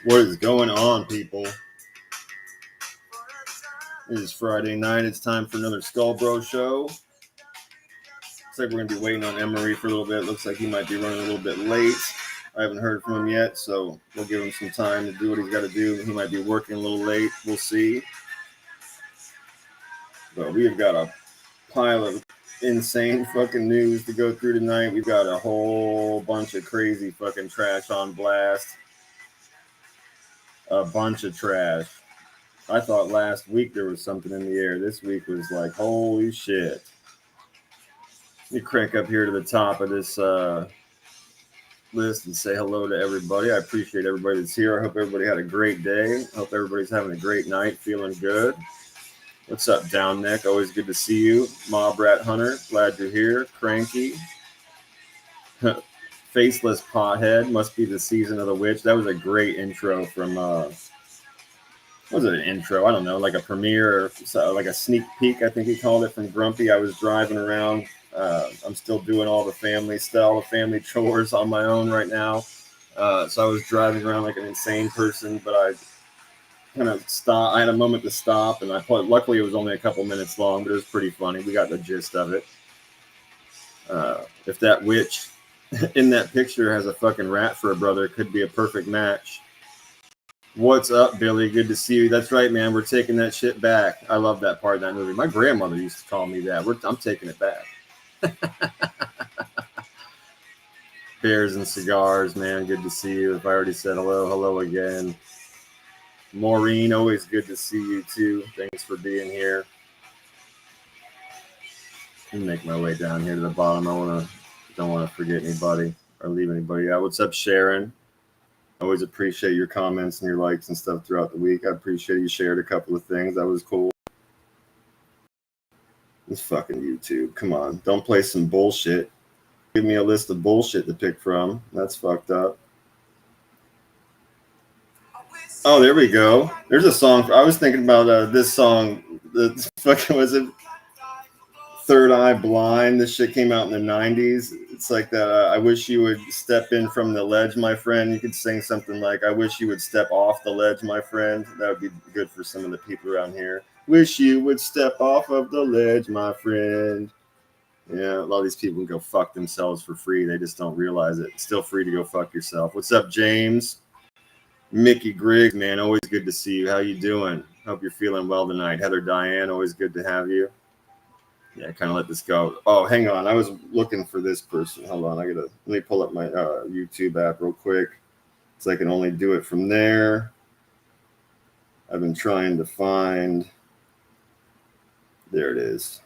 What is going on, people? It is Friday night. It's time for another Skull Bro show. Looks like we're going to be waiting on Emery for a little bit. Looks like he might be running a little bit late. I haven't heard from him yet, so we'll give him some time to do what he's got to do. He might be working a little late. We'll see. But we have got a pile of insane fucking news to go through tonight. We've got a whole bunch of crazy fucking trash on blast. A bunch of trash. I thought last week there was something in the air. This week was like, holy shit. Let me crank up here to the top of this list and say hello to everybody. I appreciate everybody that's here. I hope everybody had a great day. I hope everybody's having a great night, feeling good. What's up, Down Neck? Always good to see you. Mob Rat Hunter, glad you're here. Cranky. Faceless Pothead, must be the season of the witch. That was a great intro from... was it an intro? I don't know, like a premiere or like a sneak peek, I think he called it, from Grumpy. I was driving around. I'm still doing all the family stuff, all the family chores on my own right now. So I was driving around like an insane person, but I kind of stopped. I had a moment to stop, and luckily it was only a couple minutes long, but it was pretty funny. We got the gist of it. If that witch in that picture has a fucking rat for a brother, it could be a perfect match. What's up, Billy? Good to see you. That's right, man. We're taking that shit back. I love that part of that movie. My grandmother used to call me that. I'm taking it back. Beers and cigars, man. Good to see you. If I already said hello, hello again. Maureen, always good to see you too. Thanks for being here. Let me make my way down here to the bottom. Don't want to forget anybody or leave anybody out. What's up, Sharon? Always appreciate your comments and your likes and stuff throughout the week. I appreciate you shared a couple of things. That was cool. This fucking YouTube. Come on. Don't play some bullshit. Give me a list of bullshit to pick from. That's fucked up. Oh, there we go. There's a song. I was thinking about this song. The fucking, was it Third Eye Blind? This shit came out in the 90s. It's like that. I wish you would step in from the ledge, my friend. You could sing something like, I wish you would step off the ledge, my friend. That would be good for some of the people around here. Wish you would step off of the ledge, my friend. Yeah, a lot of these people can go fuck themselves for free. They just don't realize it. It's still free to go fuck yourself. What's up, James? Mickey Griggs, man, always good to see you. How you doing? Hope you're feeling well tonight. Heather Diane, always good to have you. Yeah, kind of let this go. Oh, hang on. I was looking for this person. Hold on. Let me pull up my YouTube app real quick, so I can only do it from there. I've been trying to find. There it is.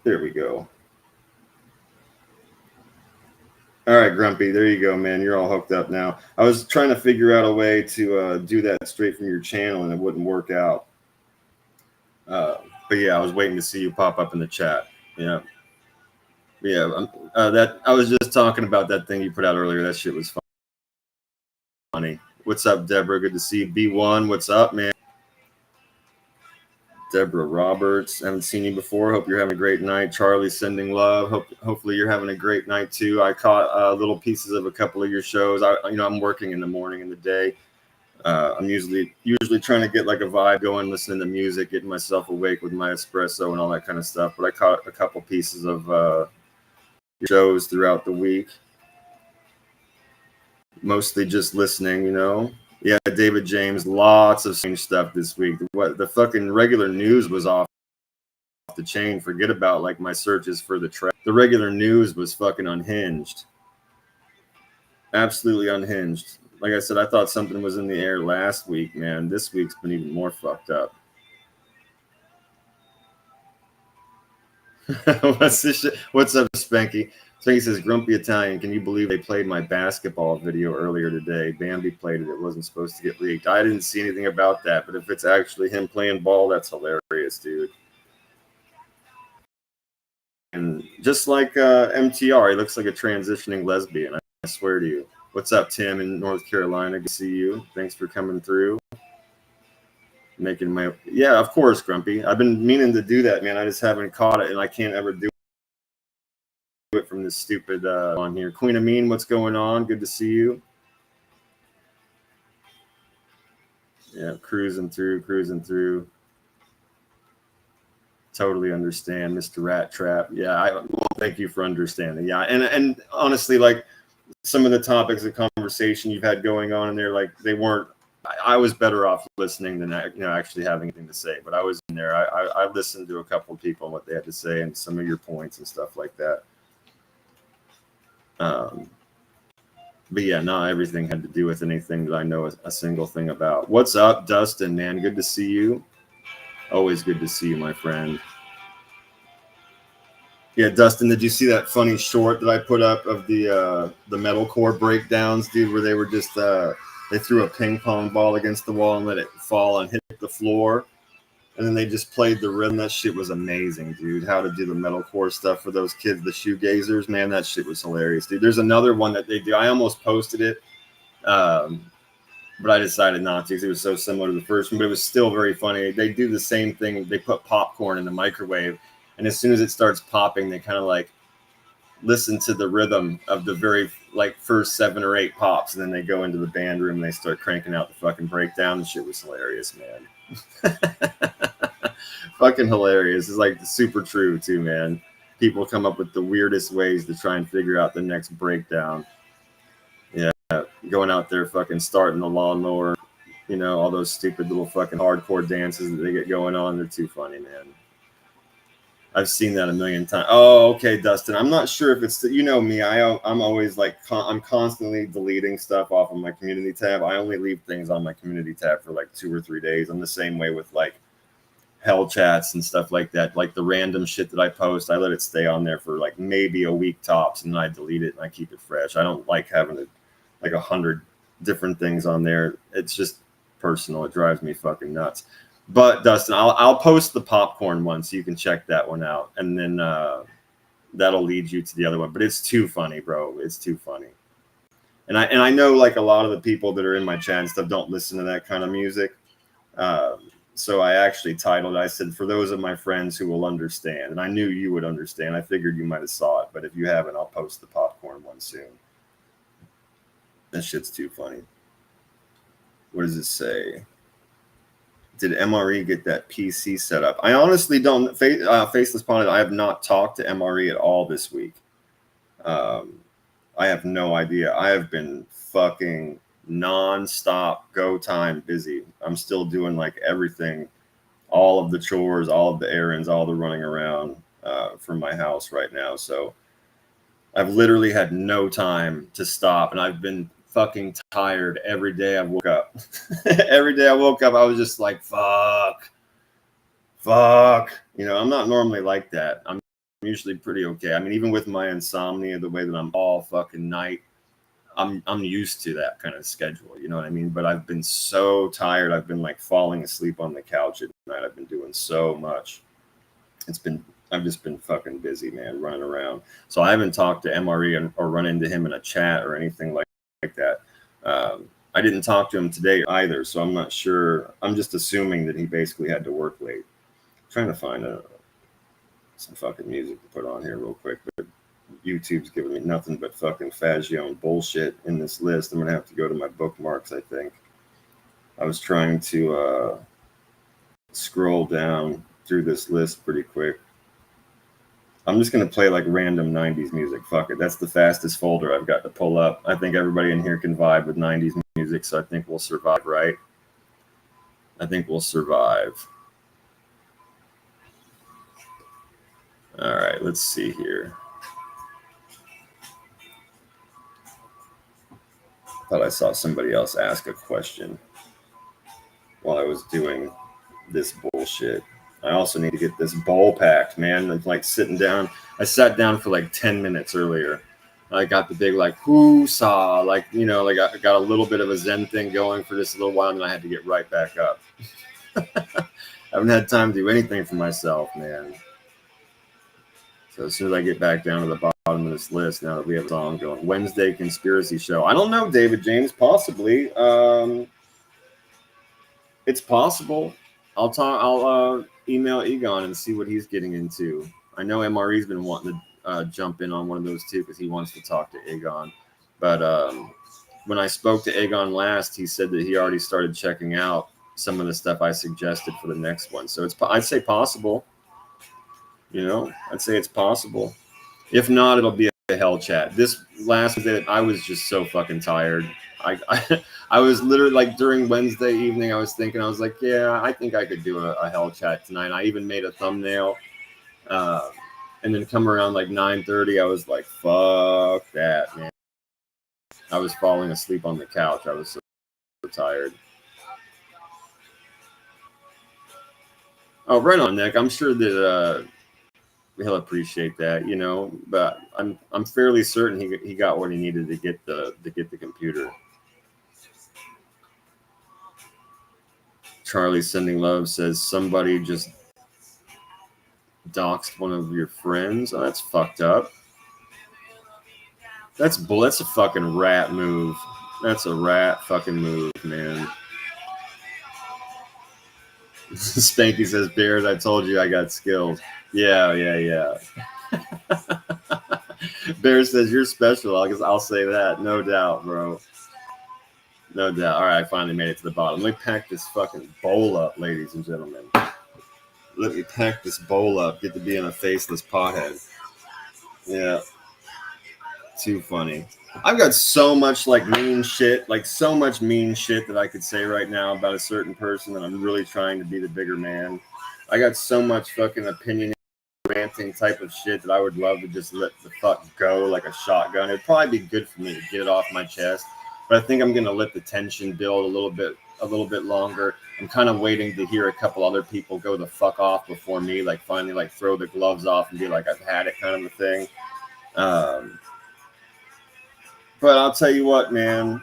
There we go. All right, Grumpy. There you go, man. You're all hooked up now. I was trying to figure out a way to do that straight from your channel, and it wouldn't work out. But yeah, I was waiting to see you pop up in the chat. Yeah. That I was just talking about that thing you put out earlier. That shit was funny. What's up, Deborah? Good to see you. B1, what's up, man? Deborah Roberts, haven't seen you before. Hope you're having a great night. Charlie, sending love. Hopefully you're having a great night too. I caught little pieces of a couple of your shows. I'm working in the morning and the day. I'm usually trying to get like a vibe going, listening to music, getting myself awake with my espresso and all that kind of stuff. But I caught a couple pieces of your shows throughout the week. Mostly just listening, Yeah, David James, lots of strange stuff this week. What the fucking regular news was off the chain. Forget about like my searches for the track. The regular news was fucking unhinged. Absolutely unhinged. Like I said, I thought something was in the air last week, man. This week's been even more fucked up. What's this shit? What's up, Spanky? Spanky says, Grumpy Italian, can you believe they played my basketball video earlier today? Bambi played it. It wasn't supposed to get leaked. I didn't see anything about that, but if it's actually him playing ball, that's hilarious, dude. And just like MTR, he looks like a transitioning lesbian. I swear to you. What's up, Tim in North Carolina? Good to see you. Thanks for coming through. Yeah, of course, Grumpy. I've been meaning to do that, man. I just haven't caught it, and I can't ever do it from having this stupid on here. Queen Amin, what's going on? Good to see you. Yeah, cruising through. Totally understand, Mr. Rat Trap. Yeah, well, thank you for understanding. Yeah, and honestly, like some of the topics of conversation you've had going on in there, like they weren't. I was better off listening than actually having anything to say. But I was in there. I listened to a couple of people and what they had to say and some of your points and stuff like that. But yeah, not everything had to do with anything that I know a single thing about. What's up, Dustin, man? Good to see you. Always good to see you, my friend. Yeah, Dustin, did you see that funny short that I put up of the metalcore breakdowns, dude, where they were just they threw a ping pong ball against the wall and let it fall and hit the floor, and then they just played the rhythm. That shit was amazing, dude. How to do the metalcore stuff for those kids, the shoegazers, man, that shit was hilarious, dude. There's another one that they do. I almost posted it, but I decided not to because it was so similar to the first one, but it was still very funny. They do the same thing. They put popcorn in the microwave, and as soon as it starts popping, they kind of like listen to the rhythm of the very like first 7 or 8 pops, and then they go into the band room and they start cranking out the fucking breakdown. The shit was hilarious, man. Fucking hilarious. It's like super true too, man. People come up with the weirdest ways to try and figure out the next breakdown. Yeah, going out there fucking starting the lawnmower, you know, all those stupid little fucking hardcore dances that they get going on. They're too funny, man. I've seen that a million times. Oh, okay, Dustin. I'm not sure if it's, you know me, I'm always like, I'm constantly deleting stuff off of my community tab. I only leave things on my community tab for like 2 or 3 days. I'm the same way with like hell chats and stuff like that. Like the random shit that I post, I let it stay on there for like maybe a week tops, and then I delete it and I keep it fresh. I don't like having it like 100 different things on there. It's just personal. It drives me fucking nuts. But Dustin, I'll post the popcorn one so you can check that one out, and then that'll lead you to the other one. But it's too funny, bro. It's too funny. And I know like a lot of the people that are in my chat and stuff don't listen to that kind of music. So I actually titled, I said, for those of my friends who will understand. And I knew you would understand. I figured you might have saw it, but if you haven't, I'll post the popcorn one soon. That shit's too funny. What does it say? Did MRE get that PC set up? I honestly don't. Faceless Pond, I have not talked to MRE at all this week. I have no idea. I have been fucking non-stop go time busy. I'm still doing like everything, all of the chores, all of the errands, all the running around from my house right now. So I've literally had no time to stop, and I've been fucking tired every day I woke up. Every day I woke up, I was just like, fuck. You know, I'm not normally like that. I'm usually pretty okay. I mean, even with my insomnia, the way that I'm all fucking night, I'm used to that kind of schedule. You know what I mean? But I've been so tired. I've been like falling asleep on the couch at night. I've been doing so much. I've just been fucking busy, man, running around. So I haven't talked to MRE or run into him in a chat or anything like that. I didn't talk to him today either, so I'm not sure. I'm just assuming that he basically had to work late. I'm trying to find some fucking music to put on here real quick, but YouTube's giving me nothing but fucking Fagione bullshit in this list. I'm gonna have to go to my bookmarks, I think. I was trying to scroll down through this list pretty quick. I'm just going to play like random 90s music. Fuck it. That's the fastest folder I've got to pull up. I think everybody in here can vibe with 90s music, so I think we'll survive, right? I think we'll survive. All right, let's see here. Thought I saw somebody else ask a question while I was doing this bullshit. I also need to get this bowl packed, man. It's like sitting down. I sat down for like 10 minutes earlier. I got the big like whoo-saw, like, you know, like I got a little bit of a Zen thing going for just a little while, and then I had to get right back up. I haven't had time to do anything for myself, man. So as soon as I get back down to the bottom of this list, now that we have a song going, Wednesday Conspiracy Show. I don't know, David James, possibly. It's possible. I'll email Egon and see what he's getting into. I know MRE's been wanting to jump in on one of those too because he wants to talk to Aegon. But when I spoke to Aegon last, he said that he already started checking out some of the stuff I suggested for the next one. So I'd say possible. You know, I'd say it's possible. If not, it'll be a hell chat. This last day, I was just so fucking tired. I was literally like during Wednesday evening, I was thinking, I was like, yeah, I think I could do a hell chat tonight. I even made a thumbnail. And then come around like 9:30, I was like, fuck that, man. I was falling asleep on the couch. I was so tired. Oh, right on, Nick. I'm sure that he'll appreciate that, you know. But I'm fairly certain he got what he needed to get the computer. Charlie sending love says somebody just doxed one of your friends. Oh, that's fucked up. That's a fucking rat move. That's a rat fucking move, man. Spanky says, Bears, I told you I got skills. Yeah. Bear says, you're special. I'll say that. No doubt, bro. No doubt. All right, I finally made it to the bottom. Let me pack this fucking bowl up, ladies and gentlemen. Let me pack this bowl up. Get to being a faceless pothead. Yeah. Too funny. I've got so much like mean shit, that I could say right now about a certain person, and I'm really trying to be the bigger man. I got so much fucking opinion ranting type of shit that I would love to just let the fuck go like a shotgun. It'd probably be good for me to get it off my chest, but I think I'm gonna let the tension build a little bit longer. I'm kind of waiting to hear a couple other people go the fuck off before me, like finally like throw the gloves off and be like, I've had it, kind of a thing. But I'll tell you what, man,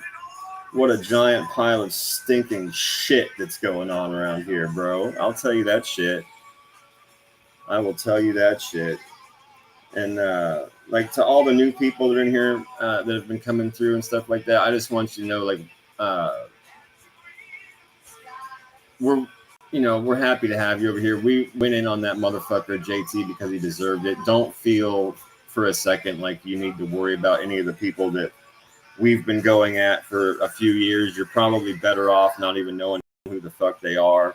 what a giant pile of stinking shit that's going on around here, bro. I'll tell you that shit. I will tell you that shit. And like to all the new people that are in here that have been coming through and stuff like that, I just want you to know, like, we're happy to have you over here. We went in on that motherfucker JT because he deserved it. Don't feel for a second like you need to worry about any of the people that we've been going at for a few years. You're probably better off not even knowing who the fuck they are.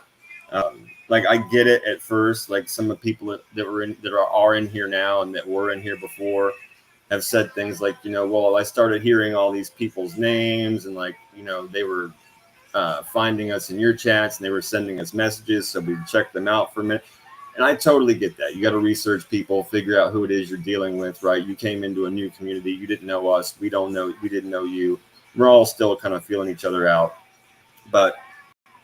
Like, I get it at first. Like, some of the people that are in here now and that were in here before have said things like, well, I started hearing all these people's names and, like, they were finding us in your chats and they were sending us messages, so we checked them out for a minute. And I totally get that. You got to research people, figure out who it is you're dealing with, right? You came into a new community. You didn't know us. We didn't know you. We're all still kind of feeling each other out. But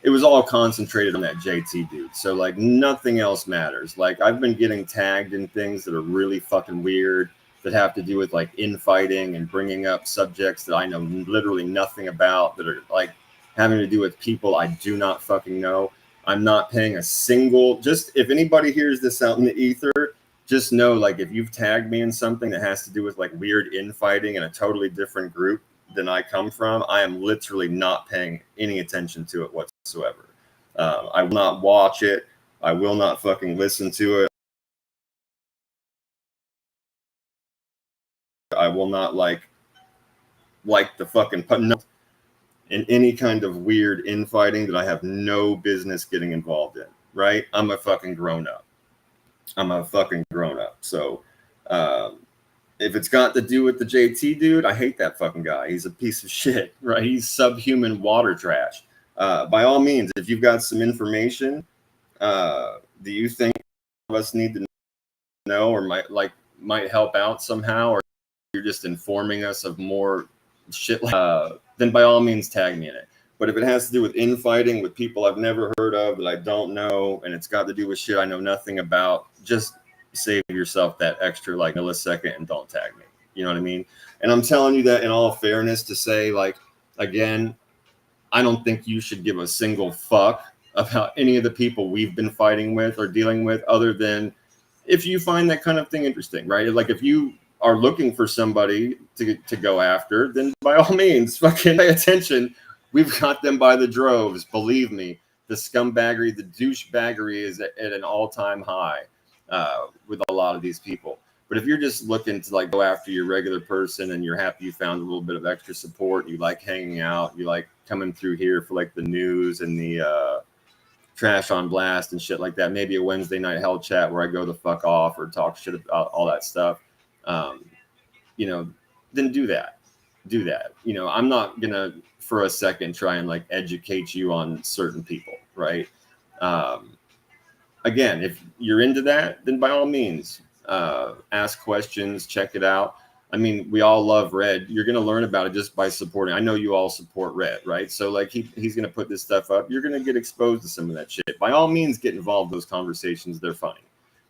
it was all concentrated on that JT dude. So, like, nothing else matters. Like, I've been getting tagged in things that are really fucking weird that have to do with, like, infighting and bringing up subjects that I know literally nothing about, that are, like, having to do with people I do not fucking know. I'm not paying a single, just if anybody hears this out in the ether, just know, like, if you've tagged me in something that has to do with, like, weird infighting in a totally different group than I come from, I am literally not paying any attention to it whatsoever. I will not watch it. I will not fucking listen to it. I will not like the fucking in any kind of weird infighting that I have no business getting involved in, right? I'm a fucking grown up. So if it's got to do with the JT dude, I hate that fucking guy. He's a piece of shit, right? He's subhuman water trash. By all means, if you've got some information, do you think of us need to know or might help out somehow, or you're just informing us of more shit, then by all means tag me in it. But if it has to do with infighting with people I've never heard of, that I don't know, and it's got to do with shit I know nothing about, just save yourself that extra like millisecond and don't tag me. You know what I mean? And I'm telling you that in all fairness to say, like, again, I don't think you should give a single fuck about any of the people we've been fighting with or dealing with, other than if you find that kind of thing interesting, right? Like, if you are looking for somebody to go after, then by all means, fucking pay attention. We've got them by the droves. Believe me, the scumbaggery, the douchebaggery is at an all-time high with a lot of these people. But if you're just looking to like go after your regular person and you're happy you found a little bit of extra support, you like hanging out, you like coming through here for like the news and the trash on blast and shit like that, maybe a Wednesday night hell chat where I go the fuck off or talk shit about all that stuff, you know, then do that. Do that. You know, I'm not gonna for a second try and like educate you on certain people, right? Again, if you're into that, then by all means, ask questions, check it out. I mean, we all love Red. You're going to learn about it just by supporting. I know you all support Red, right? So like he's going to put this stuff up. You're going to get exposed to some of that shit. By all means, get involved in those conversations. They're funny.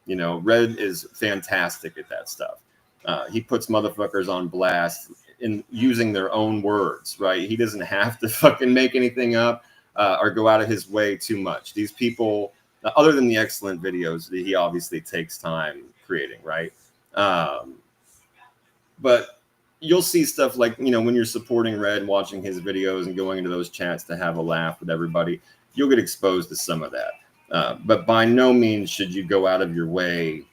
You know, Red is fantastic at that stuff. He puts motherfuckers on blast in using their own words, right? He doesn't have to fucking make anything up or go out of his way too much. These people, other than the excellent videos that he obviously takes time creating, right? But you'll see stuff like, you know, when you're supporting Red, watching his videos and going into those chats to have a laugh with everybody, you'll get exposed to some of that. But by no means should you go out of your way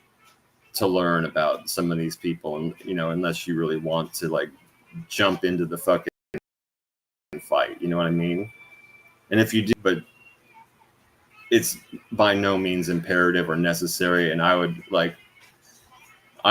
to learn about some of these people, and you know, unless you really want to like jump into the fucking fight, you know what I mean? And if you do, but it's by no means imperative or necessary. And I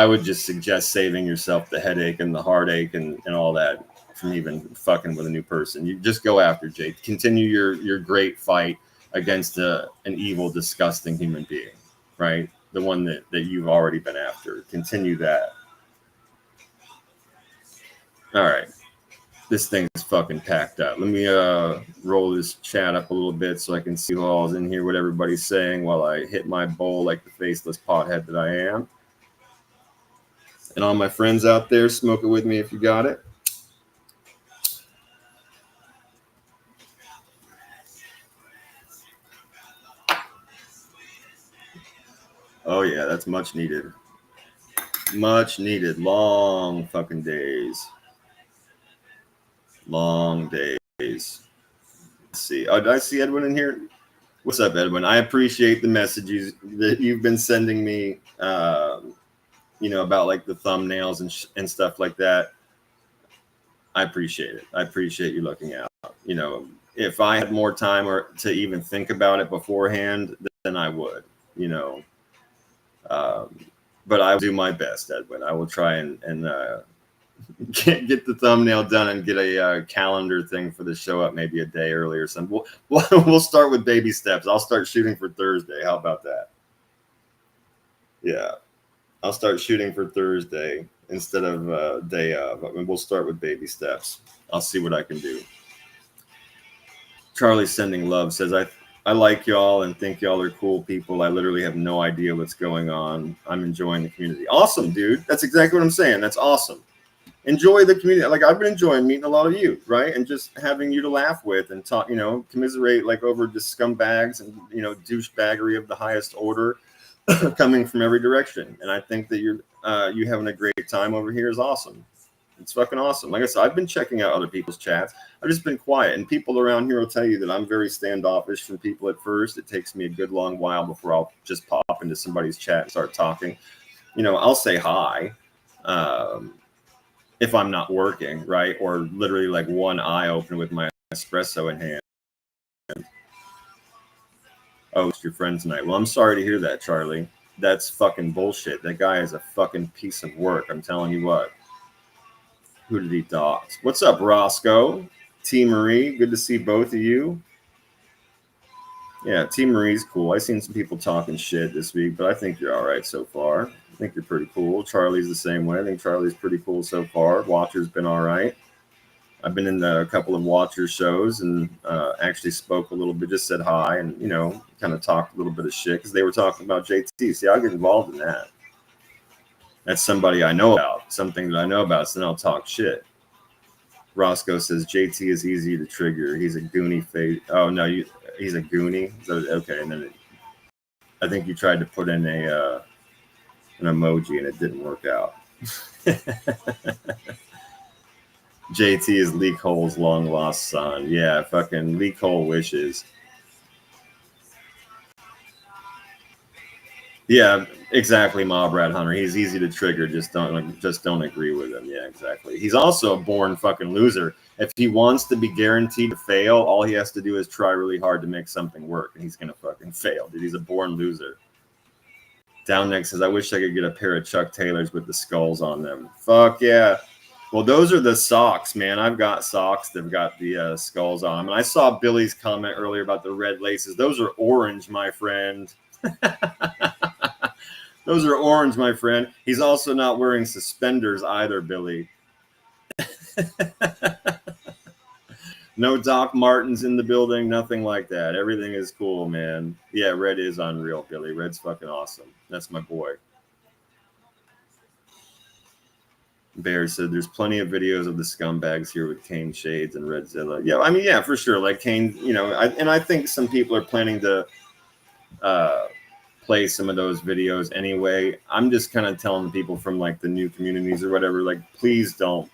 would just suggest saving yourself the headache and the heartache and all that from even fucking with a new person. You just go after Jake. Continue your great fight against an evil, disgusting human being, right? The one that you've already been after. Continue that. All right. This thing's fucking packed up. Let me roll this chat up a little bit so I can see who all's in here, what everybody's saying while I hit my bowl like the faceless pothead that I am. And all my friends out there, smoke it with me if you got it. Oh yeah, that's much needed. Much needed. Long fucking days. Long days. Let's see. Oh, did I see Edwin in here? What's up, Edwin? I appreciate the messages that you've been sending me, you know, about like the thumbnails and stuff like that. I appreciate it. I appreciate you looking out. You know, if I had more time or to even think about it beforehand, then I would, you know. But I will do my best, Edwin. I will try and get the thumbnail done and get a calendar thing for the show up maybe a day early or something. We'll start with baby steps. I'll start shooting for Thursday. How about that? Yeah, I'll start shooting for Thursday instead of day of. I mean, we'll start with baby steps. I'll see what I can do. Charlie sending love says, I like y'all and think y'all are cool people. I literally have no idea what's going on. I'm enjoying the community. Awesome, dude. That's exactly what I'm saying. That's awesome. Enjoy the community. Like I've been enjoying meeting a lot of you, right? And just having you to laugh with and talk, you know, commiserate like over just scumbags and, you know, douchebaggery of the highest order coming from every direction. And I think that you having a great time over here is awesome. It's fucking awesome. Like I said, I've been checking out other people's chats. I've just been quiet. And people around here will tell you that I'm very standoffish from people at first. It takes me a good long while before I'll just pop into somebody's chat and start talking. You know, I'll say hi if I'm not working, right? Or literally like one eye open with my espresso in hand. Oh, it's your friend tonight. Well, I'm sorry to hear that, Charlie. That's fucking bullshit. That guy is a fucking piece of work. I'm telling you what. Who did he dox? What's up, Roscoe? T. Marie, good to see both of you. Yeah, T. Marie's cool. I've seen some people talking shit this week, but I think you're all right so far. I think you're pretty cool. Charlie's the same way. I think Charlie's pretty cool so far. Watcher's been all right. I've been in a couple of Watcher shows and actually spoke a little bit, just said hi and, you know, kind of talked a little bit of shit because they were talking about JT. See, I'll get involved in that. That's somebody I know about, something that I know about, so then I'll talk shit. Roscoe says JT is easy to trigger. He's a goonie face. Oh no, he's a goonie. So, okay, and then I think you tried to put in an emoji and it didn't work out. JT is Leak Hole's long lost son. Yeah, fucking Leak Hole wishes. Yeah, exactly, Mob Rat Hunter. He's easy to trigger. Just don't agree with him. Yeah, exactly. He's also a born fucking loser. If he wants to be guaranteed to fail, all he has to do is try really hard to make something work, and he's gonna fucking fail, dude. He's a born loser. Down next says, I wish I could get a pair of Chuck Taylors with the skulls on them. Fuck yeah. Well, those are the socks, man. I've got socks that've got the skulls on them. And I saw Billy's comment earlier about the red laces. Those are orange, my friend. Those are orange, my friend. He's also not wearing suspenders either, Billy. No Doc Martens in the building, nothing like that. Everything is cool, man. Yeah, Red is unreal, Billy. Red's fucking awesome. That's my boy. Bear said there's plenty of videos of the scumbags here with Kane Shades and Redzilla. Yeah, I mean, yeah, for sure. Like Kane, you know, I think some people are planning to play some of those videos anyway. I'm just kind of telling people from like the new communities or whatever, like, please don't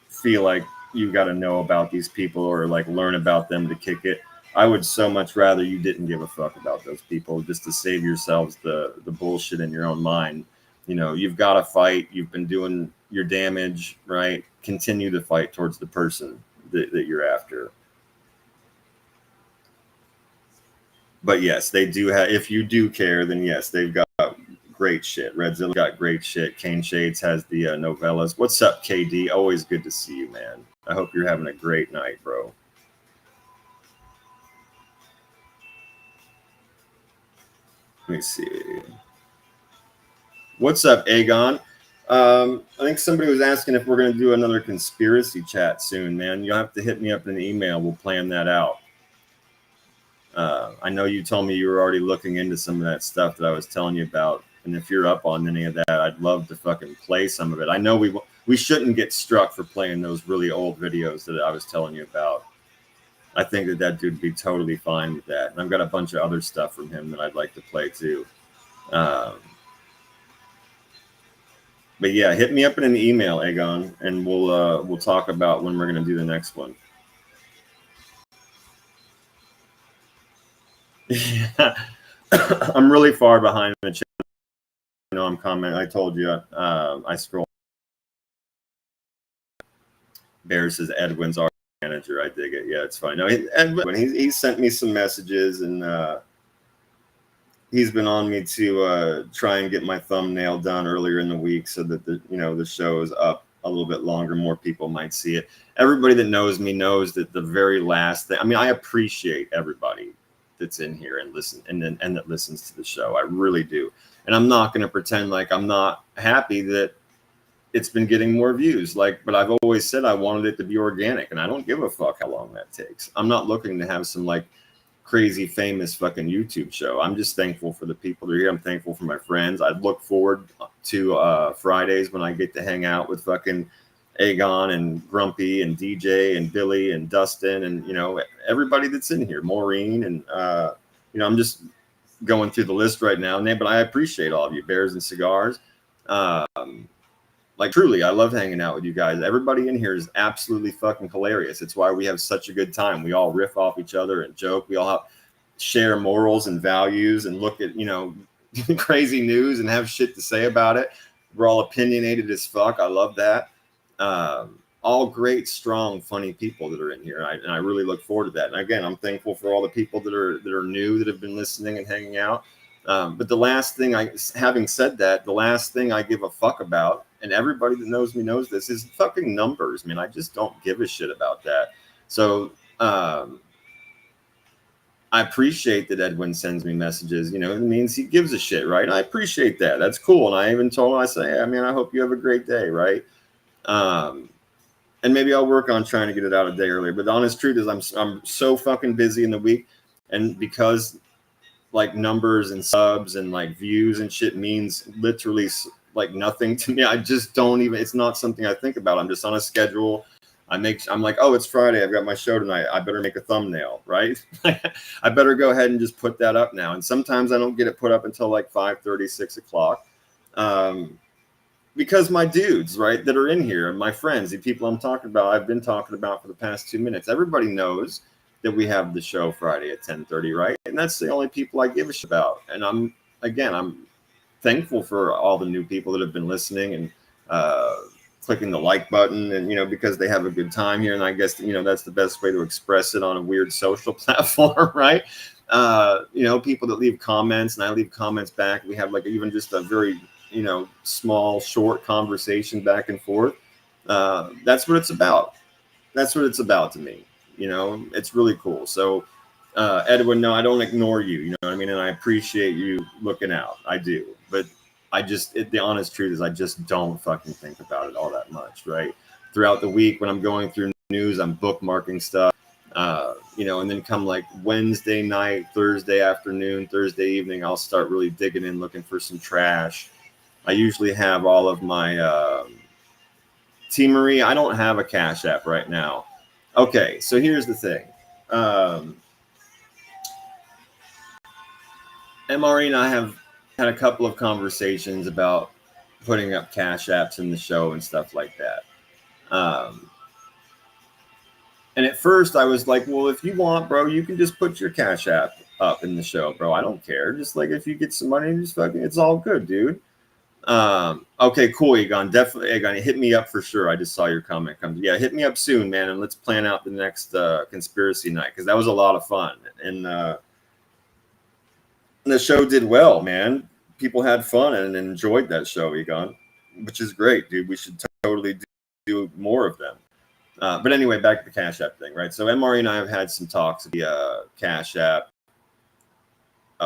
feel like you got to know about these people or like learn about them to kick it. I would so much rather you didn't give a fuck about those people just to save yourselves the bullshit in your own mind. You know, you've got to fight. You've been doing your damage, right? Continue to fight towards the person that you're after. But yes, they do have, if you do care, then yes, they've got great shit. Redzilla got great shit. Kane Shades has the novellas. What's up, KD? Always good to see you, man. I hope you're having a great night, bro. Let me see. What's up, Aegon? I think somebody was asking if we're going to do another conspiracy chat soon, man. You'll have to hit me up in an email. We'll plan that out. I know you told me you were already looking into some of that stuff that I was telling you about. And if you're up on any of that, I'd love to fucking play some of it. I know we shouldn't get struck for playing those really old videos that I was telling you about. I think that dude would be totally fine with that. And I've got a bunch of other stuff from him that I'd like to play too. But yeah, hit me up in an email, Aegon, and we'll talk about when we're going to do the next one. Yeah, I'm really far behind the channel. I know I'm commenting. I told you I scroll. Bear says Edwin's our manager. I dig it. Yeah, it's fine. No, Edwin, he sent me some messages and he's been on me to try and get my thumbnail done earlier in the week so that the show is up a little bit longer, more people might see it. Everybody that knows me knows that the very last thing, I mean, I appreciate everybody that's in here and that listens to the show. I really do. And I'm not going to pretend like I'm not happy that it's been getting more views. But I've always said I wanted it to be organic, and I don't give a fuck how long that takes. I'm not looking to have some like crazy famous fucking YouTube show. I'm just thankful for the people that are here. I'm thankful for my friends. I look forward to Fridays when I get to hang out with fucking Aegon and Grumpy and DJ and Billy and Dustin and everybody that's in here, Maureen and I'm just going through the list right now. But I appreciate all of you, Bears and Cigars. Like truly, I love hanging out with you guys. Everybody in here is absolutely fucking hilarious. It's why we have such a good time. We all riff off each other and joke. We all share morals and values and look at, crazy news and have shit to say about it. We're all opinionated as fuck. I love that. All great, strong, funny people that are in here. And I really look forward to that. And again, I'm thankful for all the people that are new, that have been listening and hanging out. But the last thing having said that, the last thing I give a fuck about, and everybody that knows me knows this, is fucking numbers, man. I just don't give a shit about that. So I appreciate that Edwin sends me messages. It means he gives a shit, right? And I appreciate that. That's cool. And I even told him, I say, hey, man, I hope you have a great day, right? And maybe I'll work on trying to get it out a day earlier. But the honest truth is I'm so fucking busy in the week. And because like numbers and subs and like views and shit means literally like nothing to me. I just don't even, it's not something I think about. I'm just on a schedule. I'm like, oh, it's Friday. I've got my show tonight. I better make a thumbnail, right? I better go ahead and just put that up now. And sometimes I don't get it put up until like 5:30, 6 o'clock. Because my dudes, right, that are in here, my friends, the people I'm talking about, I've been talking about for the past 2 minutes. Everybody knows that we have the show Friday at 10:30, right? And that's the only people I give a shit about. And I'm again, I'm thankful for all the new people that have been listening and clicking the like button, and because they have a good time here. And I guess that's the best way to express it on a weird social platform, right? People that leave comments, and I leave comments back. We have like even just a very small, short conversation back and forth. That's what it's about. That's what it's about to me. It's really cool. So, Edwin, no, I don't ignore you. You know what I mean? And I appreciate you looking out. I do. But the honest truth is I just don't fucking think about it all that much, right? Throughout the week when I'm going through news, I'm bookmarking stuff, and then come like Wednesday night, Thursday afternoon, Thursday evening, I'll start really digging in, looking for some trash. I usually have all of my T. Marie, I don't have a Cash App right now. Okay, so here's the thing. MRE and I have had a couple of conversations about putting up Cash Apps in the show and stuff like that. And at first I was like, well, if you want, bro, you can just put your Cash App up in the show, bro. I don't care. Just like if you get some money, just fucking, it's all good, dude. Okay, cool, Egon. Definitely, Egon, hit me up for sure. I just saw your comment come. Yeah, hit me up soon, man, and let's plan out the next conspiracy night, because that was a lot of fun. And the show did well, man. People had fun and enjoyed that show, Egon, which is great, dude. We should totally do more of them. But anyway, back to the Cash App thing, right? So MRE and I have had some talks via Cash App.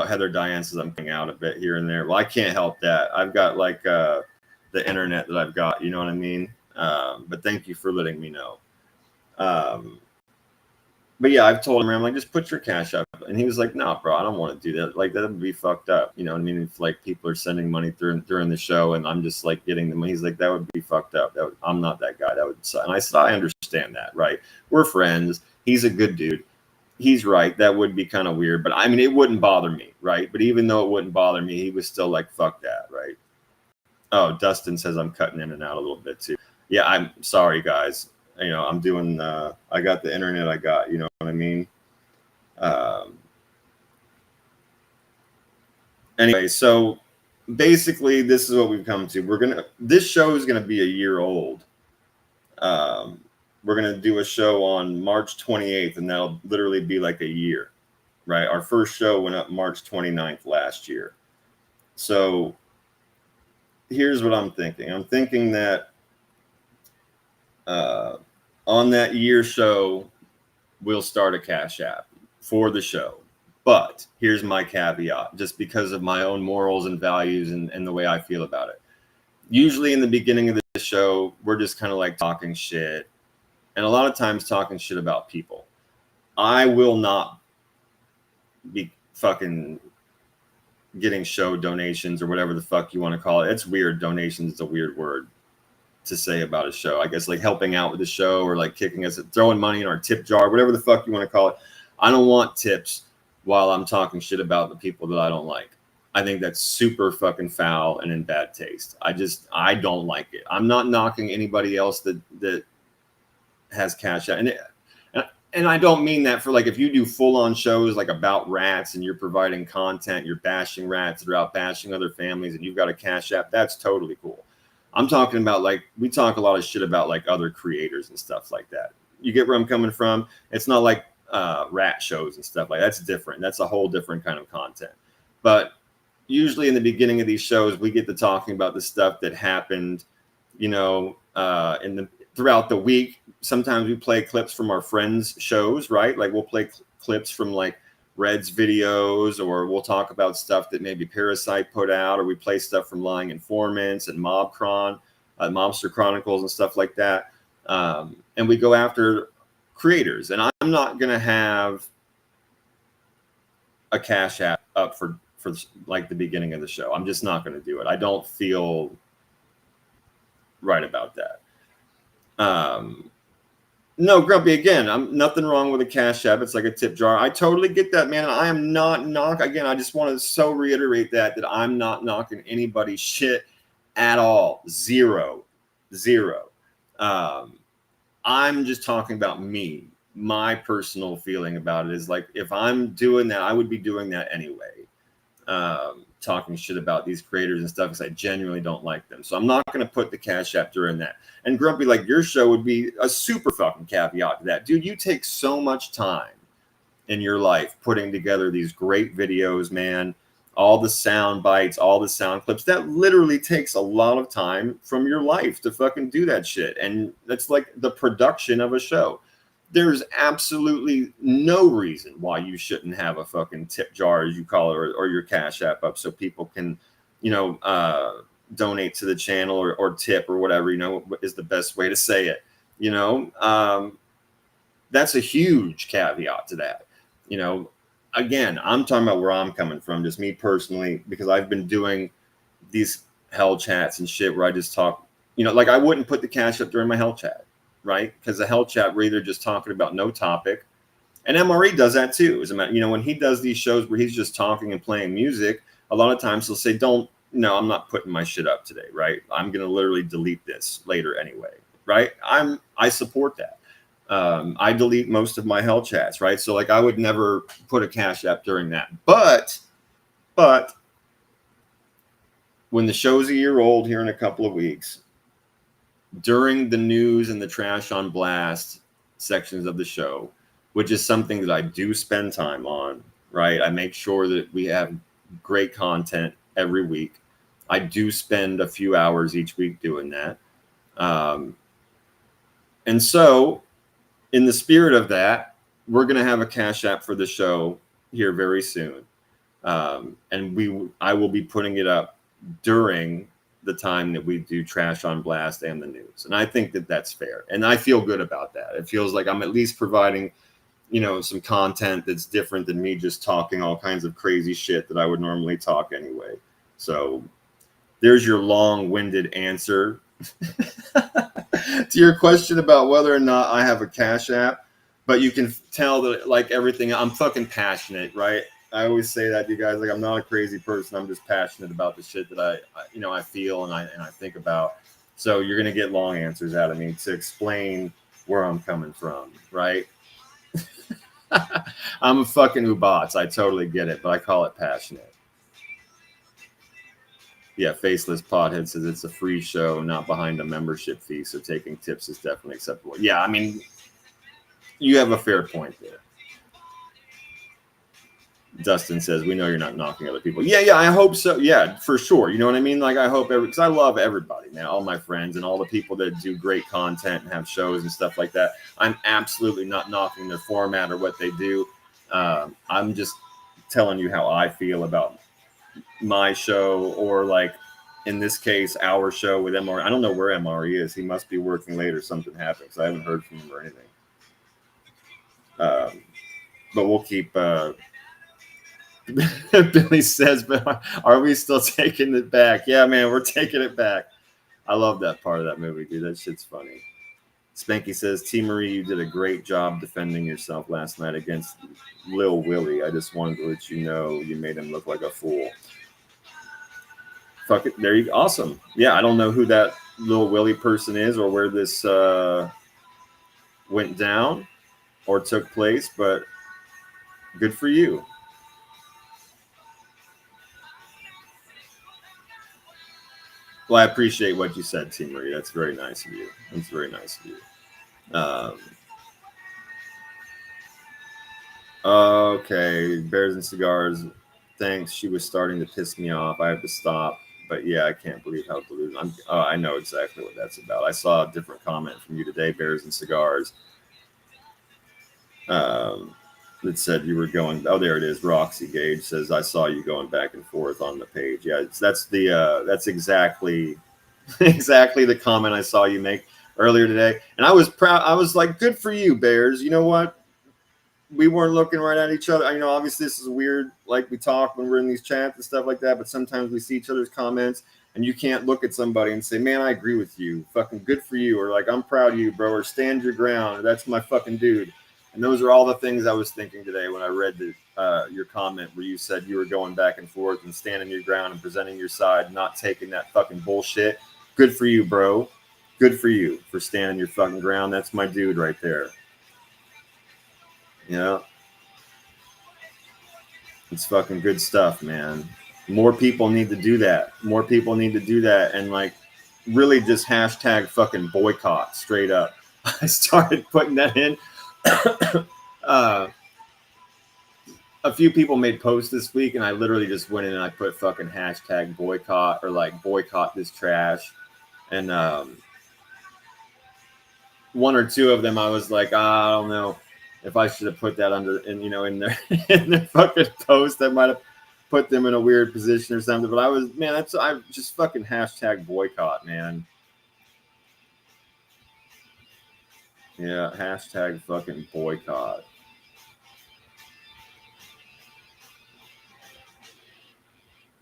Heather Diane says I'm coming out a bit here and there. Well, I can't help that. I've got like the internet that I've got, you know what I mean? But thank you for letting me know. But yeah, I've told him, I'm like, just put your Cash App. And he was like, no, bro, I don't want to do that. Like, that would be fucked up. You know what I mean? If like people are sending money during the show and I'm just like getting the money, he's like, that would be fucked up. I'm not that guy. That would suck. And I said, I understand that, right? We're friends. He's a good dude. He's right. That would be kind of weird. But I mean, it wouldn't bother me, right? But even though it wouldn't bother me, he was still like, fuck that, right? Oh, Dustin says I'm cutting in and out a little bit too. Yeah, I'm sorry, guys. I'm doing, I got the internet I got, you know what I mean? Anyway, so basically this is what we've come to. This show is going to be a year old. We're going to do a show on March 28th, and that'll literally be like a year, right? Our first show went up March 29th last year. So here's what I'm thinking. I'm thinking that on that year show, we'll start a Cash App for the show. But here's my caveat, just because of my own morals and values and the way I feel about it. Usually in the beginning of the show, we're just kind of like talking shit. And a lot of times talking shit about people. I will not be fucking getting show donations or whatever the fuck you want to call it. It's weird. Donations is a weird word to say about a show. I guess like helping out with the show or like kicking us, throwing money in our tip jar, whatever the fuck you want to call it. I don't want tips while I'm talking shit about the people that I don't like. I think that's super fucking foul and in bad taste. I don't like it. I'm not knocking anybody else that has Cash App. And I don't mean that for like, if you do full on shows like about rats and you're providing content, you're bashing rats, they're out bashing other families and you've got a Cash App, that's totally cool. I'm talking about like, we talk a lot of shit about like other creators and stuff like that. You get where I'm coming from? It's not like rat shows and stuff like that. That's different. That's a whole different kind of content. But usually in the beginning of these shows, we get to talking about the stuff that happened, throughout the week. Sometimes we play clips from our friends' shows, right? Like we'll play clips from like Red's videos, or we'll talk about stuff that maybe Parasite put out, or we play stuff from Lying Informants and Mobster Chronicles and stuff like that. And we go after creators. And I'm not going to have a Cash App up for like the beginning of the show. I'm just not going to do it. I don't feel right about that. No, Grumpy, again, I'm nothing wrong with a Cash App. It's like a tip jar. I totally get that, man. I am not again, I just want to reiterate that I'm not knocking anybody's shit at all. Zero. I'm just talking about me. My personal feeling about it is like, if I'm doing that, I would be doing that anyway. talking shit about these creators and stuff because I genuinely don't like them. So I'm not going to put the Cash App during that. And Grumpy, like your show would be a super fucking caveat to that. Dude, you take so much time in your life putting together these great videos, man. All the sound bites, all the sound clips. That literally takes a lot of time from your life to fucking do that shit. And that's like the production of a show. There's absolutely no reason why you shouldn't have a fucking tip jar, as you call it, or your Cash App up so people can, donate to the channel or tip or whatever, is the best way to say it. That's a huge caveat to that. Again, I'm talking about where I'm coming from, just me personally, because I've been doing these hell chats and shit where I just talk, like I wouldn't put the Cash App during my hell chat. Right? Because the hell chat, we're either just talking about no topic, and MRE does that too. As a matter, when he does these shows where he's just talking and playing music, a lot of times he'll say, I'm not putting my shit up today, right? I'm gonna literally delete this later anyway, right? I support that. I delete most of my hell chats, right? So like I would never put a Cash App during that. But when the show's a year old here in a couple of weeks, during the news and the trash on blast sections of the show, which is something that I do spend time on, right? I make sure that we have great content every week. I do spend a few hours each week doing that. And so in the spirit of that, we're going to have a Cash App for the show here very soon. And I will be putting it up during the time that we do Trash on Blast and the news. And I think that that's fair. And I feel good about that. It feels like I'm at least providing, some content that's different than me just talking all kinds of crazy shit that I would normally talk anyway. So there's your long-winded answer to your question about whether or not I have a Cash App. But you can tell that, like everything, I'm fucking passionate, right? I always say that to you guys, like I'm not a crazy person. I'm just passionate about the shit that I feel and I think about. So you're gonna get long answers out of me to explain where I'm coming from, right? I'm a fucking ubots. I totally get it, but I call it passionate. Yeah, Faceless Pothead says it's a free show, not behind a membership fee, so taking tips is definitely acceptable. Yeah, I mean, you have a fair point there. Dustin says, we know you're not knocking other people. Yeah, I hope so. Yeah, for sure. You know what I mean? Like, I hope because I love everybody, man, all my friends and all the people that do great content and have shows and stuff like that. I'm absolutely not knocking their format or what they do. I'm just telling you how I feel about my show, or like in this case, our show with MRE. I don't know where MRE is. He must be working late or something happened because I haven't heard from him or anything. But we'll keep. Billy says, but are we still taking it back? Yeah, man, we're taking it back. I love that part of that movie, dude. That shit's funny. Spanky says, T. Marie, you did a great job defending yourself last night against Lil Willie. I just wanted to let you know you made him look like a fool. Fuck it. There you go. Awesome. Yeah, I don't know who that Lil Willie person is or where this went down or took place, but good for you. Well, I appreciate what you said, T. Marie. That's very nice of you. That's very nice of you. Okay, Bears and Cigars. Thanks. She was starting to piss me off. I have to stop. But yeah, I can't believe how delusional. I know exactly what that's about. I saw a different comment from you today, Bears and Cigars. That said you were going. Oh, there it is. Roxy Gage says, I saw you going back and forth on the page. Yeah, that's exactly the comment I saw you make earlier today. And I was proud. I was like, good for you, Bears. You know what? We weren't looking right at each other. Obviously this is weird. Like we talk when we're in these chats and stuff like that, but sometimes we see each other's comments and you can't look at somebody and say, man, I agree with you. Fucking good for you. Or like, I'm proud of you, bro. Or stand your ground. Or that's my fucking dude. And those are all the things I was thinking today when I read your comment where you said you were going back and forth and standing your ground and presenting your side, not taking that fucking bullshit. Good for you, bro. Good for you for standing your fucking ground. That's my dude right there. Yeah. It's fucking good stuff, man. More people need to do that. More people need to do that, and like really just hashtag fucking boycott straight up. I started putting that in. uh, a few people made posts this week, and I literally just went in and I put fucking hashtag boycott or like boycott this trash. And one or two of them, I was like, I don't know if I should have put that under, in in their in their fucking post. That might have put them in a weird position or something. But I just fucking hashtag boycott, man. Yeah, hashtag fucking boycott.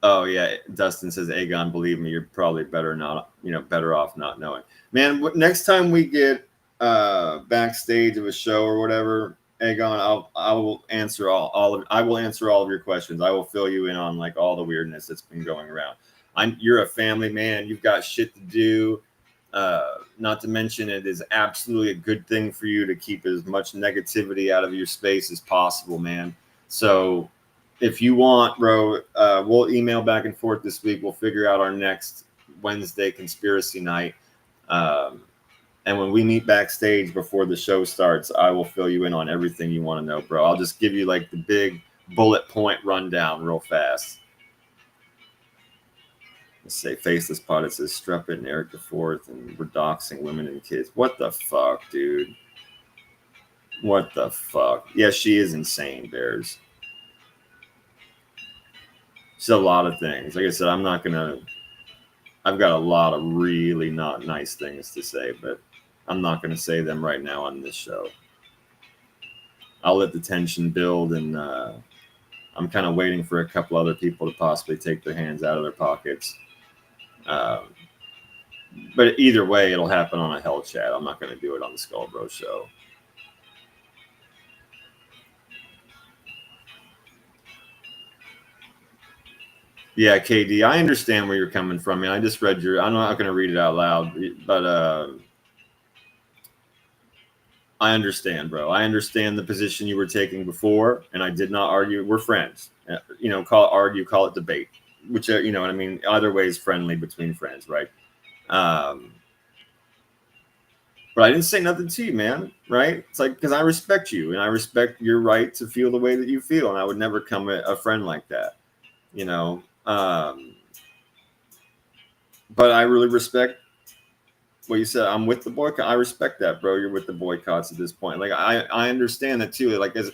Oh yeah, Dustin says, Aegon, believe me, you're probably better off not knowing. Man, next time we get backstage of a show or whatever, Aegon, I will answer I will answer all of your questions. I will fill you in on like all the weirdness that's been going around. You're a family man. You've got shit to do. Not to mention, it is absolutely a good thing for you to keep as much negativity out of your space as possible, man. So if you want, bro, we'll email back and forth this week. We'll figure out our next Wednesday conspiracy night. And when we meet backstage before the show starts, I will fill you in on everything you want to know, bro. I'll just give you like the big bullet point rundown real fast. Let's say Faceless Pod. It says Struppet and Eric the Fourth, and we're doxing women and kids. What the fuck, dude? What the fuck? Yeah, she is insane, Bears. It's a lot of things. Like I said, I've got a lot of really not nice things to say, but I'm not gonna say them right now on this show. I'll let the tension build, and I'm kind of waiting for a couple other people to possibly take their hands out of their pockets. But either way, it'll happen on a Hell Chat. I'm not gonna do it on the Skull Bro show. Yeah, KD, I understand where you're coming from, man. I just read I'm not going to read it out loud, but I understand, bro. I understand the position you were taking before, and I did not argue. We're friends. Call it argue, call it debate, which, you know what I mean? Either way is friendly between friends, right? But I didn't say nothing to you, man, right? It's like, because I respect you, and I respect your right to feel the way that you feel, and I would never come at a friend like that, you know? But I really respect what you said. I'm with the boycott. I respect that, bro. You're with the boycotts at this point. Like I understand that too. Like as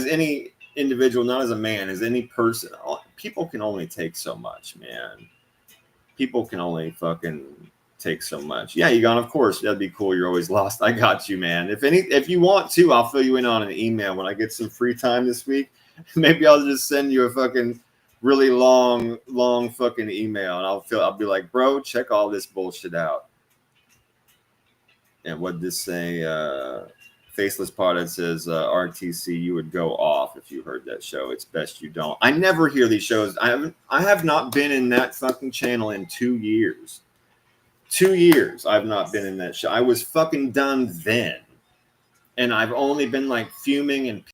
any individual, not as a man, as any person, people can only take so much, man. People can only fucking take so much. Yeah, Egon, of course, that'd be cool. You're always lost. I got you, man. If you want to, I'll fill you in on an email when I get some free time this week. Maybe I'll just send you a fucking really long fucking email, and I'll be like, bro, check all this bullshit out. And what this say? Faceless Pod, it says RTC, you would go off if you heard that show. It's best you don't. I never hear these shows. I have not been in that fucking channel in 2 years. 2 years I've not been in that show. I was fucking done then, and I've only been like fuming and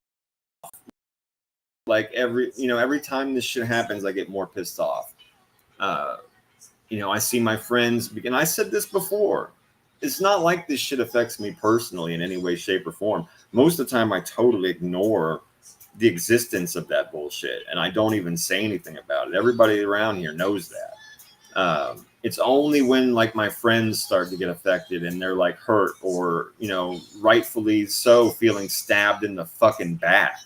like every time this shit happens, I get more pissed off. I see my friends, and I said this before. It's not like this shit affects me personally in any way, shape, or form. Most of the time, I totally ignore the existence of that bullshit, and I don't even say anything about it. Everybody around here knows that. It's only when like my friends start to get affected and they're like hurt or, rightfully so, feeling stabbed in the fucking back.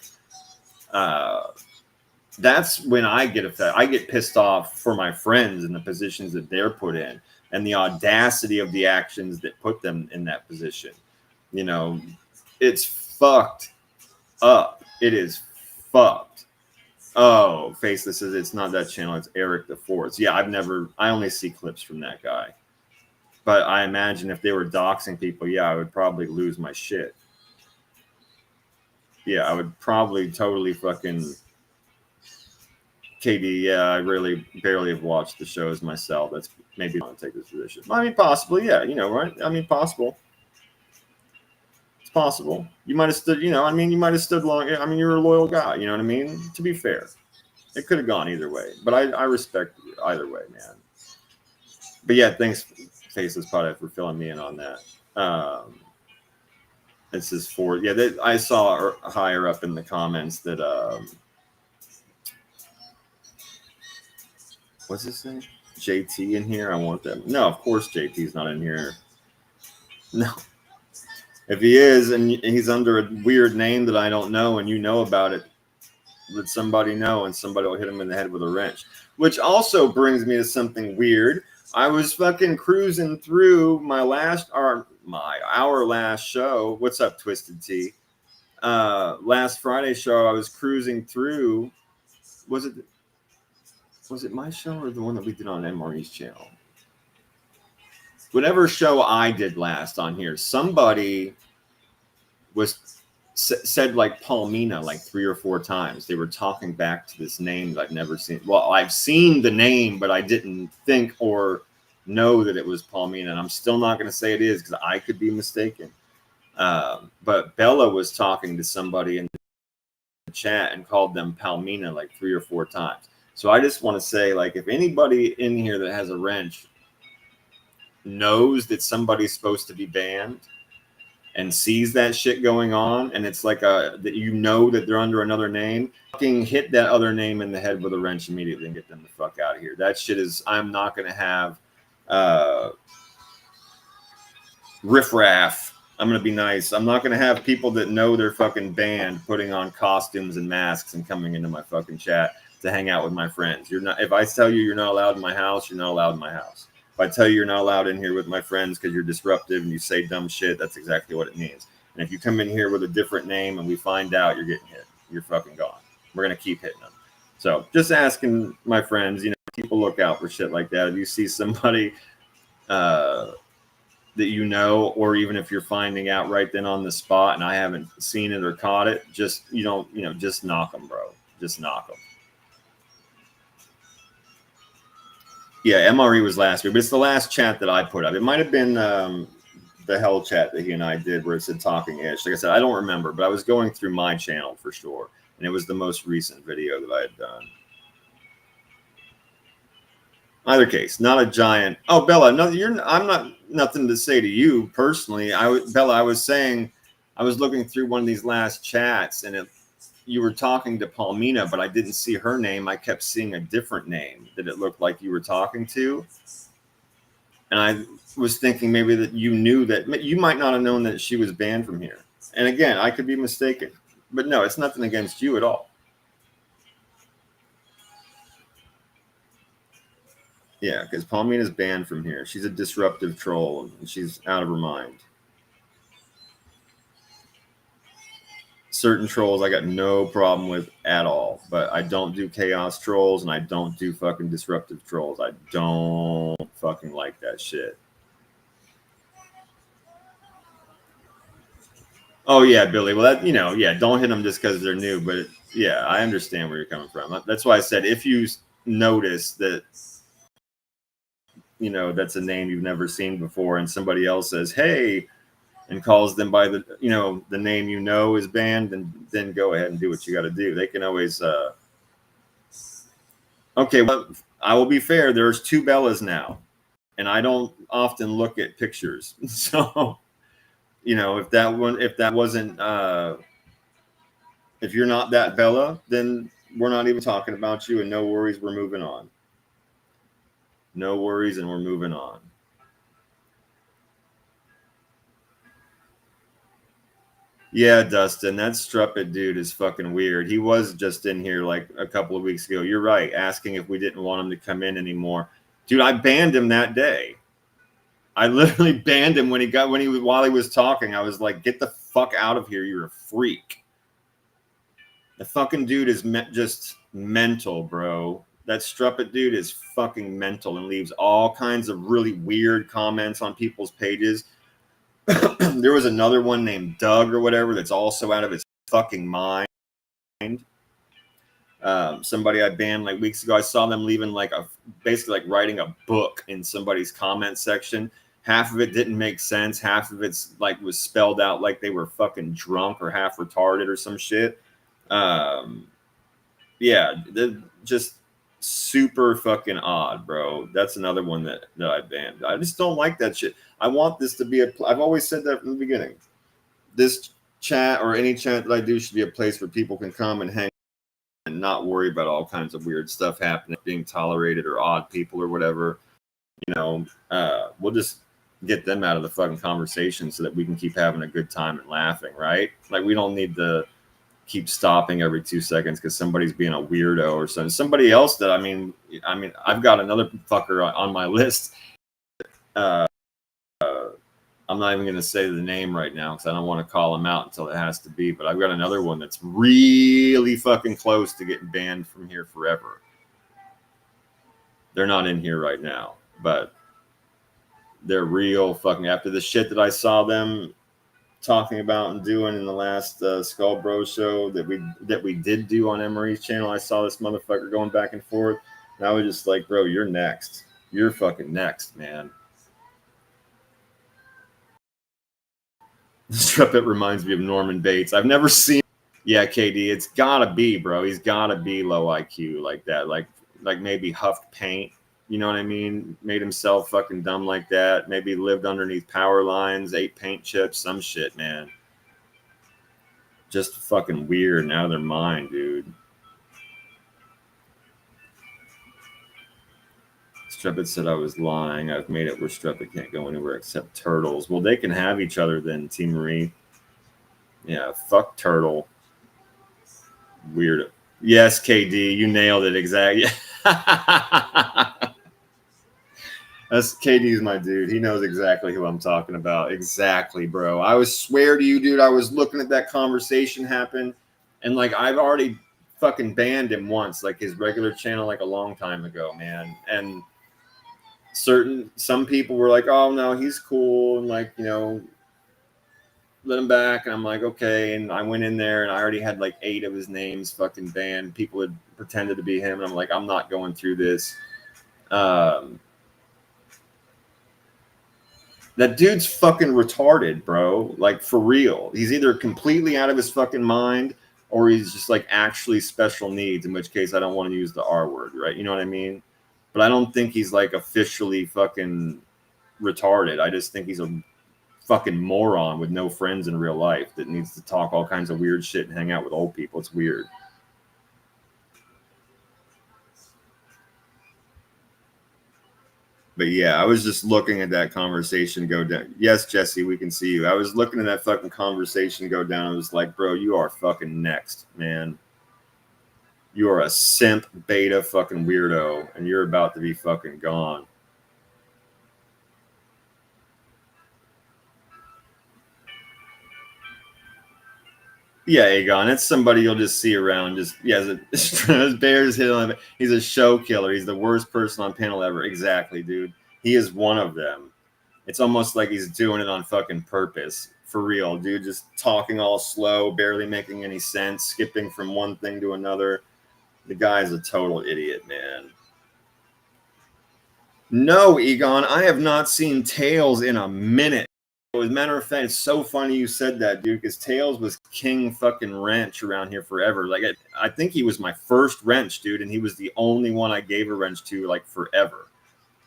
That's when I get affected. I get pissed off for my friends and the positions that they're put in, and the audacity of the actions that put them in that position. It's fucked up. It is fucked. Oh, Faceless says it's not that channel. It's Eric the Fourth. Yeah, I only see clips from that guy. But I imagine if they were doxing people, yeah, I would probably lose my shit. Yeah, I would probably totally fucking... KD, yeah, I really barely have watched the shows myself. That's maybe I want to take this position. I mean, possibly, yeah, right? I mean, possible. It's possible. You might have stood, you might have stood long. I mean, you're a loyal guy, you know what I mean? To be fair. It could have gone either way, but I respect either way, man. But yeah, thanks, Faceless Pothead, for filling me in on that. This is for I saw higher up in the comments that what's his name? JT in here. I want them. No, of course JT's not in here. No. If he is and he's under a weird name that I don't know and you know about it, let somebody know and somebody will hit him in the head with a wrench. Which also brings me to something weird. I was fucking cruising through our last show. What's up, Twisted Tea? Last Friday show, I was cruising through. Was it my show or the one that we did on MRE's channel? Whatever show I did last on here, somebody said like Palmina like 3 or 4 times. They were talking back to this name that I've never seen. Well, I've seen the name, but I didn't think or know that it was Palmina. And I'm still not going to say it is because I could be mistaken. But Bella was talking to somebody in the chat and called them Palmina like 3 or 4 times. So I just want to say, like, if anybody in here that has a wrench knows that somebody's supposed to be banned and sees that shit going on, and it's like that you know that they're under another name, fucking hit that other name in the head with a wrench immediately and get them the fuck out of here. That shit is, I'm not going to have riffraff. I'm going to be nice. I'm not going to have people that know they're fucking banned putting on costumes and masks and coming into my fucking chat to hang out with my friends. You're not. If I tell you you're not allowed in my house, you're not allowed in my house. If I tell you you're not allowed in here with my friends because you're disruptive and you say dumb shit, that's exactly what it means. And if you come in here with a different name and we find out you're getting hit, you're fucking gone. We're going to keep hitting them. So just asking my friends, you know, people look out for shit like that. If you see somebody that you know, or even if you're finding out right then on the spot and I haven't seen it or caught it, just, just knock them, bro. Just knock them. Yeah, MRE was last week, but it's the last chat that I put up. It might have been the hell chat that he and I did where it said talking ish. Like I said, I don't remember, but I was going through my channel for sure. And it was the most recent video that I had done. Either case, not a giant. Oh, Bella, no, I'm not nothing to say to you personally. Bella, I was saying, I was looking through one of these last chats and you were talking to Palmina, but I didn't see her name. I kept seeing a different name that it looked like you were talking to. And I was thinking maybe that you knew that you might not have known that she was banned from here. And again, I could be mistaken, but no, it's nothing against you at all. Yeah, because Palmina's banned from here. She's a disruptive troll and she's out of her mind. Certain trolls I got no problem with at all, but I don't do chaos trolls and I don't do fucking disruptive trolls. I don't fucking like that shit. Oh yeah, Billy. Well, that, yeah, don't hit them just because they're new, but yeah, I understand where you're coming from. That's why I said if you notice that, that's a name you've never seen before and somebody else says, hey, and calls them by the name is banned, and then go ahead and do what you got to do. They can always okay, well, I will be fair, there's 2 Bellas now and I don't often look at pictures. So if that wasn't if you're not that Bella, then we're not even talking about you, and no worries, we're moving on. No worries, and we're moving on. Yeah, Dustin, that Struppet dude is fucking weird. He was just in here like a couple of weeks ago. You're right, asking if we didn't want him to come in anymore. Dude, I banned him that day. I literally banned him while he was talking. I was like, get the fuck out of here. You're a freak. The fucking dude is just mental, bro. That Struppet dude is fucking mental and leaves all kinds of really weird comments on people's pages. There was another one named Doug or whatever that's also out of his fucking mind. Somebody I banned like weeks ago, I saw them leaving basically like writing a book in somebody's comment section. Half of it didn't make sense. Half of it's like was spelled out like they were fucking drunk or half retarded or some shit. Yeah, just super fucking odd, bro. That's another one that I banned. I just don't like that shit. I want this to be I've always said that from the beginning. This chat or any chat that I do should be a place where people can come and hang and not worry about all kinds of weird stuff happening, being tolerated or odd people or whatever. We'll just get them out of the fucking conversation so that we can keep having a good time and laughing, right? Like we don't need to keep stopping every 2 seconds because somebody's being a weirdo or something. Somebody else that I've got another fucker on my list. Uh, I'm not even going to say the name right now because I don't want to call him out until it has to be. But I've got another one that's really fucking close to getting banned from here forever. They're not in here right now, but they're real fucking. After the shit that I saw them talking about and doing in the last Skull Bro show that we did do on Emery's channel, I saw this motherfucker going back and forth, and I was just like, bro, you're next. You're fucking next, man. Struppet reminds me of Norman Bates. I've never seen. Yeah, KD, it's gotta be, bro. He's gotta be low IQ like that. Like maybe huffed paint. You know what I mean? Made himself fucking dumb like that. Maybe lived underneath power lines, ate paint chips, some shit, man. Just fucking weird and out of their mind, dude. Struppet said I was lying. I've made it where Struppet can't go anywhere except turtles. Well, they can have each other then, T. Marie. Yeah, fuck turtle. Weird. Yes, KD, you nailed it exactly. That's KD's my dude. He knows exactly who I'm talking about. Exactly, bro. I was swear to you, dude. I was looking at that conversation happen, and like I've already fucking banned him once, like his regular channel, like a long time ago, man. And some people were like, "Oh no, he's cool," and like let him back. And I'm like, okay. And I went in there, and I already had like 8 of his names fucking banned. People had pretended to be him, and I'm like, I'm not going through this. That dude's fucking retarded, bro. Like for real. He's either completely out of his fucking mind or he's just like actually special needs, in which case I don't want to use the R word, right? You know what I mean? But I don't think he's like officially fucking retarded. I just think he's a fucking moron with no friends in real life that needs to talk all kinds of weird shit and hang out with old people. It's weird. But yeah, I was just looking at that conversation go down. Yes, Jesse, we can see you. I was looking at that fucking conversation go down. I was like, bro, you are fucking next, man. You are a simp beta fucking weirdo, and you're about to be fucking gone. Yeah, Aegon, it's somebody you'll just see around. Just Bears hit on him. He's a show killer. He's the worst person on panel ever. Exactly, dude. He is one of them. It's almost like he's doing it on fucking purpose. For real, dude. Just talking all slow, barely making any sense, skipping from one thing to another. The guy's a total idiot, man. No, Egon, I have not seen Tails in a minute. As a matter of fact, it's so funny you said that, dude, because Tails was king fucking wrench around here forever. Like, I think he was my first wrench, dude, and he was the only one I gave a wrench to, like, forever.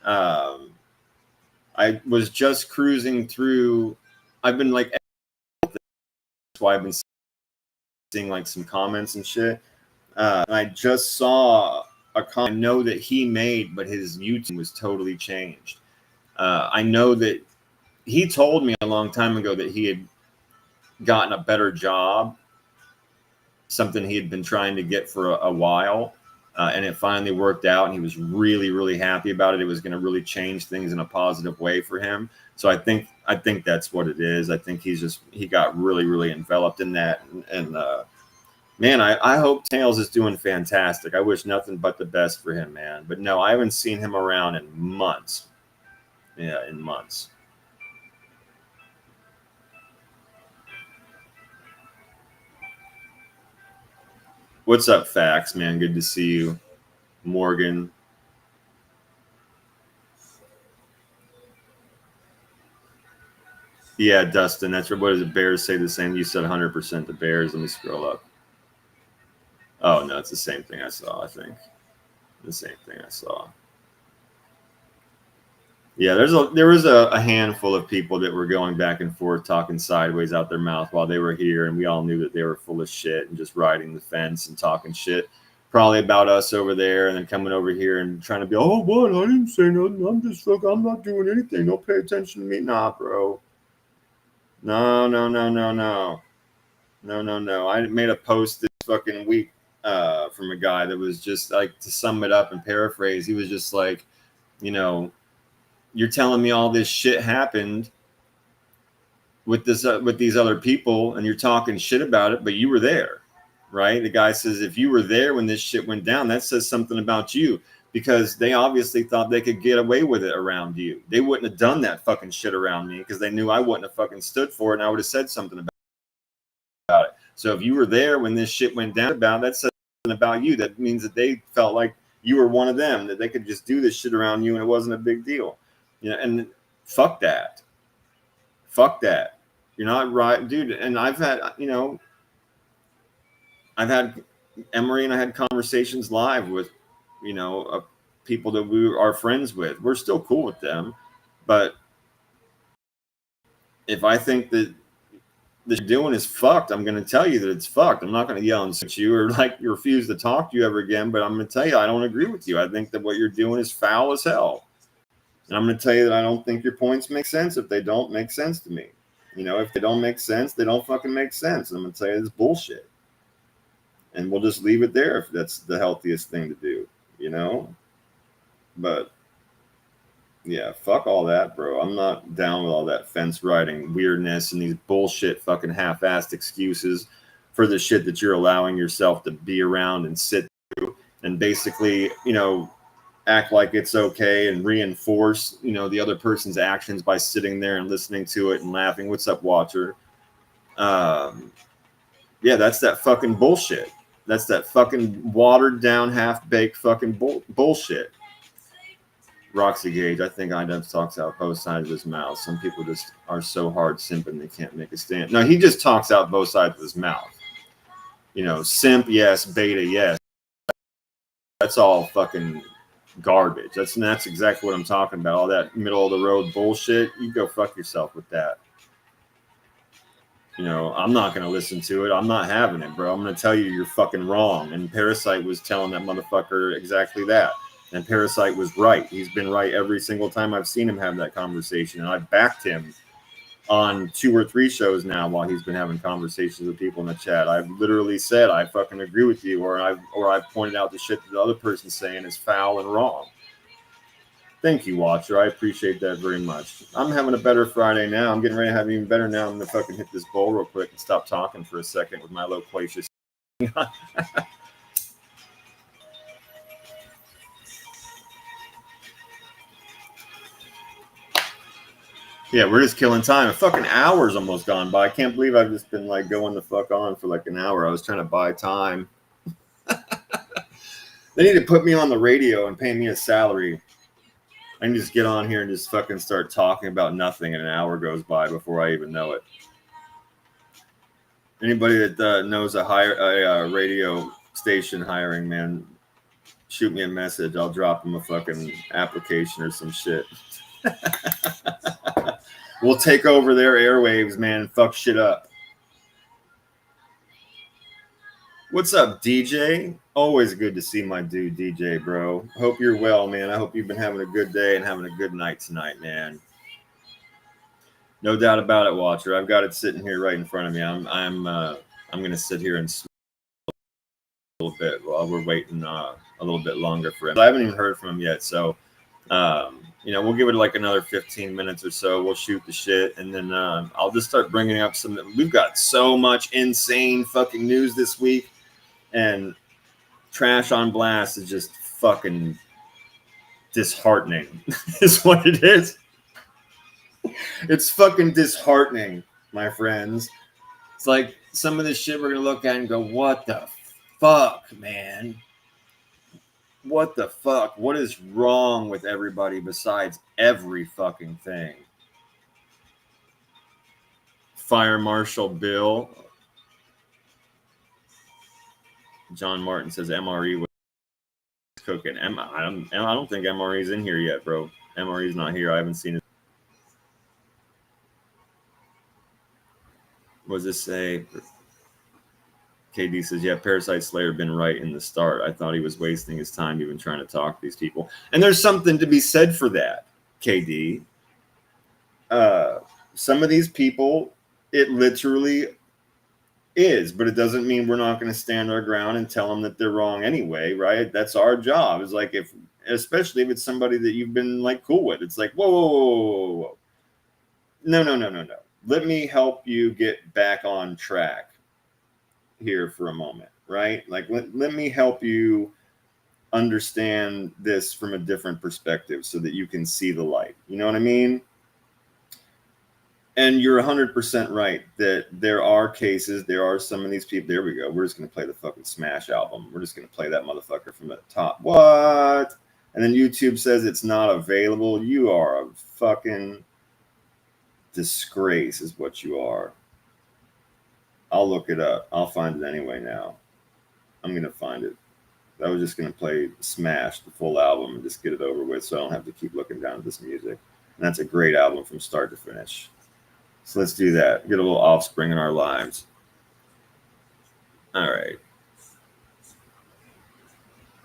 I was just cruising through. I've been like, that's why I've been seeing like some comments and shit. And I just saw a comment I know that he made, but his YouTube was totally changed. I know that he told me a long time ago that he had gotten a better job, something he had been trying to get for a while. And it finally worked out, and he was really, really happy about it. It was going to really change things in a positive way for him. So I think that's what it is. I think he got really, really enveloped in that. And man, I hope Tails is doing fantastic. I wish nothing but the best for him, man. But no, I haven't seen him around in months. Yeah, in months. What's up, Fax, man? Good to see you. Morgan. Yeah, Dustin. That's what does the Bears say the same? You said 100% the Bears. Let me scroll up. Oh no, it's the same thing I saw. I think the same thing I saw. Yeah, there was a handful of people that were going back and forth, talking sideways out their mouth while they were here, and we all knew that they were full of shit and just riding the fence and talking shit, probably about us over there, and then coming over here and trying to be, oh, what? I didn't say nothing. I'm not doing anything. Don't pay attention to me, nah, bro. No, no, no, no, no, no, no, no. I made a post this fucking week from a guy that was just like, to sum it up and paraphrase, he was just like, you know, you're telling me all this shit happened with these other people, and you're talking shit about it, but you were there, right? The guy says, if you were there when this shit went down, that says something about you, because they obviously thought they could get away with it around you. They wouldn't have done that fucking shit around me because they knew I wouldn't have fucking stood for it, and I would have said something about it. So if you were there when this shit went down, that says something about you. That means that they felt like you were one of them, that they could just do this shit around you and it wasn't a big deal. You know, and fuck that. Fuck that. You're not right, dude. And I've had, Emery and I had conversations live with, people that we are friends with. We're still cool with them. But if I think that you're doing is fucked, I'm going to tell you that it's fucked. I'm not going to yell and at you or like refuse to talk to you ever again. But I'm going to tell you, I don't agree with you. I think that what you're doing is foul as hell. And I'm going to tell you that I don't think your points make sense if they don't make sense to me. If they don't make sense, they don't fucking make sense. And I'm going to tell you this bullshit. And we'll just leave it there if that's the healthiest thing to do, But yeah, fuck all that, bro. I'm not down with all that fence riding weirdness and these bullshit fucking half-assed excuses for the shit that you're allowing yourself to be around and sit through and basically, act like it's okay and reinforce, the other person's actions by sitting there and listening to it and laughing. What's up, Watcher? Yeah, that's that fucking bullshit. That's that fucking watered down, half-baked fucking bullshit. Roxy Gage, I think Idem talks out both sides of his mouth. Some people just are so hard simping they can't make a stand. No, he just talks out both sides of his mouth. Simp, yes. Beta, yes. That's all fucking garbage. That's exactly what I'm talking about. All that middle of the road bullshit. You go fuck yourself with that. I'm not going to listen to it. I'm not having it, bro. I'm going to tell you you're fucking wrong. And Parasite was telling that motherfucker exactly that. And Parasite was right. He's been right every single time I've seen him have that conversation. And I've backed him on 2 or 3 shows now while he's been having conversations with people in the chat. I've literally said, I fucking agree with you. Or I've pointed out the shit that the other person's saying is foul and wrong. Thank you, Watcher. I appreciate that very much. I'm having a better Friday now. I'm getting ready to have even better now. I'm going to fucking hit this bowl real quick and stop talking for a second with my loquacious. Yeah, we're just killing time. A fucking hour's almost gone by. I can't believe I've just been like going the fuck on for like an hour. I was trying to buy time. They need to put me on the radio and pay me a salary. I can just get on here and just fucking start talking about nothing, and an hour goes by before I even know it. Anybody that knows a radio station hiring, man, shoot me a message. I'll drop them a fucking application or some shit. We'll take over their airwaves, man, and fuck shit up. What's up, DJ? Always good to see my dude, DJ, bro. Hope you're well, man. I hope you've been having a good day and having a good night tonight, man. No doubt about it, Watcher. I've got it sitting here right in front of me. I'm gonna sit here and smoke a little bit while we're waiting a little bit longer for him. I haven't even heard from him yet, so we'll give it like another 15 minutes or so. We'll shoot the shit, and then I'll just start bringing up some. We've got so much insane fucking news this week, and Trash on Blast is just fucking disheartening. Is what it is. It's fucking disheartening, my friends. It's like some of this shit we're gonna look at and go, what the fuck, man? What the fuck? What is wrong with everybody besides every fucking thing? Fire Marshal Bill. John Martin says MRE was cooking. I don't think MRE's in here yet, bro. MRE's not here. I haven't seen it. What does this say? KD says, yeah, Parasite Slayer been right in the start. I thought he was wasting his time even trying to talk to these people. And there's something to be said for that, KD. Some of these people, it literally is, but it doesn't mean we're not going to stand our ground and tell them that they're wrong anyway, right? That's our job. It's like, especially if it's somebody that you've been like cool with, it's like, whoa. No. Let me help you get back on track here for a moment, right? Like, let me help you understand this from a different perspective so that you can see the light. You know what I mean? And you're 100% right that there are cases, there are some of these people. There we go. We're just going to play the fucking Smash album. We're just going to play that motherfucker from the top. What? And then YouTube says it's not available. You are a fucking disgrace is what you are. I'll look it up. I'll find it anyway now. I'm going to find it. I was just going to play Smash, the full album, and just get it over with so I don't have to keep looking down at this music. And that's a great album from start to finish. So let's do that. Get a little Offspring in our lives. All right.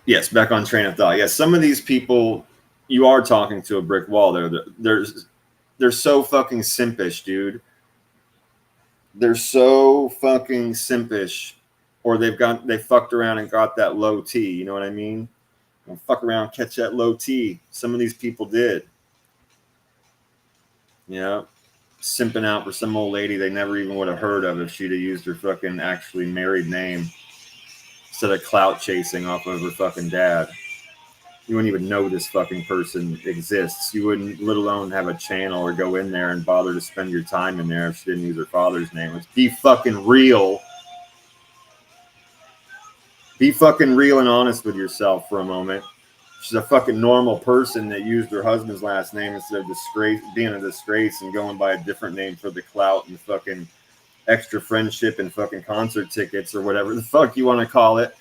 Yes, back on train of thought. Yes, some of these people, you are talking to a brick wall. They're so fucking simpish, dude. They're so fucking simpish. Or they fucked around and got that low T. You know what I mean? Don't fuck around, catch that low T. Some of these people did. Yeah. Simping out for some old lady they never even would have heard of if she'd have used her fucking actually married name instead of clout chasing off of her fucking dad. You wouldn't even know this fucking person exists. You wouldn't, let alone have a channel or go in there and bother to spend your time in there if she didn't use her father's name. Let's be fucking real. Be fucking real and honest with yourself for a moment. She's a fucking normal person that used her husband's last name instead of being a disgrace and going by a different name for the clout and fucking extra friendship and fucking concert tickets or whatever the fuck you want to call it.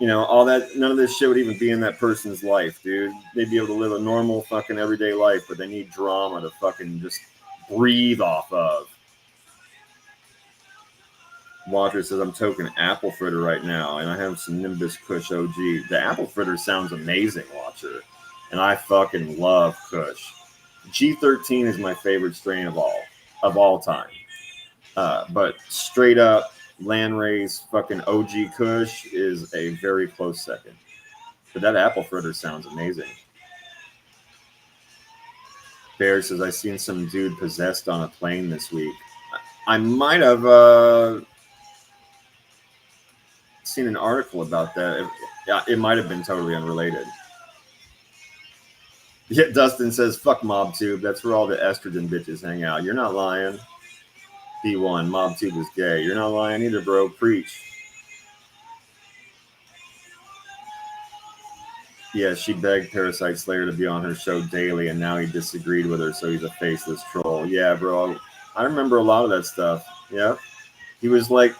You know, all that, none of this shit would even be in that person's life, dude. They'd be able to live a normal fucking everyday life, but they need drama to fucking just breathe off of. Walter says, I'm toking apple fritter right now, and I have some Nimbus Kush OG. The apple fritter sounds amazing, Watcher. And I fucking love Kush. G13 is my favorite strain of all time. But straight up Landrace fucking OG Kush is a very close second. But that apple fritter sounds amazing. Bear says, I seen some dude possessed on a plane this week. I might have seen an article about that. It might have been totally unrelated. Yeah, Dustin says, fuck MobTube. That's where all the estrogen bitches hang out. You're not lying. B1, MobTube is gay. You're not lying either, bro. Preach. Yeah, she begged Parasite Slayer to be on her show daily, and now he disagreed with her, so he's a faceless troll. Yeah, bro. I remember a lot of that stuff. Yeah. He was like,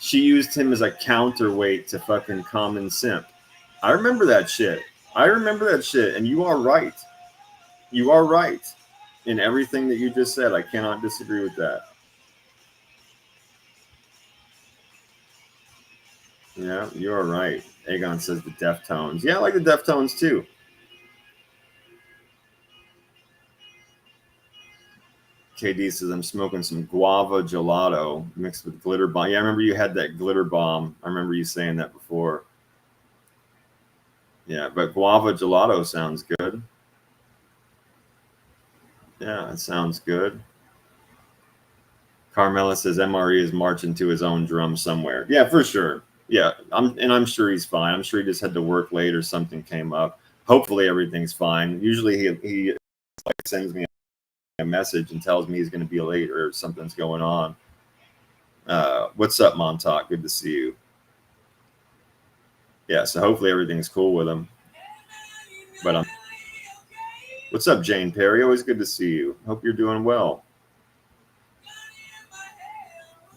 she used him as a counterweight to fucking Common Simp. I remember that shit. And you are right. You are right in everything that you just said. I cannot disagree with that. Yeah, you are right. Aegon says the Deftones. Yeah, I like the Deftones too. KD says, I'm smoking some guava gelato mixed with glitter bomb. Yeah, I remember you had that glitter bomb. I remember you saying that before. Yeah, but guava gelato sounds good. Yeah, it sounds good. Carmela says MRE is marching to his own drum somewhere. Yeah, for sure. Yeah, I'm sure he's fine. I'm sure he just had to work late or something came up. Hopefully everything's fine. Usually he like sends me a message and tells me he's going to be late or something's going on. What's up, Montauk? Good to see you. Yeah, so hopefully everything's cool with him. But what's up, Jane Perry? Always good to see you. Hope you're doing well.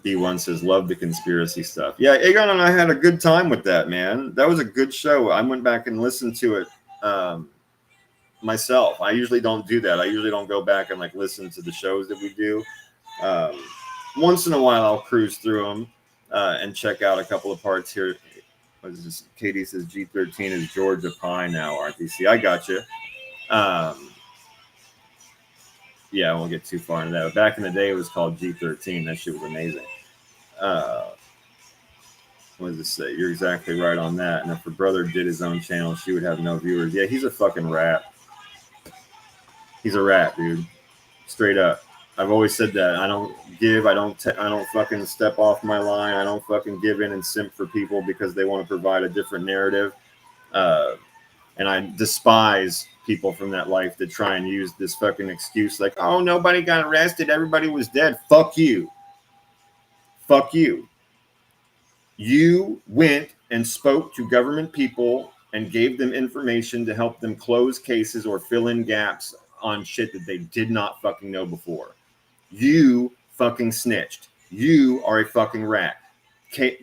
B1 says, love the conspiracy stuff. Yeah, Aegon and I had a good time with that, man. That was a good show. I went back and listened to it myself. I usually don't do that. I usually don't go back and like listen to the shows that we do. Once in a while, I'll cruise through them and check out a couple of parts here. What is this? Katie says G13 is Georgia Pie now, RTC. I got you. Yeah, I won't get too far into that. But back in the day, it was called G13. That shit was amazing. What does it say? You're exactly right on that. And if her brother did his own channel, she would have no viewers. Yeah, he's a fucking rat. He's a rat, dude. Straight up. I've always said that. I don't give. I don't fucking step off my line. I don't fucking give in and simp for people because they want to provide a different narrative. And I despise people from that life that try and use this fucking excuse like, oh, nobody got arrested. Everybody was dead. Fuck you. Fuck you. You went and spoke to government people and gave them information to help them close cases or fill in gaps on shit that they did not fucking know before. You fucking snitched. You are a fucking rat.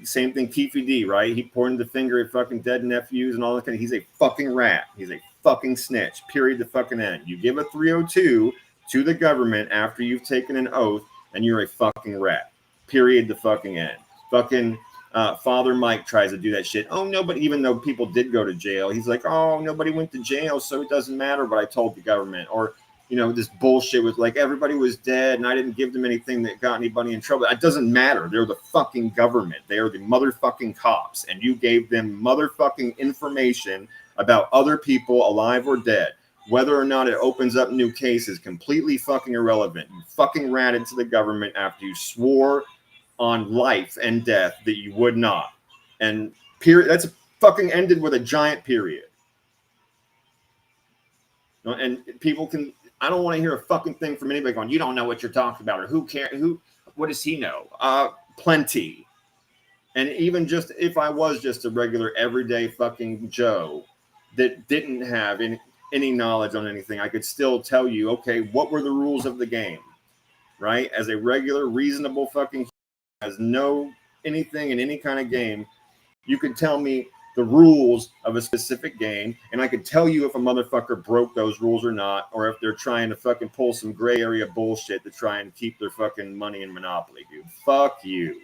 Same thing, Keefy D, right? He pointed the finger at fucking dead nephews and all that kind of. He's a fucking rat. He's a fucking snitch. Period. The fucking end. You give a 302 to the government after you've taken an oath, and you're a fucking rat. Period. The fucking end. Fucking Father Mike tries to do that shit. Oh, no, but even though people did go to jail, he's like, oh, nobody went to jail, so it doesn't matter what I told the government. Or, you know, this bullshit with like everybody was dead and I didn't give them anything that got anybody in trouble. It doesn't matter. They're the fucking government. They are the motherfucking cops. And you gave them motherfucking information about other people alive or dead. Whether or not it opens up new cases, completely fucking irrelevant. You fucking ratted to the government after you swore on life and death that you would not. And period. That's fucking ended with a giant period. And people can, I don't want to hear a fucking thing from anybody going, you don't know what you're talking about, or who cares, what does he know? Plenty. And even just if I was just a regular everyday fucking Joe that didn't have any knowledge on anything, I could still tell you, okay, what were the rules of the game, right? As a regular, reasonable fucking has no anything in any kind of game, you could tell me the rules of a specific game, and I could tell you if a motherfucker broke those rules or not, or if they're trying to fucking pull some gray area bullshit to try and keep their fucking money in Monopoly, dude. Fuck you.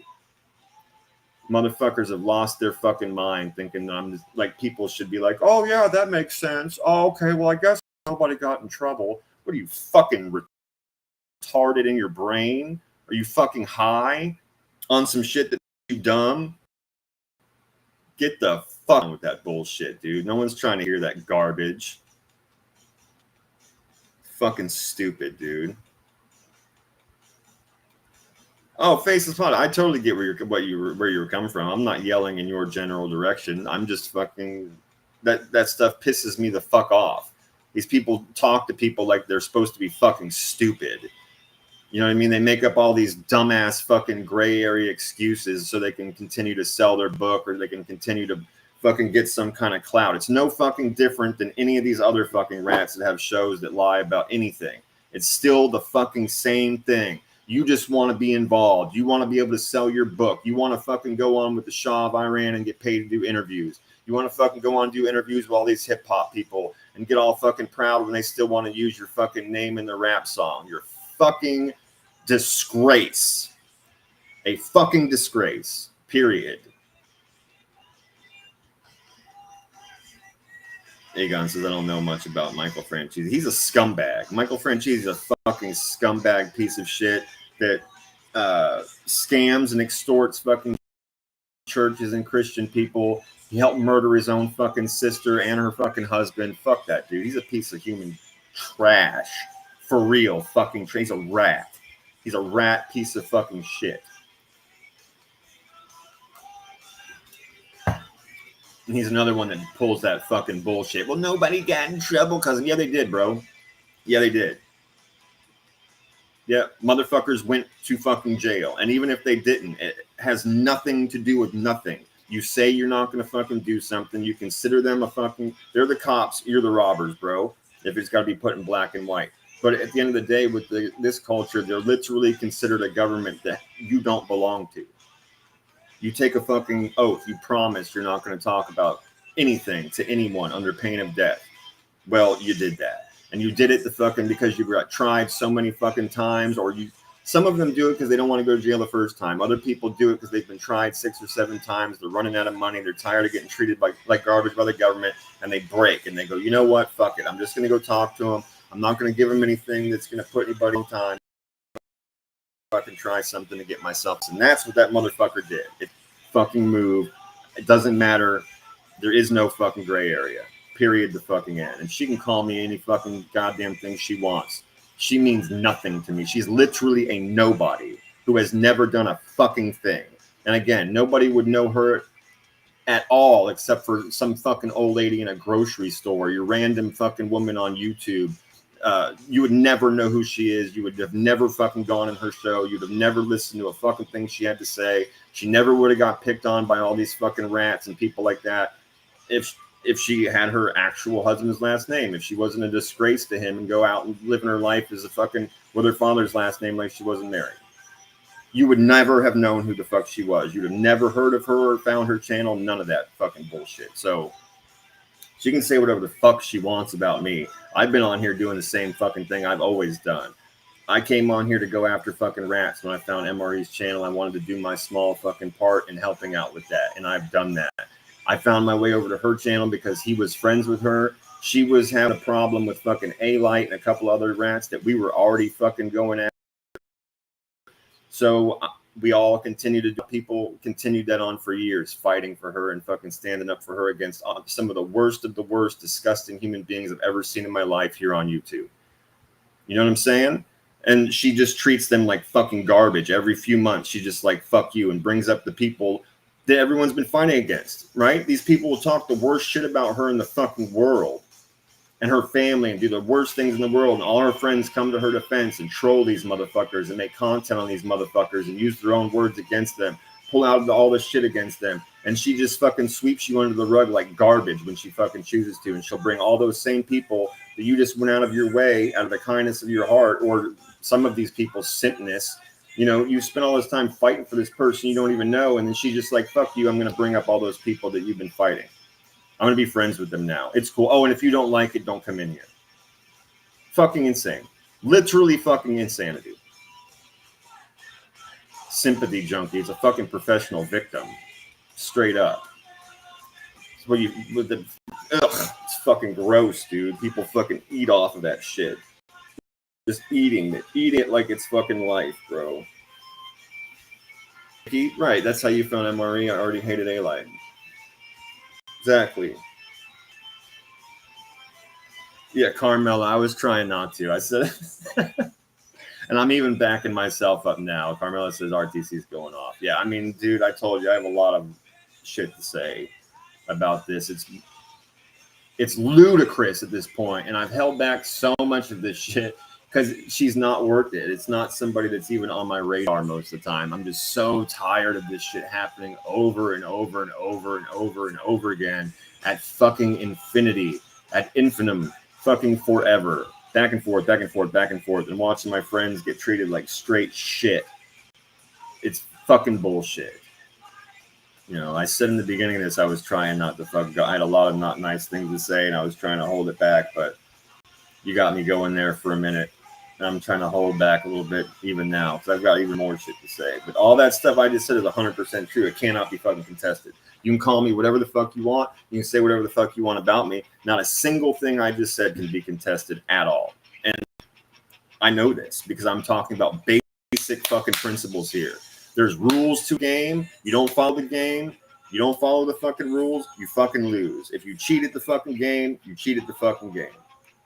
Motherfuckers have lost their fucking mind thinking that I'm just, like, people should be like, oh yeah, that makes sense. Oh, okay, well, I guess nobody got in trouble. What are you, fucking retarded in your brain? Are you fucking high on some shit that you dumb? Get the fuck on with that bullshit, dude. No one's trying to hear that garbage. Fucking stupid, dude. Oh, Faceless Pod. I totally get where you're coming from. I'm not yelling in your general direction. I'm just fucking that stuff pisses me the fuck off. These people talk to people like they're supposed to be fucking stupid. You know what I mean? They make up all these dumbass fucking gray area excuses so they can continue to sell their book, or they can continue to fucking get some kind of clout. It's no fucking different than any of these other fucking rats that have shows that lie about anything. It's still the fucking same thing. You just want to be involved. You want to be able to sell your book. You want to fucking go on with the Shah of Iran and get paid to do interviews. You want to fucking go on and do interviews with all these hip hop people and get all fucking proud when they still want to use your fucking name in their rap song. You're fucking disgrace. A fucking disgrace. Period. Aegon says, I don't know much about Michael Franchese. He's a scumbag. Michael Franchese is a fucking scumbag piece of shit that scams and extorts fucking churches and Christian people. He helped murder his own fucking sister and her fucking husband. Fuck that dude. He's a piece of human trash. For real. Fucking he's a rat. He's a rat piece of fucking shit. And he's another one that pulls that fucking bullshit. Well, nobody got in trouble because, yeah, they did, bro. Yeah, they did. Yeah, motherfuckers went to fucking jail. And even if they didn't, it has nothing to do with nothing. You say you're not going to fucking do something. You consider them a fucking, they're the cops. You're the robbers, bro. If it's got to be put in black and white. But at the end of the day, with this culture, they're literally considered a government that you don't belong to. You take a fucking oath. You promise you're not going to talk about anything to anyone under pain of death. Well, you did that. And you did it because you got tried so many fucking times, or some of them do it because they don't want to go to jail the first time. Other people do it because they've been tried 6 or 7 times. They're running out of money. They're tired of getting treated like garbage by the government, and they break and they go, you know what? Fuck it. I'm just going to go talk to them. I'm not going to give them anything that's going to put anybody in time. Fucking try something to get myself. And that's what that motherfucker did. It fucking moved. It doesn't matter. There is no fucking gray area. Period. The fucking end. And she can call me any fucking goddamn thing she wants. She means nothing to me. She's literally a nobody who has never done a fucking thing. And again, nobody would know her at all except for some fucking old lady in a grocery store, your random fucking woman on YouTube. You would never know who she is. You would have never fucking gone in her show. You'd have never listened to a fucking thing she had to say. She never would have got picked on by all these fucking rats and people like that if she had her actual husband's last name, if she wasn't a disgrace to him and go out and living her life as a fucking with her father's last name like she wasn't married. You would never have known who the fuck she was. You'd have never heard of her or found her channel. None of that fucking bullshit. So she can say whatever the fuck she wants about me. I've been on here doing the same fucking thing I've always done. I came on here to go after fucking rats. When I found MRE's channel, I wanted to do my small fucking part in helping out with that. And I've done that. I found my way over to her channel because he was friends with her. She was having a problem with fucking A-Light and a couple other rats that we were already fucking going at. So we all people continued that on for years, fighting for her and fucking standing up for her against some of the worst, disgusting human beings I've ever seen in my life here on YouTube. You know what I'm saying? And she just treats them like fucking garbage. Every few months, she just like, fuck you, and brings up the people that everyone's been fighting against, right? These people will talk the worst shit about her in the fucking world and her family and do the worst things in the world. And all her friends come to her defense and troll these motherfuckers and make content on these motherfuckers and use their own words against them, pull out all this shit against them. And she just fucking sweeps you under the rug like garbage when she fucking chooses to. And she'll bring all those same people that you just went out of your way, out of the kindness of your heart, or some of these people's simpness. You know, you spend all this time fighting for this person you don't even know, and then she's just like, fuck you, I'm going to bring up all those people that you've been fighting. I'm going to be friends with them now. It's cool. Oh, and if you don't like it, don't come in here. Fucking insane. Literally fucking insanity. Sympathy junkie. It's a fucking professional victim. Straight up. It's what it's fucking gross, dude. People fucking eat off of that shit. Just eating it like it's fucking life, bro. Right, that's how you found MRE. I already hated A-Light. Exactly. Yeah, Carmela, I was trying not to. I said, and I'm even backing myself up now. Carmela says RTC's going off. Yeah, I mean, dude, I told you I have a lot of shit to say about this. It's ludicrous at this point, and I've held back so much of this shit because she's not worth it. It's not somebody that's even on my radar most of the time. I'm just so tired of this shit happening over and over and over and over and over again at fucking infinity, at infinitum, fucking forever, back and forth, back and forth, back and forth, and watching my friends get treated like straight shit. It's fucking bullshit. You know, I said in the beginning of this, I was trying not to fuck. I had a lot of not nice things to say, and I was trying to hold it back, but you got me going there for a minute. And I'm trying to hold back a little bit even now because I've got even more shit to say. But all that stuff I just said is 100% true. It cannot be fucking contested. You can call me whatever the fuck you want. You can say whatever the fuck you want about me. Not a single thing I just said can be contested at all. And I know this because I'm talking about basic fucking principles here. There's rules to game. You don't follow the game. You don't follow the fucking rules. You fucking lose. If you cheat at the fucking game, you cheat at the fucking game.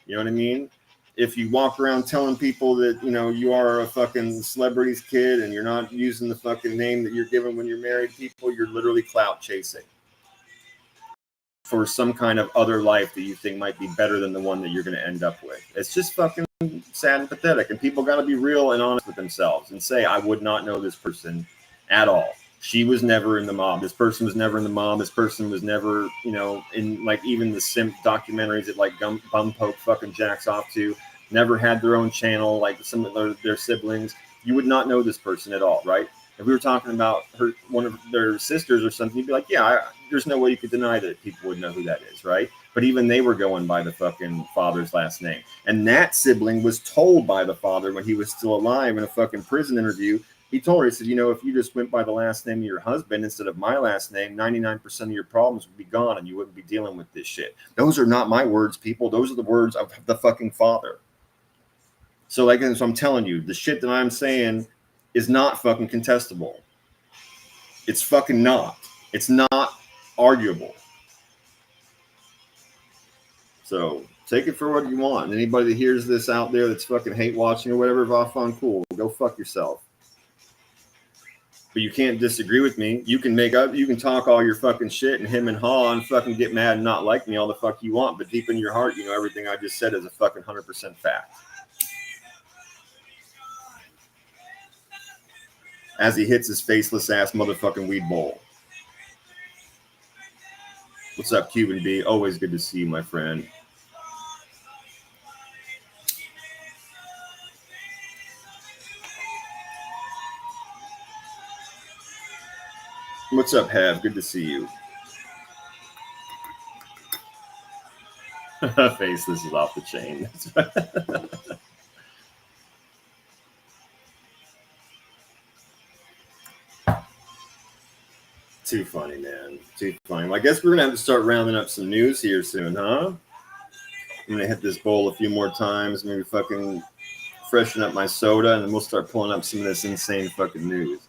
You know what I mean? If you walk around telling people that, you know, you are a fucking celebrity's kid and you're not using the fucking name that you're given when you're married people, you're literally clout chasing for some kind of other life that you think might be better than the one that you're going to end up with. It's just fucking sad and pathetic. And people got to be real and honest with themselves and say, I would not know this person at all. She was never in the mob. This person was never in the mob. This person was never, you know, in like even the simp documentaries that like Bumpoke fucking jacks off to. never had their own channel like some of their siblings, you would not know this person at all, right? If we were talking about one of their sisters or something, you'd be like, yeah, there's no way you could deny that people would know who that is, right? But even they were going by the fucking father's last name. And that sibling was told by the father when he was still alive in a fucking prison interview. He told her, he said, you know, if you just went by the last name of your husband instead of my last name, 99% of your problems would be gone and you wouldn't be dealing with this shit. Those are not my words, people. Those are the words of the fucking father. So, like, so I'm telling you, the shit that I'm saying is not fucking contestable. It's fucking not. It's not arguable. So take it for what you want. Anybody that hears this out there that's fucking hate watching or whatever, off on cool, go fuck yourself. But you can't disagree with me. You can you can talk all your fucking shit and him and haw and fucking get mad and not like me all the fuck you want. But deep in your heart, you know everything I just said is a fucking 100% fact. As he hits his faceless ass motherfucking weed bowl. What's up, Cuban B? Always good to see you, my friend. What's up, Hav? Good to see you. Faceless is off the chain. Too funny, man. Too funny. Well, I guess we're going to have to start rounding up some news here soon, huh? I'm going to hit this bowl a few more times, maybe fucking freshen up my soda, and then we'll start pulling up some of this insane fucking news.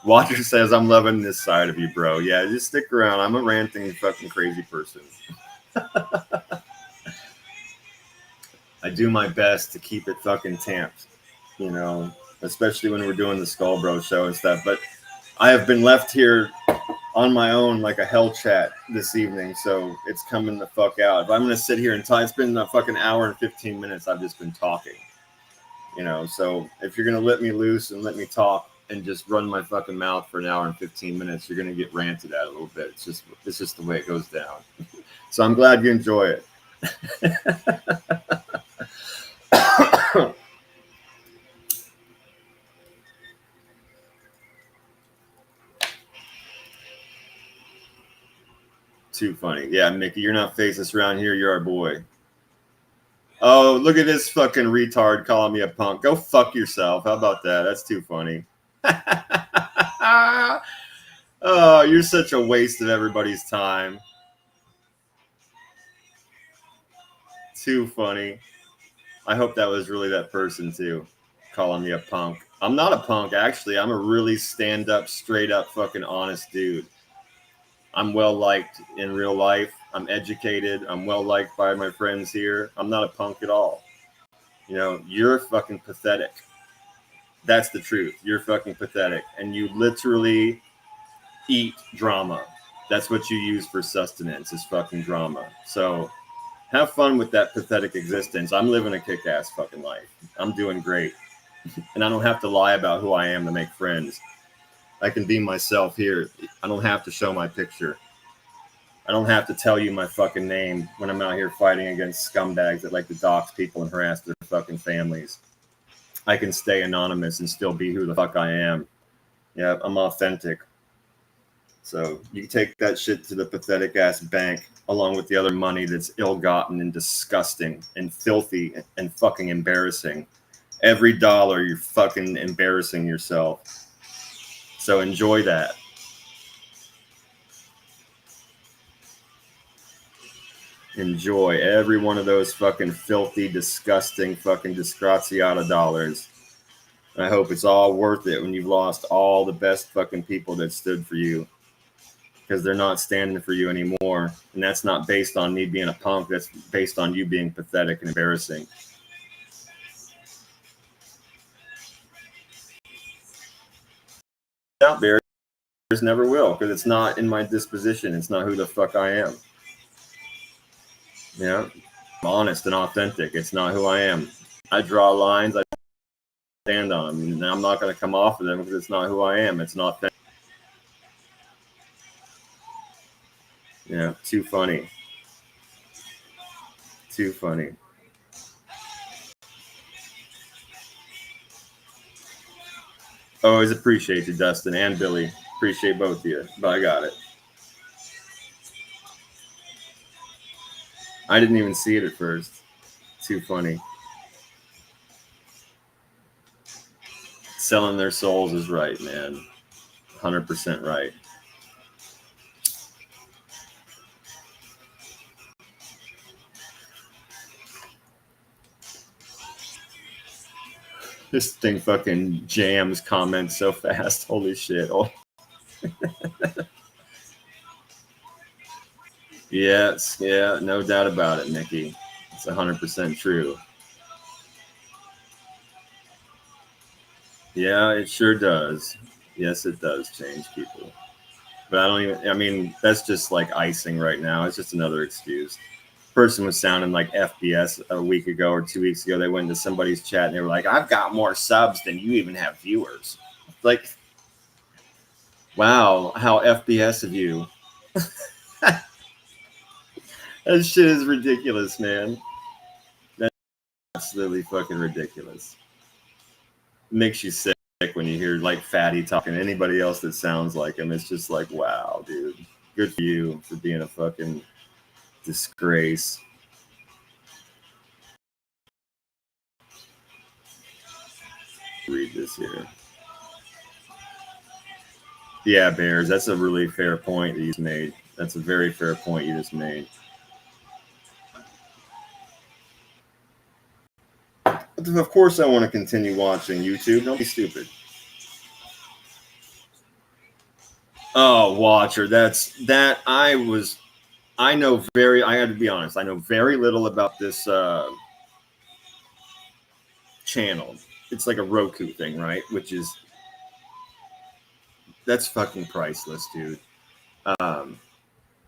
Watcher says, I'm loving this side of you, bro. Yeah, just stick around. I'm a ranting fucking crazy person. I do my best to keep it fucking tamped, you know, especially when we're doing the Skull Bro show and stuff. But I have been left here on my own like a hell chat this evening, so it's coming the fuck out. If I'm going to sit here and talk, it's been a fucking hour and 15 minutes I've just been talking, you know. So if you're going to let me loose and let me talk and just run my fucking mouth for an hour and 15 minutes, you're going to get ranted at a little bit. It's just the way it goes down. So I'm glad you enjoy it. Too funny. Yeah, Mickey, you're not faceless around here. You're our boy. Oh, look at this fucking retard calling me a punk. Go fuck yourself. How about that? That's too funny. Oh, you're such a waste of everybody's time. Too funny. I hope that was really that person too, calling me a punk. I'm not a punk, actually. I'm a really stand-up, straight-up, fucking honest dude. I'm well-liked in real life. I'm educated. I'm well-liked by my friends here. I'm not a punk at all. You know, you're fucking pathetic. That's the truth. You're fucking pathetic. And you literally eat drama. That's what you use for sustenance, is fucking drama. So have fun with that pathetic existence. I'm living a kick-ass fucking life. I'm doing great. And I don't have to lie about who I am to make friends. I can be myself here. I don't have to show my picture. I don't have to tell you my fucking name when I'm out here fighting against scumbags that like to dox people and harass their fucking families. I can stay anonymous and still be who the fuck I am. Yeah, I'm authentic. So you can take that shit to the pathetic ass bank along with the other money that's ill-gotten and disgusting and filthy and fucking embarrassing. Every dollar you're fucking embarrassing yourself. So enjoy that. Enjoy every one of those fucking filthy, disgusting, fucking disgraziata dollars. And I hope it's all worth it when you've lost all the best fucking people that stood for you, because they're not standing for you anymore. And that's not based on me being a punk. That's based on you being pathetic and embarrassing. Out there, never will, because it's not in my disposition. It's not who the fuck I am. Yeah, I'm honest and authentic. It's not who I am. I draw lines. I stand on them, and I'm not going to come off of them because it's not who I am. It's not authentic. Yeah, too funny. Too funny. Always appreciate you, Dustin and Billy. Appreciate both of you, but I got it. I didn't even see it at first. Too funny. Selling their souls is right, man. 100% right. This thing fucking jams comments so fast. Holy shit. Oh. Yes, yeah, no doubt about it, Nikki. It's 100% true. Yeah, it sure does. Yes, it does change people. But I don't even, I mean, that's just like icing right now. It's just another excuse. Person was sounding like FBS a week ago or 2 weeks ago. They went into somebody's chat and they were like, I've got more subs than you even have viewers. Like, wow, how FBS of you. That shit is ridiculous, man. That's absolutely fucking ridiculous. Makes you sick when you hear like Fatty talking to anybody else that sounds like him. It's just like, wow, dude. Good for you for being a fucking disgrace. Read this here. Yeah, Bears, that's a really fair point that you made. That's a very fair point you just made. But of course I want to continue watching YouTube. Don't be stupid. Oh, Watcher, that I had to be honest, I know very little about this channel. It's like a Roku thing, right? Which is, that's fucking priceless, dude.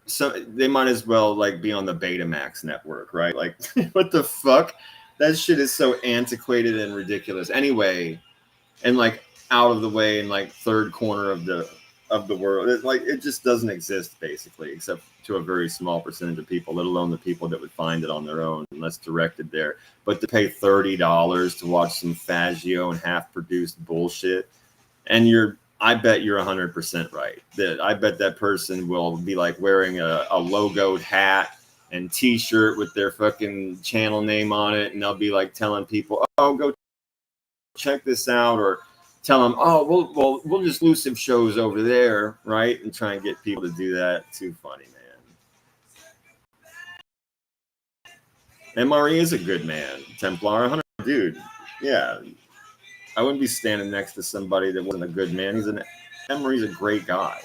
So they might as well like be on the Betamax network, right? Like, what the fuck? That shit is so antiquated and ridiculous. Anyway, and like out of the way in like third corner of the world. It's like it just doesn't exist basically, except to a very small percentage of people, let alone the people that would find it on their own unless directed there. But to pay $30 to watch some Faggio and half-produced bullshit, and I bet you're 100% right. That I bet that person will be like wearing a logoed hat and T-shirt with their fucking channel name on it, and they'll be like telling people, "Oh, go check this out," or tell them, "Oh, we'll just lose some shows over there," right? And try and get people to do that. Too funny, man. MRE is a good man. Templar, 100, dude. Yeah, I wouldn't be standing next to somebody that wasn't a good man. Emery's a great guy.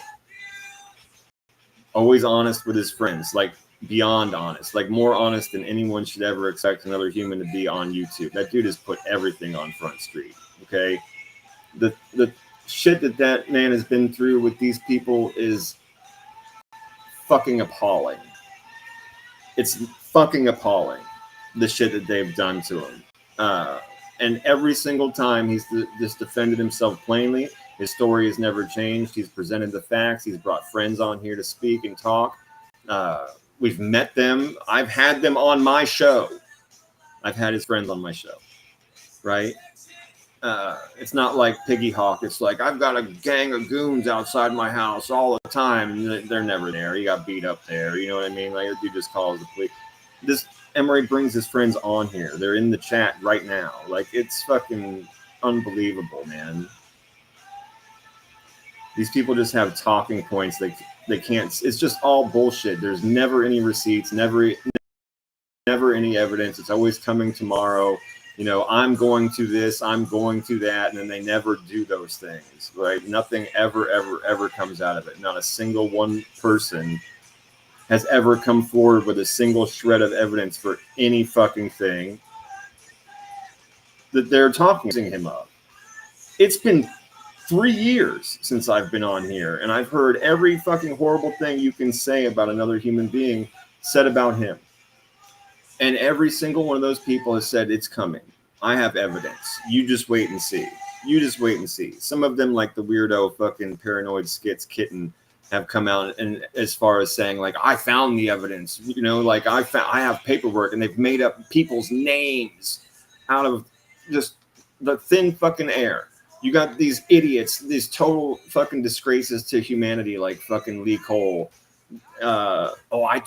Always honest with his friends, like beyond honest, like more honest than anyone should ever expect another human to be on YouTube. That dude has put everything on Front Street. Okay, the shit that man has been through with these people is fucking appalling. It's fucking appalling, the shit that they've done to him. And every single time he's just defended himself plainly. His story has never changed. He's presented the facts. He's brought friends on here to speak and talk. We've met them. I've had them on my show. I've had his friends on my show, right? It's not like Piggy Hawk. It's like, I've got a gang of goons outside my house all the time, and they're never there. He got beat up there. You know what I mean? Like, dude just calls the police. This Emery brings his friends on here. They're in the chat right now. Like, it's fucking unbelievable, man. These people just have talking points. They can't. It's just all bullshit. There's never any receipts. Never any evidence. It's always coming tomorrow. You know, I'm going to this, I'm going to that, and then they never do those things, right? Nothing ever comes out of it. Not a single one person has ever come forward with a single shred of evidence for any fucking thing that they're talking him of. It's been 3 years since I've been on here, and I've heard every fucking horrible thing you can say about another human being said about him. And every single one of those people has said, it's coming. I have evidence. You just wait and see. You just wait and see. Some of them, like the weirdo fucking paranoid skits kitten, have come out and as far as saying, like, I found the evidence. You know, like I have paperwork, and they've made up people's names out of just the thin fucking air. You got these idiots, these total fucking disgraces to humanity, like fucking Lee Cole. I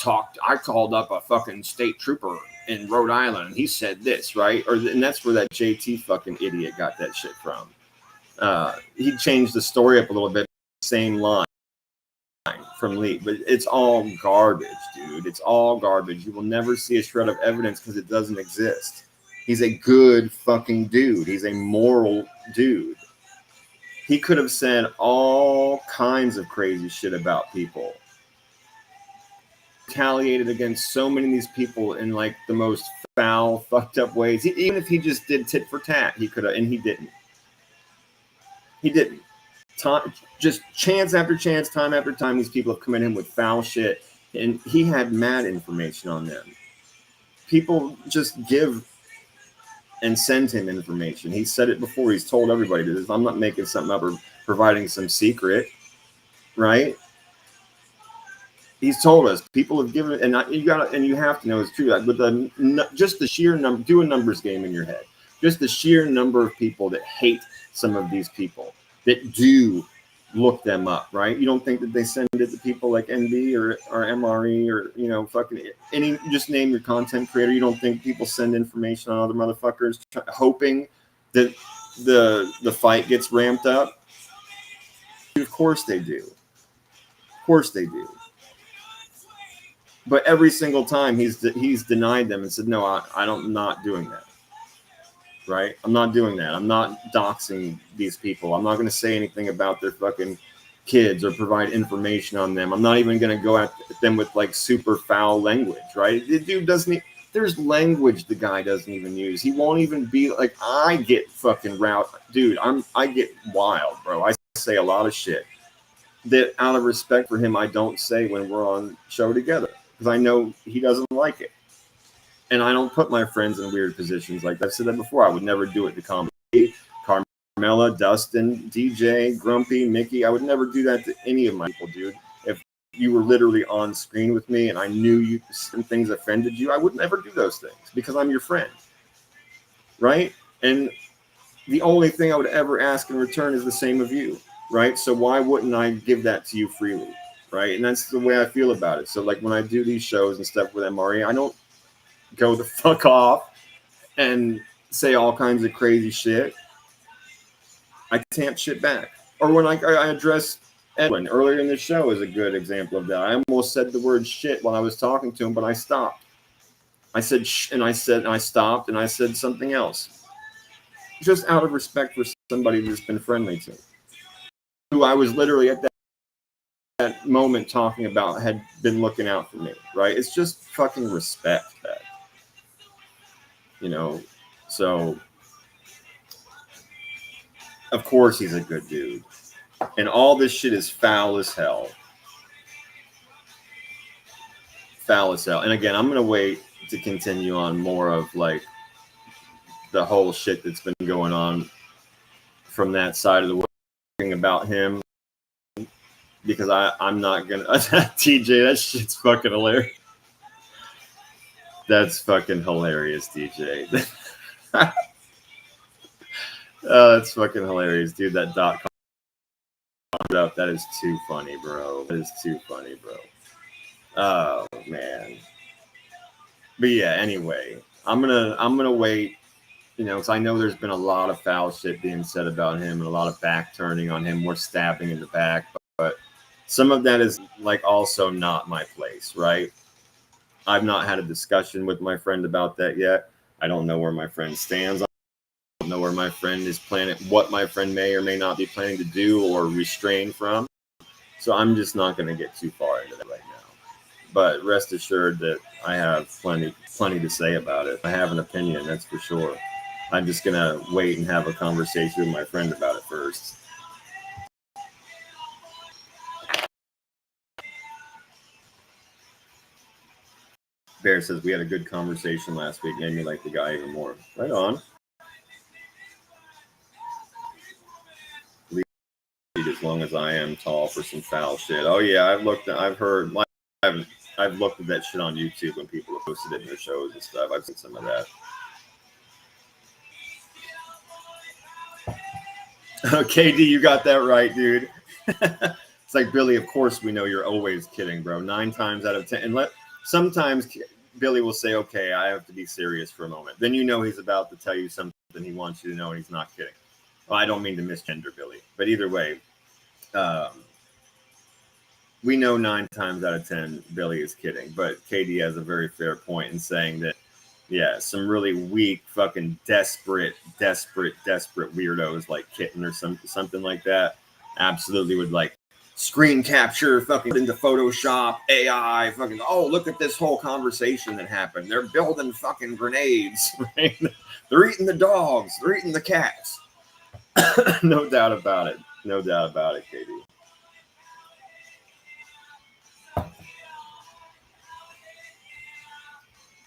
called up a fucking state trooper in Rhode Island, and he said this, right? And that's where that JT fucking idiot got that shit from. He changed the story up a little bit, same line from Lee, but it's all garbage, dude. It's all garbage. You will never see a shred of evidence because it doesn't exist. He's a good fucking dude. He's a moral dude. He could have said all kinds of crazy shit about people. Retaliated against so many of these people in like the most foul, fucked up ways. Even if he just did tit for tat, he could have, and he didn't. He didn't. Just chance after chance, time after time, these people have come at him with foul shit, and he had mad information on them. People just give and send him information. He said it before. He's told everybody this. I'm not making something up or providing some secret, right? He's told us people have given, and you have to know it's true. With just the sheer number, do a numbers game in your head. Just the sheer number of people that hate some of these people that do look them up, right? You don't think that they send it to people like NB or MRE or fucking any, just name your content creator. You don't think people send information on other motherfuckers hoping that the fight gets ramped up? Of course they do. Of course they do. But every single time he's denied them and said, no, I'm not doing that. Right? I'm not doing that. I'm not doxing these people. I'm not going to say anything about their fucking kids or provide information on them. I'm not even going to go at them with like super foul language, right? The dude doesn't, there's language the guy doesn't even use. He won't even be like, I get fucking dude, I get wild, bro. I say a lot of shit that out of respect for him, I don't say when we're on show together because I know he doesn't like it. And I don't put my friends in weird positions like that. I've said that before. I would never do it to comedy. Carmela, Dustin, DJ, Grumpy, Mickey. I would never do that to any of my people, dude. If you were literally on screen with me and I knew some things offended you, I would never do those things because I'm your friend. Right? And the only thing I would ever ask in return is the same of you. Right? So why wouldn't I give that to you freely? Right? And that's the way I feel about it. So like when I do these shows and stuff with MRE, I don't go the fuck off and say all kinds of crazy shit. I tamp shit back. Or when I address Edwin earlier in the show is a good example of that. I almost said the word shit while I was talking to him, but I stopped. I said shh, and I stopped, and I said something else. Just out of respect for somebody that's been friendly to me. Who I was literally at that moment talking about had been looking out for me, right? It's just fucking respect that. So of course he's a good dude. And all this shit is foul as hell. Foul as hell. And again, I'm going to wait to continue on more of like the whole shit that's been going on from that side of the world about him. Because I'm not going to... TJ, that shit's fucking hilarious. That's fucking hilarious, DJ. Oh, that's fucking hilarious, dude. That .com up. That is too funny, bro. That is too funny, bro. Oh man. But yeah, anyway, I'm gonna wait, because I know there's been a lot of foul shit being said about him and a lot of back turning on him, more stabbing in the back, but some of that is like also not my place, right? I've not had a discussion with my friend about that yet. I don't know where my friend stands. I don't know where my friend is planning, what my friend may or may not be planning to do or restrain from. So I'm just not going to get too far into that right now. But rest assured that I have plenty to say about it. I have an opinion, that's for sure. I'm just going to wait and have a conversation with my friend about it first. Bear says, we had a good conversation last week. Made me like the guy even more. Right on. As long as I am tall for some foul shit. Oh yeah, I've looked at that shit on YouTube when people have posted it in their shows and stuff. I've seen some of that. KD, you got that right, dude. It's like, Billy, of course we know you're always kidding, bro. 9 times out of 10. And sometimes Billy will say, okay, I have to be serious for a moment. Then you know he's about to tell you something he wants you to know and he's not kidding. Well, I don't mean to misgender Billy, but either way, we know 9 times out of 10 Billy is kidding. But KD has a very fair point in saying that, yeah, some really weak, fucking desperate weirdos like Kitten or something like that absolutely would like screen capture fucking into Photoshop, AI, fucking, oh, look at this whole conversation that happened. They're building fucking grenades, right? They're eating the dogs, they're eating the cats. No doubt about it. No doubt about it, KD.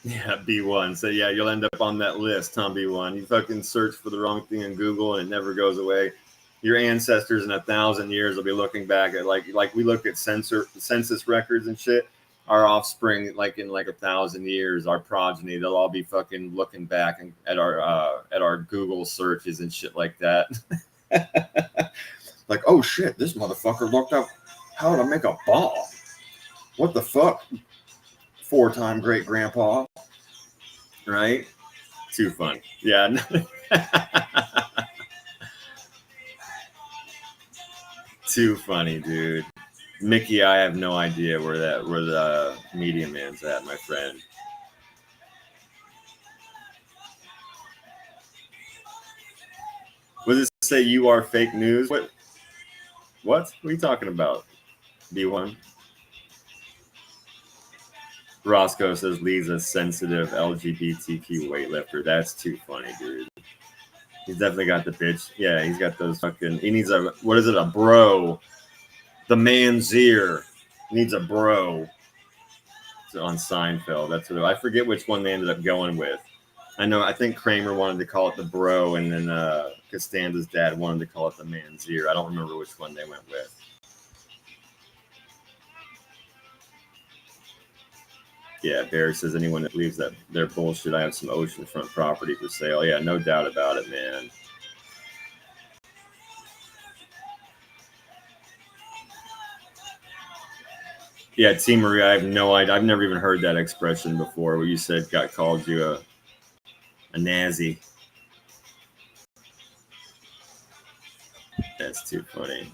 Yeah, B1. So yeah, you'll end up on that list, Tom B1. You fucking search for the wrong thing in Google and it never goes away. Your ancestors in 1,000 years will be looking back at like we look at census records and shit. Our offspring, like in like 1,000 years, our progeny, they'll all be fucking looking back at our Google searches and shit like that. Like, oh shit, this motherfucker looked up how to make a bomb. What the fuck? 4-time great grandpa, right? Too funny. Yeah. Too funny, dude. Mickey, I have no idea where the media man's at, my friend. What does it say? You are fake news? What? What are you talking about? B1. Roscoe says Lee's a sensitive LGBTQ weightlifter. That's too funny, dude. He's definitely got the bitch. Yeah, he's got those fucking. He needs a, what is it? A bro. The man's ear. He needs a bro. It's on Seinfeld. That's what I forget which one they ended up going with. I think Kramer wanted to call it the bro, and then Costanza's dad wanted to call it the man's ear. I don't remember which one they went with. Yeah, Barry says anyone that believes that they're bullshit. I have some oceanfront property for sale. Yeah, no doubt about it, man. Yeah, T. Marie, I have no idea. I've never even heard that expression before where you said called you a nazi. That's too funny.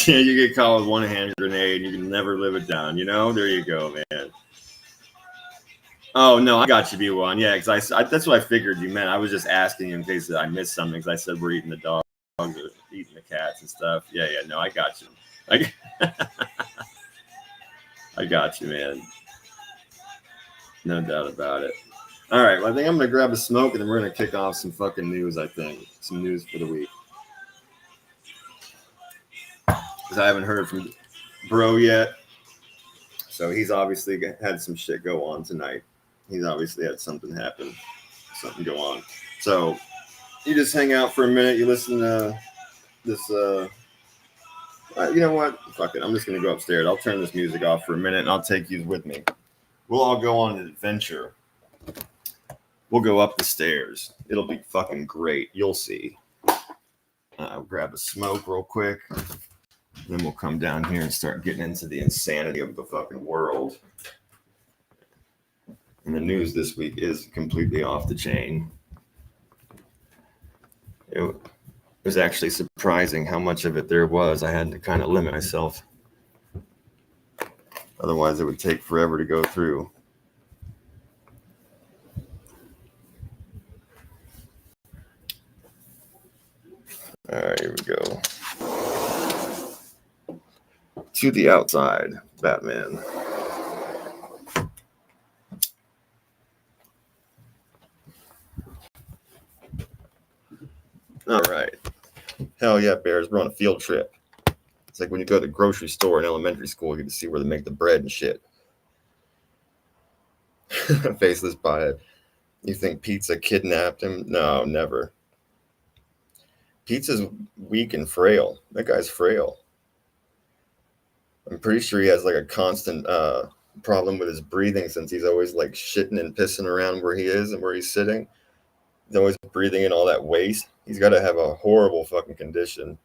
Yeah, you get caught with one hand grenade and you can never live it down. You know, there you go, man. Oh no, I got you, B1. Yeah, because that's what I figured you meant. I was just asking you in case I missed something because I said we're eating the dogs or eating the cats and stuff. Yeah, no, I got you. I got you, man. No doubt about it. All right, well, I think I'm gonna grab a smoke and then we're gonna kick off some fucking news. I think some news for the week because I haven't heard from Bro yet. So he's obviously had some shit go on tonight. He's obviously had something happen, something go on. So you just hang out for a minute. You listen to this. You know what? Fuck it. I'm just gonna go upstairs. I'll turn this music off for a minute and I'll take you with me. We'll all go on an adventure. We'll go up the stairs. It'll be fucking great. You'll see. I'll grab a smoke real quick. Then we'll come down here and start getting into the insanity of the fucking world. And the news this week is completely off the chain. It was actually surprising how much of it there was. I had to kind of limit myself. Otherwise, it would take forever to go through. All right, here we go. To the outside, Batman. All right. Hell yeah, Bears. We're on a field trip. It's like when you go to the grocery store in elementary school, you get to see where they make the bread and shit. Faceless Pothead. You think Pizza kidnapped him? No, never. Pizza's weak and frail. That guy's frail. I'm pretty sure he has like a constant problem with his breathing since he's always like shitting and pissing around where he is and where he's sitting. He's always breathing in all that waste. He's got to have a horrible fucking condition.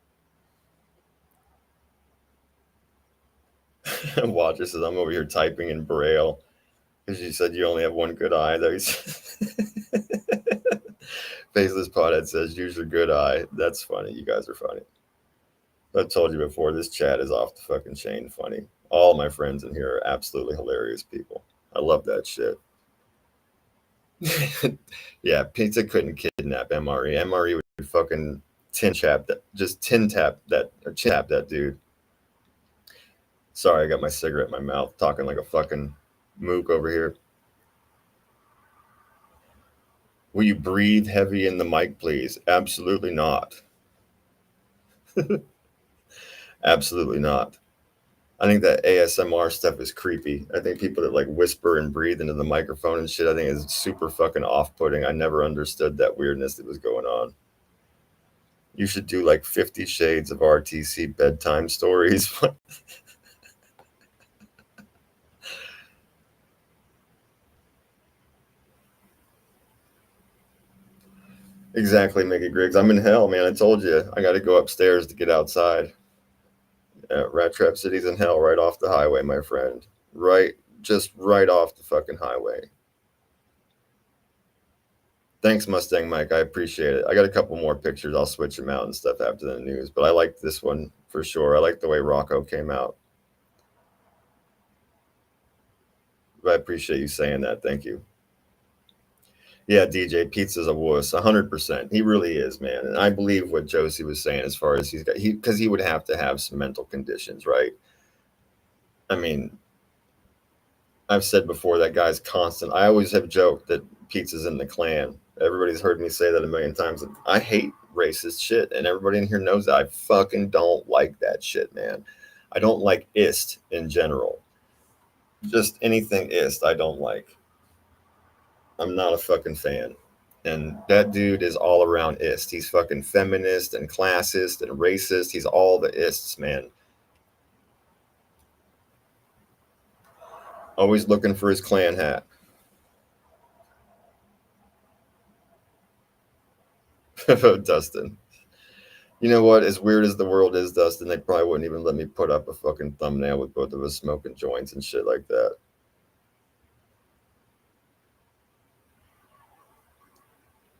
Watcher says, I'm over here typing in Braille because you said you only have one good eye. Faceless Pothead says, use your good eye. That's funny. You guys are funny. I've told you before, this chat is off the fucking chain funny. All my friends in here are absolutely hilarious people. I love that shit. Yeah, Pizza couldn't kidnap MRE. MRE would fucking tin tap that dude. Sorry, I got my cigarette in my mouth, talking like a fucking mook over here. Will you breathe heavy in the mic, please? Absolutely not. Absolutely not. I think that ASMR stuff is creepy. I think people that like whisper and breathe into the microphone and shit, I think is super fucking off-putting. I never understood that weirdness that was going on. You should do like 50 Shades of RTC bedtime stories. Exactly, Mickey Griggs. I'm in hell, man. I told you. I got to go upstairs to get outside. Rat Trap City's in hell right off the highway, my friend. Just right off the fucking highway. Thanks, Mustang Mike. I appreciate it. I got a couple more pictures. I'll switch them out and stuff after the news. But I like this one for sure. I like the way Rocco came out. But I appreciate you saying that. Thank you. Yeah, DJ Pizza's a wuss, 100%. He really is, man. And I believe what Josie was saying as far as because he would have to have some mental conditions, right? I mean, I've said before that guy's constant. I always have joked that Pizza's in the Klan. Everybody's heard me say that a million times. I hate racist shit, and everybody in here knows that. I fucking don't like that shit, man. I don't like ist in general. Just anything ist, I don't like. I'm not a fucking fan. And that dude is all around ist. He's fucking feminist and classist and racist. He's all the ists, man. Always looking for his Klan hat. Dustin. You know what? As weird as the world is, Dustin, they probably wouldn't even let me put up a fucking thumbnail with both of us smoking joints and shit like that.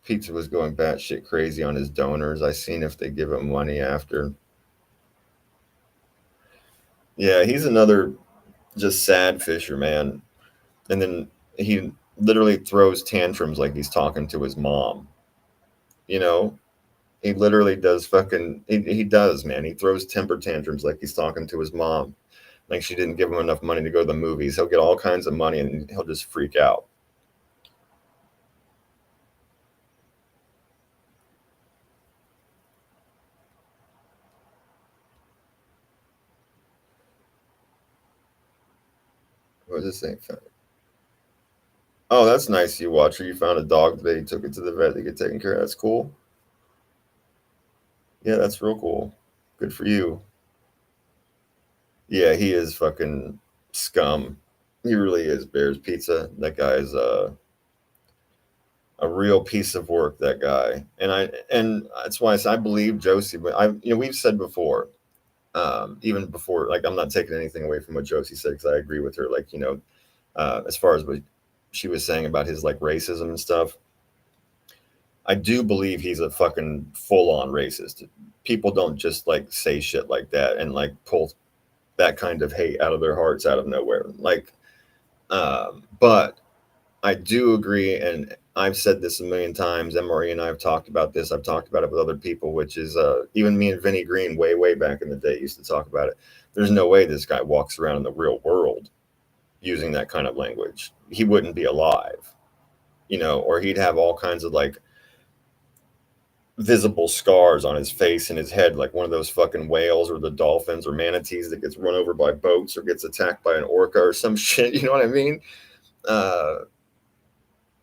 Pizza was going batshit crazy on his donors. I seen if they give him money after. Yeah, he's another just sad fisher, man. And then he literally throws tantrums like he's talking to his mom. You know, he literally does he does, man. He throws temper tantrums like he's talking to his mom. Like she didn't give him enough money to go to the movies. He'll get all kinds of money and he'll just freak out. What does this say? Oh, that's nice, you watcher. You found a dog today. You took it to the vet to get taken care of. That's cool. Yeah, that's real cool. Good for you. Yeah, he is fucking scum. He really is. Bears Pizza. That guy is a real piece of work. That guy, and that's why I believe Josie. But we've said before, even before, like I'm not taking anything away from what Josie said because I agree with her. Like as far as what she was saying about his like racism and stuff. I do believe he's a fucking full-on racist. People don't just like say shit like that and like pull that kind of hate out of their hearts out of nowhere. Like, but I do agree, and I've said this a million times. MRE and I have talked about this. I've talked about it with other people, which is even me and Vinnie Green way back in the day used to talk about it. There's no way this guy walks around in the real world using that kind of language. He wouldn't be alive, or he'd have all kinds of like visible scars on his face and his head, like one of those fucking whales or the dolphins or manatees that gets run over by boats or gets attacked by an orca or some shit. You know what I mean?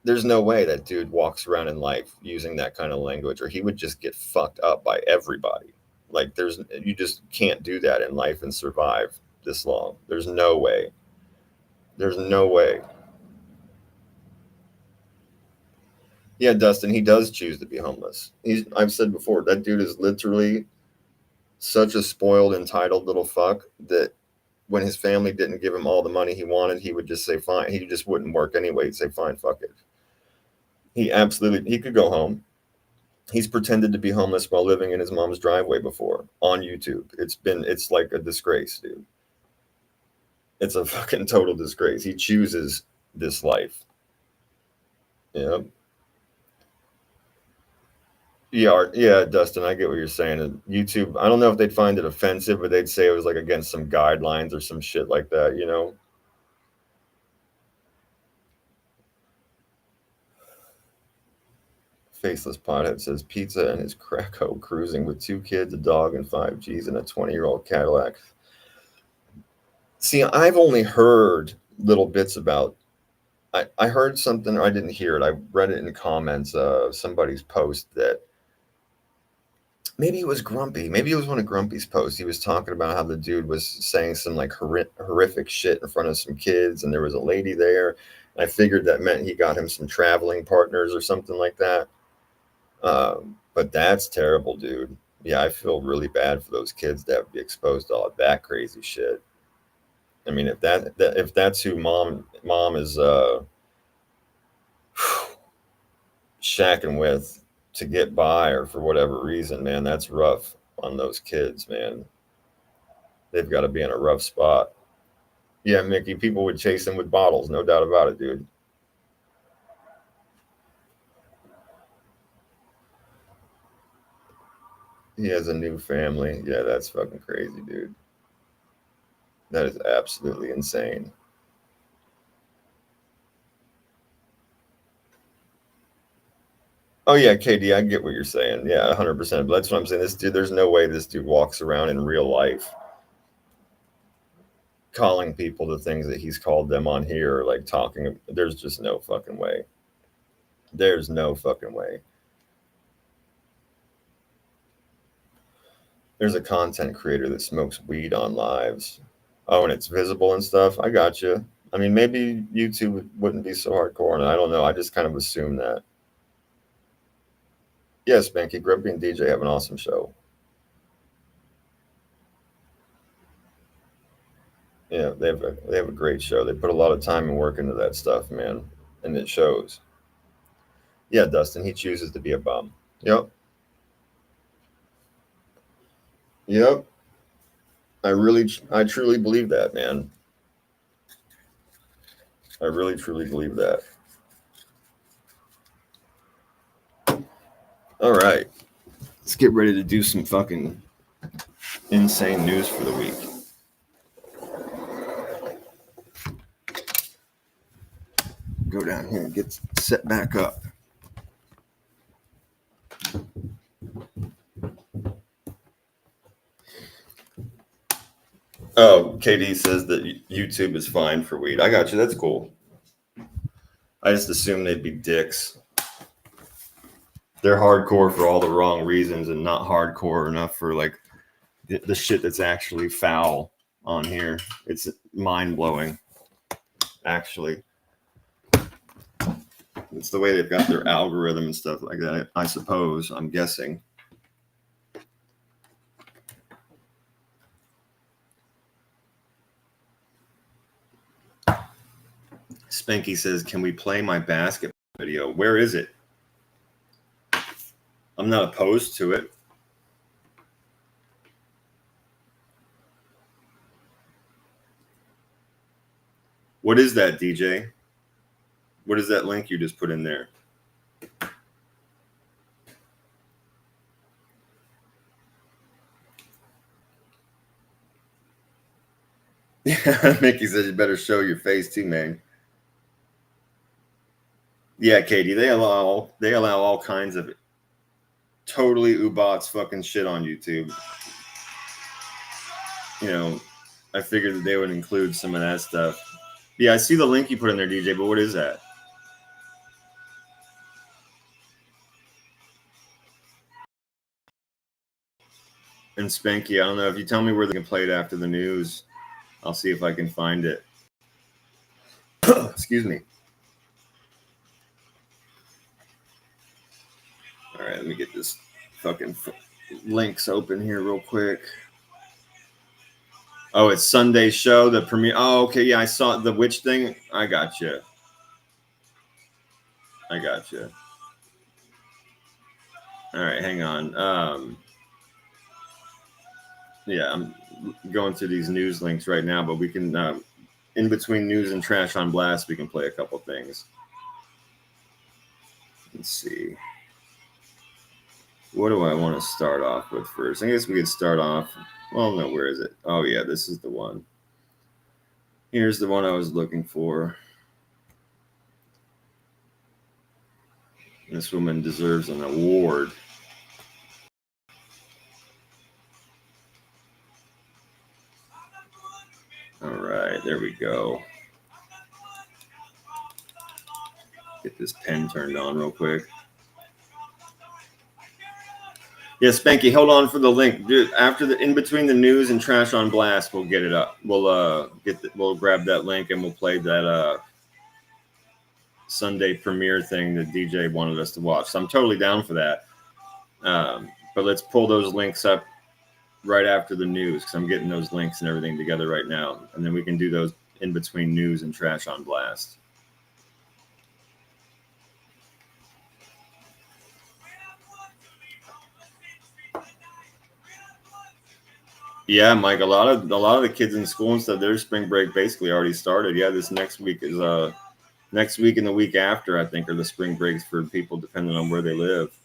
There's no way that dude walks around in life using that kind of language, or he would just get fucked up by everybody. Like you just can't do that in life and survive this long. There's no way. There's no way. Yeah, Dustin, he does choose to be homeless. I've said before, that dude is literally such a spoiled, entitled little fuck that when his family didn't give him all the money he wanted, he would just say fine. He just wouldn't work anyway. He'd say fine, fuck it. He could go home. He's pretended to be homeless while living in his mom's driveway before on YouTube. It's like a disgrace, dude. It's a fucking total disgrace. He chooses this life. Yeah. Yeah, Dustin, I get what you're saying. YouTube, I don't know if they'd find it offensive, but they'd say it was like against some guidelines or some shit like that, you know? Faceless Pothead says pizza and his Krakow cruising with 2 kids, a dog, and 5 Gs in a 20-year-old Cadillac. See, I've only heard little bits about. I heard something, or I didn't hear it. I read it in the comments of somebody's post that maybe it was Grumpy. Maybe it was one of Grumpy's posts. He was talking about how the dude was saying some like horrific shit in front of some kids, and there was a lady there. I figured that meant he got him some traveling partners or something like that. But that's terrible, dude. Yeah, I feel really bad for those kids that would be exposed to all that crazy shit. I mean, if that's who mom is shacking with to get by or for whatever reason, man, that's rough on those kids, man. They've got to be in a rough spot. Yeah, Mickey, people would chase him with bottles, no doubt about it, dude. He has a new family. Yeah, that's fucking crazy, dude. That is absolutely insane. Oh yeah, KD, I get what you're saying. Yeah, 100%. But that's what I'm saying. This dude, there's no way this dude walks around in real life calling people the things that he's called them on here, or like talking. There's just no fucking way. There's no fucking way. There's a content creator that smokes weed on lives. Oh, and it's visible and stuff. I got you. I mean, maybe YouTube wouldn't be so hardcore, and I don't know. I just kind of assume that. Yes, Spanky, Grumpy and DJ have an awesome show. Yeah, they have a great show. They put a lot of time and work into that stuff, man, and it shows. Yeah, Dustin, he chooses to be a bum. Yep, yep. I truly believe that, man. I really, truly believe that. All right, let's get ready to do some fucking insane news for the week. Go down here and get set back up. Oh, KD says that YouTube is fine for weed. I got you. That's cool. I just assumed they'd be dicks. They're hardcore for all the wrong reasons and not hardcore enough for like the shit that's actually foul on here. It's mind blowing, actually. It's the way they've got their algorithm and stuff like that, I suppose. I'm guessing. Spanky says, "Can we play my basketball video? Where is it? I'm not opposed to it." What is that, DJ? What is that link you just put in there? Yeah, Mickey says you better show your face too, man. Yeah, Katie, they allow all kinds of totally ubots fucking shit on YouTube. You know, I figured that they would include some of that stuff. Yeah, I see the link you put in there, DJ, but what is that? And Spanky, I don't know if you tell me where they can play it after the news. I'll see if I can find it. Excuse me. right, let me get this fucking links open here real quick. Oh, it's Sunday's show, the premiere. Oh, okay, yeah, I saw the witch thing. I got you. All right, hang on. Yeah, I'm going through these news links right now, but we can, in between news and trash on blast, we can play a couple things. Let's see. What do I want to start off with first? I guess we could start off. Well, no, where is it? Oh, yeah, this is the one. Here's the one I was looking for. This woman deserves an award. All right, there we go. Get this pen turned on real quick. Yeah, Spanky, hold on for the link, dude. After the in between the news and trash on blast, we'll get it up. We'll grab that link and we'll play that Sunday premiere thing that DJ wanted us to watch. So I'm totally down for that. But let's pull those links up right after the news because I'm getting those links and everything together right now, and then we can do those in between news and trash on blast. Yeah, Mike. A lot of the kids in school and stuff, their spring break basically already started. Yeah, this next week is next week and the week after, I think, are the spring breaks for people depending on where they live.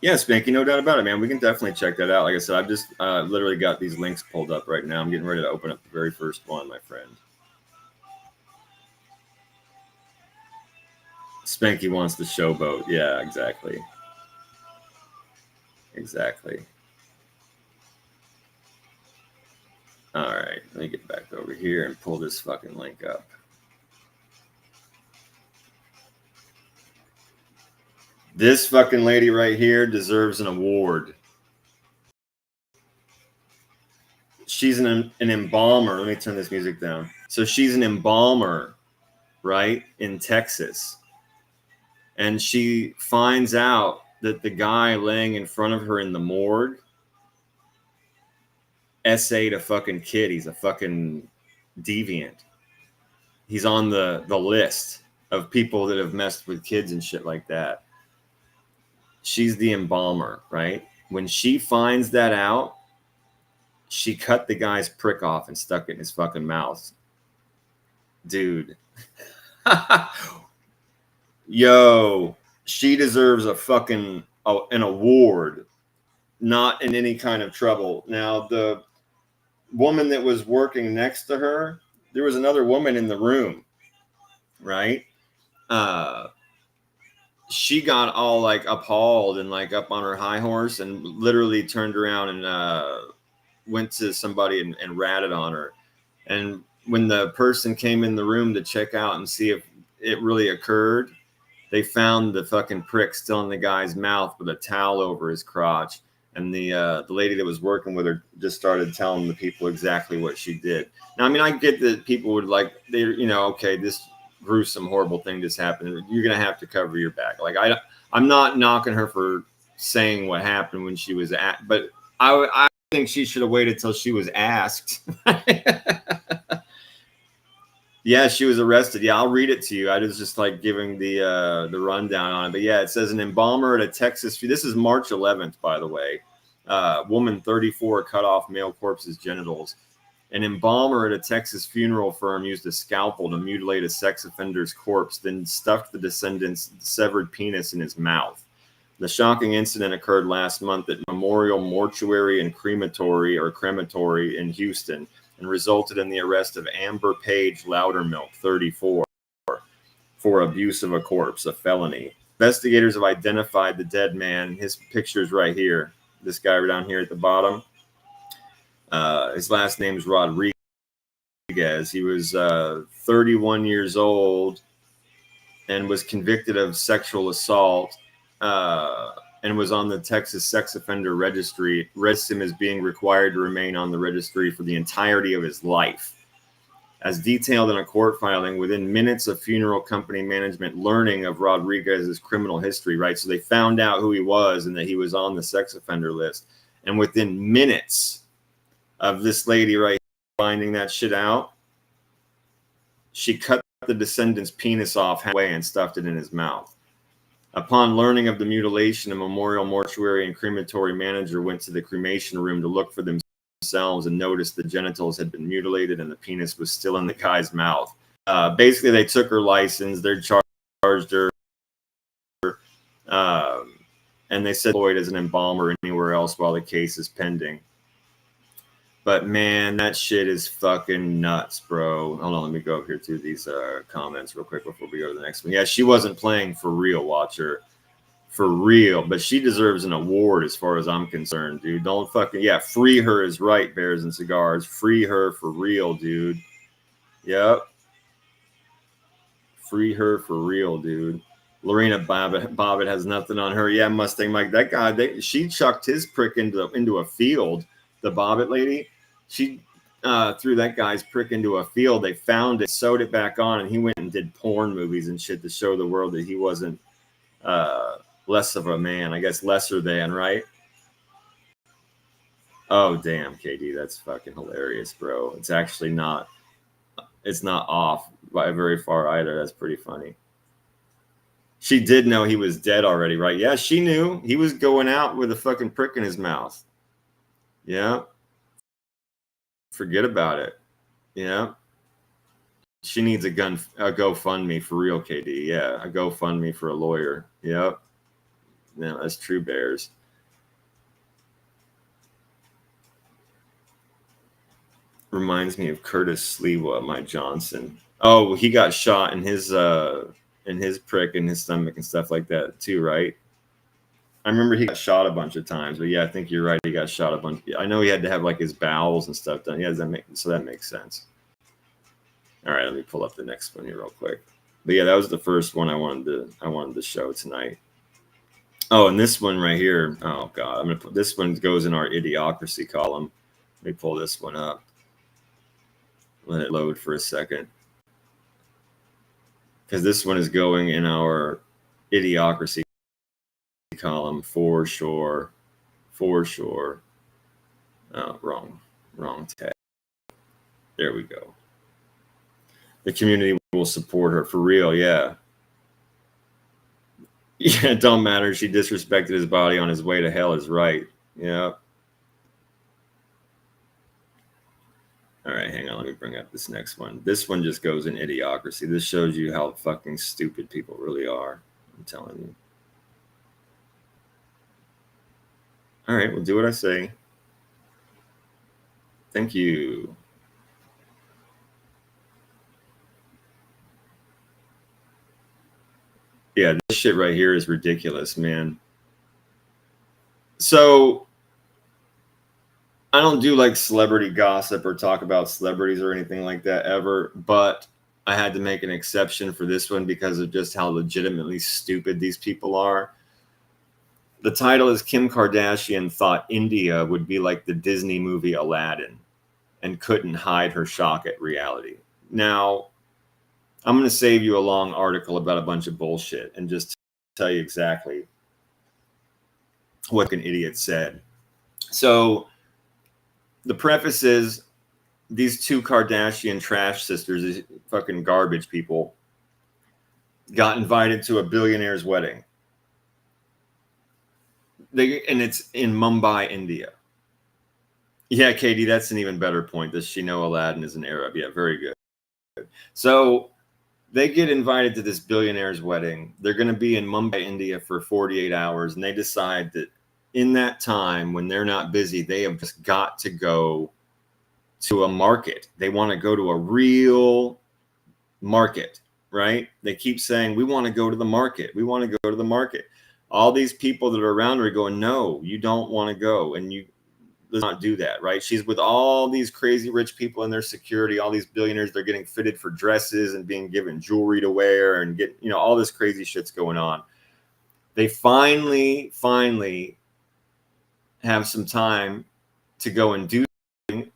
Yeah, Spanky, no doubt about it, man. We can definitely check that out. Like I said, I've just literally got these links pulled up right now. I'm getting ready to open up the very first one, my friend. Spanky wants the showboat. Yeah, exactly. Exactly. All right, let me get back over here and pull this fucking link up. This fucking lady right here deserves an award. She's an embalmer. Let me turn this music down. So she's an embalmer, right, in Texas. And she finds out that the guy laying in front of her in the morgue essayed a fucking kid. He's a fucking deviant. He's on the list of people that have messed with kids and shit like that. She's the embalmer, right? When she finds that out, she cut the guy's prick off and stuck it in his fucking mouth. Dude. Yo, she deserves a fucking an award, not in any kind of trouble. Now, the woman that was working next to her, there was another woman in the room, right? She got all like appalled and like up on her high horse and literally turned around and went to somebody and ratted on her. And when the person came in the room to check out and see if it really occurred, they found the fucking prick still in the guy's mouth with a towel over his crotch. And the lady that was working with her just started telling the people exactly what she did. Now, I mean, I get that people would like, okay, this gruesome, horrible thing just happened. You're going to have to cover your back. Like, I'm not knocking her for saying what happened when she was but I think she should have waited till she was asked. Yeah, she was arrested. Yeah, I'll read it to you. I was just like giving the rundown on it. But yeah, it says an embalmer at a Texas. This is March 11th, by the way. Woman 34 cut off male corpse's genitals. An embalmer at a Texas funeral firm used a scalpel to mutilate a sex offender's corpse, then stuffed the descendant's severed penis in his mouth. The shocking incident occurred last month at Memorial Mortuary and Crematory in Houston, and resulted in the arrest of Amber Page Loudermilk, 34, for abuse of a corpse, a felony. Investigators have identified the dead man. His picture's right here. This guy down here at the bottom. His last name is Rodriguez. He was 31 years old and was convicted of sexual assault and was on the Texas Sex Offender Registry. Arrests him as being required to remain on the registry for the entirety of his life. as detailed in a court filing within minutes of funeral company management learning of Rodriguez's criminal history, right? So they found out who he was and that he was on the sex offender list. And within minutes of this lady right finding that shit out, she cut the descendant's penis off halfway and stuffed it in his mouth. Upon learning of the mutilation, a memorial mortuary and crematory manager went to the cremation room to look for themselves and noticed the genitals had been mutilated and the penis was still in the guy's mouth. Basically, they took her license, they charged her, and they said Lloyd as an embalmer anywhere else while the case is pending. But man, that shit is fucking nuts, bro. Hold on, let me go up here to these comments real quick before we go to the next one. Yeah, she wasn't playing for real, Watcher. For real. But she deserves an award as far as I'm concerned, dude. Don't fucking, yeah, free her is right, Bears and Cigars. Free her for real, dude. Yep. Free her for real, dude. Lorena Bobbitt has nothing on her. Yeah, Mustang Mike. That guy, she chucked his prick into a field. The Bobbitt lady. She threw that guy's prick into a field. They found it, sewed it back on, and he went and did porn movies and shit to show the world that he wasn't less of a man. I guess lesser than, right? Oh, damn, KD. That's fucking hilarious, bro. It's actually not. It's not off by very far either. That's pretty funny. She did know he was dead already, right? Yeah, she knew. He was going out with a fucking prick in his mouth. Yeah. Forget about it. Yeah. She needs a GoFundMe for real, KD. Yeah, a GoFundMe for a lawyer. Yep. Yeah, that's true, Bears. Reminds me of Curtis Sliwa, Mike Johnson. Oh, he got shot in his prick in his stomach and stuff like that too, right? I remember he got shot a bunch of times, but yeah, I think you're right. He got shot a bunch. I know he had to have like his bowels and stuff done. Yeah, so that makes sense. All right, let me pull up the next one here real quick. But yeah, that was the first one I wanted to show tonight. Oh, and this one right here. Oh God, I'm gonna put this one goes in our idiocracy column. Let me pull this one up. Let it load for a second, because this one is going in our idiocracy column for sure. Oh, wrong tab. There we go. The community will support her for real. Yeah. Yeah, it don't matter. She disrespected his body on his way to hell is right. Yeah. All right, hang on. Let me bring up this next one. This one just goes in idiocracy. This shows you how fucking stupid people really are. I'm telling you. All right, we'll do what I say. Thank you. Yeah, this shit right here is ridiculous, man. So I don't do like celebrity gossip or talk about celebrities or anything like that ever, but I had to make an exception for this one because of just how legitimately stupid these people are. The title is Kim Kardashian thought India would be like the Disney movie Aladdin and couldn't hide her shock at reality. Now, I'm going to save you a long article about a bunch of bullshit and just tell you exactly what an idiot said. So the preface is these two Kardashian trash sisters, these fucking garbage people, got invited to a billionaire's wedding. And it's in Mumbai, India. Yeah, Katie, that's an even better point. Does she know Aladdin is an Arab? Yeah, very good. So they get invited to this billionaire's wedding. They're going to be in Mumbai, India for 48 hours. And they decide that in that time, when they're not busy, they have just got to go to a market. They want to go to a real market, right? They keep saying, we want to go to the market. We want to go to the market. All these people that are around her are going, no, you don't want to go. And you let's not do that, right? She's with all these crazy rich people in their security, all these billionaires. They're getting fitted for dresses and being given jewelry to wear and get, all this crazy shit's going on. They finally have some time to go and do something.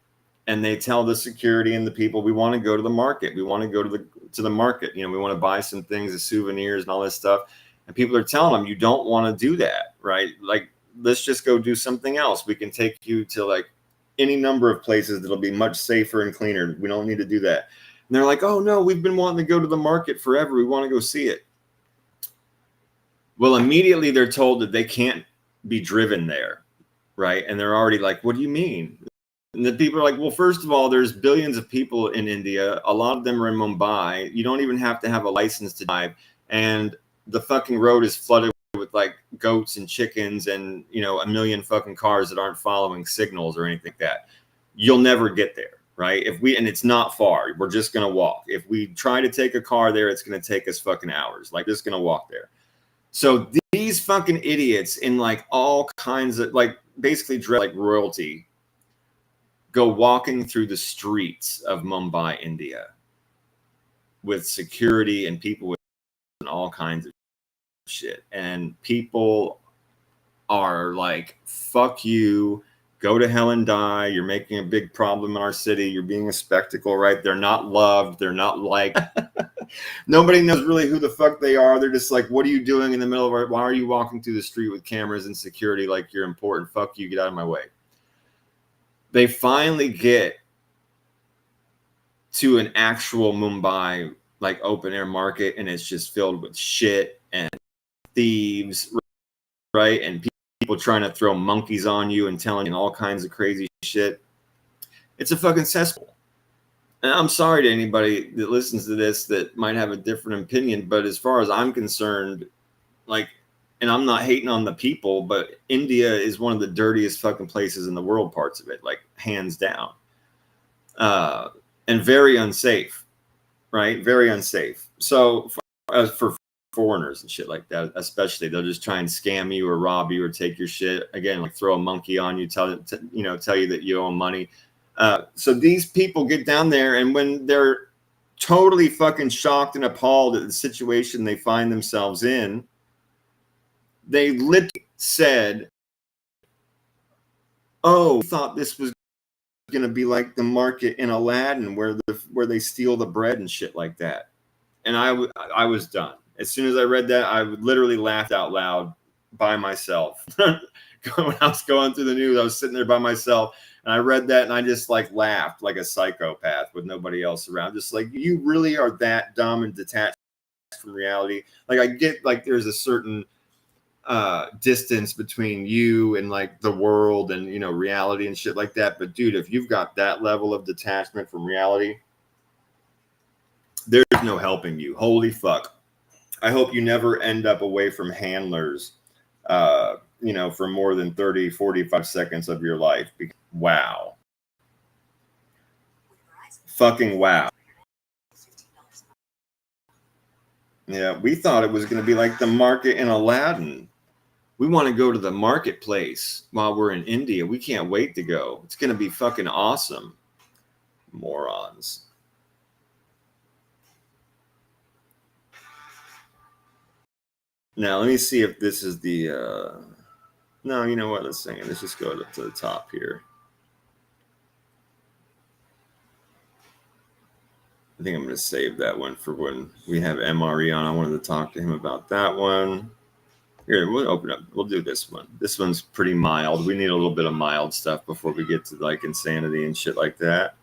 and they tell the security and the people, we want to go to the market. We want to go to the market. You know, we want to buy some things, the souvenirs and all this stuff. And people are telling them, you don't want to do that, right? Like, let's just go do something else. We can take you to like any number of places that'll be much safer and cleaner. We don't need to do that. And they're like, oh no, we've been wanting to go to the market forever. We want to go see it. Well, immediately they're told that they can't be driven there, right? And they're already like, what do you mean? And the people are like, well, first of all, there's billions of people in India. A lot of them are in Mumbai. You don't even have to have a license to drive. And the fucking road is flooded with like goats and chickens and, you know, a million fucking cars that aren't following signals or anything like that. You'll never get there, right? And it's not far. We're just going to walk. If we try to take a car there, it's going to take us fucking hours. Like, just going to walk there. So these fucking idiots in like all kinds of like basically dress like royalty go walking through the streets of Mumbai, India with security and people with all kinds of shit. And people are like, fuck you, go to hell and die. You're making a big problem in our city. You're being a spectacle, right? They're not loved. They're not liked. Nobody knows really who the fuck they are. They're just like, what are you doing in the middle of our, why are you walking through the street with cameras and security like you're important? Fuck you, get out of my way. They finally get to an actual Mumbai like open air market, and it's just filled with shit and thieves, right? And people trying to throw monkeys on you and telling you all kinds of crazy shit. It's a fucking cesspool. And I'm sorry to anybody that listens to this that might have a different opinion, but as far as I'm concerned, like, and I'm not hating on the people, but India is one of the dirtiest fucking places in the world, parts of it, like hands down. And very unsafe, right? Very unsafe. So for foreigners and shit like that, especially, they'll just try and scam you or rob you or take your shit. Again, like throw a monkey on you, tell you that you owe money. So these people get down there, and when they're totally fucking shocked and appalled at the situation they find themselves in, they literally said, oh, we thought this was going to be like the market in Aladdin where they steal the bread and shit like that. And I was done. As soon as I read that, I literally laughed out loud by myself. When I was going through the news, I was sitting there by myself, and I read that, and I just like laughed like a psychopath with nobody else around. Just like, you really are that dumb and detached from reality. Like, I get like there's a certain distance between you and like the world and, you know, reality and shit like that. But dude, if you've got that level of detachment from reality, there's no helping you. Holy fuck. I hope you never end up away from handlers, you know, for more than 30, 45 seconds of your life. Wow. Fucking wow. Yeah, we thought it was going to be like the market in Aladdin. We want to go to the marketplace while we're in India. We can't wait to go. It's going to be fucking awesome. Morons. Now, let me see if this is the... No, you know what? Let's just go to the top here. I think I'm going to save that one for when we have MRE on. I wanted to talk to him about that one. Here, we'll open up. We'll do this one. This one's pretty mild. We need a little bit of mild stuff before we get to like insanity and shit like that.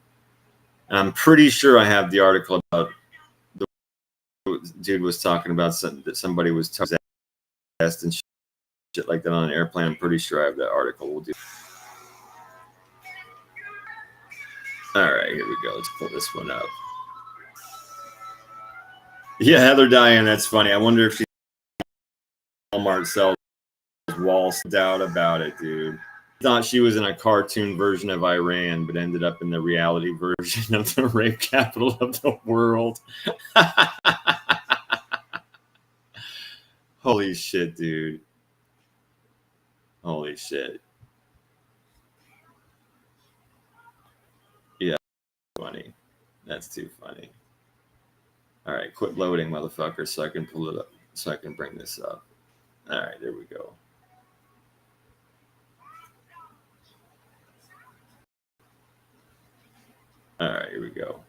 And I'm pretty sure I have the article about the dude was talking about that somebody was test and shit like that on an airplane. I'm pretty sure I have that article. We'll do. All right, here we go. Let's pull this one up. Yeah, Heather Diane, that's funny. I wonder if Walmart sells walls. Doubt about it, dude. Thought she was in a cartoon version of Iran, but ended up in the reality version of the rape capital of the world. Holy shit, dude. Holy shit. Yeah, funny. That's too funny. All right, quit loading, motherfucker, so I can pull it up, so I can bring this up. All right, there we go. Here we go.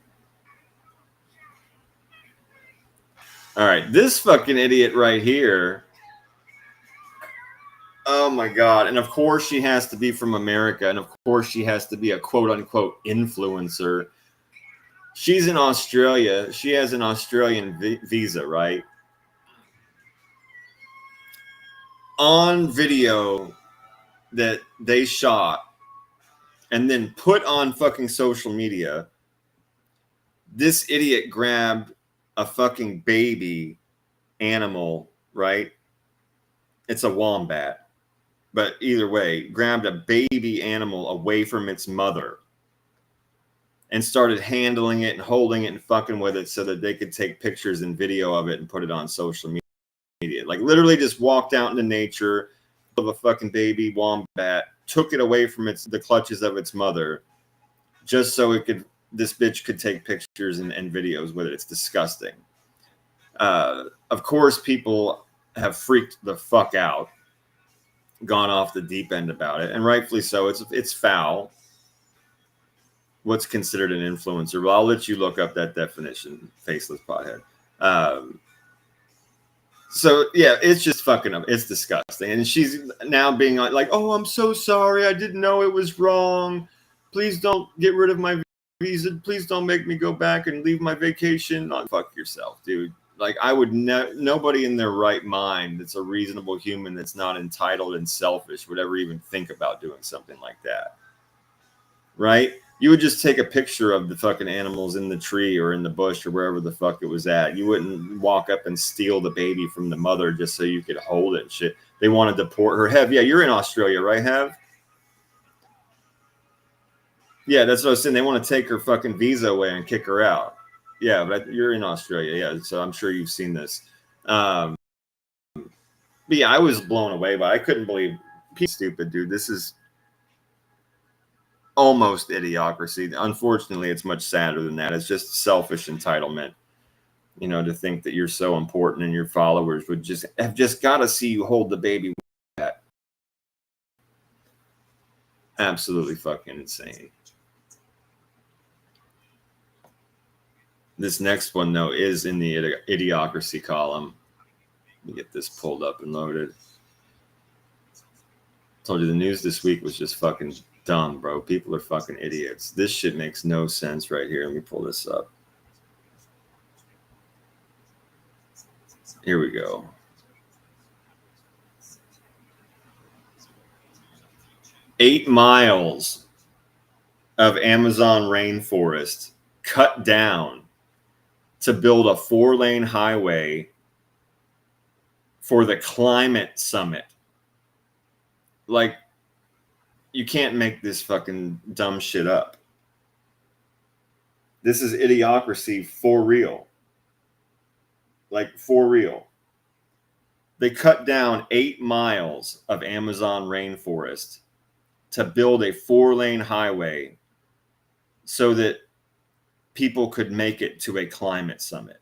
All right, this fucking idiot right here. Oh my God. And of course she has to be from America. And of course she has to be a quote unquote influencer. She's in Australia. She has an Australian visa, right? On video that they shot and then put on fucking social media, this idiot grabbed a fucking baby animal, right? It's a wombat. But either way, grabbed a baby animal away from its mother and started handling it and holding it and fucking with it so that they could take pictures and video of it and put it on social media. Like literally just walked out into nature of a fucking baby wombat, took it away from the clutches of its mother just so this bitch could take pictures and videos with it. It's disgusting. Of course, people have freaked the fuck out, gone off the deep end about it, and rightfully so. It's foul. What's considered an influencer? Well, I'll let you look up that definition, faceless pothead. So yeah, it's just fucking up. It's disgusting. And she's now being like, oh, I'm so sorry. I didn't know it was wrong. Please don't get rid of my visa. Please don't make me go back and leave my vacation. Oh, fuck yourself, dude. Like I would nobody in their right mind that's a reasonable human that's not entitled and selfish would ever even think about doing something like that. Right? You would just take a picture of the fucking animals in the tree or in the bush or wherever the fuck it was at. You wouldn't walk up and steal the baby from the mother just so you could hold it and shit. They want to deport her. Hev, yeah, you're in Australia, right, Hev? Yeah, that's what I was saying. They want to take her fucking visa away and kick her out. Yeah, but you're in Australia, yeah, so I'm sure you've seen this. But yeah, I was blown away by it. I couldn't believe stupid, dude. This is almost idiocracy. Unfortunately, it's much sadder than that. It's just selfish entitlement, you know, to think that you're so important and your followers would have got to see you hold the baby. Absolutely fucking insane. This next one, though, is in the idiocracy column. Let me get this pulled up and loaded. Told you the news this week was just fucking dumb, bro. People are fucking idiots. This shit makes no sense right here. Let me pull this up. Here we go. Eight miles of Amazon rainforest cut down to build a 4-lane highway for the climate summit. Like, you can't make this fucking dumb shit up. This is idiocracy for real. Like, for real. They cut down 8 miles of Amazon rainforest to build a 4-lane highway so that people could make it to a climate summit.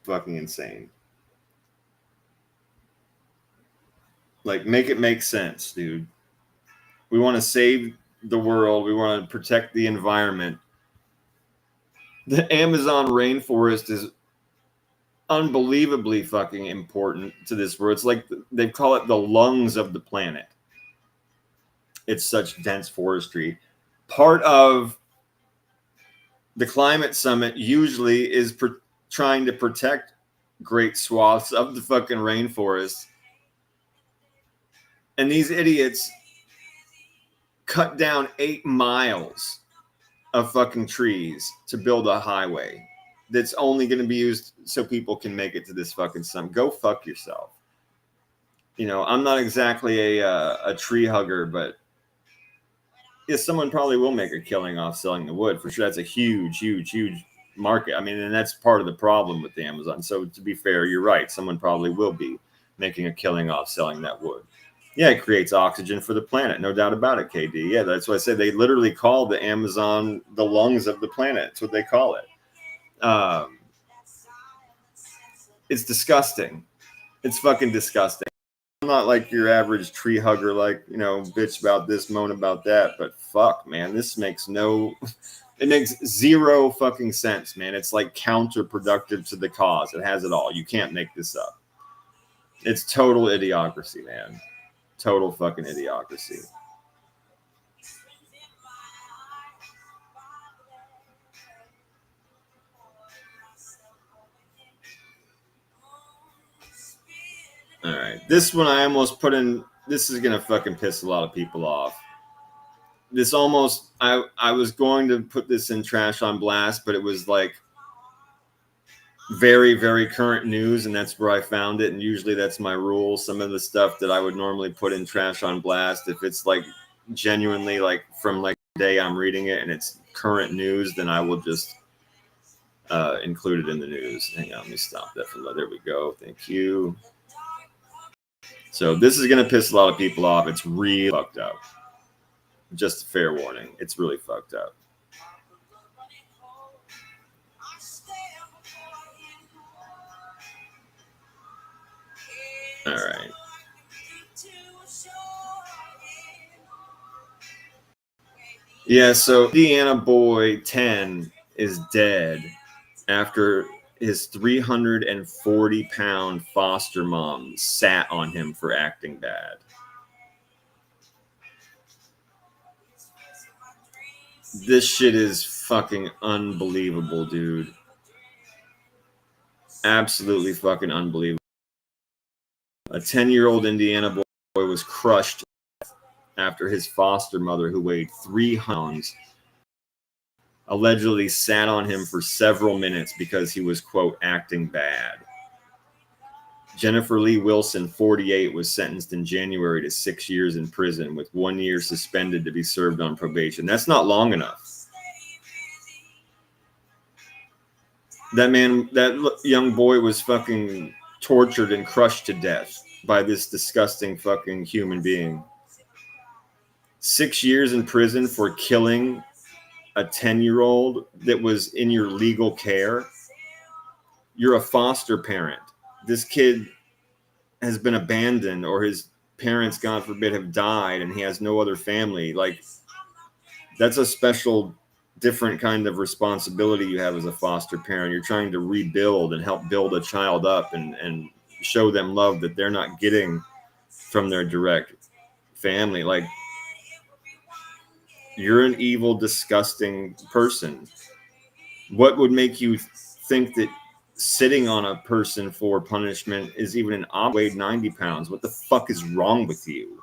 Fucking insane. Like, make it make sense, dude. We want to save the world. We want to protect the environment. The Amazon rainforest is unbelievably fucking important to this world. It's like they call it the lungs of the planet. It's such dense forestry. Part of the climate summit usually is trying to protect great swaths of the fucking rainforest. And these idiots cut down 8 miles of fucking trees to build a highway that's only going to be used so people can make it to this fucking summit. Go fuck yourself. You know, I'm not exactly a tree hugger, but yeah, someone probably will make a killing off selling the wood for sure. That's a huge, huge, huge market. I mean, and that's part of the problem with the Amazon. So to be fair, you're right. Someone probably will be making a killing off selling that wood. Yeah, it creates oxygen for the planet. No doubt about it, KD. Yeah, that's why I say they literally call the Amazon the lungs of the planet. That's what they call it. It's disgusting. It's fucking disgusting. not like your average tree hugger, like, you know, bitch about this, moan about that, but fuck, man, this makes it makes zero fucking sense, man. It's like counterproductive to the cause. It has it all. You can't make this up. It's total idiocracy, man. Total fucking idiocracy. All right. This one I almost put in. This is going to fucking piss a lot of people off. This almost, I was going to put this in Trash on Blast, but it was like very, very current news, and that's where I found it. And usually that's my rule. Some of the stuff that I would normally put in Trash on Blast, if it's like genuinely like from like the day I'm reading it and it's current news, then I will just include it in the news. Hang on, let me stop that from there. We go. Thank you. So this is going to piss a lot of people off. It's really fucked up. Just a fair warning. It's really fucked up. All right. Yeah, so Indiana boy 10 is dead after his 340-pound foster mom sat on him for acting bad. This shit is fucking unbelievable, dude. Absolutely fucking unbelievable. A 10-year-old Indiana boy was crushed after his foster mother, who weighed 3 pounds, allegedly sat on him for several minutes because he was, quote, acting bad. Jennifer Lee Wilson, 48, was sentenced in January to 6 years in prison with 1 year suspended to be served on probation. That's not long enough. That young boy was fucking tortured and crushed to death by this disgusting fucking human being. 6 years in prison for killing a 10-year-old that was in your legal care. You're a foster parent. This kid has been abandoned, or his parents, God forbid, have died, and he has no other family. Like, that's a special, different kind of responsibility you have as a foster parent. You're trying to rebuild and help build a child up and show them love that they're not getting from their direct family. Like, you're an evil, disgusting person. What would make you think that sitting on a person for punishment is even an option? Weighed 90 pounds. What the fuck is wrong with you?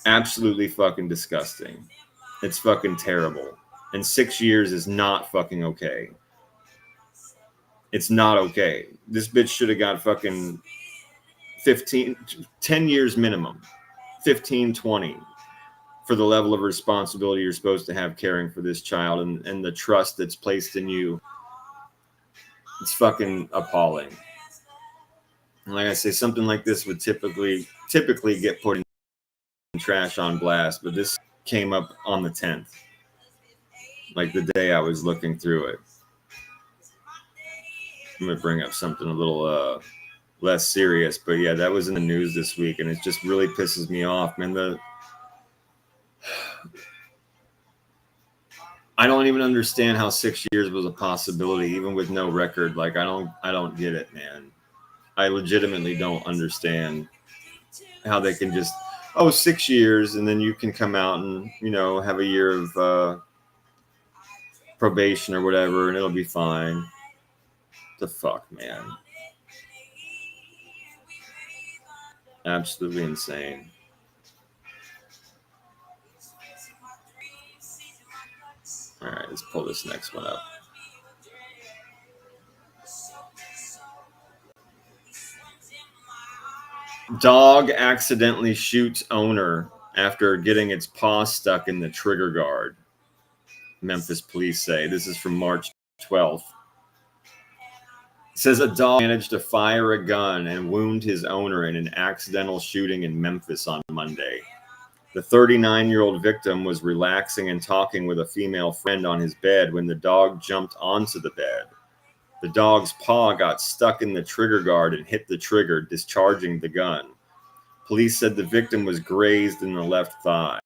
Absolutely fucking disgusting. It's fucking terrible. And 6 years is not fucking okay. It's not okay. This bitch should have got fucking 10 years minimum, 15, 20, for the level of responsibility you're supposed to have caring for this child and the trust that's placed in you. It's fucking appalling. And like I say, something like this would typically get put in Trash on Blast, but this came up on the 10th, like the day I was looking through it. I'm gonna bring up something a little less serious, but yeah, that was in the news this week, and it just really pisses me off, man. I don't even understand how 6 years was a possibility, even with no record. Like, I don't get it, man. I legitimately don't understand how they can just, 6 years, and then you can come out and, you know, have a year of probation or whatever, and it'll be fine. The fuck, man. Absolutely insane. All right, let's pull this next one up. Dog accidentally shoots owner after getting its paw stuck in the trigger guard, Memphis police say. This is from March 12th. It says a dog managed to fire a gun and wound his owner in an accidental shooting in Memphis on Monday. The 39-year-old victim was relaxing and talking with a female friend on his bed when the dog jumped onto the bed. The dog's paw got stuck in the trigger guard and hit the trigger, discharging the gun. Police said the victim was grazed in the left thigh.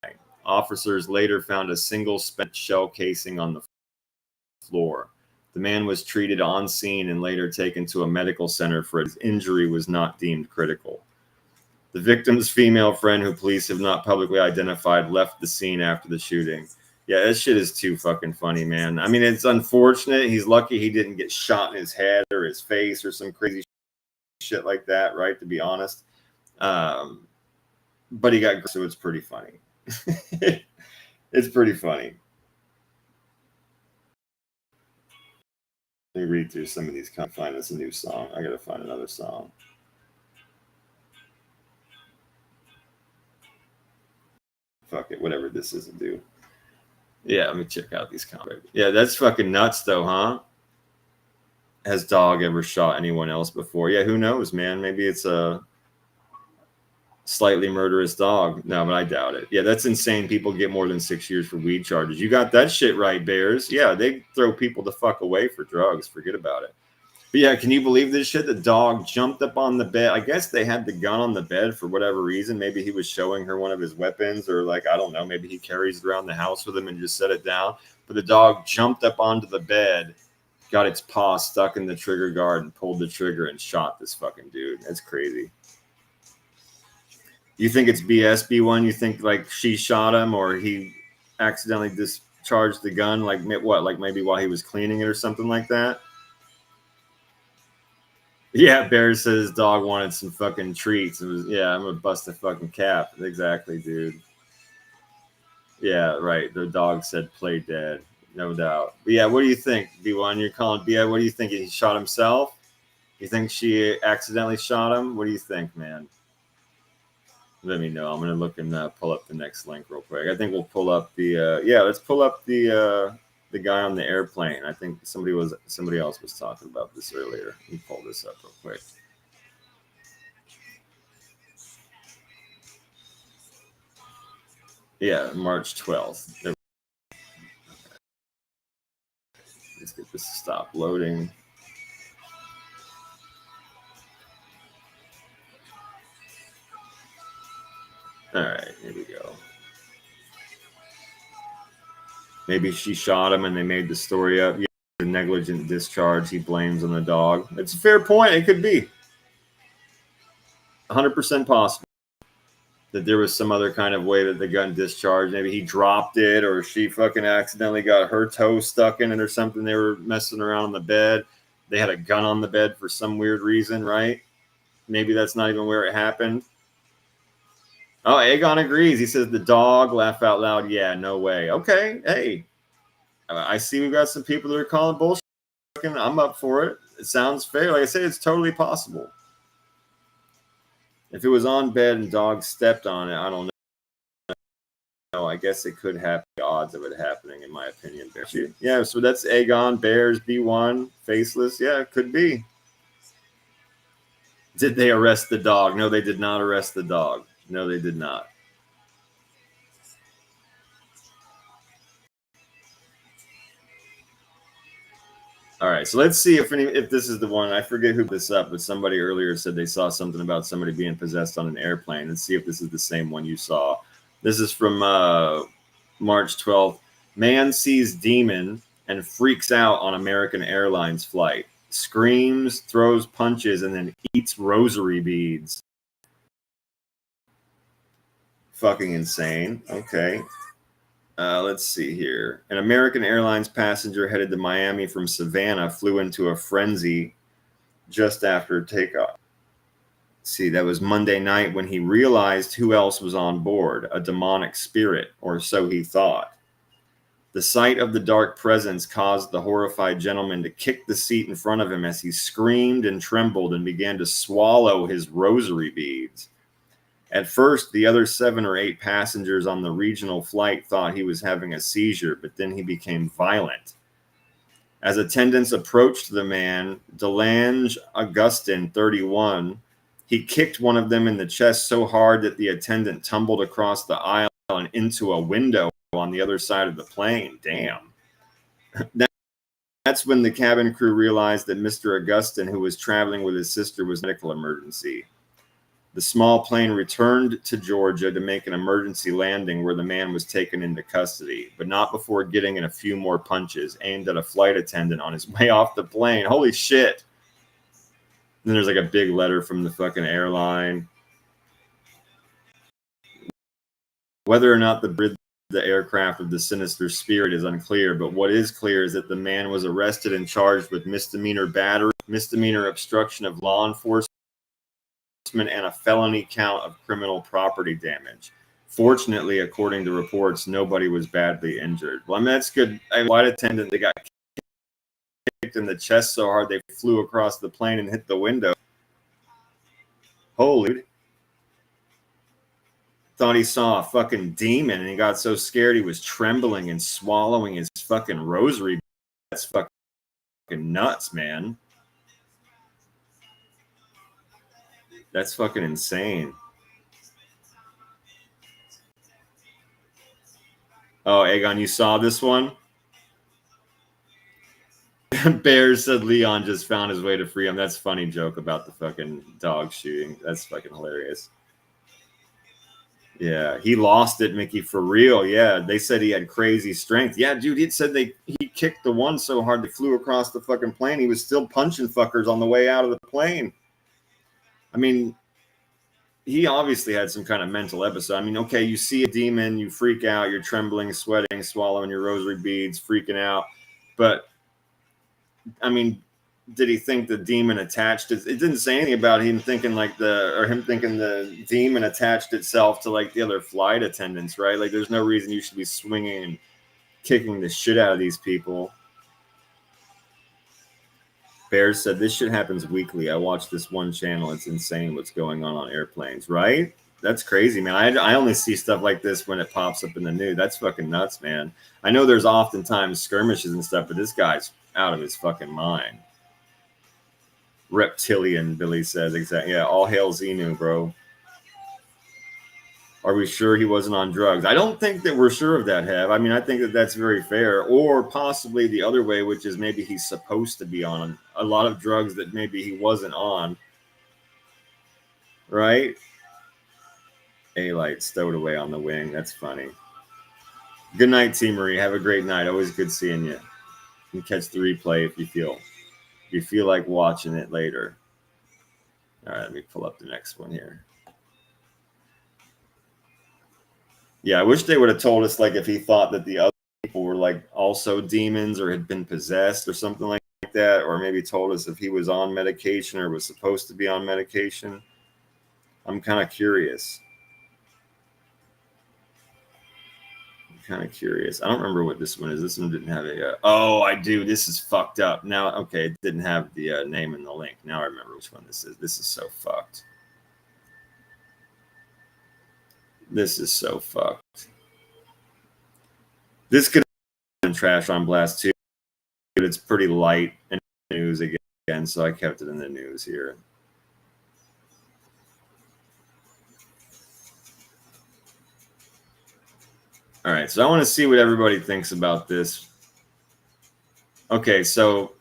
Officers later found a single spent shell casing on the floor. The man was treated on scene and later taken to a medical center for his injury was not deemed critical. The victim's female friend, who police have not publicly identified, left the scene after the shooting. Yeah, that shit is too fucking funny, man. I mean, it's unfortunate. He's lucky he didn't get shot in his head or his face or some crazy shit like that, right? To be honest. But he got, so it's pretty funny. It's pretty funny. Let me read through some of these. Can't find us a new song. I gotta find another song. Fuck it, whatever this is to do. Yeah, let me check out these comments. Yeah, that's fucking nuts though, huh? Has dog ever shot anyone else before? Yeah, who knows, man? Maybe it's a slightly murderous dog. No, but I doubt it. Yeah, that's insane. People get more than 6 years for weed charges. You got that shit right, Bears. Yeah, they throw people the fuck away for drugs. Forget about it. But yeah, can you believe this shit? The dog jumped up on the bed. I guess they had the gun on the bed for whatever reason. Maybe he was showing her one of his weapons, or like, I don't know, maybe he carries it around the house with him and just set it down. But the dog jumped up onto the bed, got its paw stuck in the trigger guard and pulled the trigger and shot this fucking dude. That's crazy. You think it's BS, B1? You think like she shot him or he accidentally discharged the gun? Like what? Like maybe while he was cleaning it or something like that? Yeah, Bear says dog wanted some fucking treats. It was, yeah, I'm gonna bust a fucking cap. Exactly, dude. Yeah, right. The dog said play dead. No doubt. But yeah, what do you think, B1? You're calling B. What do you think? He shot himself? You think she accidentally shot him? What do you think, man? Let me know. I'm gonna look and pull up the next link real quick. I think we'll pull up the let's pull up the guy on the airplane. I think somebody else was talking about this earlier. Let me pull this up real quick. Yeah, March 12th. Let's get this to stop loading. All right, here we go. Maybe she shot him and they made the story up. Yeah, the negligent discharge he blames on the dog. It's a fair point. It could be 100% possible that there was some other kind of way that the gun discharged. Maybe he dropped it or she fucking accidentally got her toe stuck in it or something. They were messing around on the bed. They had a gun on the bed for some weird reason, right? Maybe that's not even where it happened. Oh, Aegon agrees. He says the dog, laugh out loud. Yeah, no way. Okay, hey, I see we've got some people that are calling bullshit. I'm up for it. It sounds fair. Like I said, it's totally possible. If it was on bed and dog stepped on it, I don't know. I guess it could have the odds of it happening, in my opinion. Yeah, so that's Aegon, Bears, B1, Faceless. Yeah, it could be. Did they arrest the dog? No, they did not arrest the dog. No, they did not. All right, so let's see if this is the one. I forget who put this up, but somebody earlier said they saw something about somebody being possessed on an airplane. Let's see if this is the same one you saw. This is from March 12th. Man sees demon and freaks out on American Airlines flight. Screams, throws punches, and then eats rosary beads. Fucking insane. Okay. Let's see here. An American Airlines passenger headed to Miami from Savannah flew into a frenzy just after takeoff. See, that was Monday night when he realized who else was on board, a demonic spirit, or so he thought. The sight of the dark presence caused the horrified gentleman to kick the seat in front of him as he screamed and trembled and began to swallow his rosary beads. At first, the other 7 or 8 passengers on the regional flight thought he was having a seizure, but then he became violent. As attendants approached the man, Delange Augustin, 31, he kicked one of them in the chest so hard that the attendant tumbled across the aisle and into a window on the other side of the plane. Damn. That's when the cabin crew realized that Mr. Augustin, who was traveling with his sister, was a medical emergency. The small plane returned to Georgia to make an emergency landing where the man was taken into custody, but not before getting in a few more punches aimed at a flight attendant on his way off the plane. Holy shit. Then there's like a big letter from the fucking airline. Whether or not the aircraft of the sinister spirit is unclear, but what is clear is that the man was arrested and charged with misdemeanor battery, misdemeanor obstruction of law enforcement, and a felony count of criminal property damage. Fortunately, according to reports, nobody was badly injured. Well, I mean, that's good. A flight attendant, they got kicked in the chest so hard they flew across the plane and hit the window. Holy. Thought he saw a fucking demon and he got so scared he was trembling and swallowing his fucking rosary. That's fucking nuts, man. That's fucking insane. Oh, Aegon, you saw this one? Bears said Leon just found his way to freedom. That's a funny joke about the fucking dog shooting. That's fucking hilarious. Yeah, he lost it, Mickey, for real. Yeah, they said he had crazy strength. Yeah, dude, he said he kicked the one so hard they flew across the fucking plane. He was still punching fuckers on the way out of the plane. I mean, he obviously had some kind of mental episode. I mean, okay, you see a demon, you freak out, you're trembling, sweating, swallowing your rosary beads, freaking out. But, I mean, did he think the demon attached it? It didn't say anything about him thinking him thinking the demon attached itself to like the other flight attendants, right? Like, there's no reason you should be swinging and kicking the shit out of these people. Bears said this shit happens weekly. I watch this one channel. It's insane what's going on airplanes, right? That's crazy, man. I only see stuff like this when it pops up in the news. That's fucking nuts, man. I know there's oftentimes skirmishes and stuff, but this guy's out of his fucking mind. Reptilian, Billy says. Exactly. Yeah, all hail Xenu, bro. Are we sure he wasn't on drugs? I don't think that we're sure of that, Hev. I mean, I think that that's very fair. Or possibly the other way, which is maybe he's supposed to be on a lot of drugs that maybe he wasn't on. Right? A-light stowed away on the wing. That's funny. Good night, T. Marie. Have a great night. Always good seeing you. You can catch the replay if you feel like watching it later. All right, let me pull up the next one here. Yeah, I wish they would have told us, like, if he thought that the other people were, like, also demons or had been possessed or something like that, or maybe told us if he was on medication or was supposed to be on medication. I'm kind of curious. I don't remember what this one is. This one didn't have a... oh, I do. This is fucked up. Now, okay, it didn't have the name in the link. Now I remember which one this is. This is so fucked. This is so fucked. This could have been trash on Blast too, but it's pretty light and news again, so I kept it in the news here. All right, so I want to see what everybody thinks about this. Okay, so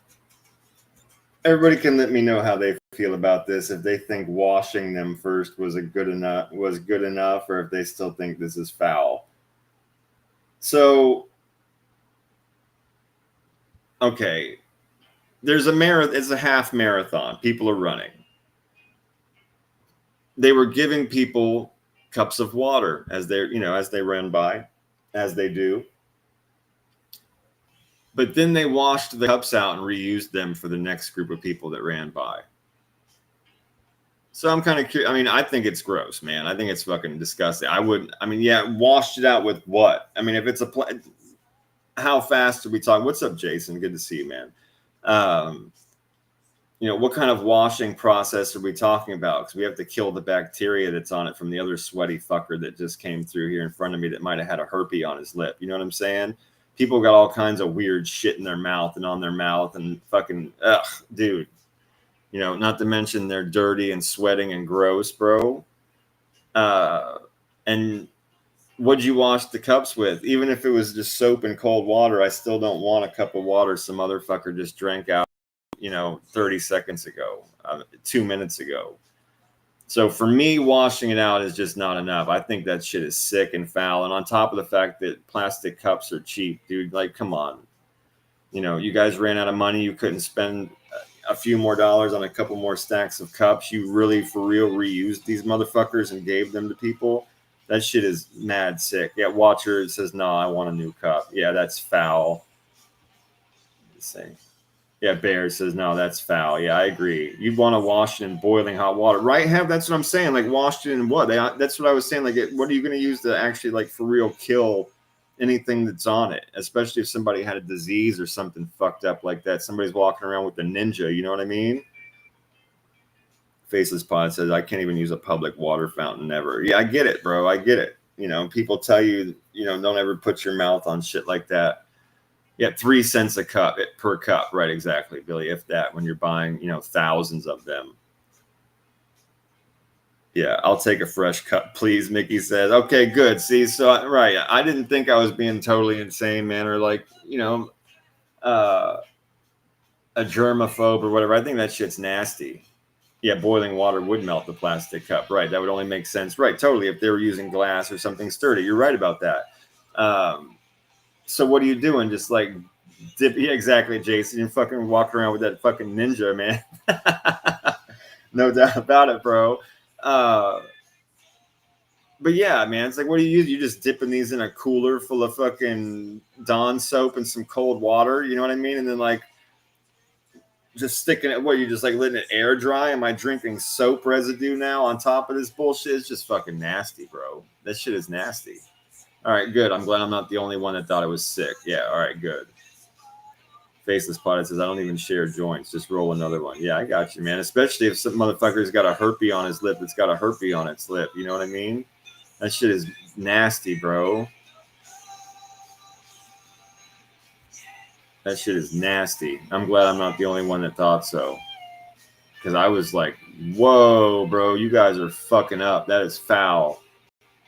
everybody can let me know how they feel about this. If they think washing them first was good enough, or if they still think this is foul. So, okay, there's a marathon. It's a half marathon. People are running. They were giving people cups of water as they ran by, as they do. But then they washed the cups out and reused them for the next group of people that ran by. So I'm kind of curious. I mean, I think it's gross, man. I think it's fucking disgusting. Washed it out with what? I mean, if it's how fast are we talking? What's up, Jason? Good to see you, man. What kind of washing process are we talking about? Because we have to kill the bacteria that's on it from the other sweaty fucker that just came through here in front of me that might have had a herpes on his lip. You know what I'm saying? People got all kinds of weird shit in their mouth and on their mouth and fucking, ugh, dude. Not to mention they're dirty and sweating and gross, bro. And What'd you wash the cups with? Even if it was just soap and cold water, I still don't want a cup of water some motherfucker just drank out, 30 seconds ago, 2 minutes ago. So for me, washing it out is just not enough. I think that shit is sick and foul. And on top of the fact that plastic cups are cheap, dude, like, come on. You guys ran out of money. You couldn't spend a few more dollars on a couple more stacks of cups. You really, for real, reused these motherfuckers and gave them to people. That shit is mad sick. Yeah, Watcher says, no, I want a new cup. Yeah, that's foul. Same. Yeah, Bear says, no, that's foul. Yeah, I agree. You'd want to wash it in boiling hot water, right? That's what I'm saying. Like, washed it in what? That's what I was saying. Like, what are you going to use to actually, like, for real kill anything that's on it? Especially if somebody had a disease or something fucked up like that. Somebody's walking around with a ninja. You know what I mean? Faceless Pod says, I can't even use a public water fountain ever. Yeah, I get it, bro. I get it. People tell you, don't ever put your mouth on shit like that. Yeah, 3 cents a cup per cup. Right, exactly, Billy. If that, when you're buying, thousands of them. Yeah, I'll take a fresh cup, please, Mickey says. Okay, good. See, so, right. I didn't think I was being totally insane, man, or like, a germaphobe or whatever. I think that shit's nasty. Yeah, boiling water would melt the plastic cup. Right, that would only make sense. Right, totally. If they were using glass or something sturdy. You're right about that. So what are you doing? Just like dip? Yeah, exactly, Jason. You're fucking walking around with that fucking ninja, man. No doubt about it, bro. But yeah, man, it's like, what do you use? You just dipping these in a cooler full of fucking Dawn soap and some cold water. You know what I mean? And then like just sticking it. What, you just like letting it air dry? Am I drinking soap residue now on top of this bullshit? It's just fucking nasty, bro. That shit is nasty. All right, good. I'm glad I'm not the only one that thought it was sick. Yeah, all right, good. Faceless Pot says, I don't even share joints. Just roll another one. Yeah, I got you, man. Especially if some motherfucker's got a herpy on his lip that's got a herpy on its lip. You know what I mean? That shit is nasty, bro. That shit is nasty. I'm glad I'm not the only one that thought so. Because I was like, whoa, bro, you guys are fucking up. That is foul.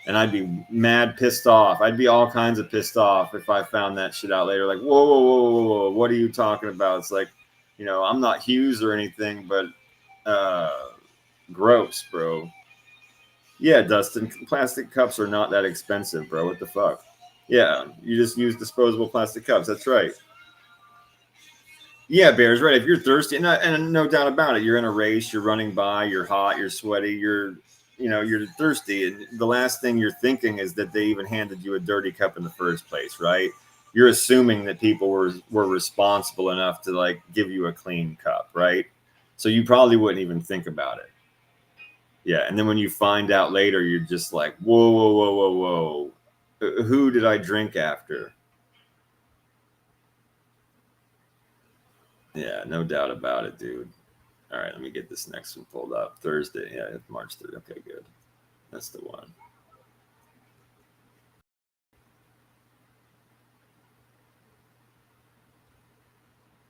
And I'd be mad pissed off. I'd be all kinds of pissed off if I found that shit out later. Like, whoa, what are you talking about? It's like, I'm not Hughes or anything, but gross, bro. Yeah, Dustin, plastic cups are not that expensive, bro. What the fuck? Yeah, you just use disposable plastic cups. That's right. Yeah, Bear's right. If you're thirsty, and no doubt about it, you're in a race, you're running by, you're hot, you're sweaty, you're thirsty, and the last thing you're thinking is that they even handed you a dirty cup in the first place, right? You're assuming that people were responsible enough to like give you a clean cup, right? So you probably wouldn't even think about it. Yeah, and then when you find out later, you're just like, whoa. Who did I drink after? Yeah, no doubt about it, dude. All right, let me get this next one pulled up. Thursday. Yeah, it's March 3rd. Okay, good. That's the one.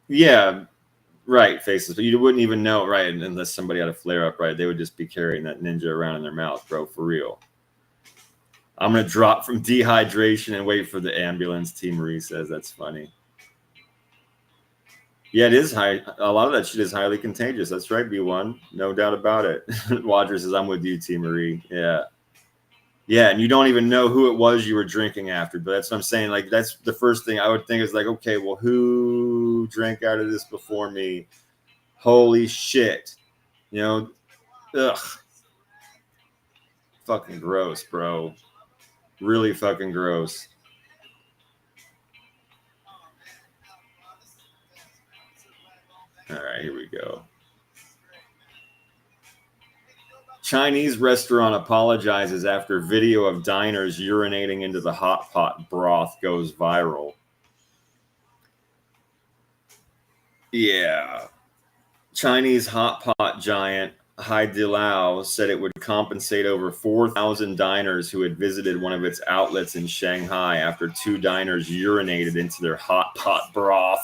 Yeah, right. Faces. But you wouldn't even know, right? Unless somebody had a flare up, right? They would just be carrying that ninja around in their mouth, bro, for real. I'm going to drop from dehydration and wait for the ambulance. T. Marie says that's funny. Yeah, it is high. A lot of that shit is highly contagious. That's right, B1. No doubt about it. Roger says, I'm with you, T. Marie. Yeah. Yeah, and you don't even know who it was you were drinking after. But that's what I'm saying. Like, that's the first thing I would think is like, okay, well, who drank out of this before me? Holy shit. Ugh. Fucking gross, bro. Really fucking gross. All right, here we go. Chinese restaurant apologizes after video of diners urinating into the hot pot broth goes viral. Yeah. Chinese hot pot giant Haidilao said it would compensate over 4,000 diners who had visited one of its outlets in Shanghai after 2 diners urinated into their hot pot broth.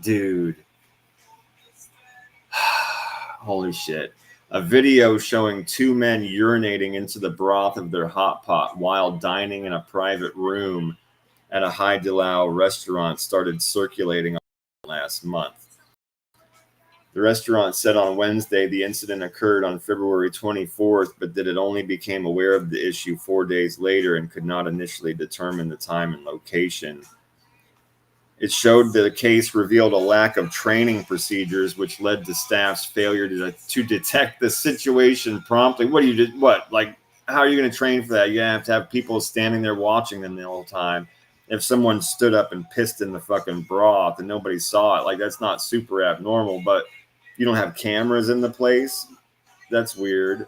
Dude. Holy shit. A video showing two men urinating into the broth of their hot pot while dining in a private room at a Hai Di Lao restaurant started circulating last month. The restaurant said on Wednesday the incident occurred on February 24th, but that it only became aware of the issue 4 days later and could not initially determine the time and location. It showed that the case revealed a lack of training procedures, which led to staff's failure to detect the situation promptly. What do you do? What? Like, how are you going to train for that? You have to have people standing there watching them the whole time. If someone stood up and pissed in the fucking broth and nobody saw it, like, that's not super abnormal, but you don't have cameras in the place. That's weird.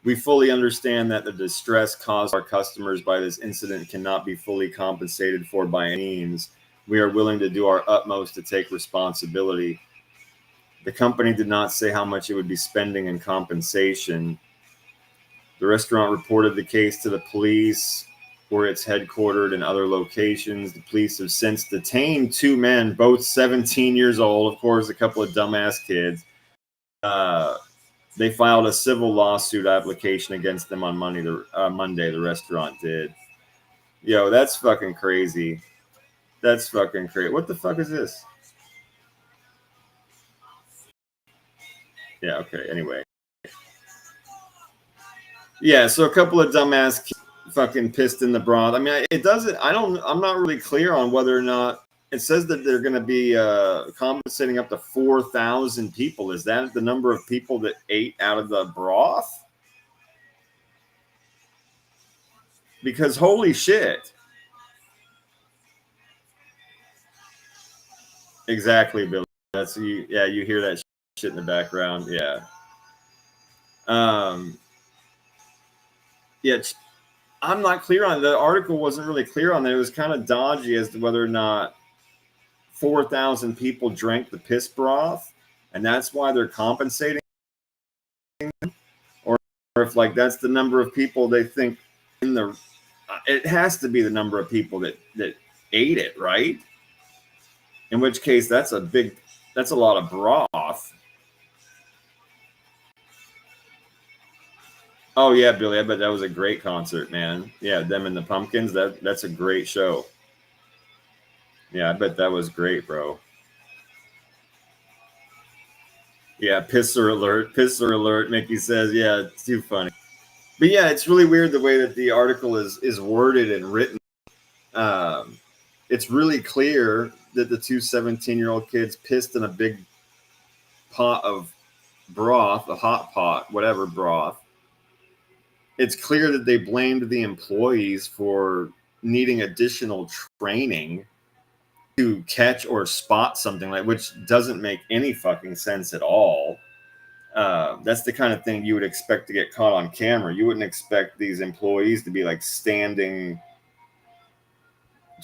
We fully understand that the distress caused our customers by this incident cannot be fully compensated for by any means. We are willing to do our utmost to take responsibility. The company did not say how much it would be spending in compensation. The restaurant reported the case to the police, where it's headquartered, in other locations. The police have since detained two men, both 17 years old, of course, a couple of dumbass kids. They filed a civil lawsuit application against them on Monday, the restaurant did. Yo, that's fucking crazy. That's fucking crazy. What the fuck is this? Yeah, okay, anyway. Yeah, so a couple of dumbass kids fucking pissed in the broth. I mean, it doesn't, I'm not really clear on whether or not, it says that they're going to be compensating up to 4,000 people. Is that the number of people that ate out of the broth? Because holy shit. Exactly, Billy. That's you. Yeah, you hear that shit in the background. Yeah. Yeah, I'm not clear on the article. Wasn't really clear on that. It was kind of dodgy as to whether or not 4,000 people drank the piss broth, and that's why they're compensating, or if like that's the number of people they think in the. It has to be the number of people that ate it, right? In which case, that's a lot of broth. Oh yeah, Billy, I bet that was a great concert, man. Yeah, them and the Pumpkins. That's a great show. Yeah, I bet that was great, bro. Yeah, pisser alert, pisser alert. Mickey says, yeah, it's too funny. But yeah, it's really weird the way that the article is worded and written. It's really clear that the two 17-year-old kids pissed in a big pot of broth, a hot pot, whatever broth. It's clear that they blamed the employees for needing additional training to catch or spot something, like, which doesn't make any fucking sense at all. That's the kind of thing you would expect to get caught on camera. You wouldn't expect these employees to be like standing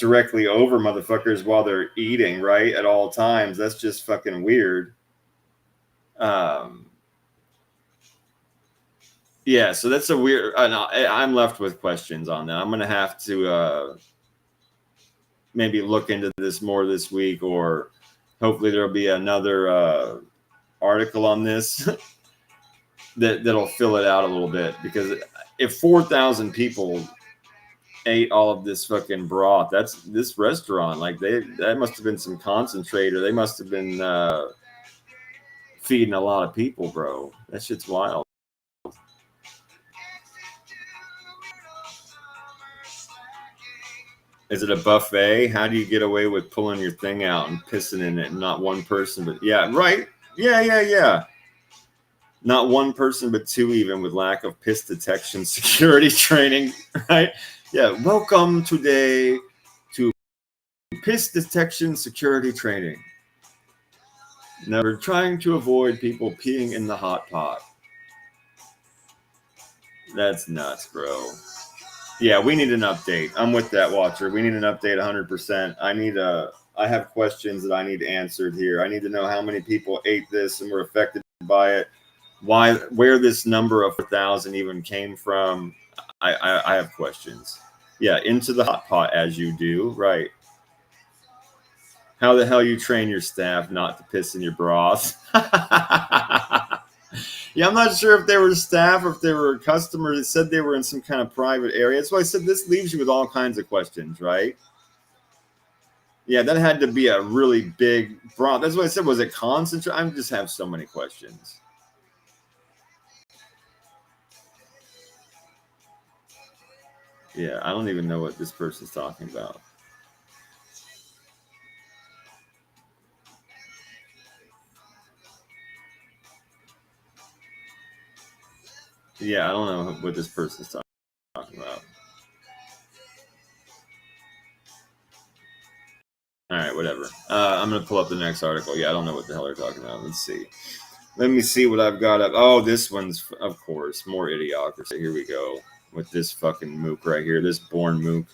directly over motherfuckers while they're eating, right? At all times. That's just fucking weird. Yeah, so that's a weird. I'm left with questions on that. I'm gonna have to maybe look into this more this week, or hopefully there'll be another article on this that'll fill it out a little bit. Because if 4,000 people ate all of this fucking broth, that's this restaurant. Like that must have been some concentrator. They must have been feeding a lot of people, bro. That shit's wild. Is it a buffet? How do you get away with pulling your thing out and pissing in it? Not one person, but yeah, right. Yeah. Not one person, but two, even with lack of piss detection security training, right? Yeah. Welcome today to piss detection security training. Now we're trying to avoid people peeing in the hot pot. That's nuts, bro. Yeah, we need an update. I'm with that, Watcher. We need an update 100%. I have questions that I need answered here. I need to know how many people ate this and were affected by it. Where this number of 4,000 even came from. I have questions. Yeah, into the hot pot as you do, right? How the hell you train your staff not to piss in your broth? Yeah, I'm not sure if they were staff or if they were customers. It said they were in some kind of private area. That's why I said this leaves you with all kinds of questions, right? Yeah, that had to be a really big broth. That's what I said. Was it concentrate? I just have so many questions. Yeah, I don't even know what this person's talking about. Yeah, I don't know what this person's talking about. All right, whatever. I'm gonna pull up the next article. Yeah, I don't know what the hell they're talking about. Let's see. Let me see what I've got up. Oh, this one's, of course, more idiocracy. Here we go with this fucking mook right here. This born mook.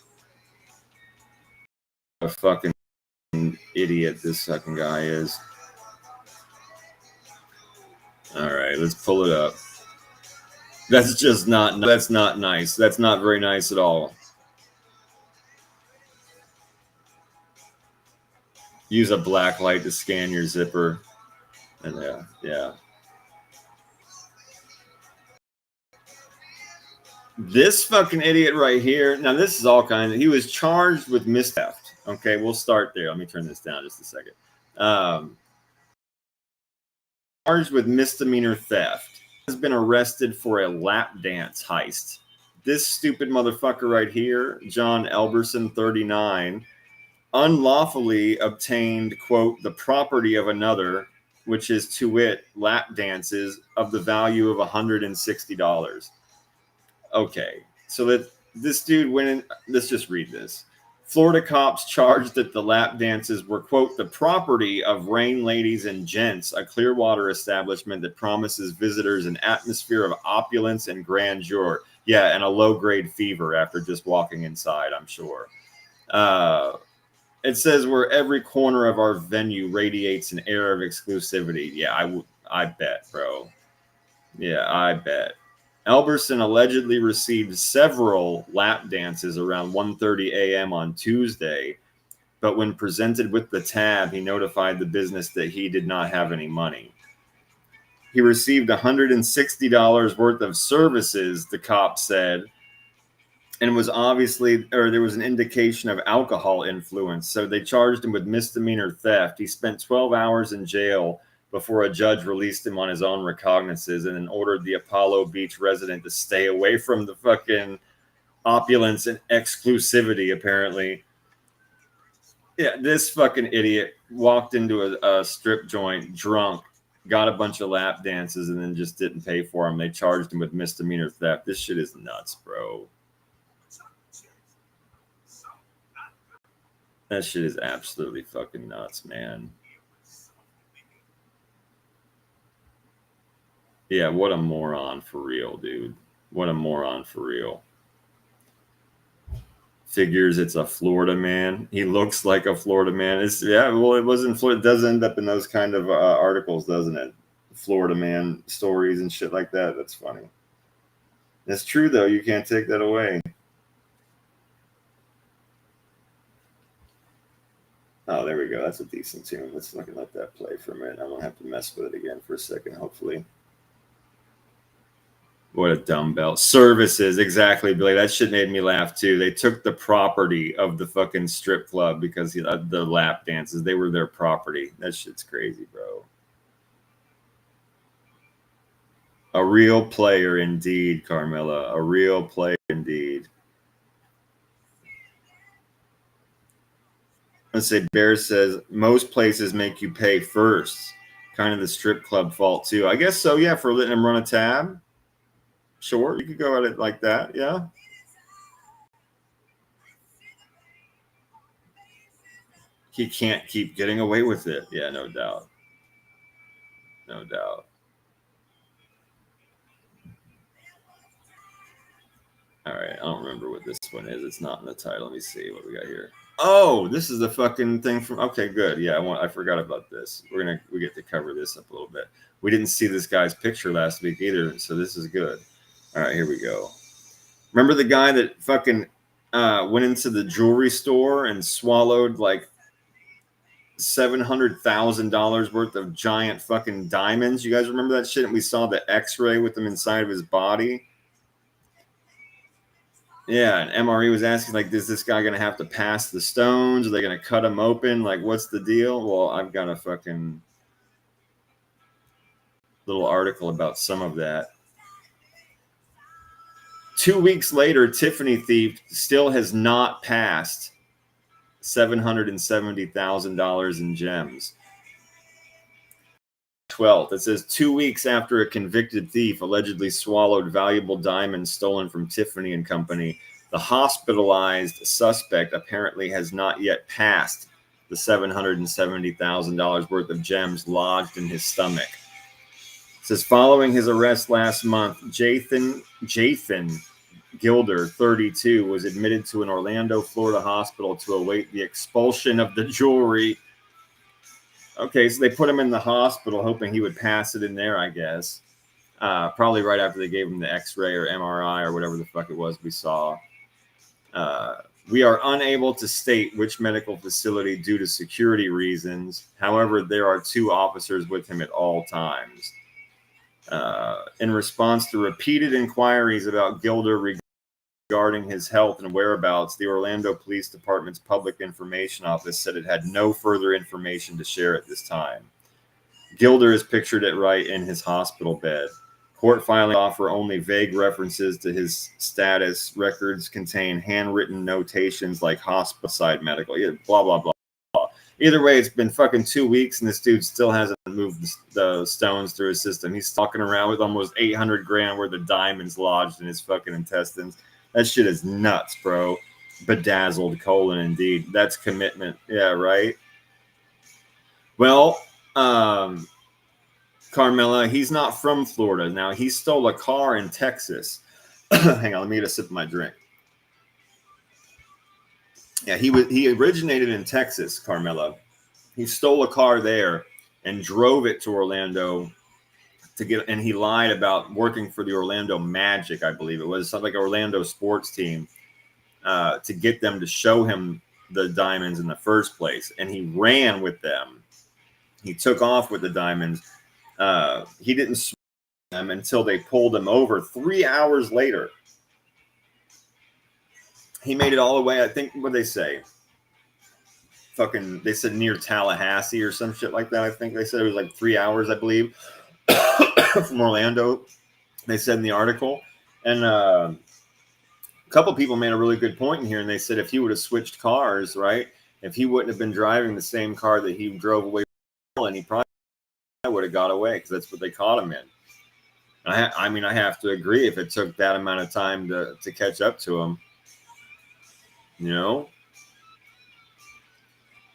A fucking idiot this fucking guy is. All right, let's pull it up. That's just not. That's not nice. That's not very nice at all. Use a black light to scan your zipper. And yeah. This fucking idiot right here. Now this is all kind of. He was charged with mistheft. Okay, we'll start there. Let me turn this down just a second. Charged with misdemeanor theft. Has been arrested for a lap dance heist. This stupid motherfucker right here, John Elberson, 39, unlawfully obtained, quote, the property of another, which is to wit, lap dances of the value of $160. Okay, so that this dude went in. Let's just read this. Florida cops charged that the lap dances were, quote, the property of Rain Ladies and Gents, a Clearwater establishment that promises visitors an atmosphere of opulence and grandeur. Yeah, and a low-grade fever after just walking inside, I'm sure. It says where every corner of our venue radiates an air of exclusivity. Yeah, I bet, bro. Yeah, I bet. Elberson allegedly received several lap dances around 1:30 a.m. on Tuesday, but when presented with the tab, he notified the business that he did not have any money. He received $160 worth of services, the cop said, and was there was an indication of alcohol influence. So they charged him with misdemeanor theft. He spent 12 hours in jail before a judge released him on his own recognizances and then ordered the Apollo Beach resident to stay away from the fucking opulence and exclusivity, apparently. Yeah, this fucking idiot walked into a strip joint drunk, got a bunch of lap dances, and then just didn't pay for them. They charged him with misdemeanor theft. This shit is nuts, bro. That shit is absolutely fucking nuts, man. Yeah, what a moron for real, dude. What a moron for real. Figures it's a Florida man. He looks like a Florida man. Well, it wasn't Florida. It does end up in those kind of articles, doesn't it? Florida man stories and shit like that. That's funny. That's true, though. You can't take that away. Oh, there we go. That's a decent tune. Let's let that play for a minute. I won't have to mess with it again for a second, hopefully. What a dumbbell. Services, exactly, Billy. That shit made me laugh too. They took the property of the fucking strip club because the lap dances, they were their property. That shit's crazy, bro. A real player indeed, Carmela. A real player indeed. Let's say Bear says most places make you pay first. Kind of the strip club fault too. I guess so, yeah, for letting him run a tab. Sure, you could go at it like that, yeah. He can't keep getting away with it. Yeah, no doubt. No doubt. All right, I don't remember what this one is. It's not in the title. Let me see what we got here. Oh, this is the fucking thing from. Okay, good. Yeah, I forgot about this. We get to cover this up a little bit. We didn't see this guy's picture last week either, so this is good. All right, here we go. Remember the guy that fucking went into the jewelry store and swallowed like $700,000 worth of giant fucking diamonds. You guys remember that shit? And we saw the X-ray with them inside of his body. Yeah, and MRE was asking, like, is this guy going to have to pass the stones? Are they going to cut him open? Like, what's the deal? Well, I've got a fucking little article about some of that. 2 weeks later, Tiffany thief still has not passed $770,000 in gems. 12th, it says 2 weeks after a convicted thief allegedly swallowed valuable diamonds stolen from Tiffany and Company, the hospitalized suspect apparently has not yet passed the $770,000 worth of gems lodged in his stomach. It says following his arrest last month, Jathan Gilder, 32, was admitted to an Orlando, Florida hospital to await the expulsion of the jewelry. Okay, so they put him in the hospital hoping he would pass it in there, I guess. Probably right after they gave him the X-ray or MRI or whatever the fuck it was we saw. We are unable to state which medical facility due to security reasons. However, there are 2 officers with him at all times. In response to repeated inquiries about Gilder regarding his health and whereabouts, the Orlando Police Department's Public Information Office said it had no further information to share at this time. Gilder is pictured at right in his hospital bed. Court filings offer only vague references to his status. Records contain handwritten notations like hospicide medical, blah, blah, blah. Either way, it's been fucking 2 weeks and this dude still hasn't moved the stones through his system. He's walking around with almost 800 grand worth of diamonds lodged in his fucking intestines. That shit is nuts, bro. Bedazzled colon, indeed. That's commitment. Yeah, right? Well, Carmela, he's not from Florida. Now, he stole a car in Texas. Hang on, let me get a sip of my drink. Yeah, he originated in Texas, Carmela. He stole a car there and drove it to Orlando and he lied about working for the Orlando Magic, I believe it was, something like an Orlando sports team, to get them to show him the diamonds in the first place. And he ran with them. He took off with the diamonds. He didn't swim them until they pulled him over 3 hours later. He made it all the way, I think, what they say? They said near Tallahassee or some shit like that. I think they said it was like 3 hours, I believe, from Orlando. They said in the article. And a couple people made a really good point in here. And they said if he would have switched cars, right? If he wouldn't have been driving the same car that he drove away from, and he probably would have got away because that's what they caught him in. I mean, I have to agree if it took that amount of time to catch up to him, you know,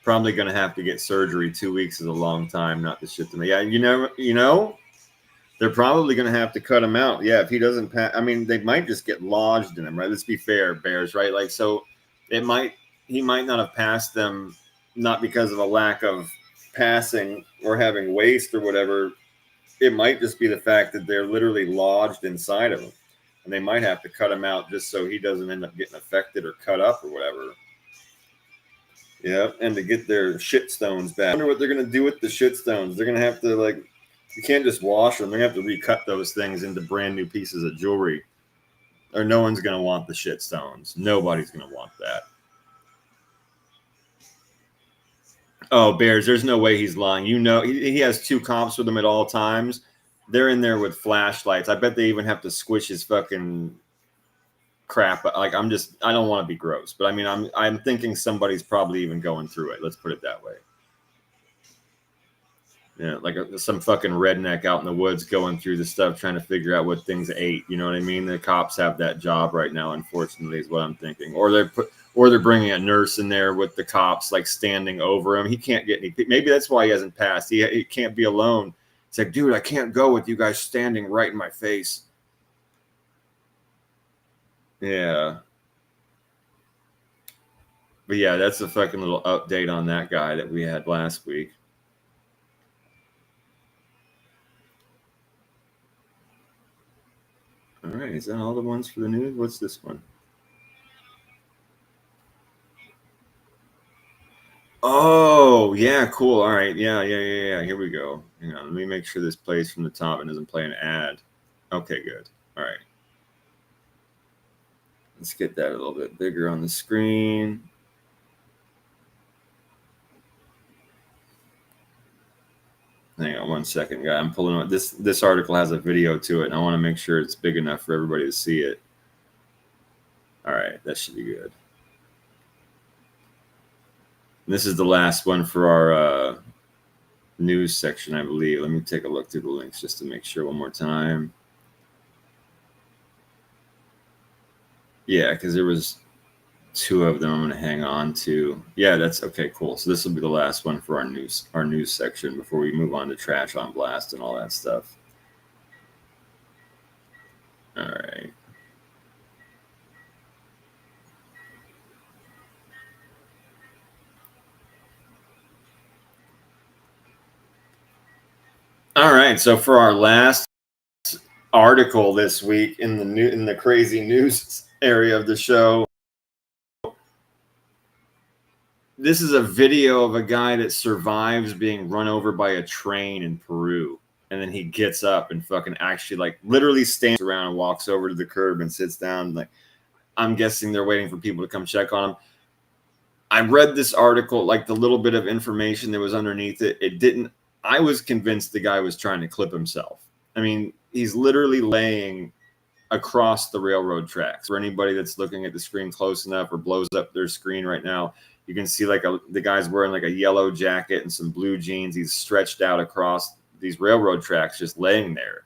probably going to have to get surgery. 2 weeks is a long time not to shit to me. Yeah, you know, they're probably going to have to cut him out. Yeah, if he doesn't pass, I mean, they might just get lodged in him, right? Let's be fair, Bears, right? Like, so he might not have passed them, not because of a lack of passing or having waste or whatever. It might just be the fact that they're literally lodged inside of him, and they might have to cut him out just so he doesn't end up getting affected or cut up or whatever. Yeah, and to get their shit stones back. I wonder what they're going to do with the shit stones. They're going to have to, like, you can't just wash them. They're going to have to recut those things into brand new pieces of jewelry, or no one's going to want the shit stones. Nobody's going to want that. Oh, Bears, there's no way he's lying. You know, he has 2 cops with him at all times. They're in there with flashlights. I bet they even have to squish his fucking crap. Like, I don't want to be gross, but I mean, I'm thinking somebody's probably even going through it. Let's put it that way. Yeah, like some fucking redneck out in the woods going through the stuff, trying to figure out what things ate. You know what I mean? The cops have that job right now, unfortunately, is what I'm thinking. Or they're bringing a nurse in there with the cops, like standing over him. He can't get any. Maybe that's why he hasn't passed. He can't be alone. It's like, dude, I can't go with you guys standing right in my face. Yeah. But yeah, that's a fucking little update on that guy that we had last week. All right, is that all the ones for the news? What's this one? Oh, yeah, cool. All right. Yeah. Here we go. Hang on. Let me make sure this plays from the top and doesn't play an ad. Okay, good. All right. Let's get that a little bit bigger on the screen. Hang on 1 second, guy. I'm pulling up. This article has a video to it, and I want to make sure it's big enough for everybody to see it. All right, that should be good. And this is the last one for our news section, I believe. Let me take a look through the links just to make sure one more time. Yeah, because there was 2 of them I'm going to hang on to. Yeah, that's okay, cool. So this will be the last one for our news section before we move on to Trash on Blast and all that stuff. All right. All right, so for our last article this week in the crazy news area of the show, this is a video of a guy that survives being run over by a train in Peru, and then he gets up and fucking actually like literally stands around and walks over to the curb and sits down. Like, I'm guessing they're waiting for people to come check on him. I read this article, like the little bit of information that was underneath it. It didn't. I was convinced the guy was trying to clip himself. I mean, he's literally laying across the railroad tracks. For anybody that's looking at the screen close enough or blows up their screen right now, you can see like the guy's wearing like a yellow jacket and some blue jeans. He's stretched out across these railroad tracks, just laying there.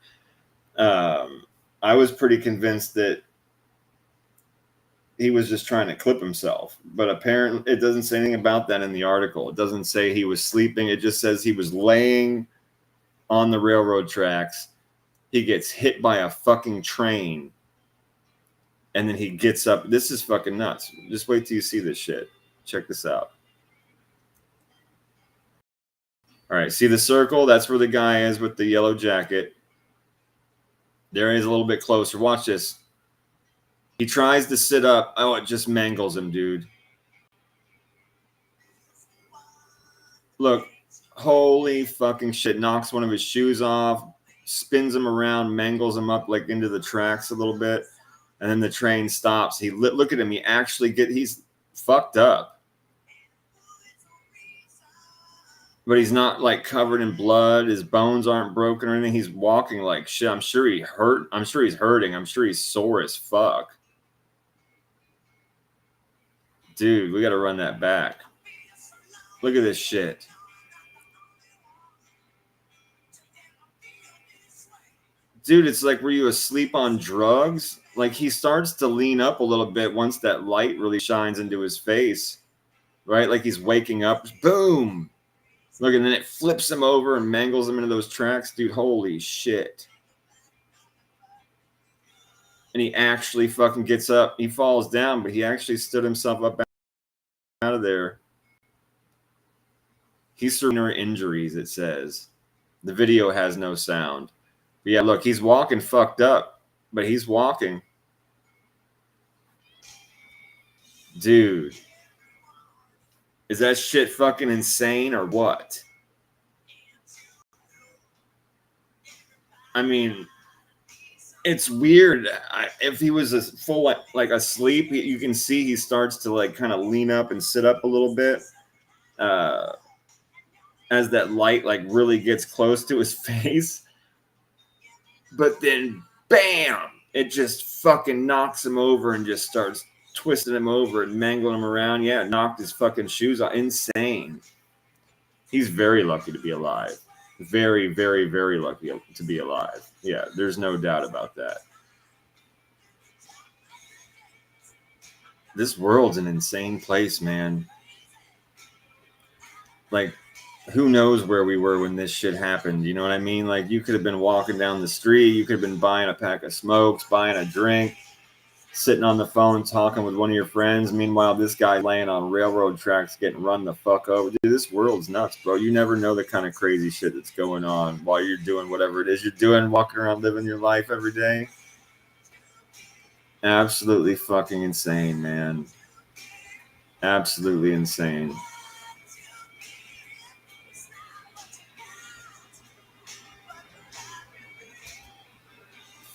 I was pretty convinced that he was just trying to clip himself, but apparently it doesn't say anything about that in the article. It doesn't say he was sleeping. It just says he was laying on the railroad tracks. He gets hit by a fucking train, and then he gets up. This is fucking nuts. Just wait till you see this shit. Check this out. All right, see the circle? That's where the guy is with the yellow jacket. There he is a little bit closer. Watch this. He tries to sit up. Oh, it just mangles him, dude. Look, holy fucking shit. Knocks one of his shoes off, spins him around, mangles him up like into the tracks a little bit, and then the train stops. Look at him. He's fucked up. But he's not like covered in blood. His bones aren't broken or anything. He's walking like shit. I'm sure he's hurting. I'm sure he's sore as fuck. Dude, we got to run that back. Look at this shit. Dude, it's like, were you asleep on drugs? Like, he starts to lean up a little bit once that light really shines into his face, right? Like he's waking up. Boom. Look, and then it flips him over and mangles him into those tracks. Dude, holy shit. And he actually fucking gets up. He falls down, but he actually stood himself up out of there. He's severe injuries, it says. The video has no sound. But yeah, look, he's walking fucked up, but he's walking. Dude. Is that shit fucking insane or what? I mean, it's weird. If he was like asleep, you can see he starts to like kind of lean up and sit up a little bit as that light like really gets close to his face. But then, bam! It just fucking knocks him over and just starts twisting him over and mangling him around. Yeah, knocked his fucking shoes off. Insane. He's very lucky to be alive. Very, very, very lucky to be alive. Yeah, there's no doubt about that. This world's an insane place, man. Like, who knows where we were when this shit happened? You know what I mean? Like, you could have been walking down the street. You could have been buying a pack of smokes, buying a drink, sitting on the phone talking with one of your friends. Meanwhile, this guy laying on railroad tracks getting run the fuck over. Dude, this world's nuts, bro. You never know the kind of crazy shit that's going on while you're doing whatever it is you're doing, walking around living your life every day. Absolutely fucking insane, man. Absolutely insane.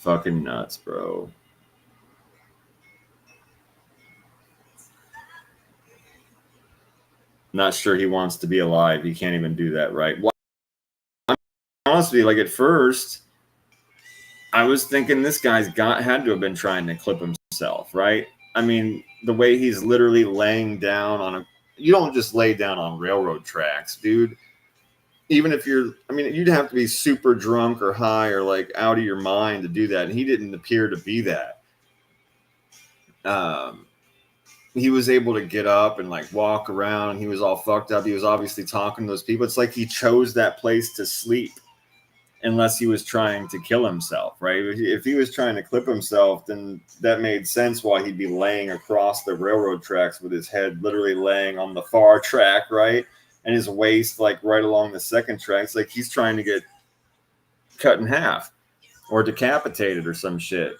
Fucking nuts, bro. Not sure he wants to be alive. He can't even do that, right? Well, honestly, like at first, I was thinking this guy's had to have been trying to clip himself, right? I mean, the way he's literally laying down on a, you don't just lay down on railroad tracks, dude. Even if you're, I mean, you'd have to be super drunk or high or like out of your mind to do that. And he didn't appear to be that. He was able to get up and like walk around. He was all fucked up. He was obviously talking to those people. It's like he chose that place to sleep, unless he was trying to kill himself, right? If he was trying to clip himself, then that made sense why he'd be laying across the railroad tracks with his head literally laying on the far track, right? And his waist like right along the second track. It's like he's trying to get cut in half or decapitated or some shit.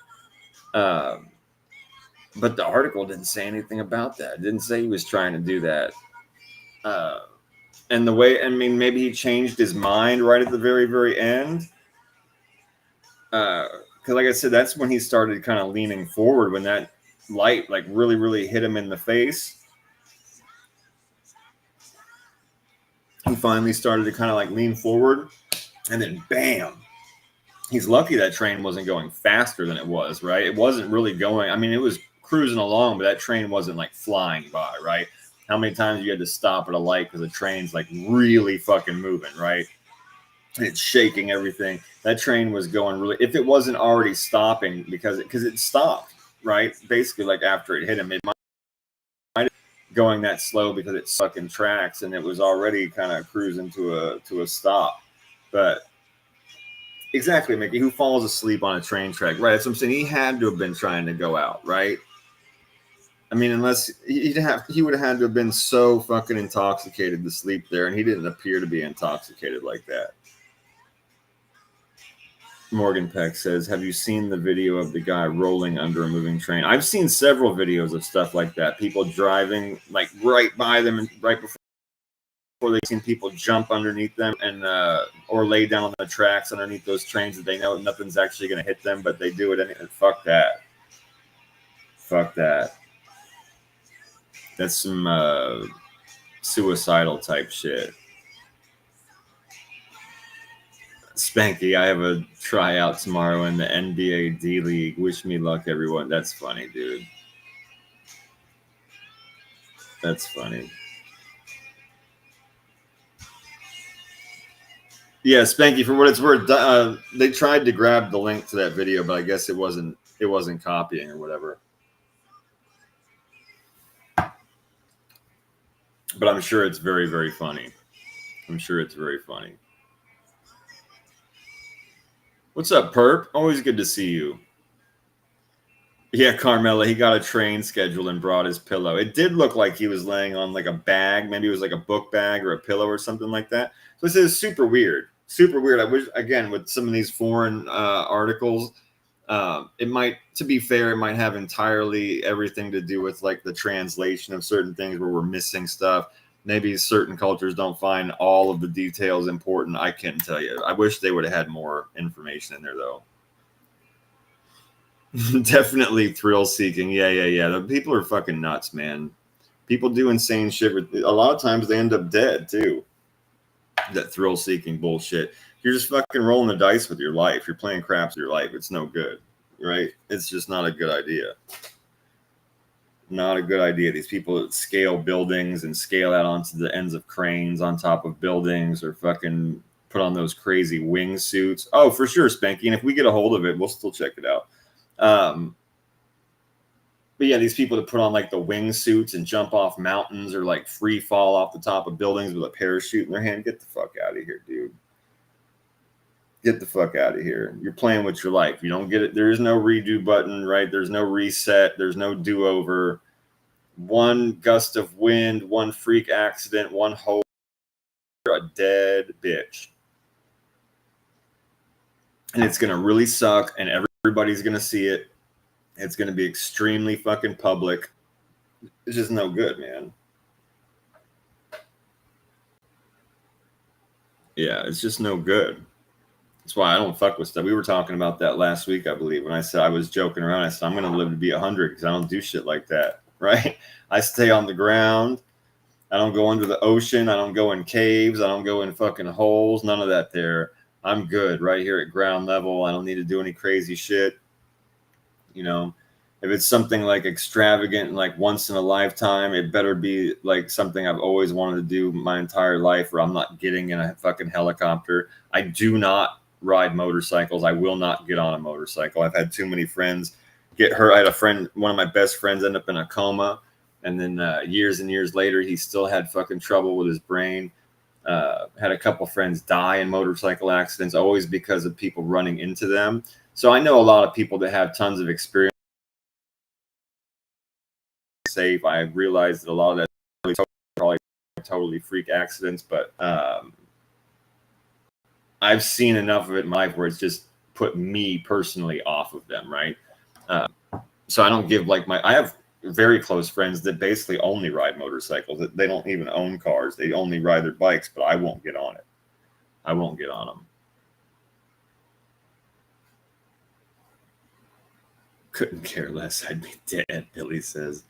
But the article didn't say anything about that. It didn't say he was trying to do that. And the way, I mean, maybe he changed his mind right at the very, very end. Because like I said, that's when he started kind of leaning forward, when that light like really, really hit him in the face. He finally started to kind of like lean forward, and then bam. He's lucky that train wasn't going faster than it was, right? It wasn't really going, I mean, it was cruising along, but that train wasn't like flying by, right? How many times you had to stop at a light because the train's like really fucking moving, right? And it's shaking everything. That train was going really, if it wasn't already stopping, because it stopped, right? Basically, like after it hit him, it might going that slow because it's stuck in tracks, and it was already kind of cruising to a stop. But exactly, Mickey, who falls asleep on a train track, right? That's what I'm saying. He had to have been trying to go out, right? I mean, unless he would have had to have been so fucking intoxicated to sleep there, and he didn't appear to be intoxicated like that. Morgan Peck says, have you seen the video of the guy rolling under a moving train? I've seen several videos of stuff like that. People driving like right by them and right before they've seen people jump underneath them and or lay down on the tracks underneath those trains that they know nothing's actually going to hit them, but they do it anyway. Fuck that. Fuck that. That's some suicidal type shit. Spanky, I have a tryout tomorrow in the NBA D League. Wish me luck, everyone. That's funny, dude. That's funny. Yeah, Spanky, for what it's worth, they tried to grab the link to that video, but I guess it wasn't copying or whatever. But I'm sure it's very, very funny. I'm sure it's very funny. What's up, Perp? Always good to see you. Yeah, Carmela, he got a train schedule and brought his pillow. It did look like he was laying on like a bag. Maybe it was like a book bag or a pillow or something like that. So this is super weird. Super weird. I wish, again, with some of these foreign articles, it might, to be fair, it might have entirely everything to do with like the translation of certain things where we're missing stuff. Maybe certain cultures don't find all of the details important. I can't tell you. I wish they would have had more information in there, though. Definitely thrill seeking. Yeah. The people are fucking nuts, man. People do insane shit. A lot of times they end up dead, too. That thrill seeking bullshit. You're just fucking rolling the dice with your life. You're playing craps with your life. It's no good, right? It's just not a good idea. Not a good idea. These people that scale buildings and scale out onto the ends of cranes on top of buildings, or fucking put on those crazy wingsuits. Oh, for sure, Spanky. And if we get a hold of it, we'll still check it out. But yeah, these people that put on like the wingsuits and jump off mountains or like free fall off the top of buildings with a parachute in their hand. Get the fuck out of here, dude. Get the fuck out of here. You're playing with your life. You don't get it. There is no redo button, right? There's no reset. There's no do-over. One gust of wind, one freak accident, one hole. You're a dead bitch. And it's going to really suck, and everybody's going to see it. It's going to be extremely fucking public. It's just no good, man. Yeah, it's just no good. That's why I don't fuck with stuff. We were talking about that last week, I believe, when I said I was joking around. I said I'm going to live to be 100 because I don't do shit like that, right? I stay on the ground. I don't go under the ocean. I don't go in caves. I don't go in fucking holes. None of that there. I'm good right here at ground level. I don't need to do any crazy shit. You know, if it's something like extravagant and like once in a lifetime, it better be like something I've always wanted to do my entire life, or I'm not getting in a fucking helicopter. I do not ride motorcycles. I will not get on a motorcycle. I've had too many friends get hurt. I had a friend, one of my best friends, end up in a coma. And then years and years later, he still had fucking trouble with his brain. Had a couple friends die in motorcycle accidents, always because of people running into them. So I know a lot of people that have tons of experience safe. I realized that a lot of that probably totally freak accidents, but I've seen enough of it in my life where it's just put me personally off of them, right? So I don't give like I have very close friends that basically only ride motorcycles. They don't even own cars. They only ride their bikes, but I won't get on it. I won't get on them. Couldn't care less. I'd be dead, Billy says.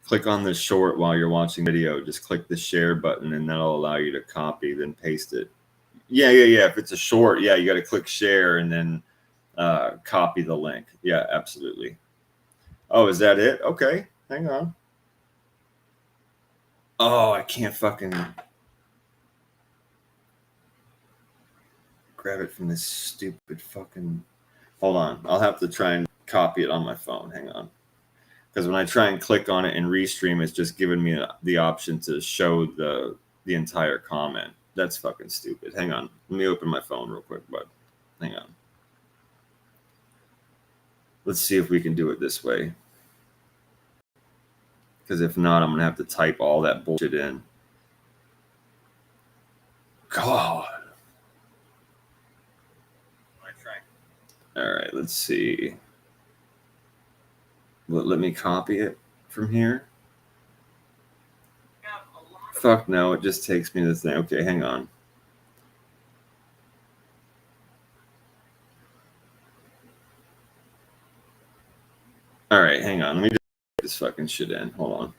Click on the short while you're watching video. Just click the share button and that'll allow you to copy, then paste it. Yeah. If it's a short, yeah, you got to click share and then copy the link. Yeah, absolutely. Oh, is that it? Okay, hang on. Oh, I can't fucking grab it from this stupid fucking. Hold on, I'll have to try and copy it on my phone. Hang on, because when I try and click on it and restream, it's just giving me the option to show the entire comment. That's fucking stupid. Hang on, let me open my phone real quick, bud. Hang on. Let's see if we can do it this way. Because if not, I'm gonna have to type all that bullshit in. God. All right, let's see. Let me copy it from here. Fuck no, it just takes me to the thing. Okay, hang on. All right, hang on. Let me just get this fucking shit in. Hold on.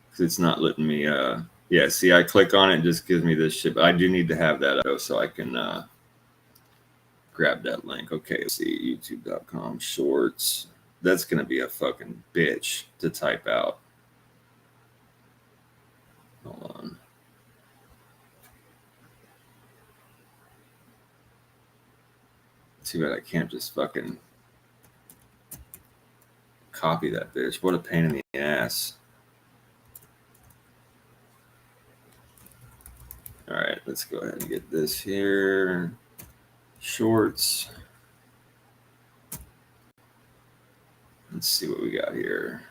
Because it's not letting me, yeah, see, I click on it, it just gives me this shit. But I do need to have that up so I can grab that link. Okay, let's see, youtube.com shorts. That's going to be a fucking bitch to type out. Hold on. Too bad I can't just fucking copy that bitch. What a pain in the ass. All right, let's go ahead and get this here. Shorts. Let's see what we got here.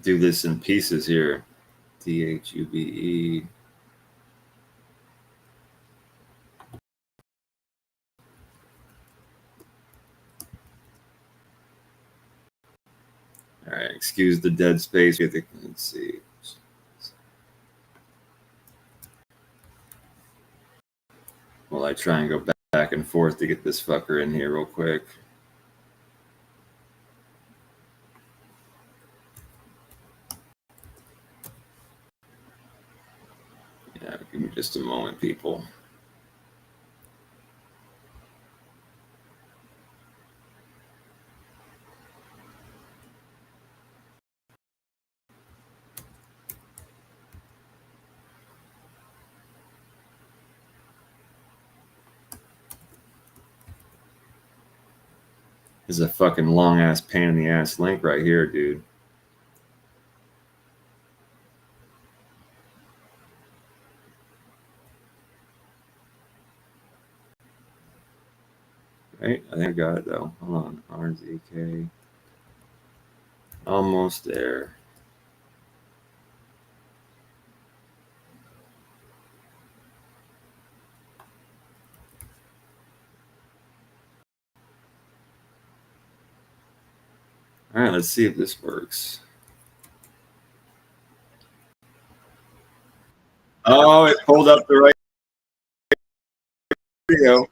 Do this in pieces here. THUBE. All right, excuse the dead space. Let's see. Well, I try and go back and forth to get this fucker in here real quick. Yeah, give me just a moment, people. This is a fucking long ass pain in the ass link right here, dude. Right? I think I got it though. Hold on. RZK. Almost there. All right, let's see if this works. Oh, it pulled up the right video.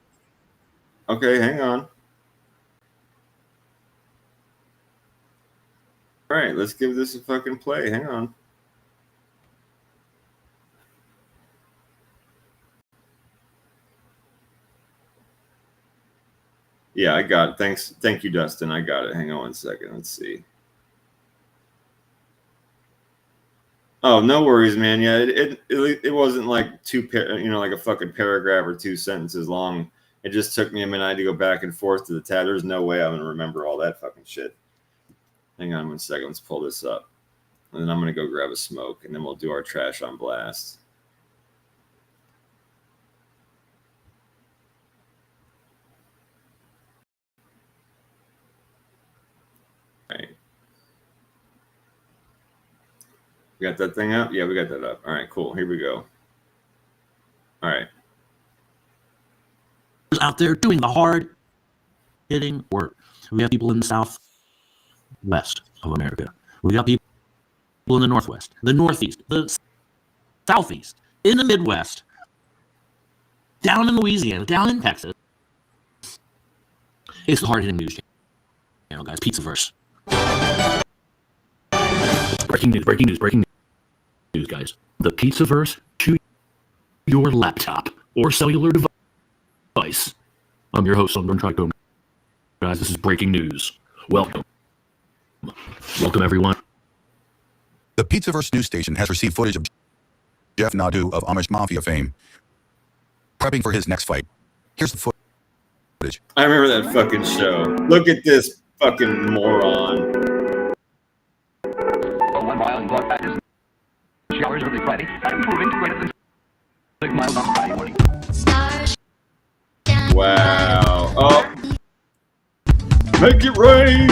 Okay, hang on. All right, let's give this a fucking play. Hang on. Yeah, I got it. Thank you, Dustin. I got it. Hang on 1 second. Let's see. Oh, no worries, man. Yeah, it wasn't like like a fucking paragraph or 2 sentences long. It just took me a minute. I had to go back and forth to the tab. There's no way I'm gonna remember all that fucking shit. Hang on 1 second. Let's pull this up, and then I'm gonna go grab a smoke, and then we'll do our trash on blast. All right. We got that thing up? Yeah, we got that up. All right, cool. Here we go. All right. Out there doing the hard hitting work. We have people in the southwest of America. We got people in the northwest, the northeast, the southeast, in the Midwest, down in Louisiana, down in Texas. It's the hard hitting news channel, guys. Pizzaverse. Breaking news, guys. The Pizzaverse to your laptop or cellular device. I'm your host, Sunburn Trichome. Guys, this is breaking news. Welcome, everyone. The Pizzaverse news station has received footage of Jeff Nadu of Amish Mafia fame prepping for his next fight. Here's the footage. I remember that fucking show. Look at this fucking moron. One mile in blood patches. Showers early Friday. I'm proving greater than 6 miles on Friday morning. Wow. Oh. Make it rain.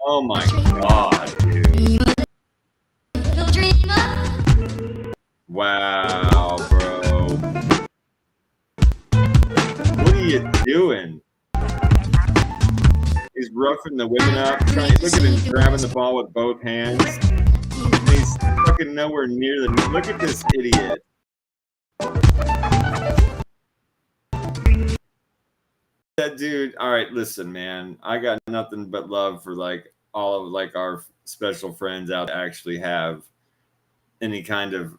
Oh my god, dude. Wow, bro. What are you doing? He's roughing the women up. Look at him grabbing the ball with both hands. And he's fucking nowhere near the. Look at this idiot. That dude. All right, listen, man. I got nothing but love for like all of like our special friends out that actually have any kind of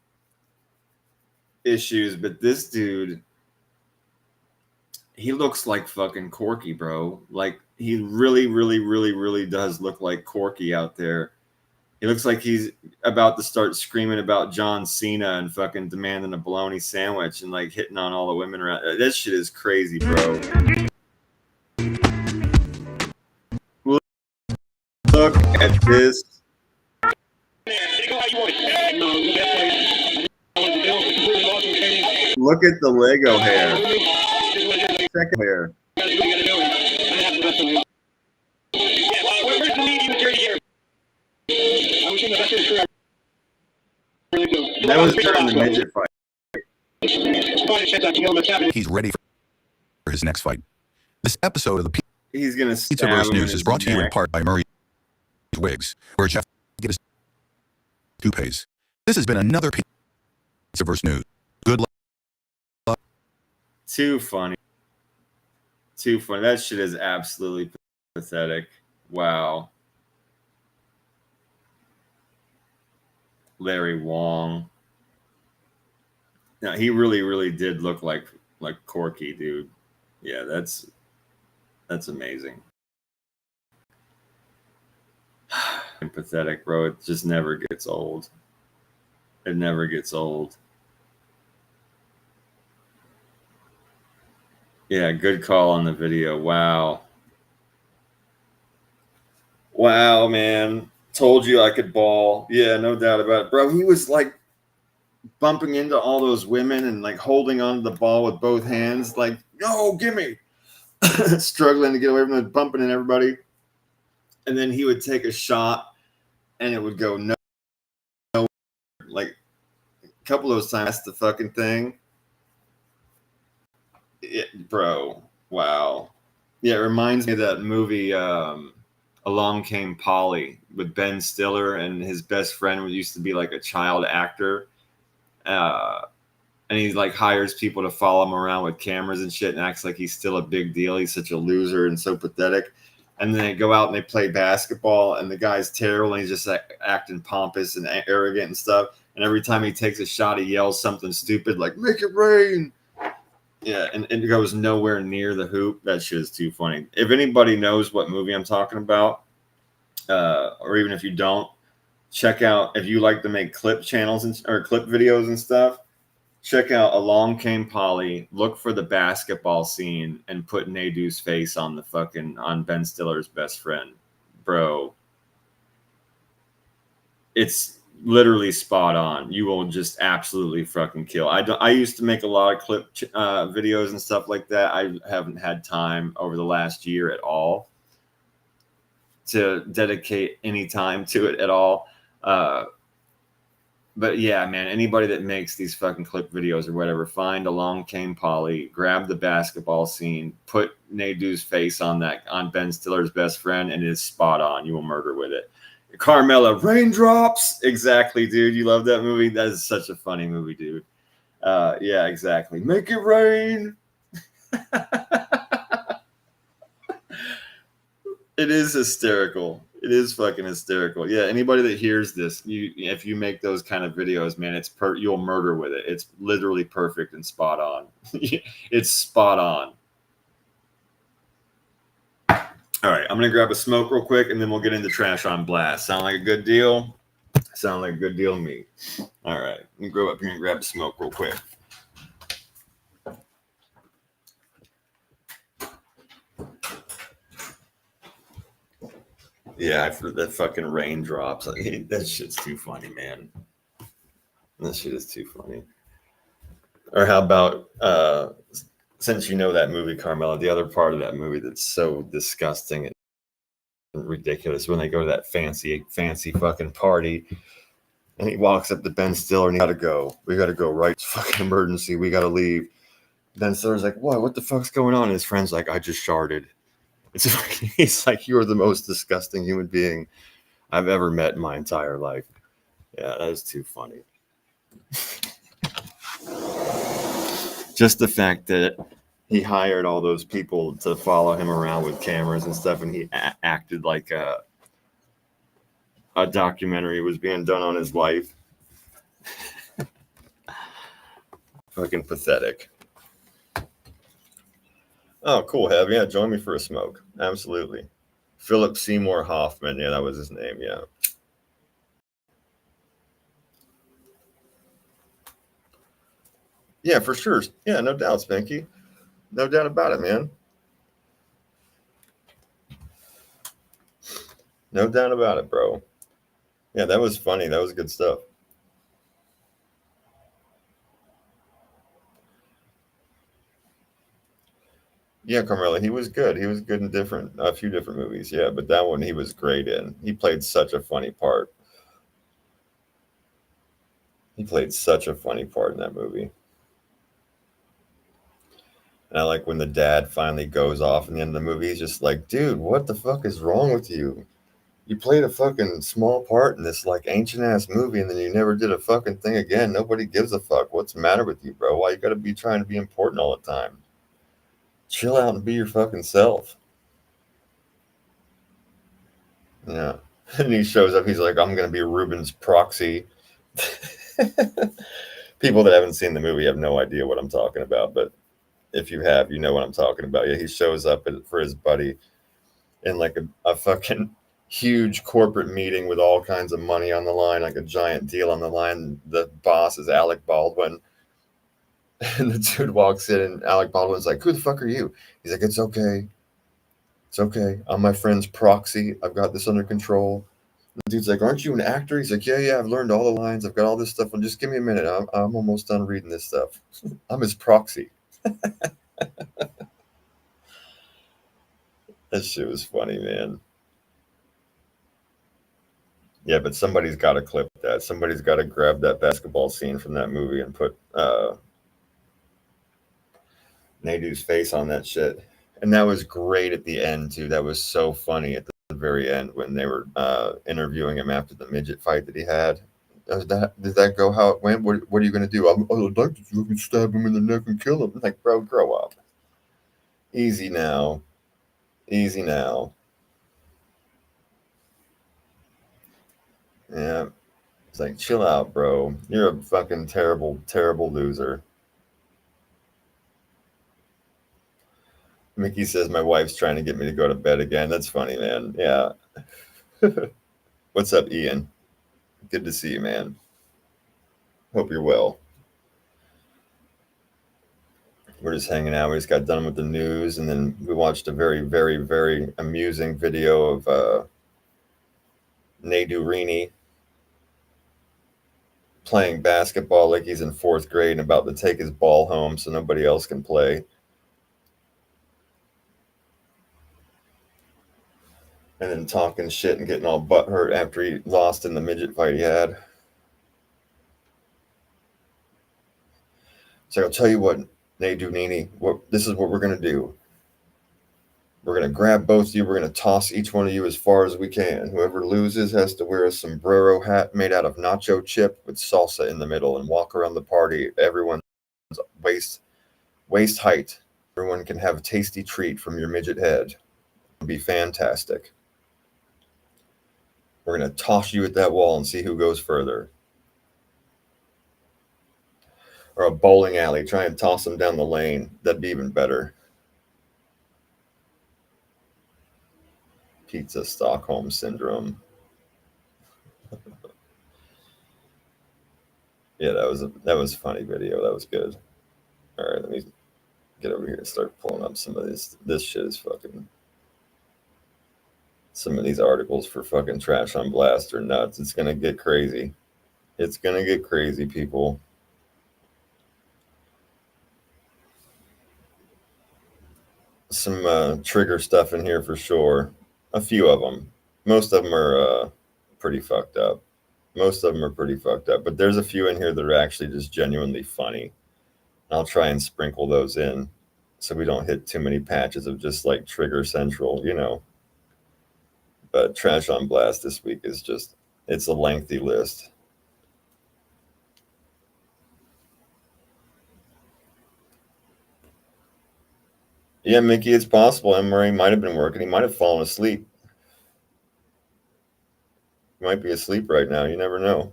issues, but this dude, he looks like fucking Corky, bro. Like he really does look like Corky out there. He looks like he's about to start screaming about John Cena and fucking demanding a bologna sandwich and like hitting on all the women around. That shit is crazy, bro. Look at this. Look at the Lego hair. Second hair. That was during the midget fight. He's ready for his next fight. This episode of the He's gonna Pizzaverse News is brought to you in part by Murray Wigs, where Jeff gets toupees. This has been another Pizzaverse News. Good luck. Too funny. Too funny. That shit is absolutely pathetic. Wow. Larry Wong. Now he really did look like Corky, dude. Yeah, that's amazing. And pathetic, bro. It just never gets old. It never gets old. Yeah, good call on the video. Wow. Wow, man. Told you I could ball. Yeah, no doubt about it. Bro, he was like bumping into all those women and like holding on to the ball with both hands. Like, no, gimme. Struggling to get away from it, bumping into everybody. And then he would take a shot and it would go no. Like, couple of those times, that's the fucking thing. Bro, wow. Yeah, it reminds me of that movie, Along Came Polly, with Ben Stiller, and his best friend used to be like a child actor. And he like hires people to follow him around with cameras and shit and acts like he's still a big deal. He's such a loser and so pathetic. And then they go out and they play basketball, and the guy's terrible, and he's just like acting pompous and arrogant and stuff. And every time he takes a shot, he yells something stupid like "Make it rain." Yeah, and it goes nowhere near the hoop. That shit is too funny. If anybody knows what movie I'm talking about, or even if you don't, check out, if you like to make clip channels or clip videos and stuff, check out Along Came Polly. Look for the basketball scene and put Nadu's face on on Ben Stiller's best friend. Bro, it's literally spot on. You will just absolutely fucking kill. I used to make a lot of clip videos and stuff like that. I haven't had time over the last year at all to dedicate any time to it at all. But yeah, man, anybody that makes these fucking clip videos or whatever, find Along Came Polly, grab the basketball scene, put Nadu's face on Ben Stiller's best friend, and it is spot on. You will murder with it. Carmela, Raindrops. Exactly, dude. You love that movie? That is such a funny movie, dude. Yeah, exactly. Make it rain. It is hysterical. It is fucking hysterical. Yeah, anybody that hears this, if you make those kind of videos, man, you'll murder with it. It's literally perfect and spot on. It's spot on. All right, I'm gonna grab a smoke real quick, and then we'll get into Trash on Blast. Sound like a good deal? Sound like a good deal to me. All right, let me go up here and grab a smoke real quick. Yeah, that fucking Raindrops. That shit's too funny, man. That shit is too funny. Or how about, since you know that movie, Carmela, the other part of that movie that's so disgusting and ridiculous, when they go to that fancy fucking party, and he walks up to Ben Stiller, and we gotta go, right? It's fucking emergency. We gotta leave. Ben Stiller's like, what the fuck's going on? And his friend's like, I just sharted. He's like, you're the most disgusting human being I've ever met in my entire life. Yeah, that is too funny. Just the fact that he hired all those people to follow him around with cameras and stuff, and he acted like a documentary was being done on his wife. Fucking pathetic. Oh, cool, Hev. Yeah, join me for a smoke. Absolutely. Philip Seymour Hoffman. Yeah, that was his name. Yeah. Yeah, for sure. Yeah, no doubt, Spanky. No doubt about it, man. No doubt about it, bro. Yeah, that was funny. That was good stuff. Yeah, Carmela, he was good. He was good in a few different movies. Yeah, but that one he was great in. He played such a funny part. He played such a funny part in that movie. And I like when the dad finally goes off in the end of the movie. He's just like, dude, what the fuck is wrong with you? You played a fucking small part in this like ancient ass movie, and then you never did a fucking thing again. Nobody gives a fuck. What's the matter with you, bro? Why you gotta be trying to be important all the time? Chill out and be your fucking self. Yeah. And he shows up. He's like, I'm going to be Ruben's proxy. People that haven't seen the movie have no idea what I'm talking about. But if you have, you know what I'm talking about. Yeah, he shows up for his buddy in like a fucking huge corporate meeting with all kinds of money on the line, like a giant deal on the line. The boss is Alec Baldwin. And the dude walks in, and Alec Baldwin's like, who the fuck are you? He's like, it's okay. It's okay. I'm my friend's proxy. I've got this under control. The dude's like, aren't you an actor? He's like, yeah, I've learned all the lines. I've got all this stuff. Well, just give me a minute. I'm almost done reading this stuff. I'm his proxy. That shit was funny, man. Yeah, but somebody's got to clip that. Somebody's got to grab that basketball scene from that movie and put Nadu's face on that shit. And that was great at the end too. That was so funny at the very end when they were interviewing him after the midget fight that he had. Did that go how it went? What are you going to do? I'd like to you can stab him in the neck and kill him. I'm like, bro, grow up. Easy now. Easy now. Yeah. It's like, chill out, bro. You're a fucking terrible, terrible loser. Mickey says my wife's trying to get me to go to bed again. That's funny, man. Yeah. What's up, Ian? Good to see you, man. Hope you're well. We're just hanging out. We just got done with the news, and then we watched a very, very, very amusing video of Nadu Rini playing basketball like he's in 4th grade and about to take his ball home so nobody else can play. And then talking shit and getting all butthurt after he lost in the midget fight he had. So I'll tell you what, Nadu Nini, this is what we're going to do. We're going to grab both of you. We're going to toss each one of you as far as we can. Whoever loses has to wear a sombrero hat made out of nacho chip with salsa in the middle and walk around the party. Everyone's waist height. Everyone can have a tasty treat from your midget head. It'll be fantastic. We're going to toss you at that wall and see who goes further. Or a bowling alley. Try and toss them down the lane. That'd be even better. Pizza Stockholm Syndrome. Yeah, that was a funny video. That was good. All right, let me get over here and start pulling up some of this. This shit is fucking... Some of these articles for fucking Trash on Blast are nuts. It's going to get crazy. It's going to get crazy, people. Some trigger stuff in here for sure. A few of them. Most of them are pretty fucked up. But there's a few in here that are actually just genuinely funny. I'll try and sprinkle those in so we don't hit too many patches of just like Trigger Central, you know. But Trash on Blast this week is just, it's a lengthy list. Yeah, Mickey, it's possible Emery might have been working. He might have fallen asleep. He might be asleep right now. You never know.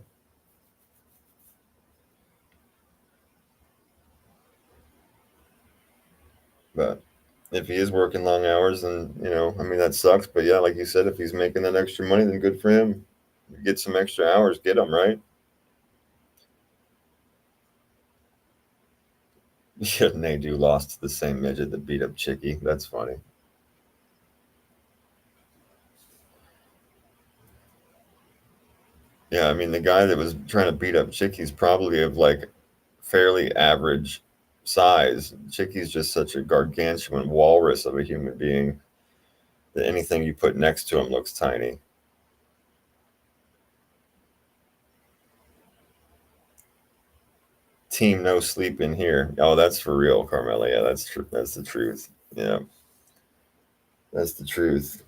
But if he is working long hours, then, you know, I mean, that sucks. But yeah, like you said, if he's making that extra money, then good for him. Get some extra hours, get them, right? Yeah, Nadu lost to the same midget that beat up Chicky. That's funny. Yeah, I mean, the guy that was trying to beat up Chicky's probably of like fairly average size. Chicky's just such a gargantuan walrus of a human being that anything you put next to him looks tiny. Team no sleep in here. Oh, that's for real, Carmela. Yeah, that's true. That's the truth. Yeah, that's the truth.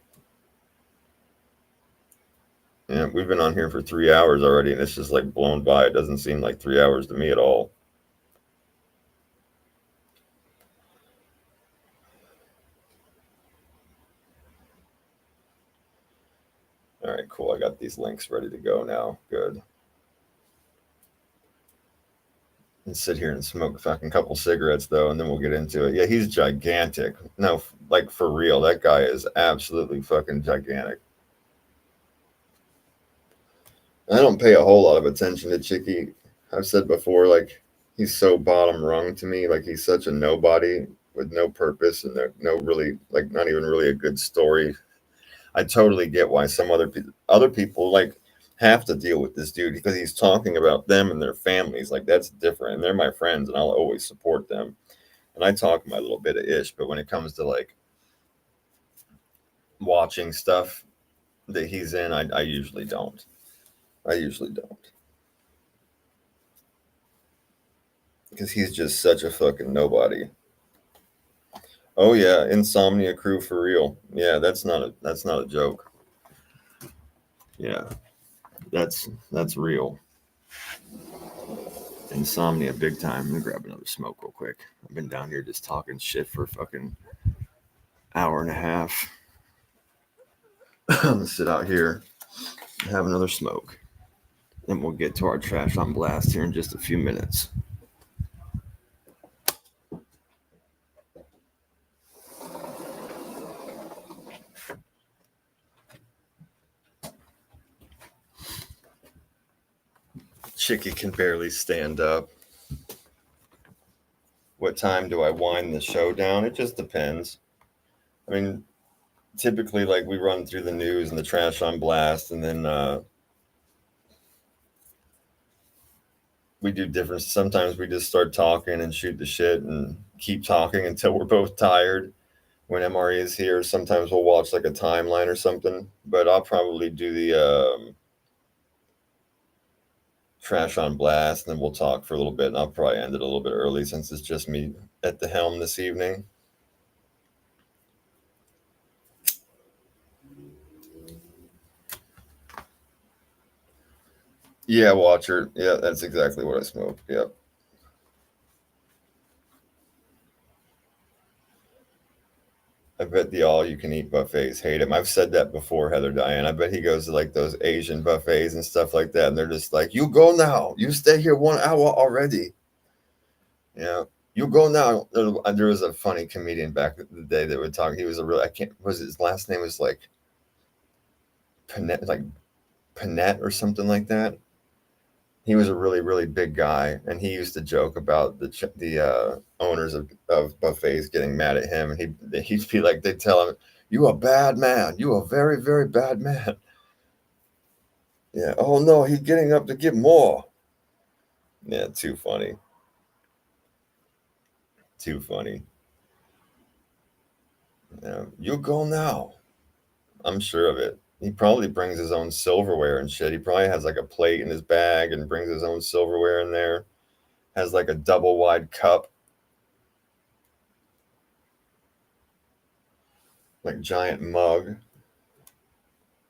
Yeah, we've been on here for 3 hours already, and it's just like blown by. It doesn't seem like 3 hours to me at all. All right, cool. I got these links ready to go now. Good. And sit here and smoke a fucking couple cigarettes, though, and then we'll get into it. Yeah, he's gigantic. No, like for real, that guy is absolutely fucking gigantic. I don't pay a whole lot of attention to Chicky. I've said before, like, he's so bottom rung to me. Like, he's such a nobody with no purpose and no really, like, not even really a good story. I totally get why some other people like have to deal with this dude because he's talking about them and their families. Like, that's different. And they're my friends, and I'll always support them. And I talk my little bit of ish, but when it comes to like watching stuff that he's in, I usually don't. because he's just such a fucking nobody. Oh yeah, Insomnia Crew for real. Yeah, that's not a joke. Yeah, that's real. Insomnia big time. I'm gonna grab another smoke real quick. I've been down here just talking shit for a fucking hour and a half. I'm gonna sit out here and have another smoke. Then we'll get to our trash on blast here in just a few minutes. Chicky can barely stand up. What time do I wind the show down? It just depends. I mean, typically, like, we run through the news and the trash on blast, and then we do different. Sometimes we just start talking and shoot the shit and keep talking until we're both tired. When MRE is here, sometimes we'll watch like a timeline or something. But I'll probably do the trash on blast, and then we'll talk for a little bit. And I'll probably end it a little bit early since it's just me at the helm this evening. Yeah, Watcher. Yeah, that's exactly what I smoked. Yep. I bet the all-you-can-eat buffets hate him. I've said that before, Heather Diane. I bet he goes to like those Asian buffets and stuff like that, and they're just like, "You go now. You stay here 1 hour already. Yeah, you go now." There was a funny comedian back in the day that would talk. He was a real. I can't. Was his last name was like Panette or something like that. He was a really, really big guy, and he used to joke about the owners of buffets getting mad at him, and he'd be like, they'd tell him, "You a bad man. You a very, very bad man." Yeah. Oh no, he's getting up to get more. Yeah, too funny. Too funny. Yeah, you go now. I'm sure of it. He probably brings his own silverware and shit. He probably has like a plate in his bag and brings his own silverware in there. Has like a double wide cup. Like giant mug.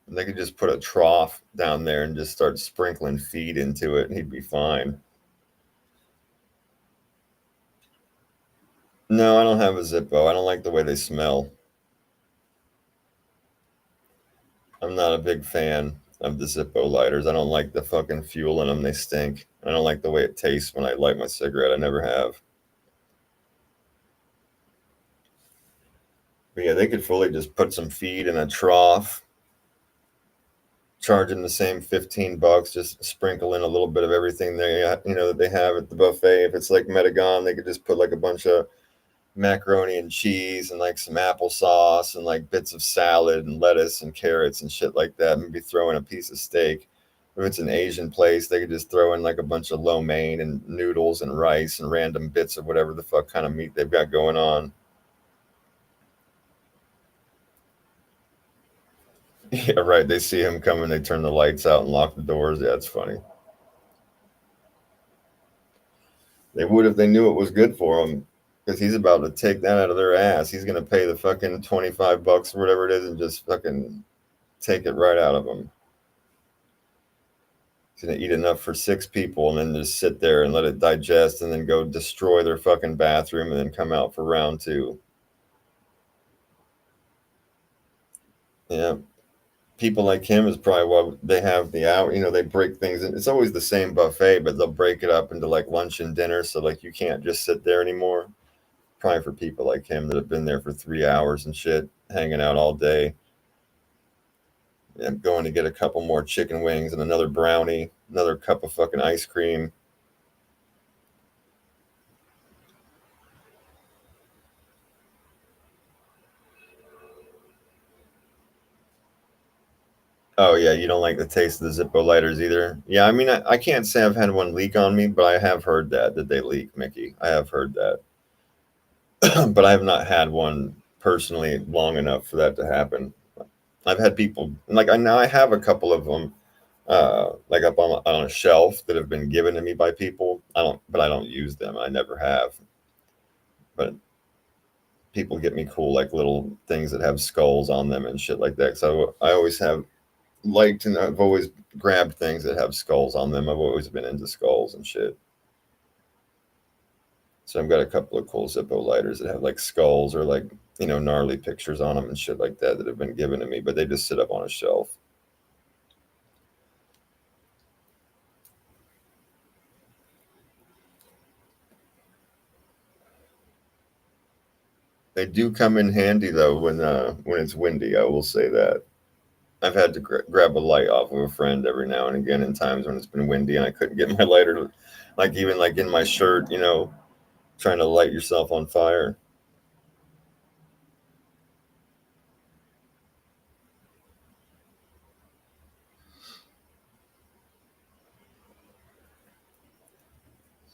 And they could just put a trough down there and just start sprinkling feed into it and he'd be fine. No, I don't have a Zippo. I don't like the way they smell. I'm not a big fan of the Zippo lighters. I don't like the fucking fuel in them. They stink. I don't like the way it tastes when I light my cigarette. I never have. But yeah, they could fully just put some feed in a trough, charge them the same $15, just sprinkle in a little bit of everything that they have at the buffet. If it's like Metagon, they could just put like a bunch of macaroni and cheese and like some applesauce and like bits of salad and lettuce and carrots and shit like that. Maybe throw in a piece of steak. If it's an Asian place, they could just throw in like a bunch of lo mein and noodles and rice and random bits of whatever the fuck kind of meat they've got going on. Yeah, right. They see him coming, they turn the lights out and lock the doors. Yeah, it's funny. They would if they knew it was good for him, because he's about to take that out of their ass. He's going to pay the fucking $25 or whatever it is and just fucking take it right out of them. He's going to eat enough for 6 people and then just sit there and let it digest and then go destroy their fucking bathroom and then come out for round 2. Yeah. People like him is probably what they have the hour, they break things in. It's always the same buffet, but they'll break it up into like lunch and dinner. So like you can't just sit there anymore. Probably for people like him that have been there for 3 hours and shit, hanging out all day. I'm going to get a couple more chicken wings and another brownie, another cup of fucking ice cream. Oh yeah, you don't like the taste of the Zippo lighters either? Yeah, I mean, I can't say I've had one leak on me, but I have heard that they leak, Mickey. I have heard that. But I have not had one personally long enough for that to happen. I've had people, like, I have a couple of them like up on a shelf that have been given to me by people. But I don't use them. I never have. But people get me cool like little things that have skulls on them and shit like that. So I always have liked, and I've always grabbed things that have skulls on them. I've always been into skulls and shit. So I've got a couple of cool Zippo lighters that have like skulls or like, gnarly pictures on them and shit like that that have been given to me, but they just sit up on a shelf. They do come in handy though when it's windy. I will say that. I've had to grab a light off of a friend every now and again in times when it's been windy and I couldn't get my lighter, like even like in my shirt, trying to light yourself on fire.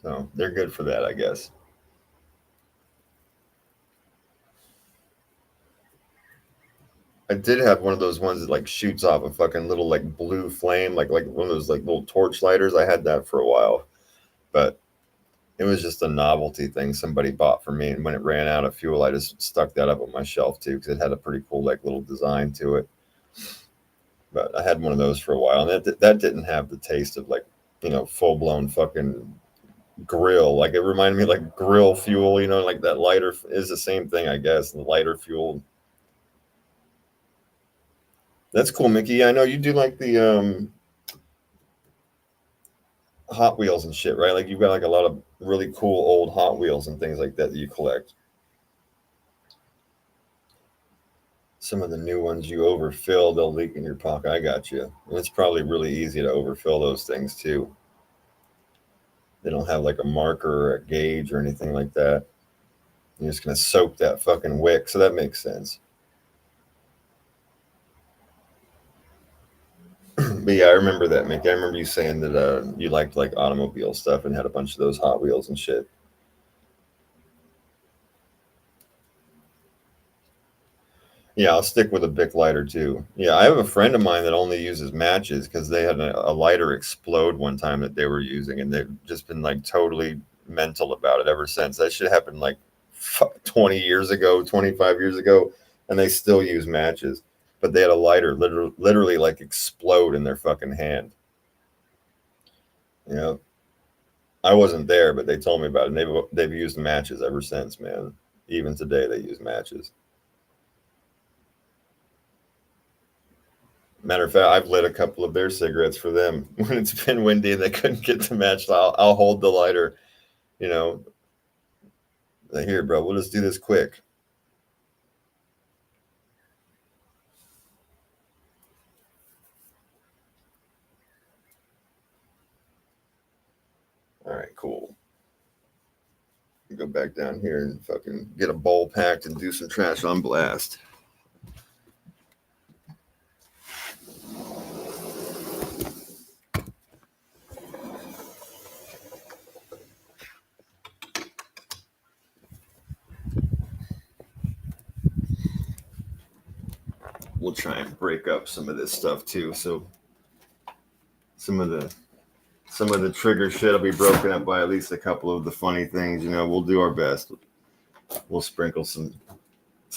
So they're good for that, I guess. I did have one of those ones that like shoots off a fucking little like blue flame, like one of those like little torch lighters. I had that for a while, but it was just a novelty thing somebody bought for me. And when it ran out of fuel, I just stuck that up on my shelf too, because it had a pretty cool like little design to it. But I had one of those for a while, and that didn't have the taste of like, full blown fucking grill. Like it reminded me like grill fuel, like that lighter is the same thing, I guess. The lighter fuel. That's cool, Mickey. I know you do like the Hot Wheels and shit, right? Like you've got like a lot of really cool old Hot Wheels and things like that you collect. Some of the new ones you overfill, they'll leak in your pocket. I got you. And it's probably really easy to overfill those things too. They don't have like a marker or a gauge or anything like that. You're just gonna soak that fucking wick, so that makes sense. But yeah, I remember that, Mick. I remember you saying that you liked like automobile stuff and had a bunch of those Hot Wheels and shit. Yeah, I'll stick with a Bic lighter too. Yeah, I have a friend of mine that only uses matches because they had a lighter explode one time that they were using, and they've just been like totally mental about it ever since. That shit happened like 20 years ago, 25 years ago, and they still use matches. But they had a lighter literally like explode in their fucking hand. You know, I wasn't there, but they told me about it. And they've used matches ever since, man. Even today, they use matches. Matter of fact, I've lit a couple of their cigarettes for them when it's been windy and they couldn't get the match. I'll hold the lighter, you know. Here, bro, we'll just do this quick. All right, cool. Go back down here and fucking get a bowl packed and do some trash on blast. We'll try and break up some of this stuff too. So some of the trigger shit will be broken up by at least a couple of the funny things. You know, we'll do our best. We'll sprinkle some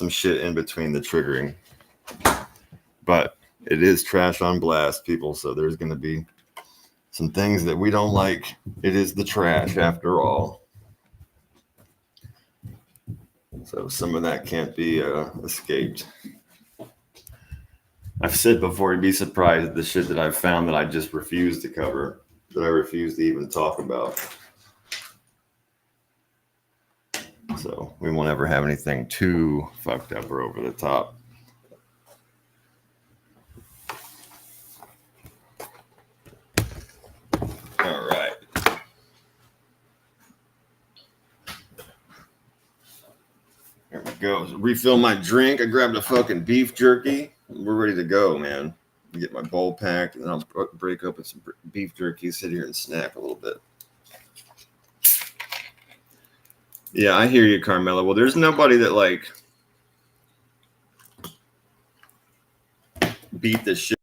shit in between the triggering. But it is trash on blast, people. So there's going to be some things that we don't like. It is the trash after all. So some of that can't be escaped. I've said before, you'd be surprised at the shit that I've found that I just refuse to cover, that I refuse to even talk about. So we won't ever have anything too fucked up or over the top. All right. There we go. Refill my drink. I grabbed a fucking beef jerky. We're ready to go, man. Get my bowl packed, and I'll break open some beef jerky, sit here and snack a little bit. Yeah, I hear you, Carmela. Well, there's nobody that like beat the shit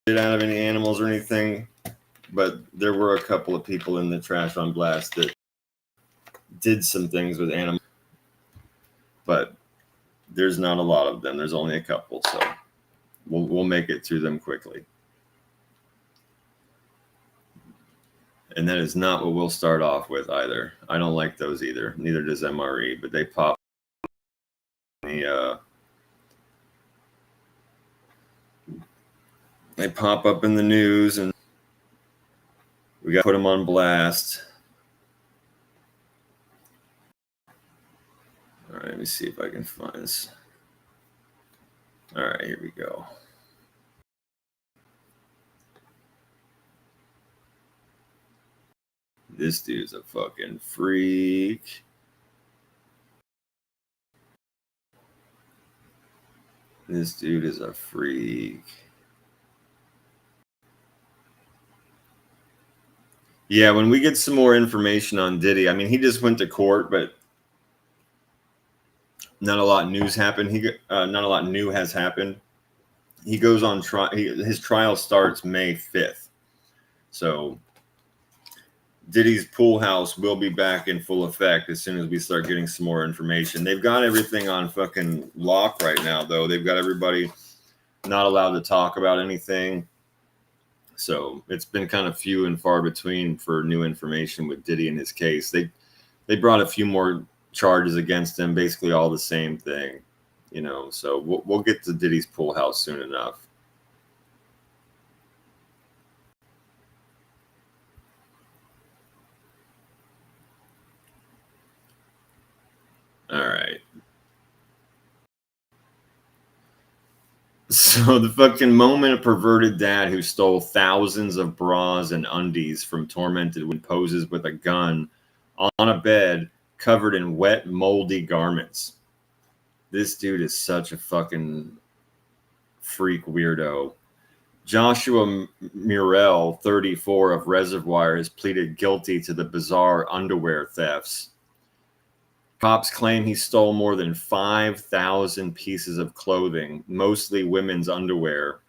out of any animals or anything, but there were a couple of people in the Trash on Blast that did some things with animals, but there's not a lot of them. There's only a couple, so we'll make it through them quickly. And that is not what we'll start off with either. I don't like those either. Neither does MRE, but they pop they pop up in the news, and we got to put them on blast. All right, let me see if I can find this. All right, here we go. This dude's a fucking freak. This dude is a freak. Yeah, when we get some more information on Diddy, I mean, he just went to court, but not a lot news happened. Not a lot new has happened. He goes on trial. His trial starts May 5th. So Diddy's pool house will be back in full effect as soon as we start getting some more information. They've got everything on fucking lock right now, though. They've got everybody not allowed to talk about anything. So it's been kind of few and far between for new information with Diddy and his case. They brought a few more charges against him, basically all the same thing, you know. So we'll get to Diddy's pool house soon enough. All right. So the fucking moment a perverted dad who stole thousands of bras and undies from tormented when poses with a gun on a bed covered in wet, moldy garments. This dude is such a fucking freak weirdo. Joshua Murrell, 34, of Reservoir, has pleaded guilty to the bizarre underwear thefts. Cops claim he stole more than 5,000 pieces of clothing, mostly women's underwear.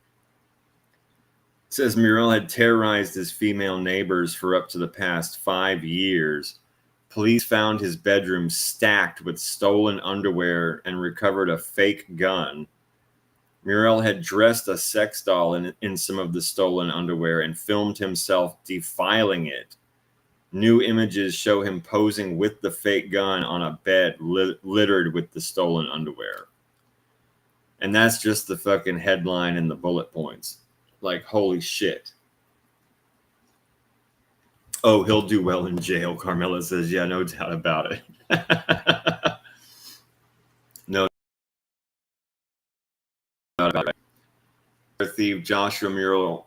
It says Murrell had terrorized his female neighbors for up to the past 5 years. Police found his bedroom stacked with stolen underwear and recovered a fake gun. Murrell had dressed a sex doll in some of the stolen underwear and filmed himself defiling it. New images show him posing with the fake gun on a bed littered with the stolen underwear. And that's just the fucking headline and the bullet points. Like, holy shit. Oh, he'll do well in jail, Carmela says. Yeah, no doubt about it. No doubt about it. Thief Joshua Murrell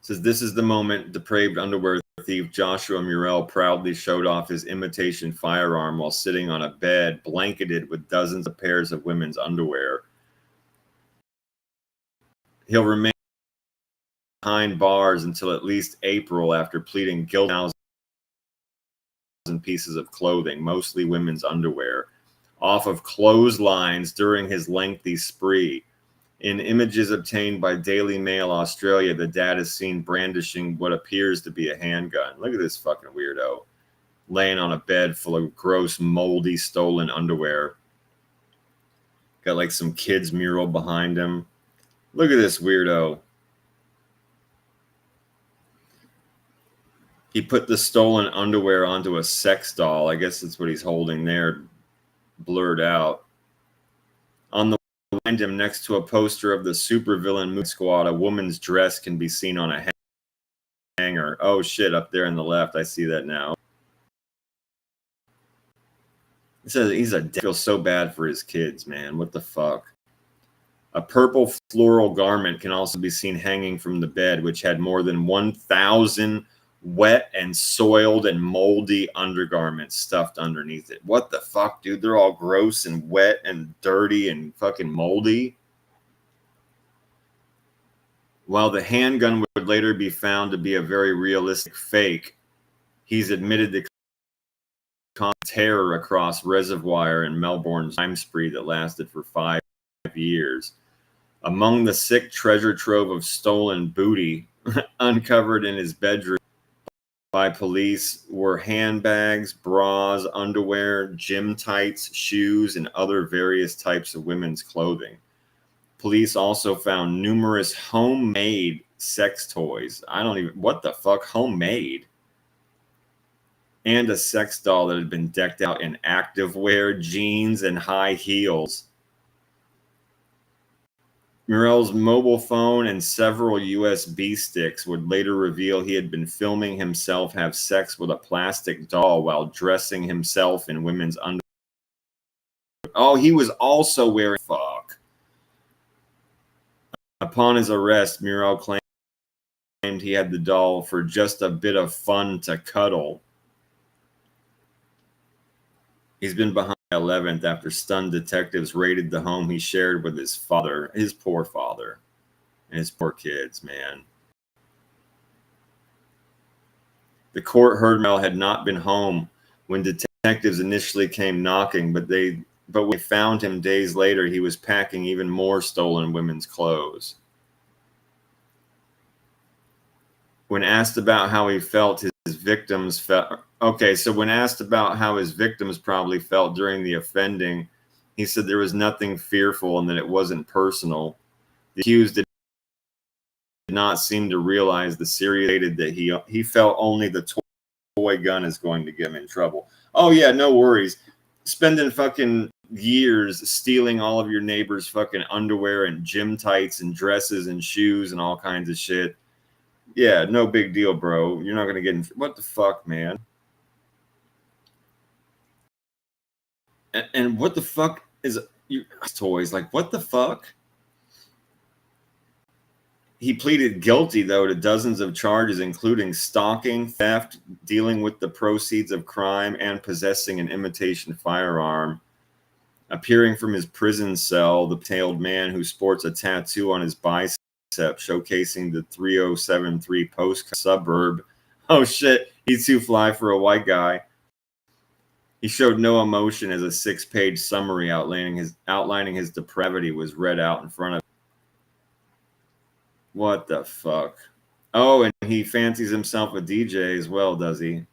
says, this is the moment depraved underwear thief Joshua Murrell proudly showed off his imitation firearm while sitting on a bed blanketed with dozens of pairs of women's underwear. He'll remain behind bars until at least April after pleading guilty to 1,000 pieces of clothing, mostly women's underwear, off of clotheslines during his lengthy spree. In images obtained by Daily Mail Australia, the dad is seen brandishing what appears to be a handgun. Look at this fucking weirdo laying on a bed full of gross, moldy, stolen underwear. Got like some kid's mural behind him. Look at this weirdo. He put the stolen underwear onto a sex doll. I guess that's what he's holding there, blurred out. On the behind him, next to a poster of the supervillain movie squad, a woman's dress can be seen on a hanger. Oh shit, up there on the left, I see that now. It says he's a dick. Feels so bad for his kids, man. What the fuck? A purple floral garment can also be seen hanging from the bed, which had more than 1,000 wet and soiled and moldy undergarments stuffed underneath it. What the fuck, dude? They're all gross and wet and dirty and fucking moldy. While the handgun would later be found to be a very realistic fake, he's admitted to terror across Reservoir and Melbourne's crime spree that lasted for 5 years. Among the sick treasure trove of stolen booty uncovered in his bedroom by police were handbags, bras, underwear, gym tights, shoes, and other various types of women's clothing. Police also found numerous homemade sex toys. What the fuck? Homemade? And a sex doll that had been decked out in activewear, jeans, and high heels. Murrell's mobile phone and several USB sticks would later reveal he had been filming himself have sex with a plastic doll while dressing himself in women's underwear. Oh, he was also wearing fuck. Upon his arrest, Murrell claimed he had the doll for just a bit of fun to cuddle. He's been behind 11th after stunned detectives raided the home he shared with his father, his poor father, and his poor kids, man. The court heard Mel had not been home when detectives initially came knocking, but when they found him days later, he was packing even more stolen women's clothes. When asked about how he felt, his victims felt. Okay, so when asked about how his victims probably felt during the offending, he said there was nothing fearful and that it wasn't personal. The accused did not seem to realize the serious that he felt only the toy gun is going to get him in trouble. Oh yeah, no worries. Spending fucking years stealing all of your neighbors' fucking underwear and gym tights and dresses and shoes and all kinds of shit. Yeah, no big deal, bro. You're not gonna get in. What the fuck, man? And what the fuck is your toys? Like, what the fuck? He pleaded guilty, though, to dozens of charges, including stalking, theft, dealing with the proceeds of crime, and possessing an imitation firearm. Appearing from his prison cell, the tailed man who sports a tattoo on his bicep showcasing the 3073 post suburb. Oh shit, he's too fly for a white guy. He showed no emotion as a 6-page summary outlining his depravity was read out in front of him. What the fuck? Oh, and he fancies himself a DJ as well, does he?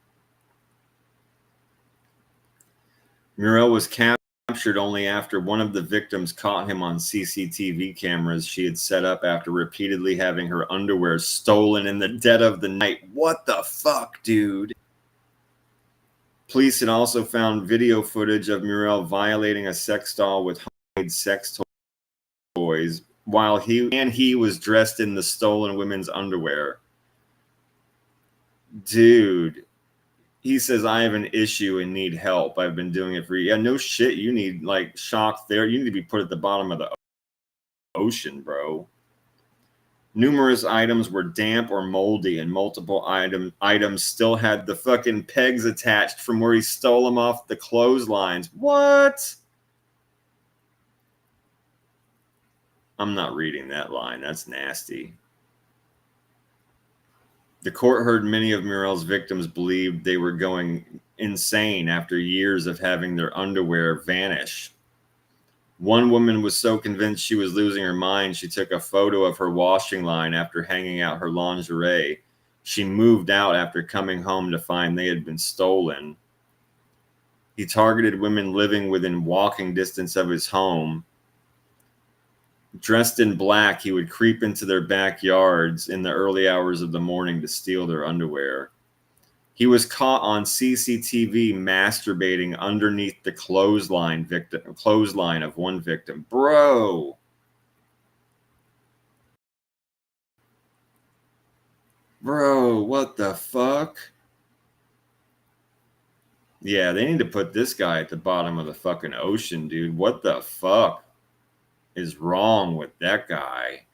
Murrell was captured only after one of the victims caught him on CCTV cameras she had set up after repeatedly having her underwear stolen in the dead of the night. What the fuck, dude? Police had also found video footage of Murrell violating a sex doll with homemade sex toys while he was dressed in the stolen women's underwear. Dude, he says, I have an issue and need help. I've been doing it for you. Yeah, no shit. You need like shock there. You need to be put at the bottom of the ocean, bro. Numerous items were damp or moldy, and multiple items still had the fucking pegs attached from where he stole them off the clotheslines. What? I'm not reading that line. That's nasty. The court heard many of Murrell's victims believed they were going insane after years of having their underwear vanish. One woman was so convinced she was losing her mind, she took a photo of her washing line after hanging out her lingerie. She moved out after coming home to find they had been stolen. He targeted women living within walking distance of his home. Dressed in black, he would creep into their backyards in the early hours of the morning to steal their underwear. He was caught on CCTV masturbating underneath the clothesline of one victim. Bro. Bro, what the fuck? Yeah, they need to put this guy at the bottom of the fucking ocean, dude. What the fuck is wrong with that guy?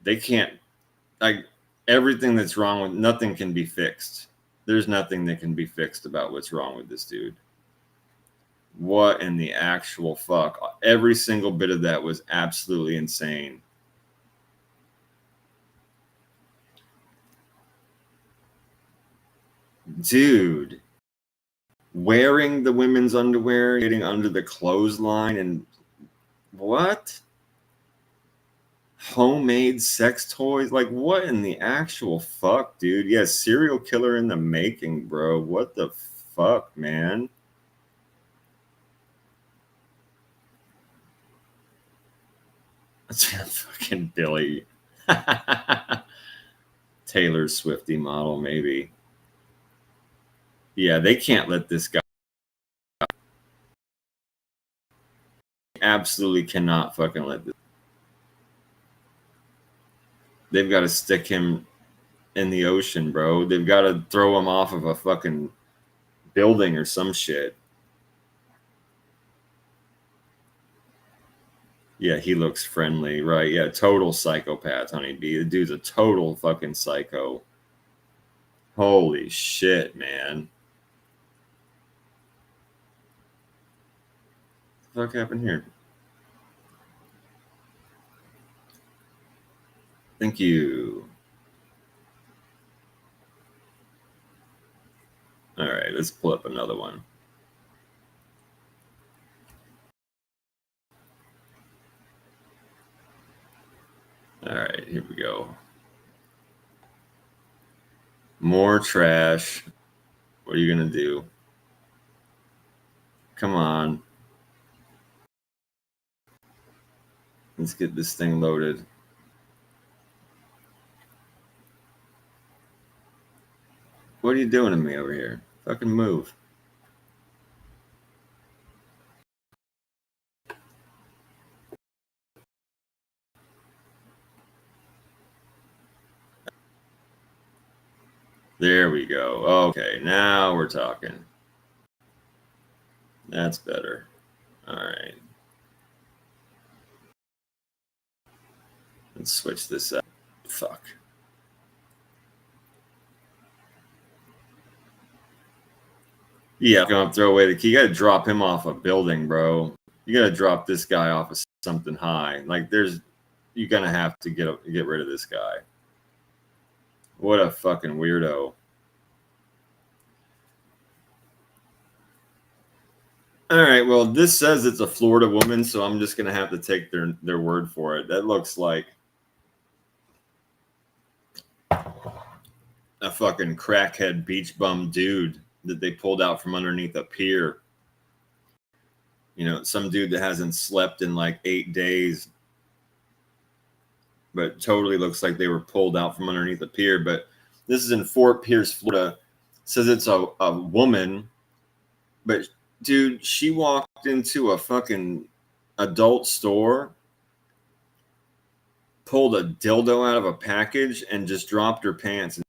They can't, like, everything that's wrong with, nothing can be fixed. There's nothing that can be fixed about what's wrong with this dude. What in the actual fuck? Every single bit of that was absolutely insane. Dude, wearing the women's underwear, getting under the clothesline, and What? Homemade sex toys? Like, what in the actual fuck, dude? Yeah, serial killer in the making, bro. What the fuck, man? That's fucking Billy. Taylor Swifty model, maybe. Yeah, they can't let this guy. Absolutely cannot fucking let this. They've got to stick him in the ocean, bro. They've got to throw him off of a fucking building or some shit. Yeah, he looks friendly, right? Yeah, total psychopath, honeybee. The dude's a total fucking psycho. Holy shit, man. What the fuck happened here? Thank you. All right, let's pull up another one. All right, here we go. More trash. What are you going to do? Come on. Let's get this thing loaded. What are you doing to me over here? Fucking move. There we go. Okay, now we're talking. That's better. All right. Let's switch this up. Fuck. Yeah, I'm gonna throw away the key. You gotta drop him off a building, bro. You gotta drop this guy off of something high. Like you're gonna have to get rid of this guy. What a fucking weirdo. All right, well, this says it's a Florida woman, so I'm just gonna have to take their word for it. That looks like a fucking crackhead beach bum dude that they pulled out from underneath a pier. You know, some dude that hasn't slept in like 8 days, but totally looks like they were pulled out from underneath a pier. But this is in Fort Pierce, Florida. It says it's a woman, but dude, she walked into a fucking adult store, pulled a dildo out of a package, and just dropped her pants and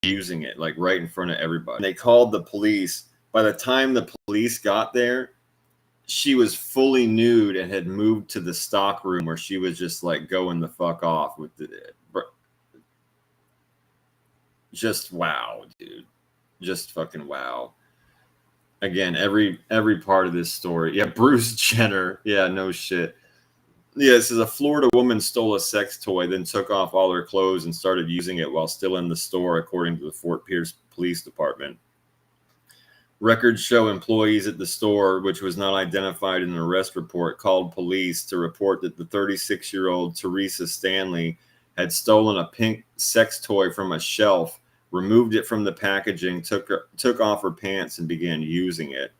using it like right in front of everybody. And they called the police. By the time the police got there, she was fully nude and had moved to the stock room where she was just like going the fuck off with it. Just wow, dude. Just fucking wow. Again, every part of this story. Yeah, Bruce Jenner. Yeah, no shit. Yeah, this is a Florida woman stole a sex toy, then took off all her clothes and started using it while still in the store, according to the Fort Pierce Police Department. Records show employees at the store, which was not identified in an arrest report, called police to report that the 36-year-old Teresa Stanley had stolen a pink sex toy from a shelf, removed it from the packaging, took off her pants, and began using it.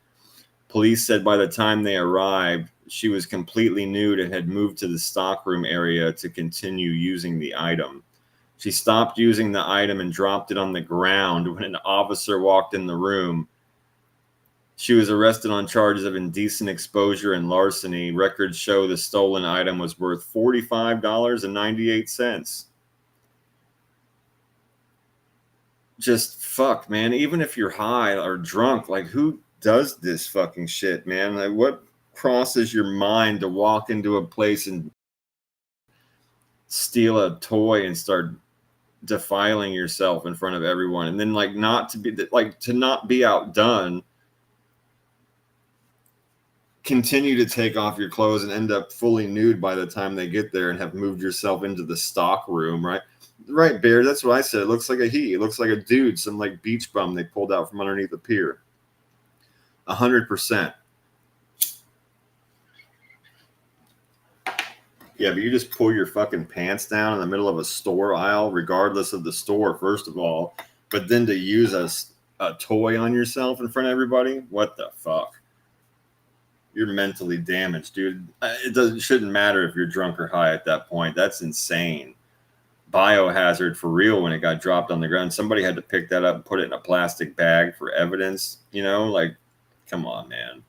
Police said by the time they arrived, she was completely nude and had moved to the stockroom area to continue using the item. She stopped using the item and dropped it on the ground when an officer walked in the room. She was arrested on charges of indecent exposure and larceny. Records show the stolen item was worth $45.98. Just fuck, man. Even if you're high or drunk, like who does this fucking shit, man? Like what crosses your mind to walk into a place and steal a toy and start defiling yourself in front of everyone, and then like not to not be outdone, continue to take off your clothes and end up fully nude by the time they get there and have moved yourself into the stock room, right? Right, Bear. That's what I said. It looks like a he. It looks like a dude, some like beach bum they pulled out from underneath the pier. 100%. Yeah, but you just pull your fucking pants down in the middle of a store aisle, regardless of the store, first of all. But then to use a toy on yourself in front of everybody? What the fuck? You're mentally damaged, dude. Shouldn't matter if you're drunk or high at that point. That's insane. Biohazard for real when it got dropped on the ground. Somebody had to pick that up and put it in a plastic bag for evidence. You know, like, come on, man.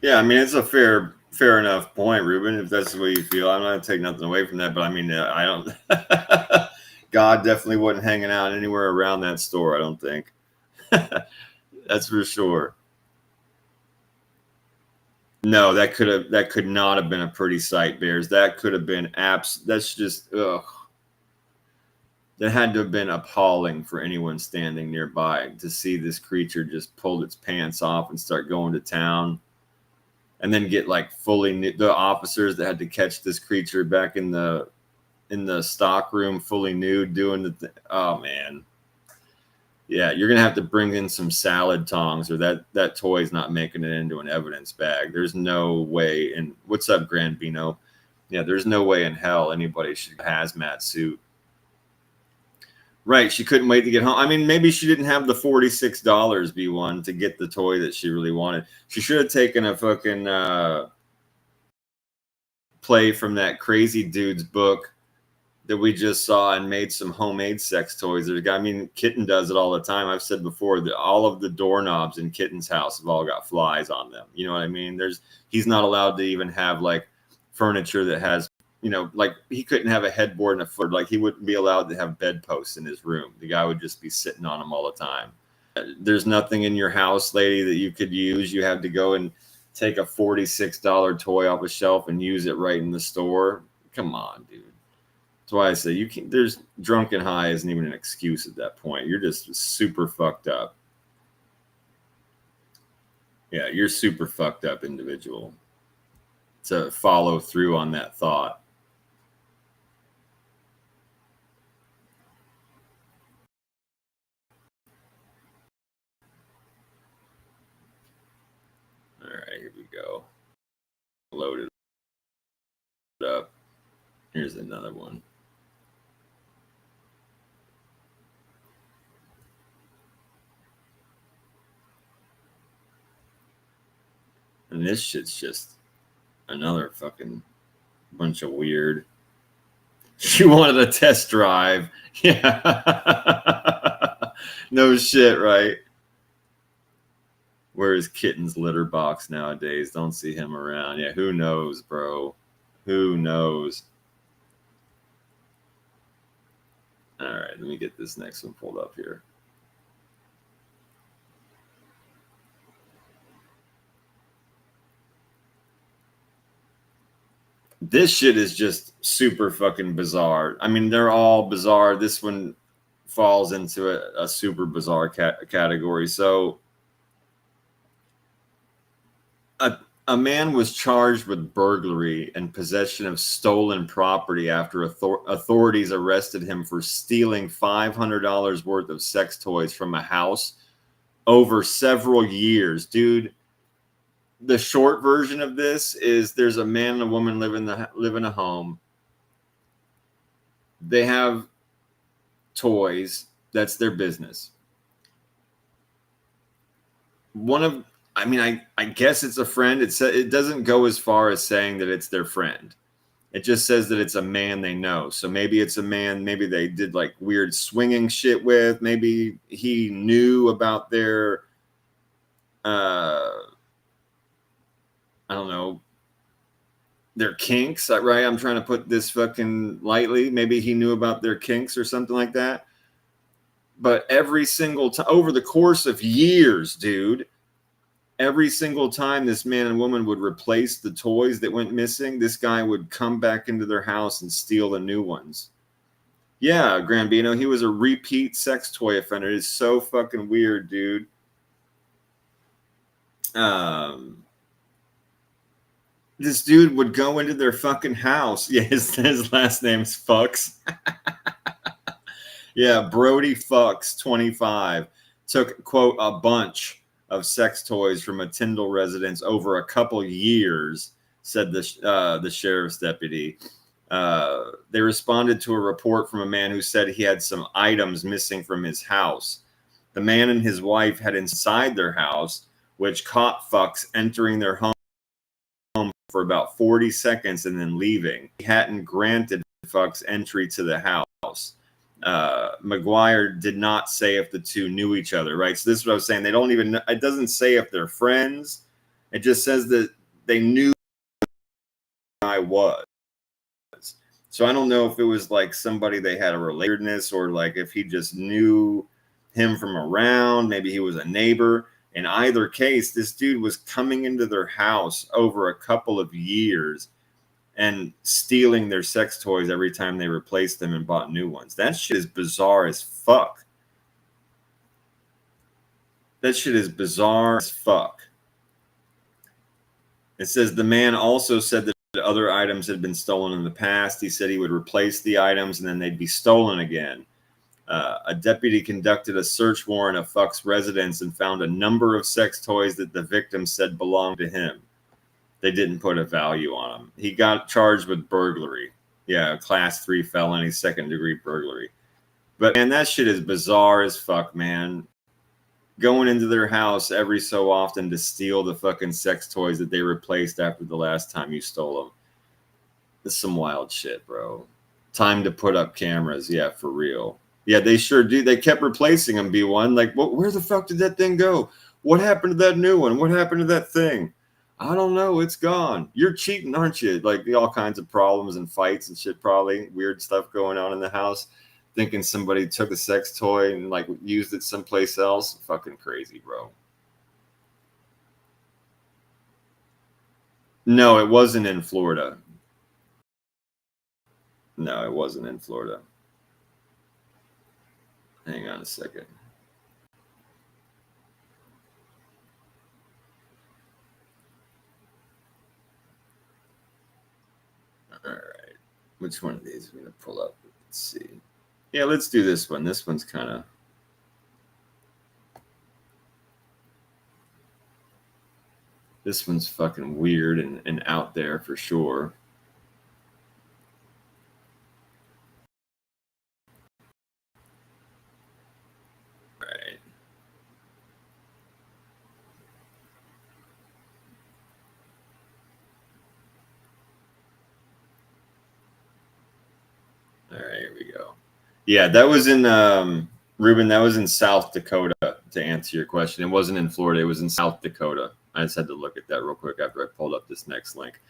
Yeah, I mean, it's a fair enough point, Ruben, if that's the way you feel. I'm not going to take nothing away from that, but I mean, I don't. God definitely wasn't hanging out anywhere around that store, I don't think. That's for sure. No, that could not have been a pretty sight, Bears. That could have been that's just ugh. That had to have been appalling for anyone standing nearby to see this creature just pull its pants off and start going to town. And then get like the officers that had to catch this creature back in the stock room fully nude doing oh man. Yeah, you're gonna have to bring in some salad tongs, or that toy's not making it into an evidence bag. There's no way. And what's up, Grandbino? Yeah, there's no way in hell anybody should hazmat suit. Right, she couldn't wait to get home. I mean, maybe she didn't have the $46 B1 to get the toy that she really wanted. She should have taken a fucking play from that crazy dude's book that we just saw and made some homemade sex toys. I mean, Kitten does it all the time. I've said before that all of the doorknobs in Kitten's house have all got flies on them. You know what I mean? He's not allowed to even have like furniture that has, you know, like he couldn't have a headboard and a foot. Like he wouldn't be allowed to have bedposts in his room. The guy would just be sitting on them all the time. There's nothing in your house, lady, that you could use. You have to go and take a $46 toy off a shelf and use it right in the store. Come on, dude. That's why I say you can't. There's drunk and high isn't even an excuse at that point. You're just super fucked up. Yeah, you're super fucked up individual to follow through on that thought. All right, here we go. Load it up. Here's another one. And this shit's just another fucking bunch of weird. She wanted a test drive. Yeah. No shit, right? Where's Kitten's litter box nowadays? Don't see him around. Yeah, who knows, bro? Who knows? All right, let me get this next one pulled up here. This shit is just super fucking bizarre. I mean, they're all bizarre. This one falls into a super bizarre category. So a man was charged with burglary and possession of stolen property after authorities arrested him for stealing $500 worth of sex toys from a house over several years. Dude, the short version of this is there's a man and a woman live in a home. They have toys. That's their business. I guess it's a friend. It doesn't go as far as saying that it's their friend. It just says that it's a man they know. So maybe it's a man, maybe they did like weird swinging shit with. Maybe he knew about their, I don't know, their kinks, right? I'm trying to put this fucking lightly. Maybe he knew about their kinks or something like that. But every single time, over the course of years, dude, every single time this man and woman would replace the toys that went missing, this guy would come back into their house and steal the new ones. Yeah, Grambino, he was a repeat sex toy offender. It's so fucking weird, dude. This dude would go into their fucking house. Yeah, his last name's Fucks. Yeah, Brody Fucks 25 took, quote, a bunch of sex toys from a Tyndall residence over a couple years, said the sheriff's deputy. They responded to a report from a man who said he had some items missing from his house. The man and his wife had inside their house, which caught Fucks entering their home for about 40 seconds and then leaving. He hadn't granted Fucks entry to the house. McGuire did not say if the two knew each other, right? So this is what I was saying. They don't even know. It doesn't say if they're friends. It just says that they knew who I was. So I don't know if it was like somebody they had a relatedness, or like if he just knew him from around. Maybe he was a neighbor. In either case, this dude was coming into their house over a couple of years and stealing their sex toys every time they replaced them and bought new ones. That shit is bizarre as fuck. That shit is bizarre as fuck. It says the man also said that other items had been stolen in the past. He said he would replace the items and then they'd be stolen again. A deputy conducted a search warrant of Fuck's residence and found a number of sex toys that the victim said belonged to him. They didn't put a value on him. He got charged with burglary. Yeah, class 3 felony, second-degree burglary. But, man, that shit is bizarre as fuck, man. Going into their house every so often to steal the fucking sex toys that they replaced after the last time you stole them. This is some wild shit, bro. Time to put up cameras. Yeah, for real. Yeah, they sure do. They kept replacing them, B1. Like, where the fuck did that thing go? What happened to that new one? What happened to that thing? I don't know. It's gone. You're cheating, aren't you? Like, all kinds of problems and fights and shit, probably. Weird stuff going on in the house. Thinking somebody took a sex toy and, like, used it someplace else. Fucking crazy, bro. No, it wasn't in Florida. No, it wasn't in Florida. Hang on a second. All right. Which one of these are we going to pull up? Let's see. Yeah, let's do this one. This one's kind of... This one's fucking weird and out there for sure. All right, here we go. Yeah, that was in Ruben. That was in South Dakota. To answer your question, it wasn't in Florida. It was in South Dakota. I just had to look at that real quick after I pulled up this next link.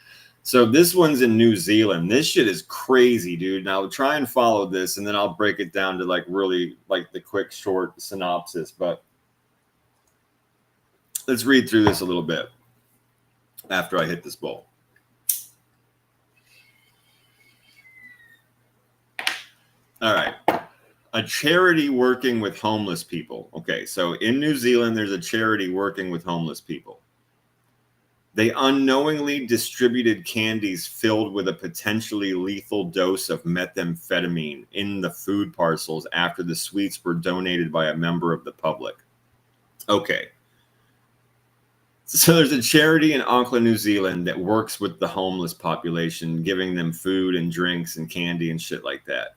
So this one's in New Zealand. This shit is crazy, dude. Now try and follow this, and then I'll break it down to like really like the quick short synopsis. But let's read through this a little bit after I hit this bowl. All right. A charity working with homeless people. Okay, so in New Zealand, there's a charity working with homeless people. They unknowingly distributed candies filled with a potentially lethal dose of methamphetamine in the food parcels after the sweets were donated by a member of the public. Okay. So there's a charity in Auckland, New Zealand that works with the homeless population, giving them food and drinks and candy and shit like that.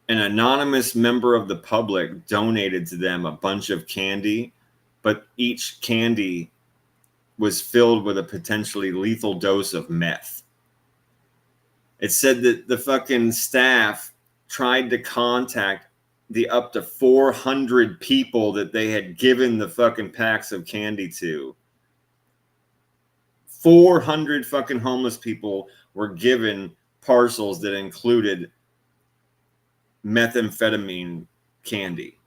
An anonymous member of the public donated to them a bunch of candy, but each candy was filled with a potentially lethal dose of meth. It said that the fucking staff tried to contact the up to 400 people that they had given the fucking packs of candy to. 400 fucking homeless people were given parcels that included methamphetamine candy.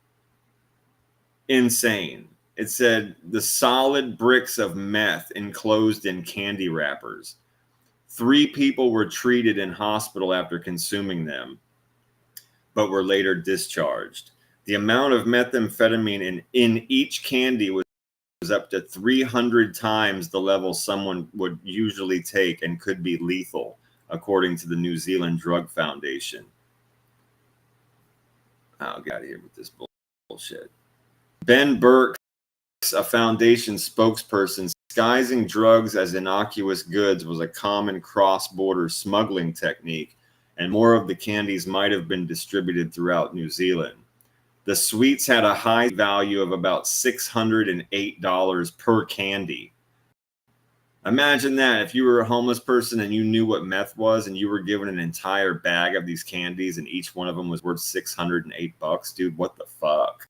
Insane. It said the solid bricks of meth enclosed in candy wrappers. 3 people were treated in hospital after consuming them, but were later discharged. The amount of methamphetamine in each candy was up to 300 times the level someone would usually take and could be lethal, according to the New Zealand Drug Foundation. I'll get out of here with this bullshit. Ben Burks, a foundation spokesperson, disguising drugs as innocuous goods was a common cross-border smuggling technique, and more of the candies might have been distributed throughout New Zealand. The sweets had a high value of about $608 per candy. Imagine that if you were a homeless person and you knew what meth was and you were given an entire bag of these candies and each one of them was worth $608, dude, what the fuck?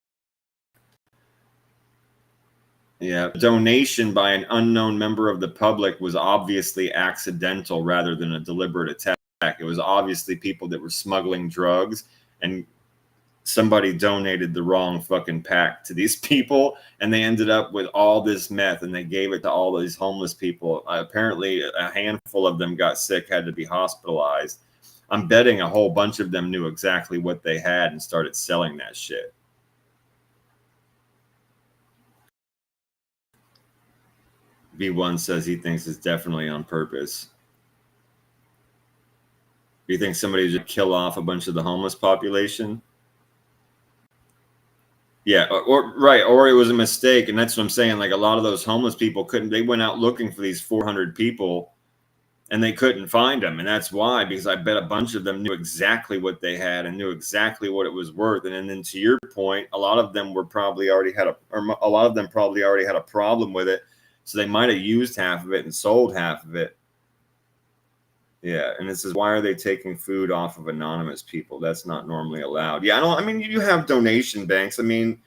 Yeah, donation by an unknown member of the public was obviously accidental rather than a deliberate attack. It was obviously people that were smuggling drugs and somebody donated the wrong fucking pack to these people and they ended up with all this meth and they gave it to all these homeless people. Apparently a handful of them got sick, had to be hospitalized. I'm betting a whole bunch of them knew exactly what they had and started selling that shit. V1 says he thinks it's definitely on purpose. Do you think somebody should kill off a bunch of the homeless population? Yeah, or it was a mistake, and that's what I'm saying. Like a lot of those homeless people couldn't. They went out looking for these 400 people, and they couldn't find them, and that's why. Because I bet a bunch of them knew exactly what they had and knew exactly what it was worth. And then to your point, a lot of them a lot of them probably already had a problem with it, so they might have used half of it and sold half of it. Yeah, and this is why are they taking food off of anonymous people? That's not normally allowed. Yeah, I mean, you have donation banks. I mean,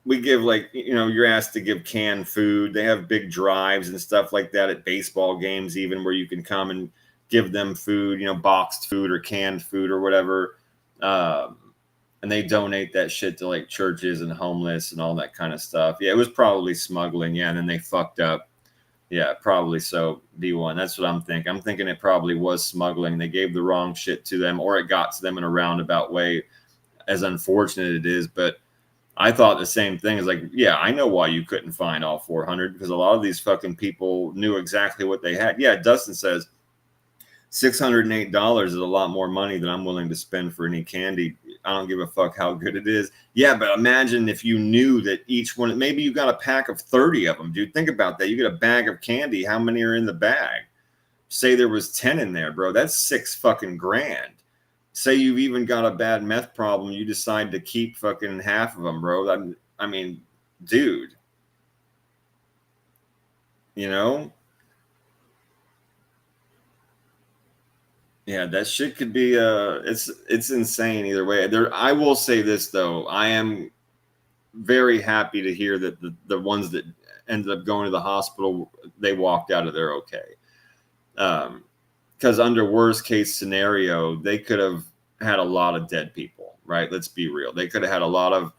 we give you're asked to give canned food. They have big drives and stuff like that at baseball games, even where you can come and give them food, boxed food or canned food or whatever. And they donate that shit to like churches and homeless and all that kind of stuff. Yeah, it was probably smuggling. Yeah, and then they fucked up. Yeah, probably so. B1. That's what I'm thinking. I'm thinking it probably was smuggling. They gave the wrong shit to them, or it got to them in a roundabout way, as unfortunate it is. But I thought the same thing. Is like, yeah, I know why you couldn't find all 400 because a lot of these fucking people knew exactly what they had. Yeah, Dustin says $608 is a lot more money than I'm willing to spend for any candy. I don't give a fuck how good it is. Yeah, but imagine if you knew that each one, maybe you got a pack of 30 of them, dude. Think about that. You get a bag of candy. How many are in the bag? Say there was 10 in there, bro. That's $6 fucking grand. Say you've even got a bad meth problem. You decide to keep fucking half of them, bro. I mean, dude, you know? Yeah, that shit could be it's insane either way. I will say this though. I am very happy to hear that the ones that ended up going to the hospital, they walked out of there okay. Because under worst case scenario, they could have had a lot of dead people, right? Let's be real. They could have had a lot of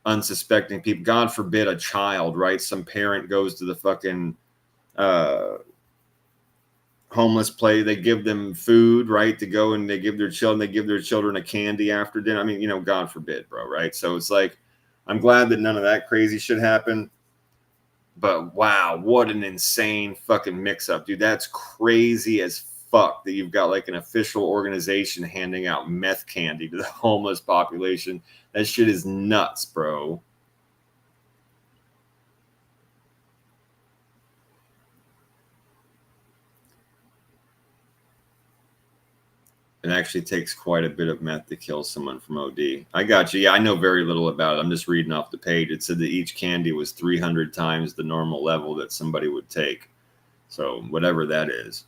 unsuspecting people. God forbid a child, right? Some parent goes to the fucking homeless play, they give them food, right, to go, and they give their children a candy after dinner. I mean, God forbid, bro, right? So it's like, I'm glad that none of that crazy shit happened, but wow, what an insane fucking mix-up, dude. That's crazy as fuck that you've got like an official organization handing out meth candy to the homeless population. That shit is nuts, bro. It actually takes quite a bit of meth to kill someone from OD. I got you. Yeah, I know very little about it. I'm just reading off the page. It said that each candy was 300 times the normal level that somebody would take. So whatever that is.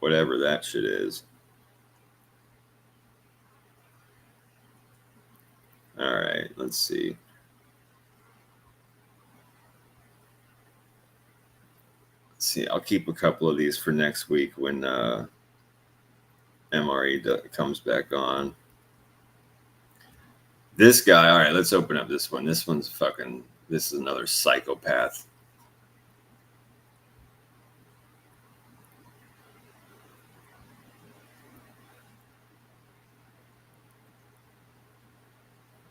Whatever that shit is. All right, let's see. See, I'll keep a couple of these for next week when MRE comes back on. This guy, all right, let's open up this one. This is another psychopath.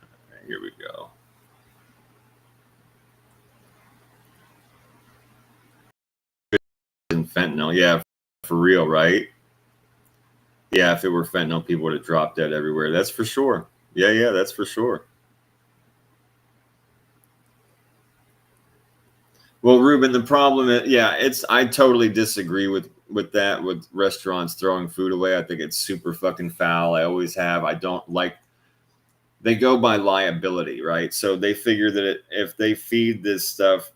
All right, here we go. fentanyl. Yeah, for real, right? Yeah, if it were fentanyl, people would have dropped dead everywhere. That's for sure. Yeah, that's for sure. Well, Ruben, the problem is, I totally disagree with that, with restaurants throwing food away. I think it's super fucking foul. I always have. I don't like, they go by liability, right? So they figure that if they feed this stuff,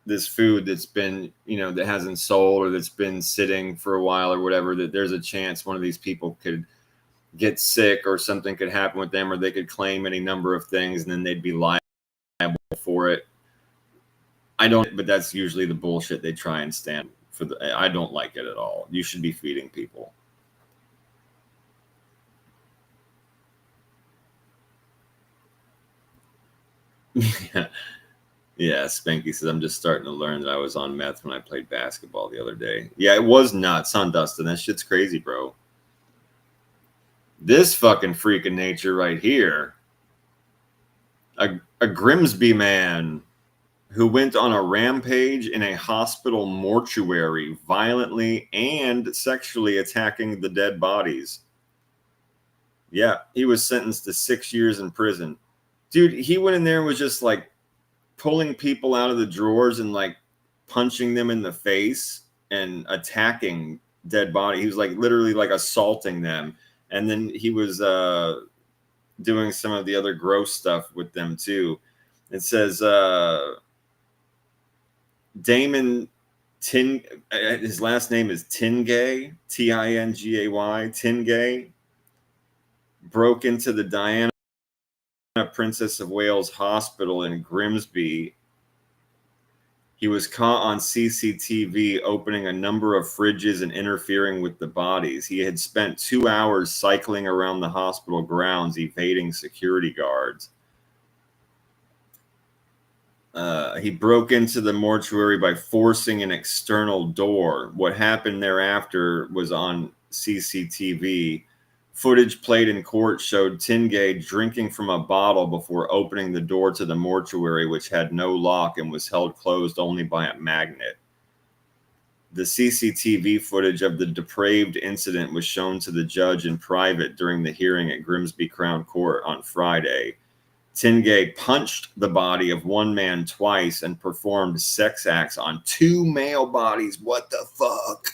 this food that's been, that hasn't sold or that's been sitting for a while or whatever, that there's a chance one of these people could get sick or something could happen with them, or they could claim any number of things and then they'd be liable for it. But that's usually the bullshit they try and stand for. I don't like it at all. You should be feeding people. Yeah, Spanky says, I'm just starting to learn that I was on meth when I played basketball the other day. Yeah, it was nuts, huh, Dustin? That shit's crazy, bro. This fucking freak of nature right here. A Grimsby man who went on a rampage in a hospital mortuary, violently and sexually attacking the dead bodies. Yeah, he was sentenced to 6 years in prison. Dude, he went in there and was just like pulling people out of the drawers and like punching them in the face and attacking dead body. He was like literally like assaulting them. And then he was doing some of the other gross stuff with them too. It says Damon his last name is Tingay, Tingay. Tingay broke into the Diana Princess of Wales Hospital in Grimsby. He was caught on CCTV opening a number of fridges and interfering with the bodies. He had spent 2 hours cycling around the hospital grounds, evading security guards. He broke into the mortuary by forcing an external door. What happened thereafter was on CCTV. Footage played in court showed Tingay drinking from a bottle before opening the door to the mortuary, which had no lock and was held closed only by a magnet. The CCTV footage of the depraved incident was shown to the judge in private during the hearing at Grimsby Crown Court on Friday. Tingay punched the body of one man twice and performed sex acts on 2 male bodies. What the fuck?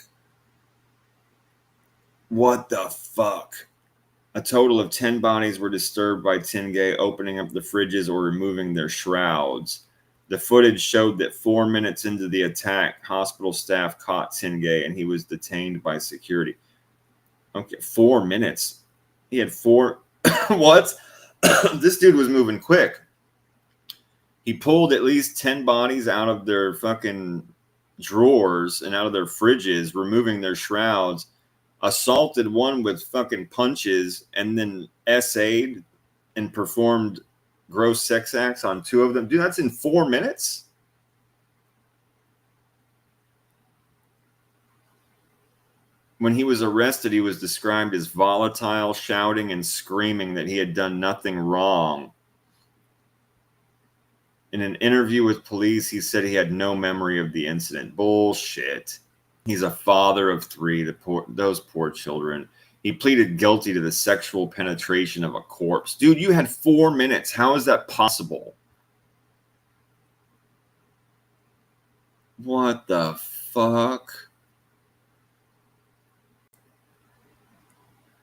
What the fuck? A total of 10 bodies were disturbed by Tingay opening up the fridges or removing their shrouds. The footage showed that 4 minutes into the attack, hospital staff caught Tingay and he was detained by security. Okay, 4 minutes. He had 4. What? This dude was moving quick. He pulled at least 10 bodies out of their fucking drawers and out of their fridges, removing their shrouds, assaulted one with fucking punches, and then essayed and performed gross sex acts on 2 of them. Dude, that's in 4 minutes? When he was arrested, he was described as volatile, shouting and screaming that he had done nothing wrong. In an interview with police, he said he had no memory of the incident. Bullshit. He's a father of 3, those poor children. He pleaded guilty to the sexual penetration of a corpse. Dude, you had 4 minutes. How is that possible? What the fuck?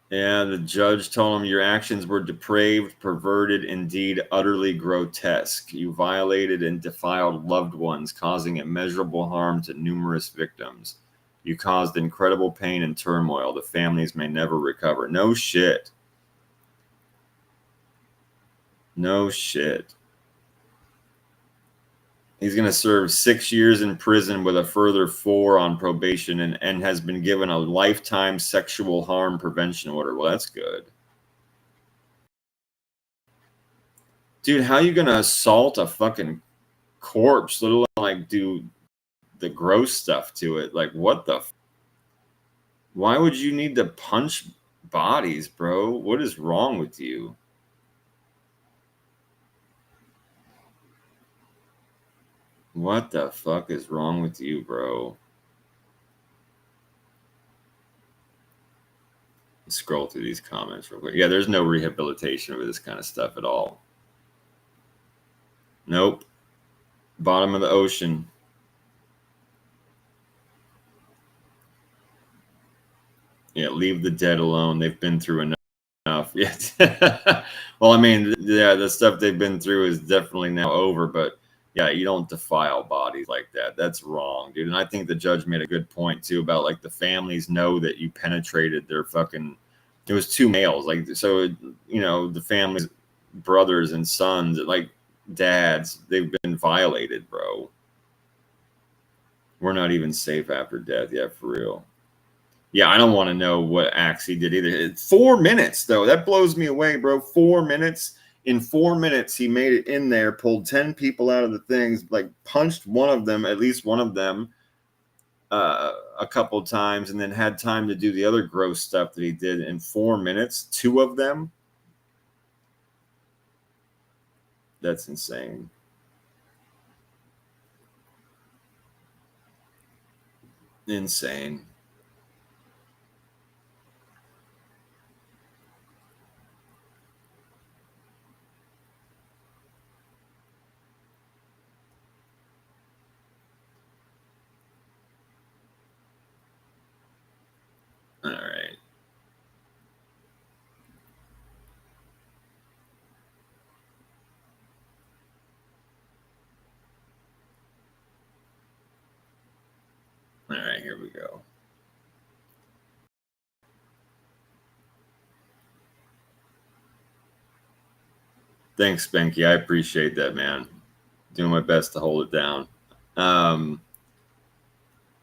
Yeah, the judge told him your actions were depraved, perverted, indeed utterly grotesque. You violated and defiled loved ones, causing immeasurable harm to numerous victims. You caused incredible pain and turmoil. The families may never recover. No shit. No shit. He's going to serve 6 years in prison with a further 4 on probation and has been given a lifetime sexual harm prevention order. Well, that's good. Dude, how are you going to assault a fucking corpse, let alone like do the gross stuff to it? Like, what the? Why would you need to punch bodies, bro? What is wrong with you? What the fuck is wrong with you, bro? Scroll through these comments real quick. Yeah, there's no rehabilitation with this kind of stuff at all. Nope. Bottom of the ocean. Yeah, leave the dead alone. They've been through enough. Yeah. Well, I mean, yeah, the stuff they've been through is definitely now over, but yeah, you don't defile bodies like that. That's wrong, dude. And I think the judge made a good point too about like the families know that you penetrated their fucking. It was two males, like so. You know, the families, brothers and sons, like dads, they've been violated, bro. We're not even safe after death, yeah, for real. Yeah, I don't want to know what acts he did either. 4 minutes, though. That blows me away, bro. 4 minutes. In 4 minutes, he made it in there, pulled 10 people out of the things, like punched one of them, at least one of them, a couple times, and then had time to do the other gross stuff that he did in 4 minutes. 2 of them. That's insane. Insane. All right. All right, here we go. Thanks, Spanky. I appreciate that, man. Doing my best to hold it down. All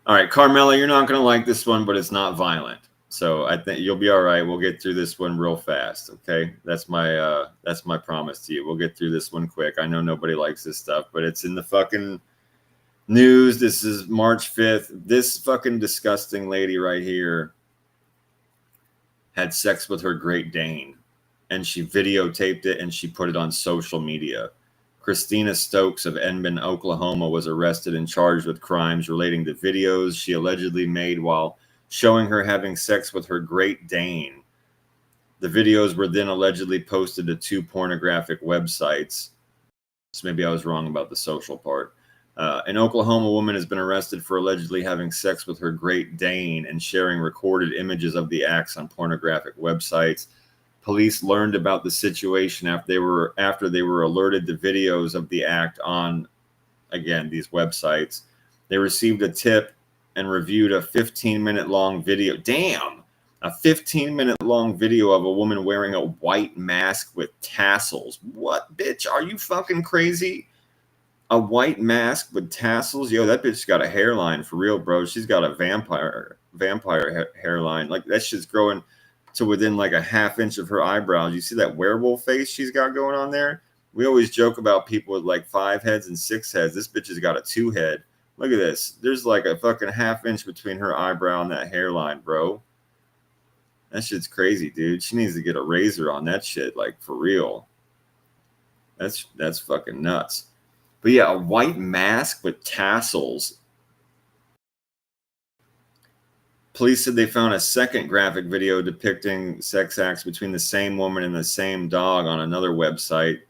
right, Carmela, you're not going to like this one, but it's not violent. So I think you'll be all right. We'll get through this one real fast. Okay. That's my promise to you. We'll get through this one quick. I know nobody likes this stuff, but it's in the fucking news. This is March 5th. This fucking disgusting lady right here had sex with her Great Dane, and she videotaped it and she put it on social media. Christina Stokes of Edmond, Oklahoma, was arrested and charged with crimes relating to videos she allegedly made while showing her having sex with her Great Dane. The videos were then allegedly posted to 2 pornographic websites. So maybe I was wrong about the social part. An Oklahoma woman has been arrested for allegedly having sex with her Great Dane and sharing recorded images of the acts on pornographic websites. Police learned about the situation after they were alerted to videos of the act on, again, these websites. They received a tip and reviewed a 15-minute long video. Damn! A 15-minute long video of a woman wearing a white mask with tassels. What, bitch? Are you fucking crazy? A white mask with tassels? Yo, that bitch got a hairline for real, bro. She's got a vampire hairline. Like, that shit's growing to within like a half inch of her eyebrows. You see that werewolf face she's got going on there? We always joke about people with like 5 heads and 6 heads. This bitch has got a 2 head. Look at this. There's like a fucking half inch between her eyebrow and that hairline, bro. That shit's crazy, dude. She needs to get a razor on that shit, like for real. That's fucking nuts. But yeah, a white mask with tassels. Police said they found a second graphic video depicting sex acts between the same woman and the same dog on another website.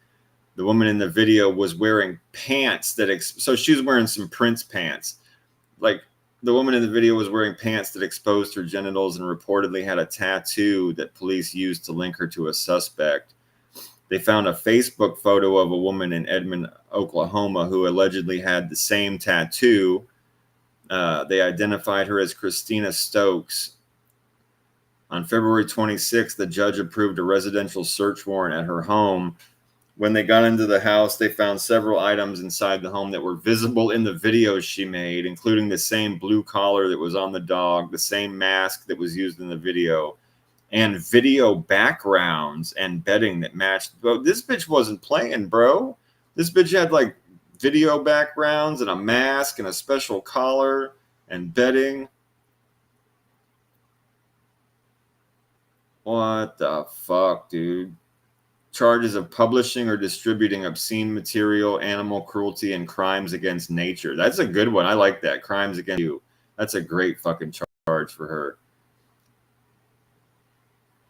The woman in the video was wearing pants so she was wearing some Prince pants. Like, the woman in the video was wearing pants that exposed her genitals and reportedly had a tattoo that police used to link her to a suspect. They found a Facebook photo of a woman in Edmond, Oklahoma, who allegedly had the same tattoo. They identified her as Christina Stokes. On February 26th, the judge approved a residential search warrant at her home. When they got into the house, they found several items inside the home that were visible in the videos she made, including the same blue collar that was on the dog, the same mask that was used in the video, and video backgrounds and bedding that matched. Bro, this bitch wasn't playing, bro. This bitch had like video backgrounds and a mask and a special collar and bedding. What the fuck, dude? Charges of publishing or distributing obscene material, animal cruelty, and crimes against nature. That's a good one. I like that. Crimes against you. That's a great fucking charge for her.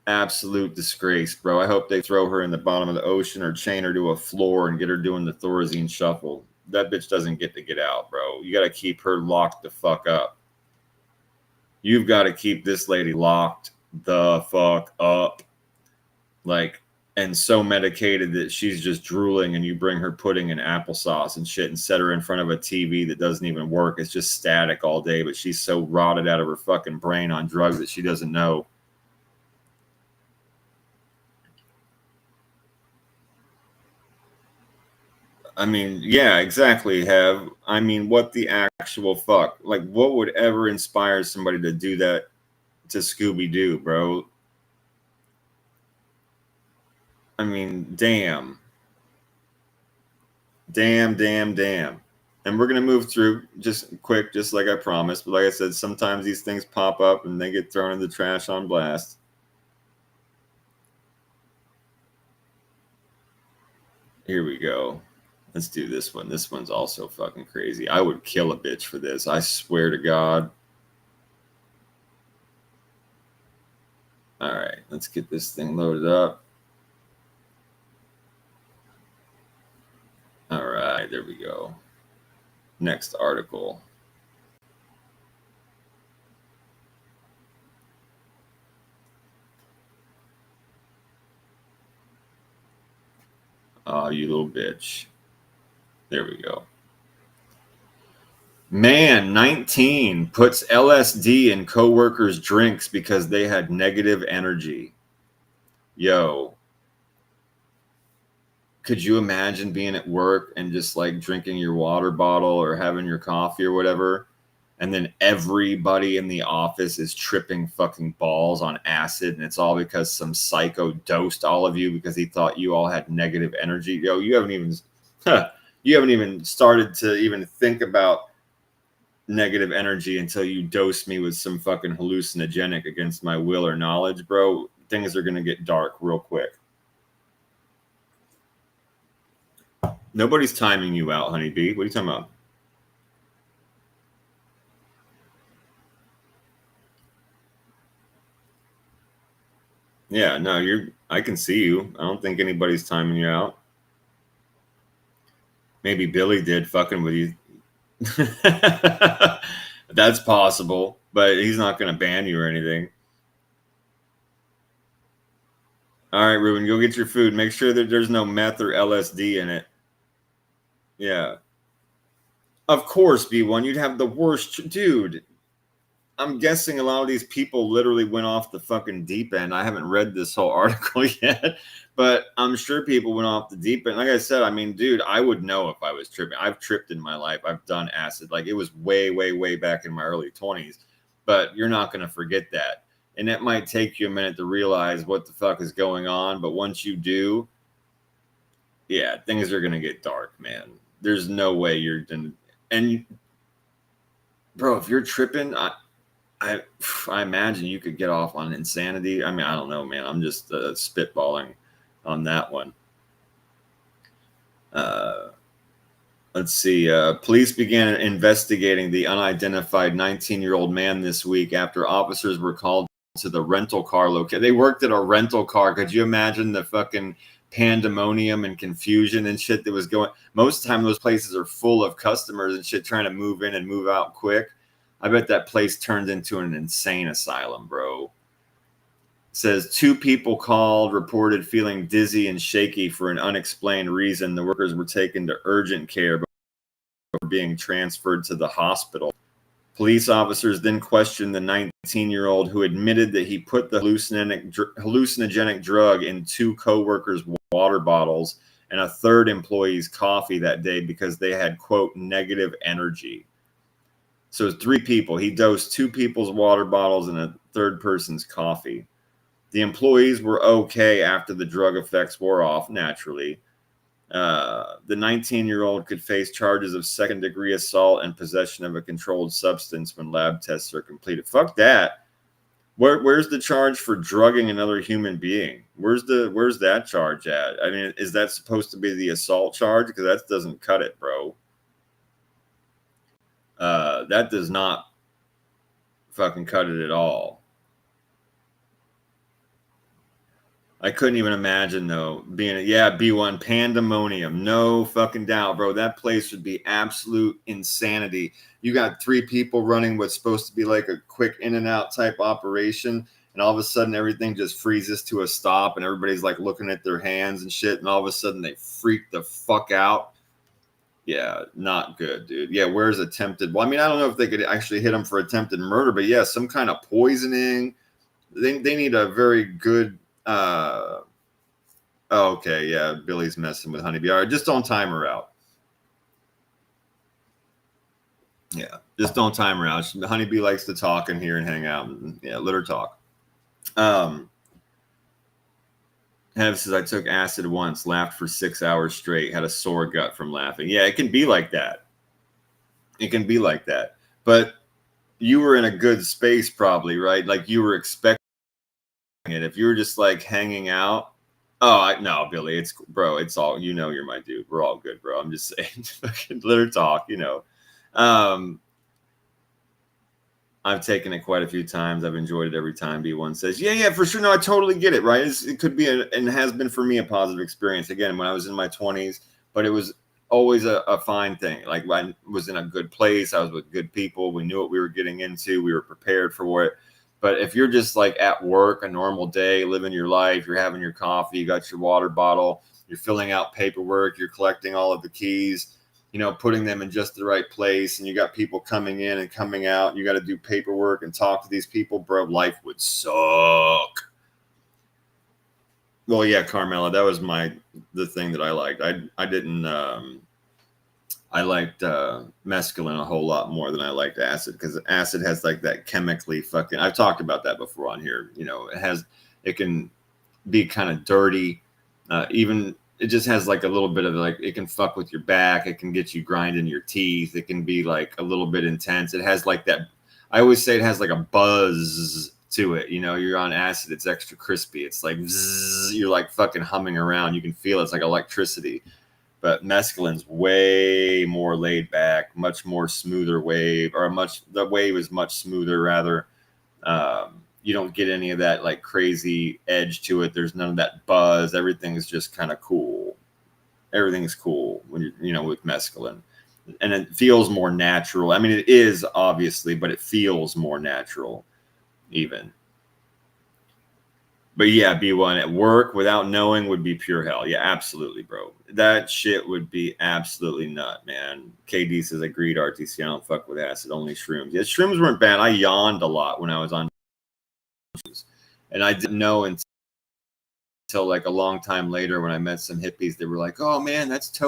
Absolute disgrace, bro. I hope they throw her in the bottom of the ocean or chain her to a floor and get her doing the Thorazine shuffle. That bitch doesn't get to get out, bro. You got to keep her locked the fuck up. You've got to keep this lady locked the fuck up. Like, and so medicated that she's just drooling, and you bring her pudding and applesauce and shit and set her in front of a TV that doesn't even work. It's just static all day, but she's so rotted out of her fucking brain on drugs that she doesn't know. I mean, yeah, exactly, Have. I mean, what the actual fuck? Like, what would ever inspire somebody to do that to Scooby-Doo, bro? I mean, damn. Damn, damn, damn. And we're going to move through just quick, just like I promised. But like I said, sometimes these things pop up and they get thrown in the trash on blast. Here we go. Let's do this one. This one's also fucking crazy. I would kill a bitch for this. I swear to God. All right, let's get this thing loaded up. All right, there we go. Next article. Oh, you little bitch. There we go. Man, 19 puts LSD in coworkers' drinks because they had negative energy. Yo, could you imagine being at work and just like drinking your water bottle or having your coffee or whatever, and then everybody in the office is tripping fucking balls on acid, and it's all because some psycho dosed all of you because he thought you all had negative energy? Yo, you haven't even started to even think about negative energy until you dose me with some fucking hallucinogenic against my will or knowledge, bro. Things are gonna get dark real quick. Nobody's timing you out, honeybee. What are you talking about? Yeah, no, I can see you. I don't think anybody's timing you out. Maybe Billy did fucking with you. That's possible, but he's not going to ban you or anything. All right, Ruben, go get your food. Make sure that there's no meth or LSD in it. Yeah. Of course, B1, you'd have the worst. Dude, I'm guessing a lot of these people literally went off the fucking deep end. I haven't read this whole article yet, but I'm sure people went off the deep end. Like I said, I mean, dude, I would know if I was tripping. I've tripped in my life. I've done acid. Like, it was way, way, way back in my early 20s, but you're not going to forget that. And it might take you a minute to realize what the fuck is going on. But once you do, yeah, things are going to get dark, man. There's no way you're going to. And, bro, if you're tripping, I imagine you could get off on insanity. I mean, I don't know, man. I'm just spitballing on that one. Let's see. Police began investigating the unidentified 19-year-old man this week after officers were called to the rental car location. They worked at a rental car. Could you imagine the fucking pandemonium and confusion and shit that was going? Most of the time, those places are full of customers and shit trying to move in and move out quick. I bet that place turned into an insane asylum, bro. It says 2 people called, reported feeling dizzy and shaky for an unexplained reason. The workers were taken to urgent care before being transferred to the hospital. Police officers then questioned the 19-year-old who admitted that he put the hallucinogenic drug in 2 co-workers' water bottles and a third employee's coffee that day because they had, quote, negative energy. So 3 people. He dosed 2 people's water bottles and a third person's coffee. The employees were okay after the drug effects wore off, naturally. The 19-year-old could face charges of second-degree assault and possession of a controlled substance when lab tests are completed. Fuck that. Where's the charge for drugging another human being? Where's that charge at? I mean, is that supposed to be the assault charge? Because that doesn't cut it, bro. That does not fucking cut it at all. I couldn't even imagine though being B1 pandemonium, no fucking doubt, bro. That place would be absolute insanity. You got 3 people running what's supposed to be like a quick in and out type operation, and all of a sudden everything just freezes to a stop, and everybody's like looking at their hands and shit, and all of a sudden they freak the fuck out. Yeah, not good, dude. Yeah, where's attempted? Well, I mean, I don't know if they could actually hit them for attempted murder, but yeah, some kind of poisoning. They need a very good. Okay, yeah, Billy's messing with Honeybee. All right, just don't time her out. Yeah, just don't time her out. Honeybee likes to talk in here and hang out. And, yeah, let her talk. Hev says, I took acid once, laughed for 6 hours straight, had a sore gut from laughing. Yeah, it can be like that. It can be like that. But you were in a good space probably, right? Like you were expecting it. If you were just like hanging out, no, Billy, it's bro, it's all, you know, you're my dude. We're all good, bro. I'm just saying, let her talk, you know. I've taken it quite a few times. I've enjoyed it every time B1 says, yeah, for sure. No, I totally get it, right? It could be, and has been for me, a positive experience. Again, when I was in my 20s, but it was always a fine thing. Like I was in a good place. I was with good people. We knew what we were getting into. We were prepared for it. But if you're just like at work, a normal day, living your life, you're having your coffee, you got your water bottle, you're filling out paperwork, you're collecting all of the keys, you know, putting them in just the right place, and you got people coming in and coming out, you got to do paperwork and talk to these people, bro, life would suck. Well, yeah, Carmela, that was the thing that I liked. I didn't I liked mescaline a whole lot more than I liked acid, because acid has like that chemically fucking, I've talked about that before on here, you know, it can be kind of dirty, even it just has like a little bit of like, it can fuck with your back, it can get you grinding your teeth, it can be like a little bit intense. It has like that, I always say it has like a buzz to it, you know. You're on acid, it's extra crispy, it's like zzz, you're like fucking humming around, you can feel it's like electricity. But mescaline's way more laid back, much more smoother wave, the wave is much smoother rather. You don't get any of that like crazy edge to it. There's none of that buzz. Everything's just kind of cool. Everything's cool when you know, with mescaline, and it feels more natural. I mean, it is obviously, but it feels more natural even. But yeah, B1 at work without knowing would be pure hell. Yeah, absolutely, bro. That shit would be absolutely nut, man. KD says, agreed, RTC. I don't fuck with acid, only shrooms. Yeah, shrooms weren't bad. I yawned a lot when I was on, and I didn't know until like a long time later when I met some hippies. They were like, oh man, that's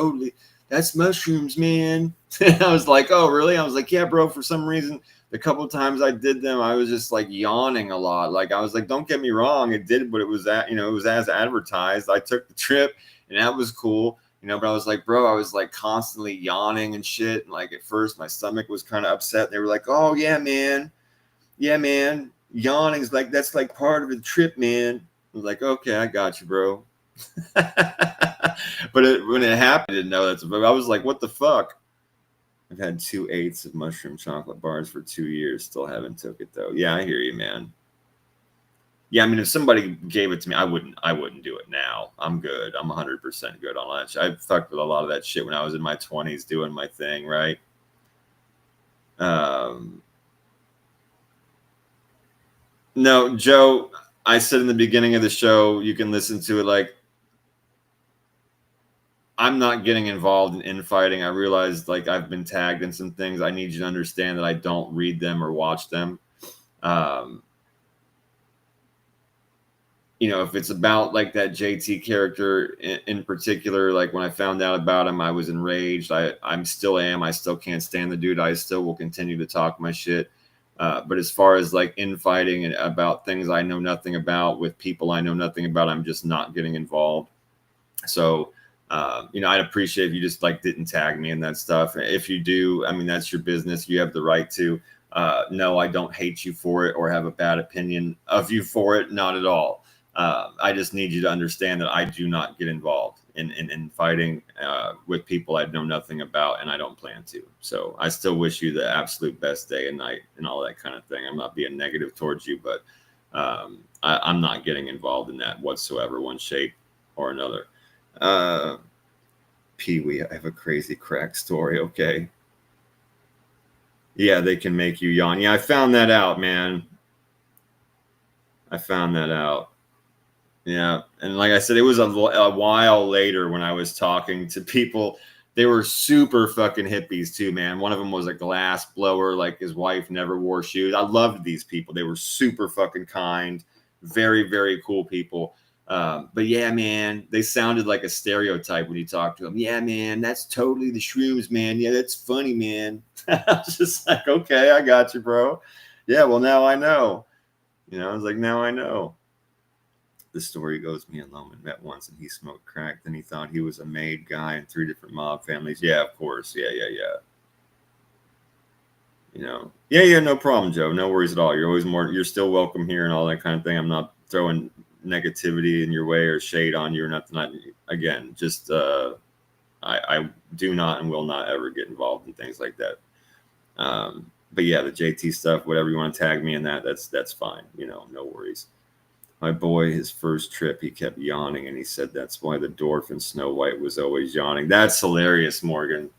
mushrooms, man. I was like, oh really? I was like, yeah, bro. For some reason, the couple of times I did them, I was just like yawning a lot. Like I was like, don't get me wrong, it did what it was at, you know, it was as advertised. I took the trip and that was cool, you know, but I was like, bro, I was like constantly yawning and shit. And like at first my stomach was kind of upset. They were like, oh yeah, man. Yawning's like, that's like part of the trip, man. I was like, okay, I got you, bro. But when it happened, I didn't know that. I was like, what the fuck? I've had 2/8 of mushroom chocolate bars for 2 years. Still haven't took it though. Yeah, I hear you, man. Yeah, I mean, if somebody gave it to me, I wouldn't do it now. I'm good. I'm 100% good on that. I fucked with a lot of that shit when I was in my 20s doing my thing, right? No, Joe, I said in the beginning of the show, you can listen to it, like, I'm not getting involved in infighting. I realized like I've been tagged in some things. I need you to understand that I don't read them or watch them. You know, if it's about like that JT character in particular, like when I found out about him, I was enraged. I still am. I still can't stand the dude. I still will continue to talk my shit. But as far as like infighting and about things I know nothing about with people I know nothing about, I'm just not getting involved. So, you know, I'd appreciate if you just like didn't tag me in that stuff. If you do, I mean, that's your business. You have the right to. No, I don't hate you for it or have a bad opinion of you for it. Not at all. I just need you to understand that I do not get involved in fighting with people I know nothing about, and I don't plan to. So I still wish you the absolute best day and night and all that kind of thing. I'm not being negative towards you, but I'm not getting involved in that whatsoever, one shape or another. Pee Wee, I have a crazy crack story. Okay. Yeah, they can make you yawn. Yeah, I found that out, man. I found that out. Yeah. And like I said, it was a while later when I was talking to people. They were super fucking hippies too, man. One of them was a glass blower. Like his wife never wore shoes. I loved these people. They were super fucking kind, very, very cool people. But yeah, man, they sounded like a stereotype when you talk to them. Yeah, man, that's totally the shrooms, man. Yeah, that's funny, man. I was just like, okay, I got you, bro. Yeah, well, now I know. You know, I was like, now I know. The story goes, me and Loman met once and he smoked crack. Then he thought he was a made guy in 3 different mob families. Yeah, of course. Yeah. You know, yeah, no problem, Joe. No worries at all. You're still welcome here and all that kind of thing. I'm not throwing negativity in your way or shade on you or nothing. Again, just I do not and will not ever get involved in things like that. But yeah, the JT stuff, whatever you want to tag me in that's fine. You know, no worries. My boy, his first trip, he kept yawning, and he said that's why the dwarf in Snow White was always yawning. That's hilarious, Morgan.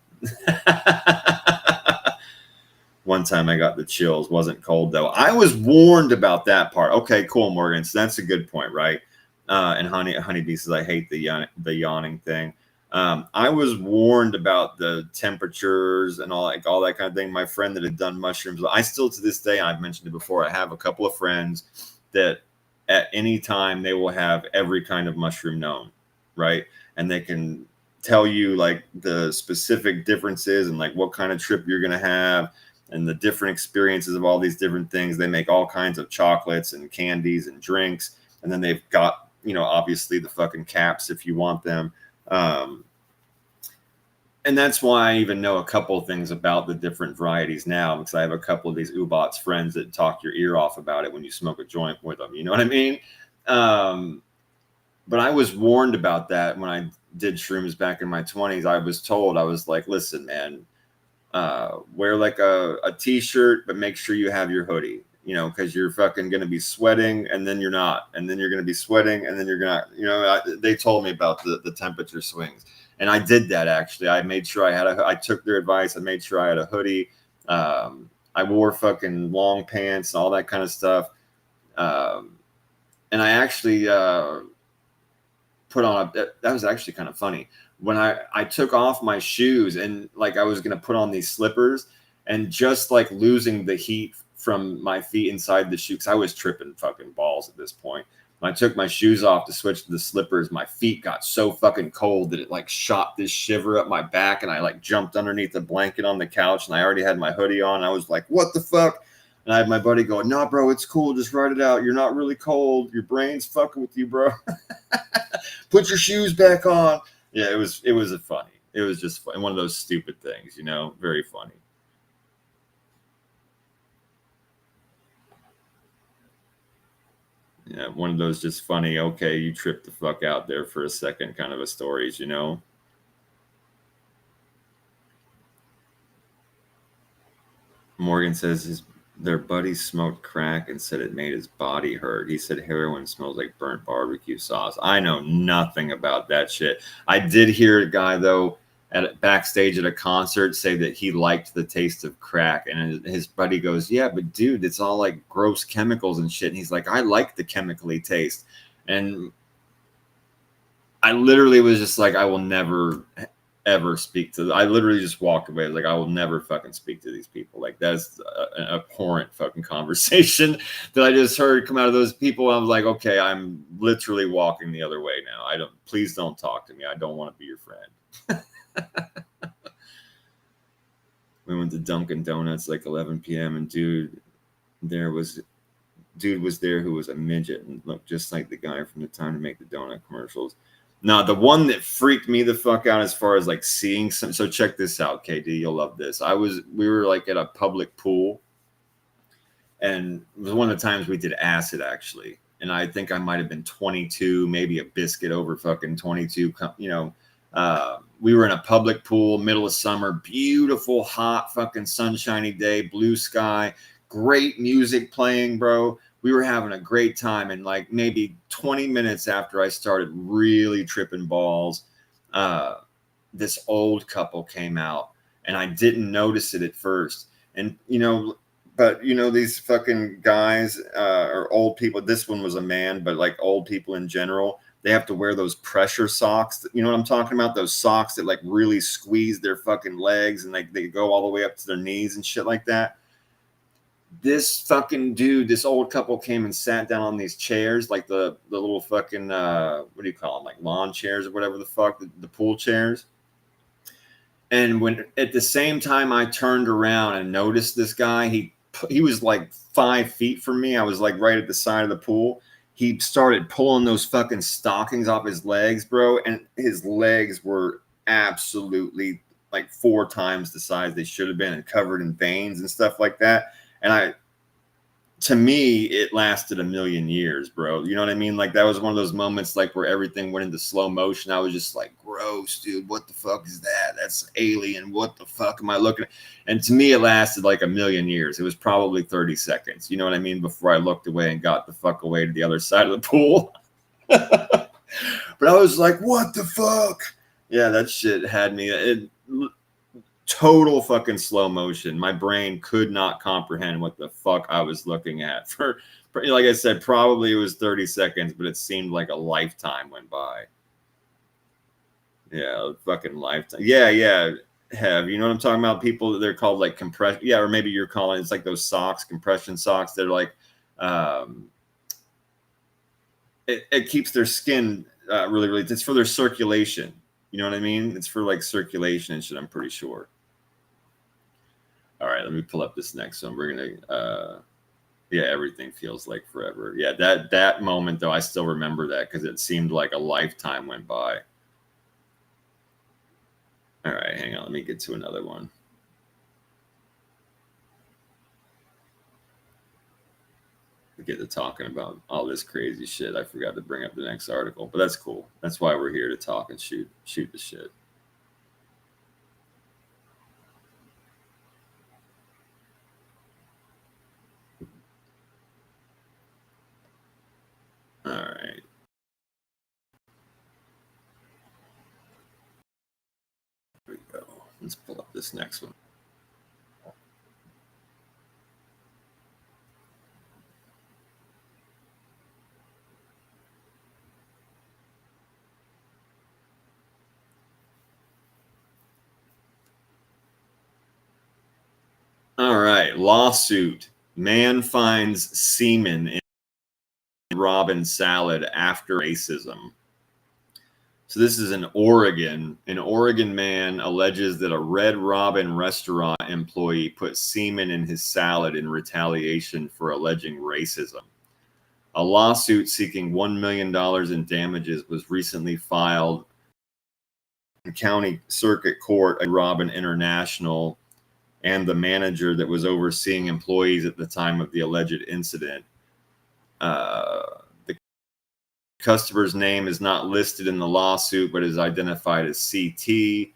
One time I got the chills. Wasn't cold, though. I was warned about that part. Okay, cool, Morgan. So that's a good point, right? And Honeybee says, I hate the yawning thing. I was warned about the temperatures and all that kind of thing. My friend that had done mushrooms, I still to this day, I've mentioned it before, I have a couple of friends that at any time they will have every kind of mushroom known, right? And they can tell you like the specific differences and like what kind of trip you're going to have and the different experiences of all these different things. They make all kinds of chocolates and candies and drinks. And then they've got, you know, obviously the fucking caps if you want them. And that's why I even know a couple of things about the different varieties now, because I have a couple of these Ubots friends that talk your ear off about it when you smoke a joint with them. You know what I mean? But I was warned about that when I did shrooms back in my 20s. I was told, I was like, listen, man, wear like a t-shirt, but make sure you have your hoodie, you know, because you're fucking going to be sweating and then you're not. And then you're going to be sweating and then you're going to, you know, they told me about the temperature swings. And I did that, actually. I made sure I took their advice. I made sure I had a hoodie. I wore fucking long pants and all that kind of stuff. And I actually put on that was actually kind of funny. When I took off my shoes and like I was going to put on these slippers and just like losing the heat from my feet inside the shoe, because I was tripping fucking balls at this point. When I took my shoes off to switch to the slippers, my feet got so fucking cold that it like shot this shiver up my back, and I like jumped underneath the blanket on the couch, and I already had my hoodie on. I was like, what the fuck? And I had my buddy going, no, bro, it's cool. Just ride it out. You're not really cold. Your brain's fucking with you, bro. Put your shoes back on. Yeah, it was funny. It was just fun. One of those stupid things, you know, very funny. Yeah, one of those just funny, okay, you tripped the fuck out there for a second kind of a stories, you know? Morgan says their buddy smoked crack and said it made his body hurt. He said heroin smells like burnt barbecue sauce. I know nothing about that shit. I did hear a guy, though, backstage at a concert say that he liked the taste of crack, and his buddy goes, yeah, but dude, it's all like gross chemicals and shit. And he's like, I like the chemically taste. And I literally was just like, I will never ever speak to I literally just walked away. Like, I will never fucking speak to these people. Like, that's an abhorrent fucking conversation that I just heard come out of those people. I was like, okay, I'm literally walking the other way now. Please don't talk to me. I don't want to be your friend. We went to Dunkin' Donuts like 11 p.m. and dude was there who was a midget and looked just like the guy from the Time to Make the Donut commercials. Now, the one that freaked me the fuck out as far as like seeing some. So check this out, KD. You'll love this. We were like at a public pool, and it was one of the times we did acid, actually. And I think I might have been 22, maybe a biscuit over fucking 22. You know, we were in a public pool, middle of summer, beautiful, hot, fucking sunshiny day, blue sky, great music playing, bro. we were having a great time. And like maybe 20 minutes after I started really tripping balls, this old couple came out, and I didn't notice it at first. And, you know, but, you know, these fucking guys or old people, this one was a man, but like old people in general, they have to wear those pressure socks. You know what I'm talking about? Those socks that like really squeeze their fucking legs and like they go all the way up to their knees and shit like that. This fucking dude, this old couple came and sat down on these chairs, like the little fucking, what do you call them? Like lawn chairs or whatever the fuck, the pool chairs. And when at the same time I turned around and noticed this guy, he was like 5 feet from me. I was like right at the side of the pool. He started pulling those fucking stockings off his legs, bro. And his legs were absolutely like 4 times the size they should have been and covered in veins and stuff like that. And to me, it lasted a million years, bro. You know what I mean? Like that was one of those moments like where everything went into slow motion. I was just like, gross, dude. What the fuck is that? That's alien. What the fuck am I looking at? And to me, it lasted like a million years. It was probably 30 seconds. You know what I mean? Before I looked away and got the fuck away to the other side of the pool. But I was like, what the fuck? Yeah, that shit had me. Total fucking slow motion. My brain could not comprehend what the fuck I was looking at. For like I said, probably it was 30 seconds, but it seemed like a lifetime went by. Yeah, fucking lifetime. Yeah. Have you know what I'm talking about? People, they're called like compression. Yeah, or maybe you're calling it's like those socks, compression socks. They're like, it keeps their skin really. It's for their circulation. You know what I mean? It's for like circulation and shit. I'm pretty sure. All right, let me pull up this next one. We're gonna, yeah, everything feels like forever. Yeah, that moment though, I still remember that because it seemed like a lifetime went by. All right, hang on, let me get to another one. We get to talking about all this crazy shit. I forgot to bring up the next article, but that's cool. That's why we're here to talk and shoot the shit. All right. Here we go. Let's pull up this next one. All right. Lawsuit. Man finds semen in Robin salad after racism. So this is in Oregon. An Oregon man alleges that a Red Robin restaurant employee put semen in his salad in retaliation for alleging racism. A lawsuit seeking $1 million in damages was recently filed in County Circuit Court at Robin International and the manager that was overseeing employees at the time of the alleged incident. The customer's name is not listed in the lawsuit, but is identified as CT.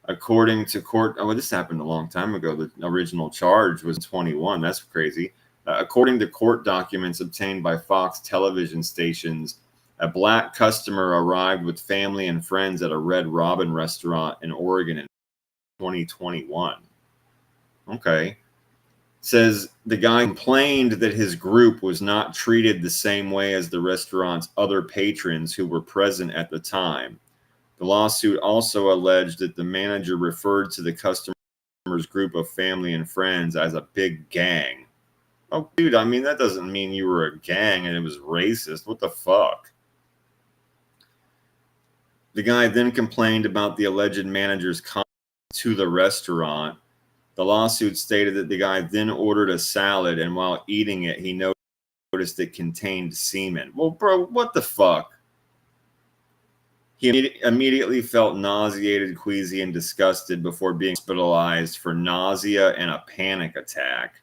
According to court, this happened a long time ago. The original charge was 21. That's crazy. According to court documents obtained by Fox television stations, a black customer arrived with family and friends at a Red Robin restaurant in Oregon in 2021. Okay. Says the guy complained that his group was not treated the same way as the restaurant's other patrons who were present at the time. The lawsuit also alleged that the manager referred to the customer's group of family and friends as a big gang. Oh, dude, I mean, that doesn't mean you were a gang and it was racist. What the fuck? The guy then complained about the alleged manager's comment to the restaurant. The lawsuit stated that the guy then ordered a salad, and while eating it, he noticed it contained semen. Well, bro, what the fuck? He immediately felt nauseated, queasy, and disgusted before being hospitalized for nausea and a panic attack.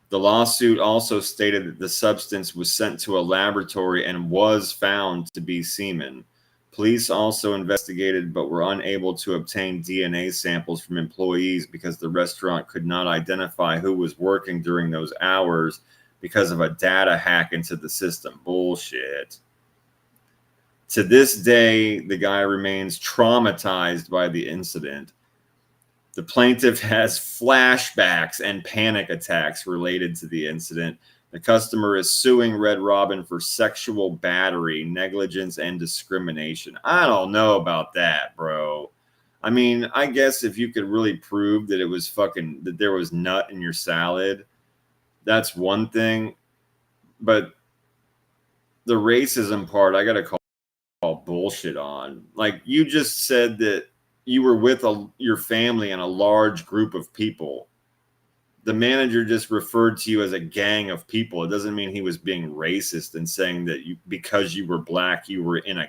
The lawsuit also stated that the substance was sent to a laboratory and was found to be semen. Police also investigated but were unable to obtain DNA samples from employees because the restaurant could not identify who was working during those hours because of a data hack into the system. Bullshit. To this day, the guy remains traumatized by the incident. The plaintiff has flashbacks and panic attacks related to the incident. The customer is suing Red Robin for sexual battery, negligence, and discrimination. I don't know about that, bro. I mean, I guess if you could really prove that it was fucking, that there was nut in your salad, that's one thing. But the racism part, I got to call bullshit on. Like, you just said that you were with your family and a large group of people. The manager just referred to you as a gang of people. It doesn't mean he was being racist and saying that you, because you were black, you were in a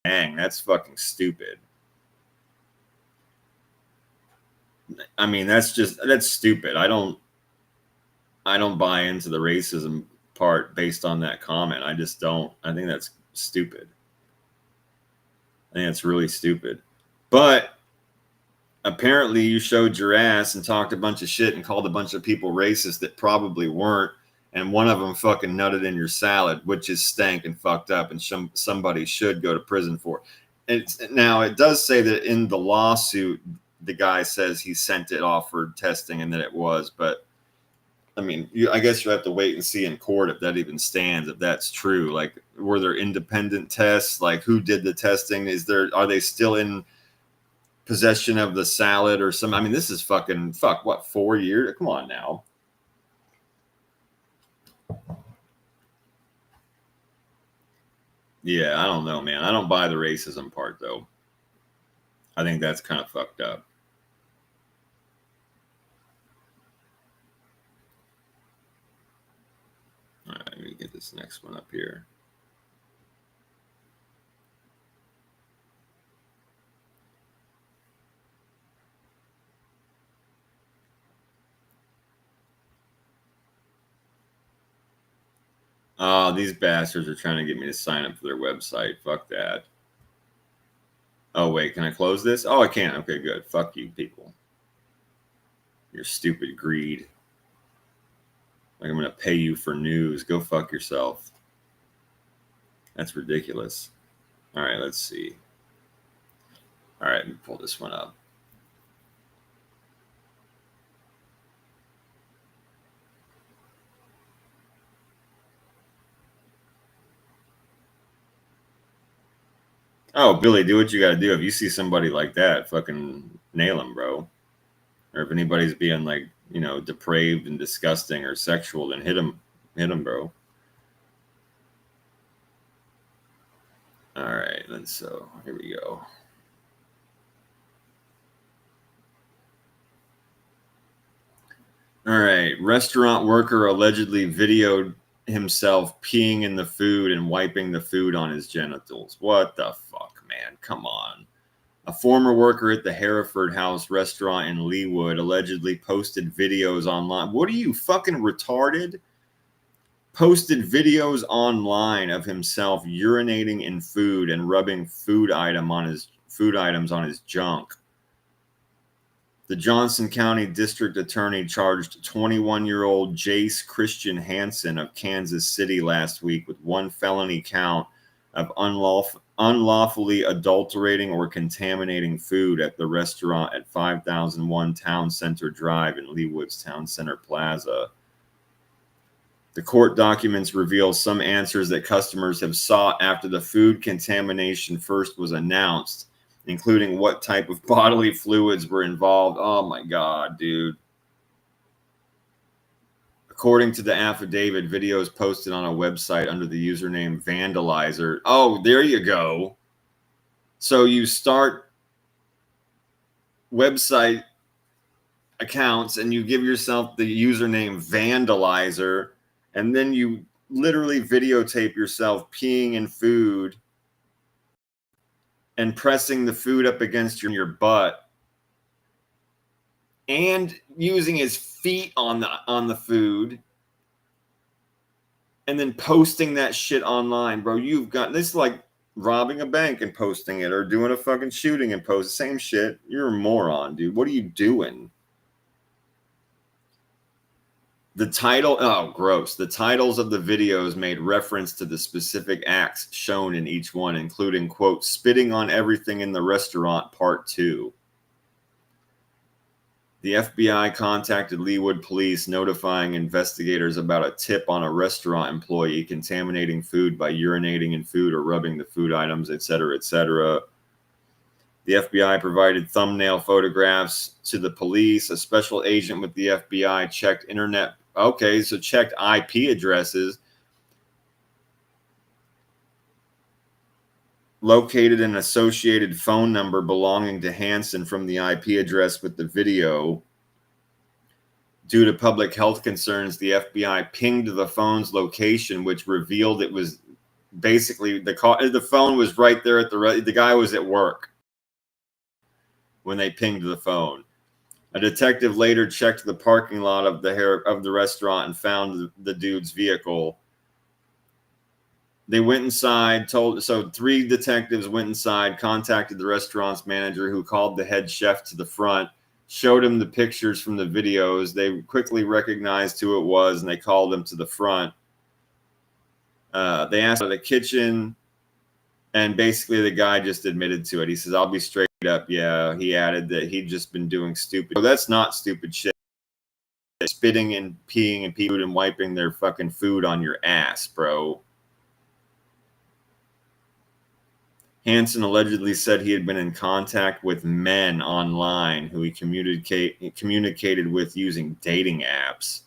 gang. That's fucking stupid. I mean, that's stupid. I don't buy into the racism part based on that comment. I just don't. I think that's stupid. I think it's really stupid. But apparently you showed your ass and talked a bunch of shit and called a bunch of people racist that probably weren't. And one of them fucking nutted in your salad, which is stank and fucked up, and somebody should go to prison for. Now, it does say that in the lawsuit, the guy says he sent it off for testing and that it was. But, I mean, I guess you have to wait and see in court if that even stands, if that's true. Like, were there independent tests? Like, who did the testing? Are they still in possession of the salad or some? I mean, this is fucking 4 years? Come on now. Yeah, I don't know, man. I don't buy the racism part, though. I think that's kind of fucked up. All right, let me get this next one up here. Oh, these bastards are trying to get me to sign up for their website. Fuck that. Oh, wait, can I close this? Oh, I can't. Okay, good. Fuck you, people. Your stupid greed. Like, I'm going to pay you for news. Go fuck yourself. That's ridiculous. All right, let's see. All right, let me pull this one up. Oh, Billy, do what you got to do. If you see somebody like that, fucking nail him, bro. Or if anybody's being like, you know, depraved and disgusting or sexual, then hit him, bro. All right, so here we go. All right, restaurant worker allegedly videoed himself peeing in the food and wiping the food on his genitals. What the fuck, man? Come on. A former worker at the Hereford House restaurant in Leawood allegedly posted videos online. What are you, fucking retarded? Posted videos online of himself urinating in food and rubbing food items on his junk. The Johnson County District Attorney charged 21-year-old Jace Christian Hansen of Kansas City last week with one felony count of unlawfully adulterating or contaminating food at the restaurant at 5001 Town Center Drive in Leawood's Town Center Plaza. The court documents reveal some answers that customers have sought after the food contamination first was announced, including what type of bodily fluids were involved. Oh my God, dude. According to the affidavit, videos posted on a website under the username Vandalizer. Oh, there you go. So you start website accounts and you give yourself the username Vandalizer, and then you literally videotape yourself peeing in food and pressing the food up against your butt and using his feet on the food and then posting that shit online, bro. You've got this, like, robbing a bank and posting it, or doing a fucking shooting and post the same shit. You're a moron, dude. What are you doing? The title, oh, gross. The titles of the videos made reference to the specific acts shown in each one, including, quote, spitting on everything in the restaurant, part 2. The FBI contacted Leawood police, notifying investigators about a tip on a restaurant employee contaminating food by urinating in food or rubbing the food items, etc., etc. The FBI provided thumbnail photographs to the police. A special agent with the FBI checked internet. Okay, so checked IP addresses, located an associated phone number belonging to Hansen from the IP address with the video. Due to public health concerns, the FBI pinged the phone's location, which revealed it was basically the phone was right there at the guy was at work when they pinged the phone. A detective later checked the parking lot of the restaurant and found the dude's vehicle. They went inside, so 3 detectives went inside, contacted the restaurant's manager, who called the head chef to the front, showed him the pictures from the videos. They quickly recognized who it was, and they called him to the front. They asked for the kitchen, and basically the guy just admitted to it. He says, I'll be straight up. Yeah, he added that he'd just been doing stupid. Well, that's not stupid shit. Spitting and peeing and food and wiping their fucking food on your ass, bro. Hansen allegedly said he had been in contact with men online who he communicated with using dating apps,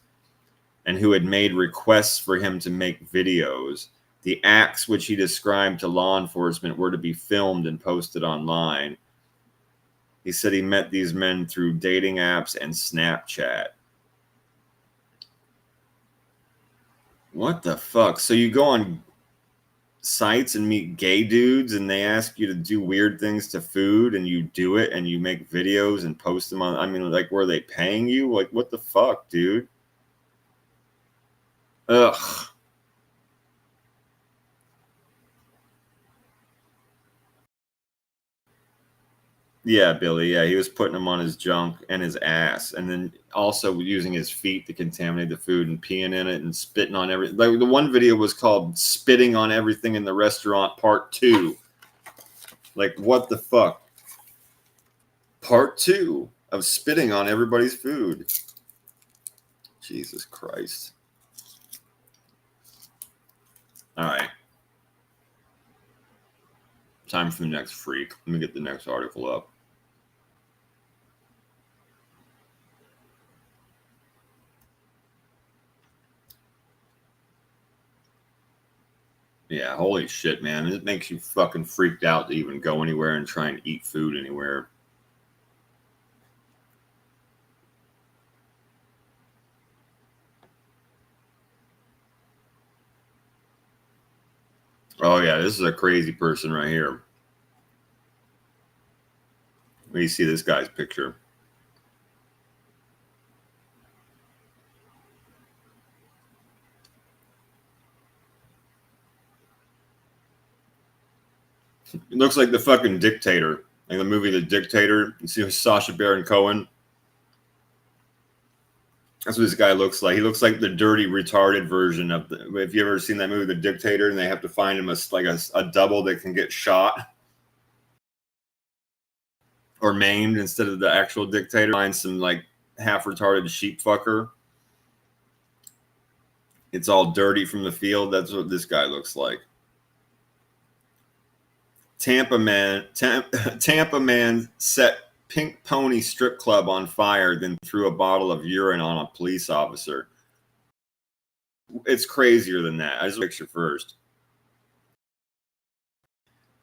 and who had made requests for him to make videos. The acts which he described to law enforcement were to be filmed and posted online. He said he met these men through dating apps and Snapchat. What the fuck? So you go on sites and meet gay dudes, and they ask you to do weird things to food, and you do it, and you make videos and post them on, I mean, like, were they paying you? Like, what the fuck, dude? Ugh. Yeah, Billy. Yeah, he was putting them on his junk and his ass, and then also using his feet to contaminate the food and peeing in it and spitting on everything. Like, the one video was called "Spitting on Everything in the Restaurant, Part 2." Like, what the fuck? Part 2 of spitting on everybody's food. Jesus Christ. All right. Time for the next freak. Let me get the next article up. Yeah, holy shit, man. It makes you fucking freaked out to even go anywhere and try and eat food anywhere. Oh, yeah, this is a crazy person right here. Let me see this guy's picture. It looks like the fucking Dictator. Like the movie The Dictator. You see Sacha Baron Cohen? That's what this guy looks like. He looks like the dirty, retarded version of the. If you ever seen that movie, The Dictator, and they have to find him a double that can get shot or maimed instead of the actual dictator. Find some like half retarded sheep fucker. It's all dirty from the field. That's what this guy looks like. Tampa man set Pink Pony strip club on fire, then threw a bottle of urine on a police officer. It's crazier than that. I just picture first.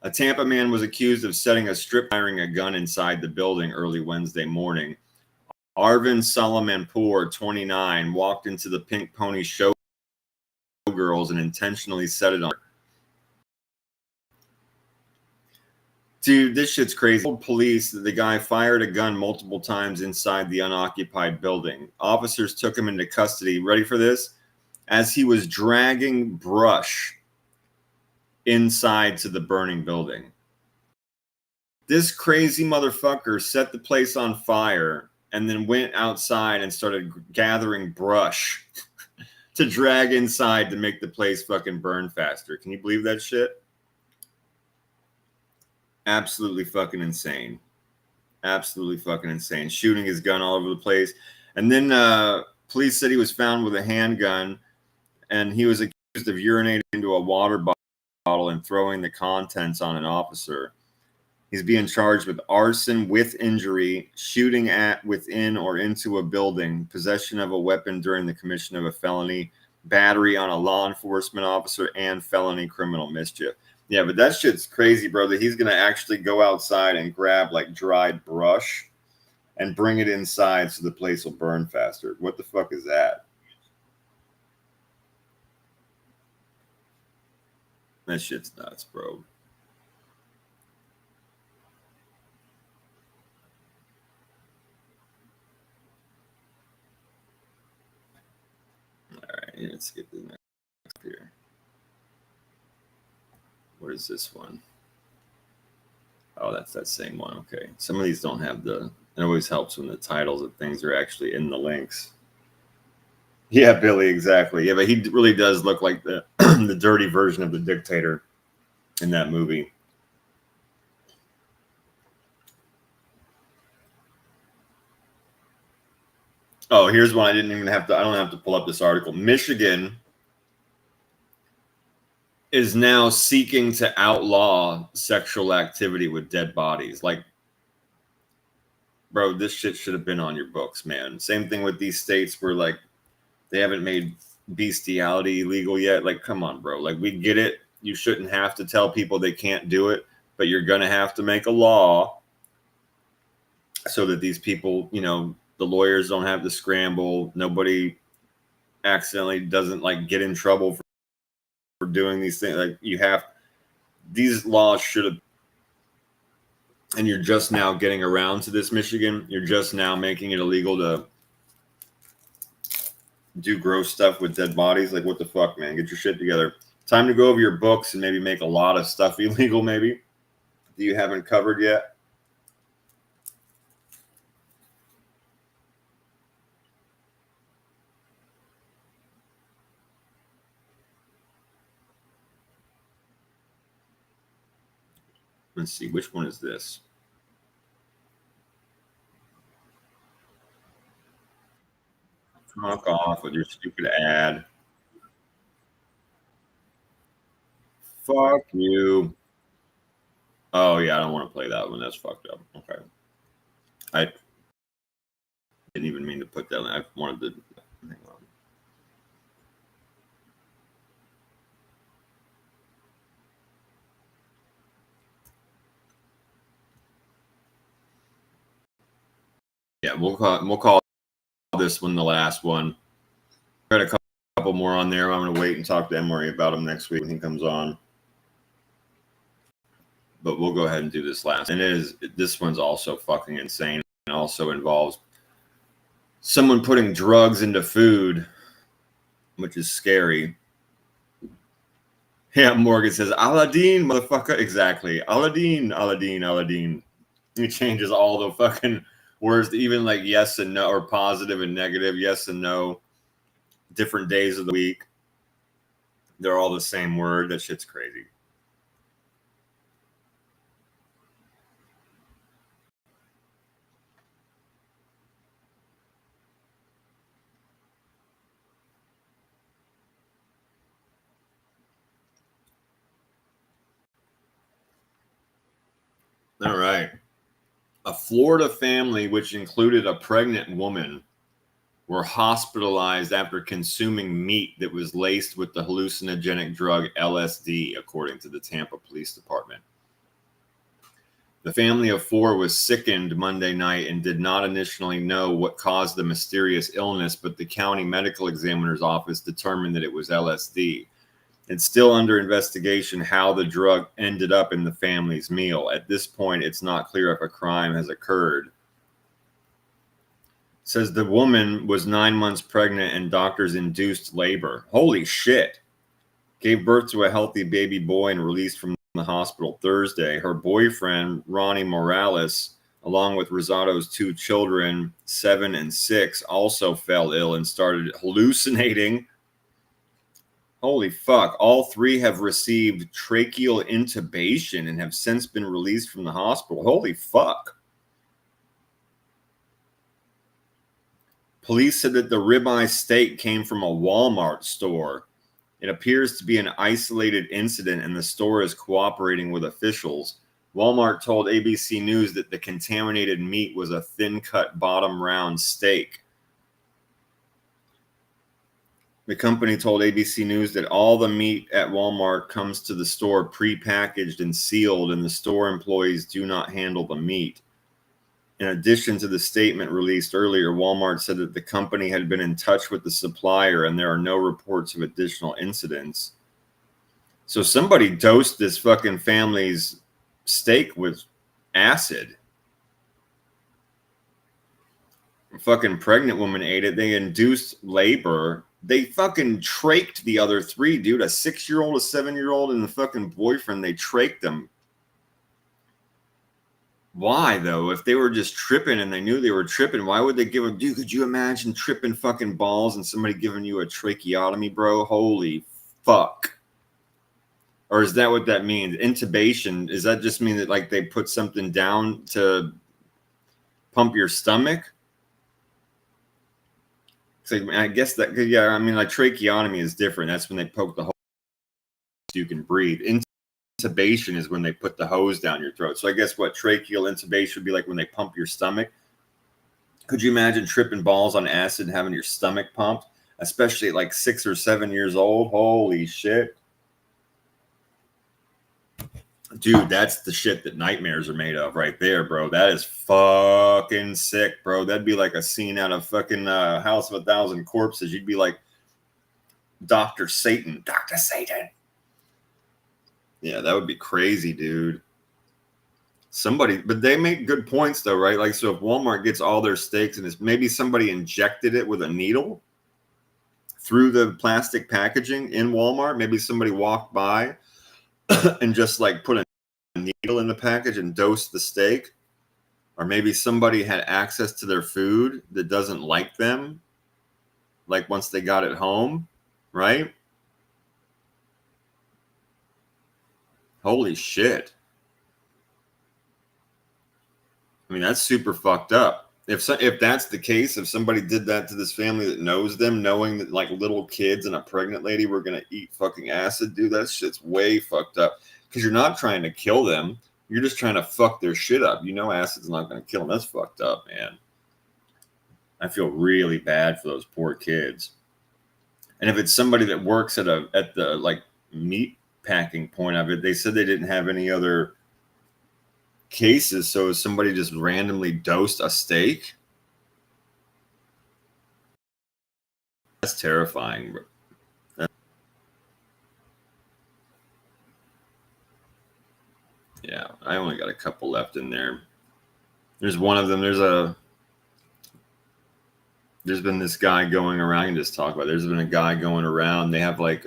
A Tampa man was accused of setting a strip, firing a gun inside the building early Wednesday morning. Arvind Salamanpur, 29, walked into the Pink Pony showgirls and intentionally set it on. Dude, this shit's crazy. Told police that the guy fired a gun multiple times inside the unoccupied building. Officers took him into custody. Ready for this? As he was dragging brush inside to the burning building. This crazy motherfucker set the place on fire and then went outside and started gathering brush to drag inside to make the place fucking burn faster. Can you believe that shit? Absolutely fucking insane. Absolutely fucking insane. Shooting his gun all over the place. And then police said he was found with a handgun, and he was accused of urinating into a water bottle and throwing the contents on an officer. He's being charged with arson with injury, shooting at, within, or into a building, possession of a weapon during the commission of a felony, battery on a law enforcement officer, and felony criminal mischief. Yeah, but that shit's crazy, bro, that he's going to actually go outside and grab like dried brush and bring it inside so the place will burn faster. What the fuck is that? That shit's nuts, bro. All right, let's get the next here. What is this one? Oh, that's that same one. Okay. Some of these don't have the... It always helps when the titles of things are actually in the links. Yeah, Billy, exactly. Yeah, but he really does look like the the dirty version of the dictator in that movie. Oh, here's one I didn't even have to... I don't have to pull up this article. Michigan is now seeking to outlaw sexual activity with dead bodies. Like, bro, this shit should have been on your books, man. Same thing with these states where, like, they haven't made bestiality illegal yet. Like, come on, bro. Like, we get it. You shouldn't have to tell people they can't do it, but you're going to have to make a law so that these people, you know, the lawyers don't have to scramble. Nobody accidentally doesn't, like, get in trouble for doing these things. Like, you have... These laws should have... And you're just now getting around to this, Michigan. You're just now making it illegal to do gross stuff with dead bodies. Like, what the fuck, man? Get your shit together. Time to go over your books and maybe make a lot of stuff illegal, maybe, that you haven't covered yet. Let's see, which one is this? Fuck off with your stupid ad. Fuck you. Oh, yeah, I don't want to play that one. That's fucked up. Okay. I didn't even mean to put that in. I wanted to... Hang on. Yeah, we'll call this one the last one. Got a couple more on there. I'm going to wait and talk to Emory about them next week when he comes on. But we'll go ahead and do this last. And this one's also fucking insane. It also involves someone putting drugs into food, which is scary. Yeah, Morgan says, Aladdin, motherfucker. Exactly. Aladdin, Aladdin, Aladdin. He changes all the fucking words to even like yes and no, or positive and negative, yes and no. Different days of the week. They're all the same word. That shit's crazy. All right. A Florida family, which included a pregnant woman, were hospitalized after consuming meat that was laced with the hallucinogenic drug LSD, according to the Tampa Police Department. The family of four was sickened Monday night and did not initially know what caused the mysterious illness, but the county medical examiner's office determined that it was LSD. It's still under investigation how the drug ended up in the family's meal. At this point, it's not clear if a crime has occurred. It says the woman was 9 months pregnant and doctors induced labor. Holy shit. gave birth to a healthy baby boy and released from the hospital Thursday. Her boyfriend, Ronnie Morales, along with Rosado's 2 children, 7 and 6, also fell ill and started hallucinating. Holy fuck. All 3 have received tracheal intubation and have since been released from the hospital. Holy fuck. Police said that the ribeye steak came from a Walmart store. It appears to be an isolated incident and the store is cooperating with officials. Walmart told ABC News that the contaminated meat was a thin-cut bottom round steak. The company told ABC News that all the meat at Walmart comes to the store pre-packaged and sealed, and the store employees do not handle the meat. In addition to the statement released earlier, Walmart said that the company had been in touch with the supplier and there are no reports of additional incidents. So somebody dosed this fucking family's steak with acid. A fucking pregnant woman ate it. They induced labor. They fucking traked the other 3, dude. A 6-year-old, a 7-year-old, and the fucking boyfriend. They traked them. Why, though? If they were just tripping and they knew they were tripping, why would they give them? Dude, could you imagine tripping fucking balls and somebody giving you a tracheotomy, bro? Holy fuck. Or is that what that means? Intubation, does that just mean that like they put something down to pump your stomach? So I guess that, yeah, I mean, like tracheotomy is different. That's when they poke the hole so you can breathe. Intubation is when they put the hose down your throat. So I guess what tracheal intubation would be like when they pump your stomach. Could you imagine tripping balls on acid and having your stomach pumped, especially at like 6 or 7 years old? Holy shit. Dude, that's the shit that nightmares are made of right there, bro. That is fucking sick, bro. That'd be like a scene out of fucking House of a Thousand Corpses. You'd be like Dr. Satan. Dr. Satan. Yeah, that would be crazy, dude. Somebody, but they make good points though, right? Like, so if Walmart gets all their steaks and it's maybe somebody injected it with a needle through the plastic packaging in Walmart, maybe somebody walked by and just like put a needle in the package and dosed the steak, or maybe somebody had access to their food that doesn't like them, like once they got it home, right? Holy shit. I mean, that's super fucked up. If that's the case, if somebody did that to this family that knows them, knowing that like little kids and a pregnant lady were going to eat fucking acid, dude, that shit's way fucked up. Because you're not trying to kill them. You're just trying to fuck their shit up. You know acid's not going to kill them. That's fucked up, man. I feel really bad for those poor kids. And if it's somebody that works at the like meat packing point of it, they said they didn't have any other cases. So is somebody just randomly dosed a steak? That's terrifying. Yeah, I only got a couple left in there. There's one of them. There's been this guy going around. I can just talk about it. There's been a guy going around. They have like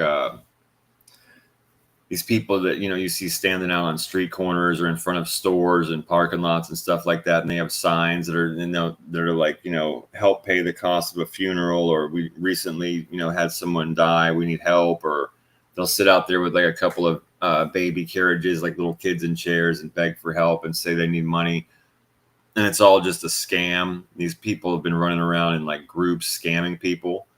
these people that, you know, you see standing out on street corners or in front of stores and parking lots and stuff like that. And they have signs that are, you know, they're like, you know, help pay the cost of a funeral, or we recently, you know, had someone die, we need help. Or they'll sit out there with like a couple of baby carriages, like little kids in chairs, and beg for help and say they need money. And it's all just a scam. These people have been running around in like groups scamming people.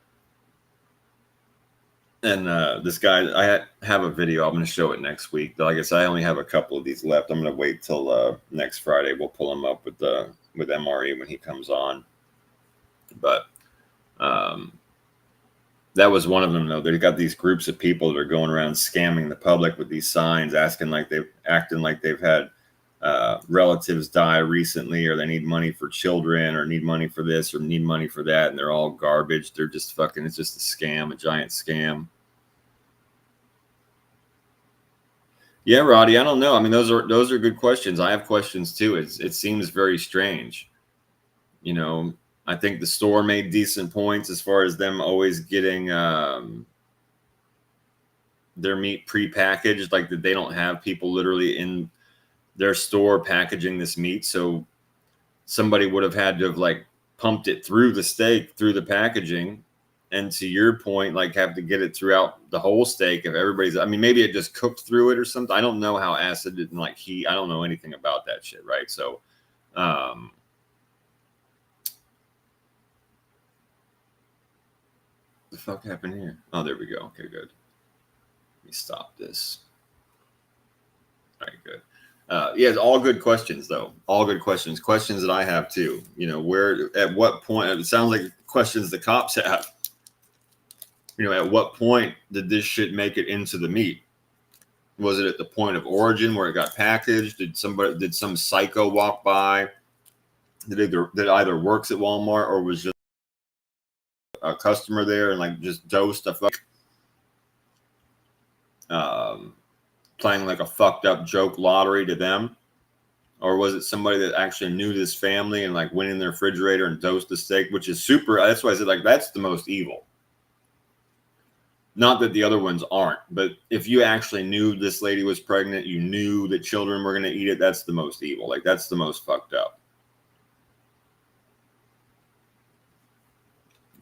And this guy, I have a video. I'm going to show it next week. Like I said, I only have a couple of these left. I'm going to wait till next Friday. We'll pull him up with MRE when he comes on. But that was one of them, though. They've got these groups of people that are going around scamming the public with these signs, acting like they've had relatives die recently, or they need money for children, or need money for this, or need money for that, and they're all garbage. They're just fucking, it's just a scam, a giant scam. Yeah, Roddy, I don't know. I mean, those are good questions. I have questions too. It seems very strange. You know, I think the store made decent points as far as them always getting their meat prepackaged, like that they don't have people literally in their store packaging this meat. So somebody would have had to have like pumped it through the steak, through the packaging. And to your point, like have to get it throughout the whole steak. If everybody's, I mean, maybe it just cooked through it or something. I don't know how acid and like heat, I don't know anything about that shit. Right. So, the fuck happened here? Oh, there we go. Okay, good. Let me stop this. All right, good. Yeah, all good questions though. All good questions. Questions that I have too. You know, where, at what point? It sounds like questions the cops have. You know, at what point did this shit make it into the meat? Was it at the point of origin where it got packaged? Did some psycho walk by? That either works at Walmart or was just a customer there and like just dosed a fuck, playing like a fucked up joke lottery to them? Or was it somebody that actually knew this family and like went in their refrigerator and dosed the steak, which is super. That's why I said like that's the most evil. Not that the other ones aren't, but if you actually knew this lady was pregnant, you knew that children were going to eat it, that's the most evil. Like that's the most fucked up.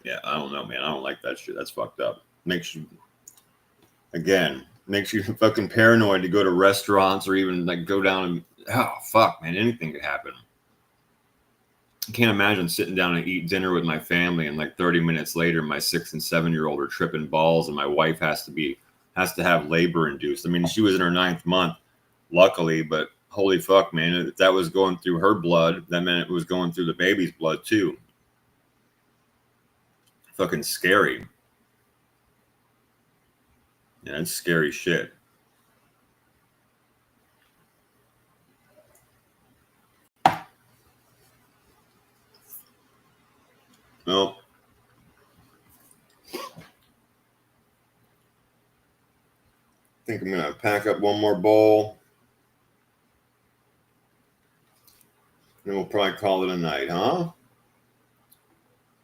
Yeah, I don't know, man. I don't like that shit. That's fucked up. Makes you fucking paranoid to go to restaurants or even like go down and, oh, fuck, man. Anything could happen. I can't imagine sitting down and eat dinner with my family and like 30 minutes later, my 6 and 7-year-old are tripping balls and my wife has to have labor induced. I mean, she was in her 9th month, luckily, but holy fuck, man. If that was going through her blood, that meant it was going through the baby's blood too. Fucking scary. Yeah, it's scary shit. Well, I think I'm gonna pack up one more bowl. And we'll probably call it a night, huh?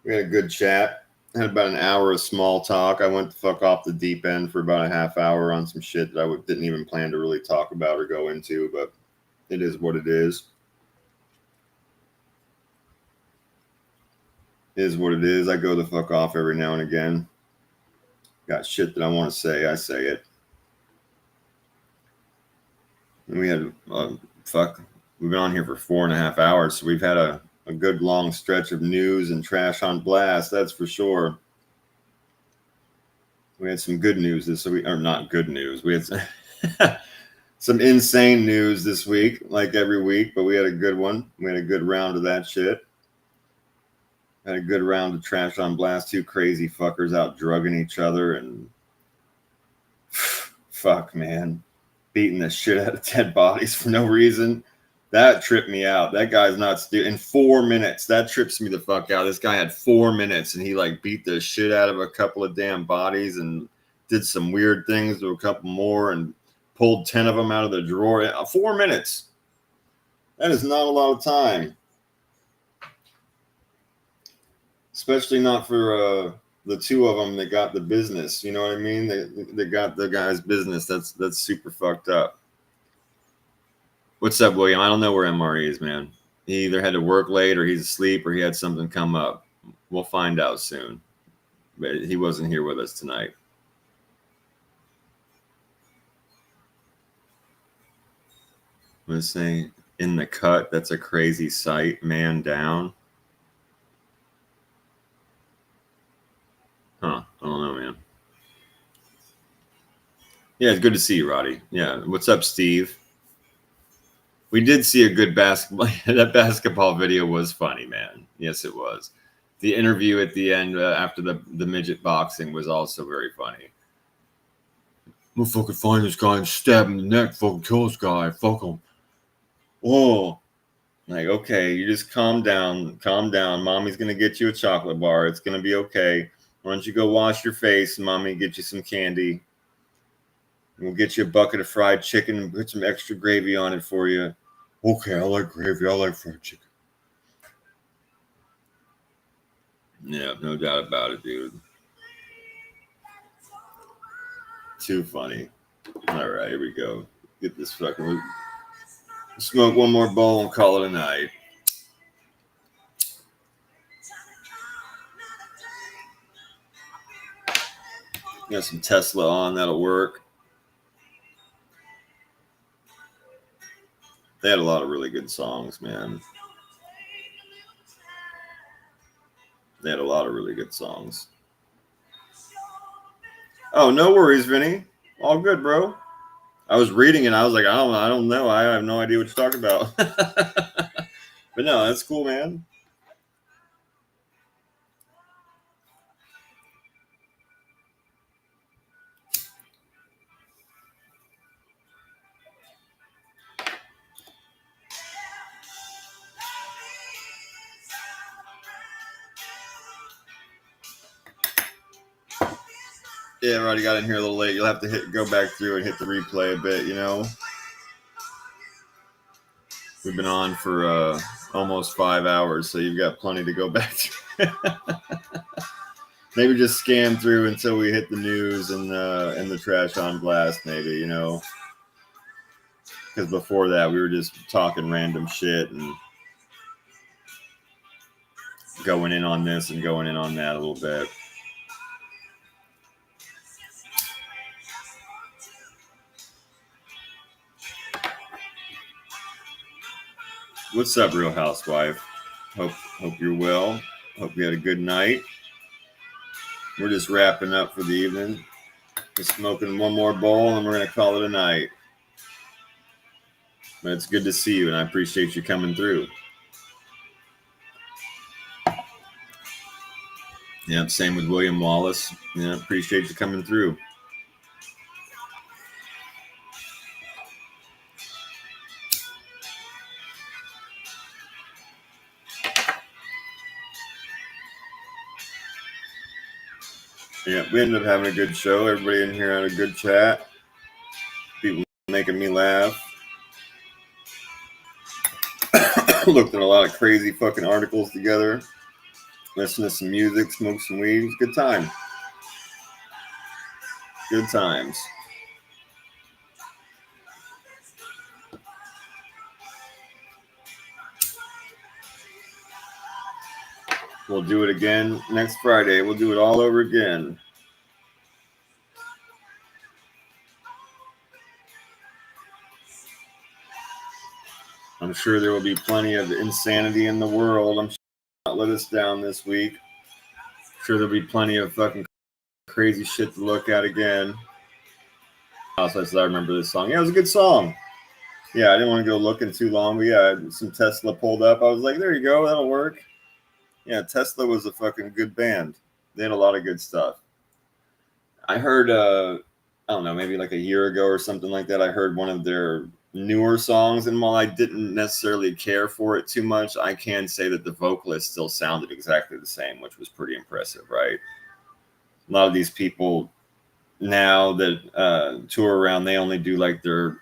We had a good chat. Had about an hour of small talk. I went the fuck off the deep end for about a half hour on some shit that I didn't even plan to really talk about or go into, but it is what it is. It is what it is. I go the fuck off every now and again. Got shit that I want to say, I say it. And we had, we've been on here for 4.5 hours, so we've had a good long stretch of news and trash on blast, that's for sure. We had some good news this week, or not good news. We had some insane news this week, like every week, but we had a good one. We had a good round of that shit. Had a good round of trash on blast. 2 crazy fuckers out drugging each other and fuck, man. Beating the shit out of dead bodies for no reason. That tripped me out. That guy's not in 4 minutes. That trips me the fuck out. This guy had 4 minutes and he like beat the shit out of a couple of damn bodies and did some weird things to a couple more and pulled 10 of them out of the drawer. 4 minutes. That is not a lot of time. Especially not for the 2 of them that got the business. You know what I mean? They got the guy's business. That's super fucked up. What's up, William? I don't know where MRE is, man. He either had to work late or he's asleep or he had something come up. We'll find out soon. But he wasn't here with us tonight. Let's say in the cut, that's a crazy sight. Man down. Huh. I don't know, man. Yeah, it's good to see you, Roddy. Yeah. What's up, Steve? We did see a good basketball. That basketball video was funny, man. Yes, it was. The interview at the end after the midget boxing was also very funny. I'm gonna fucking find this guy and stab him in the neck. Fucking kill this guy. Fuck him. Whoa. Like, okay, you just calm down. Calm down. Mommy's gonna get you a chocolate bar. It's gonna be okay. Why don't you go wash your face? Mommy, get you some candy. We'll get you a bucket of fried chicken and put some extra gravy on it for you. Okay, I like gravy. I like fried chicken. Yeah, no doubt about it, dude. too funny. All right, here we go. Get this fucking. Smoke one more bowl and call it a night. Got some Tesla on, that'll work. They had a lot of really good songs, man. They had a lot of really good songs. Oh, no worries, Vinny. All good, bro. I was reading and I was like, I don't know. I have no idea what you're talking about. But no, that's cool, man. Yeah, I already got in here a little late. You'll have to go back through and hit the replay a bit, you know. We've been on for almost 5 hours, so you've got plenty to go back to. Maybe just scan through until we hit the news and the trash on blast, maybe, you know. Because before that, we were just talking random shit and going in on this and going in on that a little bit. What's up, Real Housewife? Hope you're well. Hope you had a good night. We're just wrapping up for the evening. We're smoking one more bowl and we're going to call it a night. But it's good to see you and I appreciate you coming through. Yeah, same with William Wallace. Yeah, appreciate you coming through. Yeah, we ended up having a good show. Everybody in here had a good chat. People making me laugh. Looked at a lot of crazy fucking articles together. Listened to some music, smoked some weed. It was a good time. Good times. We'll do it again next Friday. We'll do it all over again. I'm sure there will be plenty of insanity in the world. I'm sure not let us down this week. I'm sure there'll be plenty of fucking crazy shit to look at again. Also, I remember this song. Yeah, it was a good song. Yeah, I didn't want to go looking too long, but yeah, some Tesla pulled up. I was like, there you go, that'll work. Yeah, Tesla was a fucking good band. They had a lot of good stuff. I heard, I don't know, maybe like a year ago or something like that, I heard one of their newer songs, and while I didn't necessarily care for it too much, I can say that the vocalist still sounded exactly the same, which was pretty impressive, right? A lot of these people now that tour around, they only do like their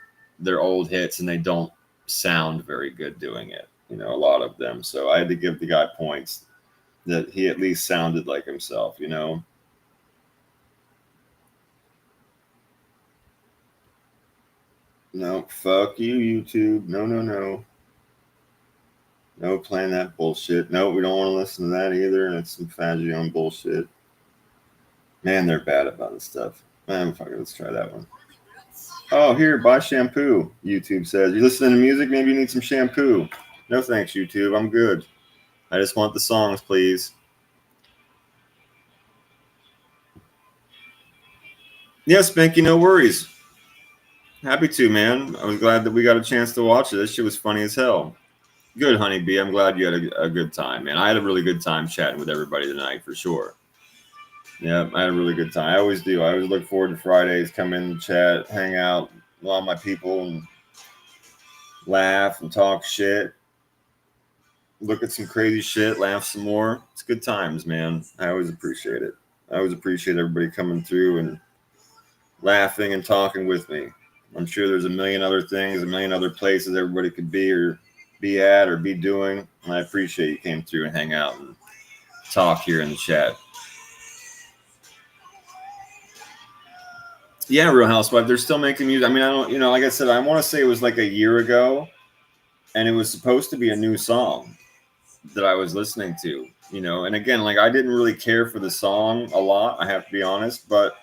old hits, and they don't sound very good doing it, you know, a lot of them. So I had to give the guy points that he at least sounded like himself, you know. No, fuck you, YouTube. No, playing that bullshit. No, we don't want to listen to that either. And it's some Fagion bullshit. Man, they're bad about this stuff. Man, fuck it, let's try that one. Oh, here, buy shampoo, YouTube says. You listening to music? Maybe you need some shampoo. No thanks, YouTube. I'm good. I just want the songs, please. Yes, Spanky, no worries. Happy to, man. I was glad that we got a chance to watch it. This shit was funny as hell. Good, Honeybee. I'm glad you had a good time, man. I had a really good time chatting with everybody tonight, for sure. Yeah, I had a really good time. I always do. I always look forward to Fridays, come in, chat, hang out with all my people, and laugh and talk shit. Look at some crazy shit, laugh some more. It's good times, man. I always appreciate it. I always appreciate everybody coming through and laughing and talking with me. I'm sure there's a million other things, a million other places everybody could be or be at or be doing. And I appreciate you came through and hang out and talk here in the chat. Yeah, Real Housewife. They're still making music. I mean, I don't, like I said, I want to say it was like a year ago, and it was supposed to be a new song that I was listening to, and again, like I didn't really care for the song a lot, I have to be honest, but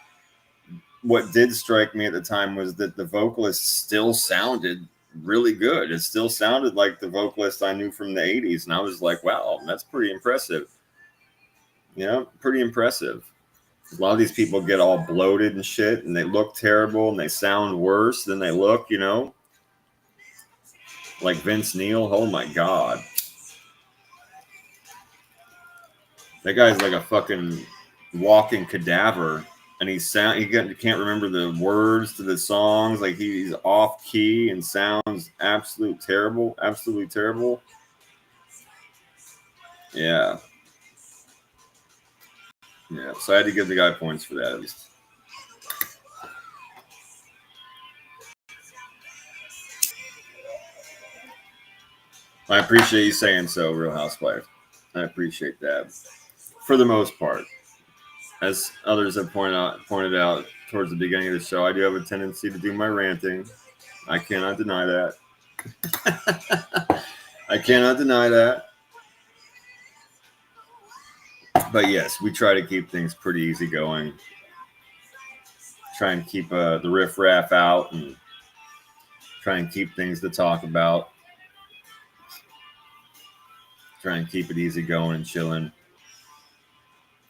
what did strike me at the time was that the vocalist still sounded really good. It still sounded like the vocalist I knew from the 80s, and I was like, wow, that's pretty impressive. Pretty impressive. A lot of these people get all bloated and shit, and they look terrible, and they sound worse than they look, like Vince Neil. Oh my God. That guy's like a fucking walking cadaver, and he can't remember the words to the songs. Like he's off key and sounds absolutely terrible. Yeah. So I had to give the guy points for that at least. I appreciate you saying so, Real Housewife. I appreciate that. For the most part, as others have pointed out towards the beginning of the show, I do have a tendency to do my ranting. I cannot deny that. I cannot deny that. But yes, we try to keep things pretty easy going. Try and keep the riffraff out and try and keep things to talk about. Try and keep it easy going and chilling.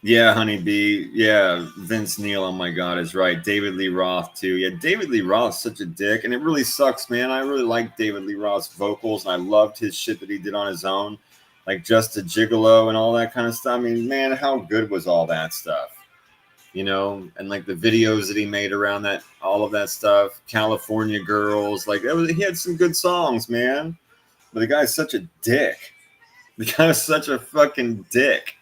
Yeah, Honeybee. Yeah, Vince Neil. Oh my God, is right. David Lee Roth too. Yeah, David Lee Roth's such a dick, and it really sucks, man. I really like David Lee Roth's vocals, and I loved his shit that he did on his own, like Just a Gigolo and all that kind of stuff. I mean, man, how good was all that stuff? And like the videos that he made around that, all of that stuff, California Girls, like he had some good songs, man. But the guy's such a dick. The guy's such a fucking dick.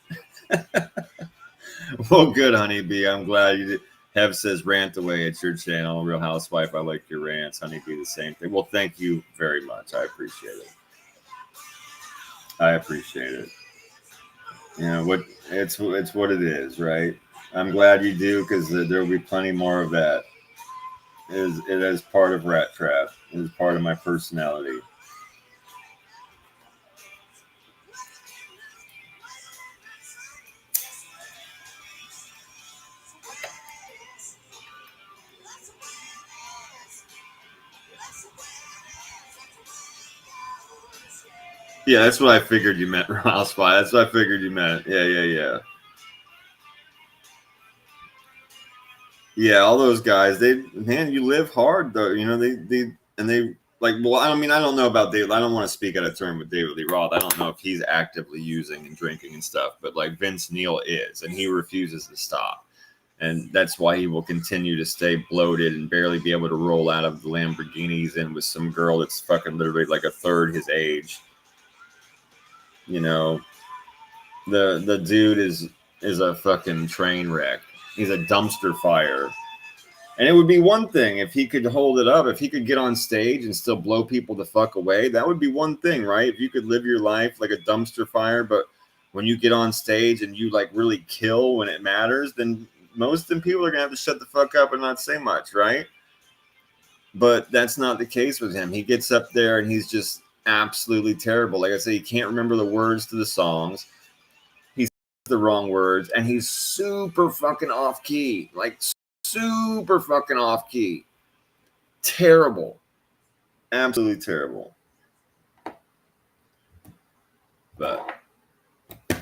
Well, good, Honeybee. I'm glad you did. Hev says rant away at your channel, Real Housewife. I like your rants. Honeybee, the same thing. Well, thank you very much. I appreciate it. What it's what it is, right? I'm glad you do, because there will be plenty more of that. It is part of Rat Trap. It is part of my personality. Yeah, that's what I figured you meant, Housewife. That's what I figured you meant. Yeah. Yeah, all those guys, you live hard though. They like, well, I mean, I don't know about David. I don't want to speak out of turn with David Lee Roth. I don't know if he's actively using and drinking and stuff, but like Vince Neil is, and he refuses to stop. And that's why he will continue to stay bloated and barely be able to roll out of the Lamborghinis and with some girl that's fucking literally like a third his age. The dude is a fucking train wreck. He's a dumpster fire. And it would be one thing if he could hold it up, if he could get on stage and still blow people the fuck away. That would be one thing, right? If you could live your life like a dumpster fire, but when you get on stage and you like really kill when it matters, then most of the people are gonna have to shut the fuck up and not say much, right? But that's not the case with him. He gets up there and he's just absolutely terrible. Like I say, he can't remember the words to the songs. He's the wrong words, and he's super fucking off key. Like super fucking off key. Terrible. Absolutely terrible. But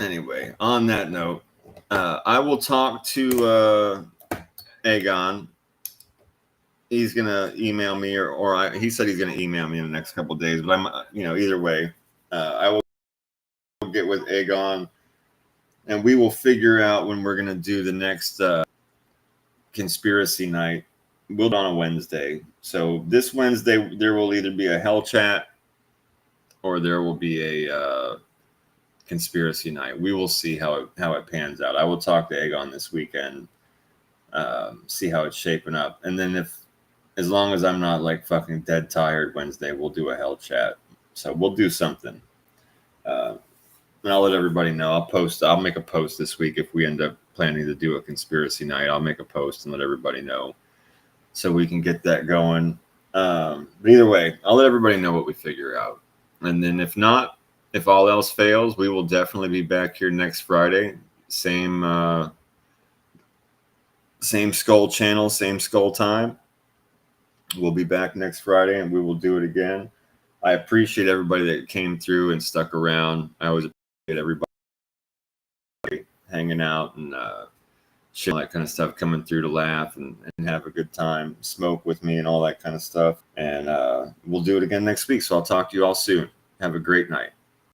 anyway, on that note, I will talk to Aegon. He's gonna email me, he said he's gonna email me in the next couple of days. But I'm, either way, I will get with Aegon, and we will figure out when we're gonna do the next conspiracy night. We'll do on a Wednesday. So this Wednesday there will either be a hell chat or there will be a conspiracy night. We will see how it pans out. I will talk to Aegon this weekend, see how it's shaping up, and then as long as I'm not like fucking dead tired Wednesday, we'll do a hell chat. So we'll do something. And I'll let everybody know. I'll make a post this week if we end up planning to do a conspiracy night. I'll make a post and let everybody know. so we can get that going. But either way, I'll let everybody know what we figure out. And then if not, if all else fails, we will definitely be back here next Friday. Same Skull channel, same Skull time. We'll be back next Friday and we will do it again. I appreciate everybody that came through and stuck around. I always appreciate everybody hanging out and shit, all that kind of stuff, coming through to laugh and have a good time, smoke with me and all that kind of stuff. And we'll do it again next week. So I'll talk to you all soon. Have a great night.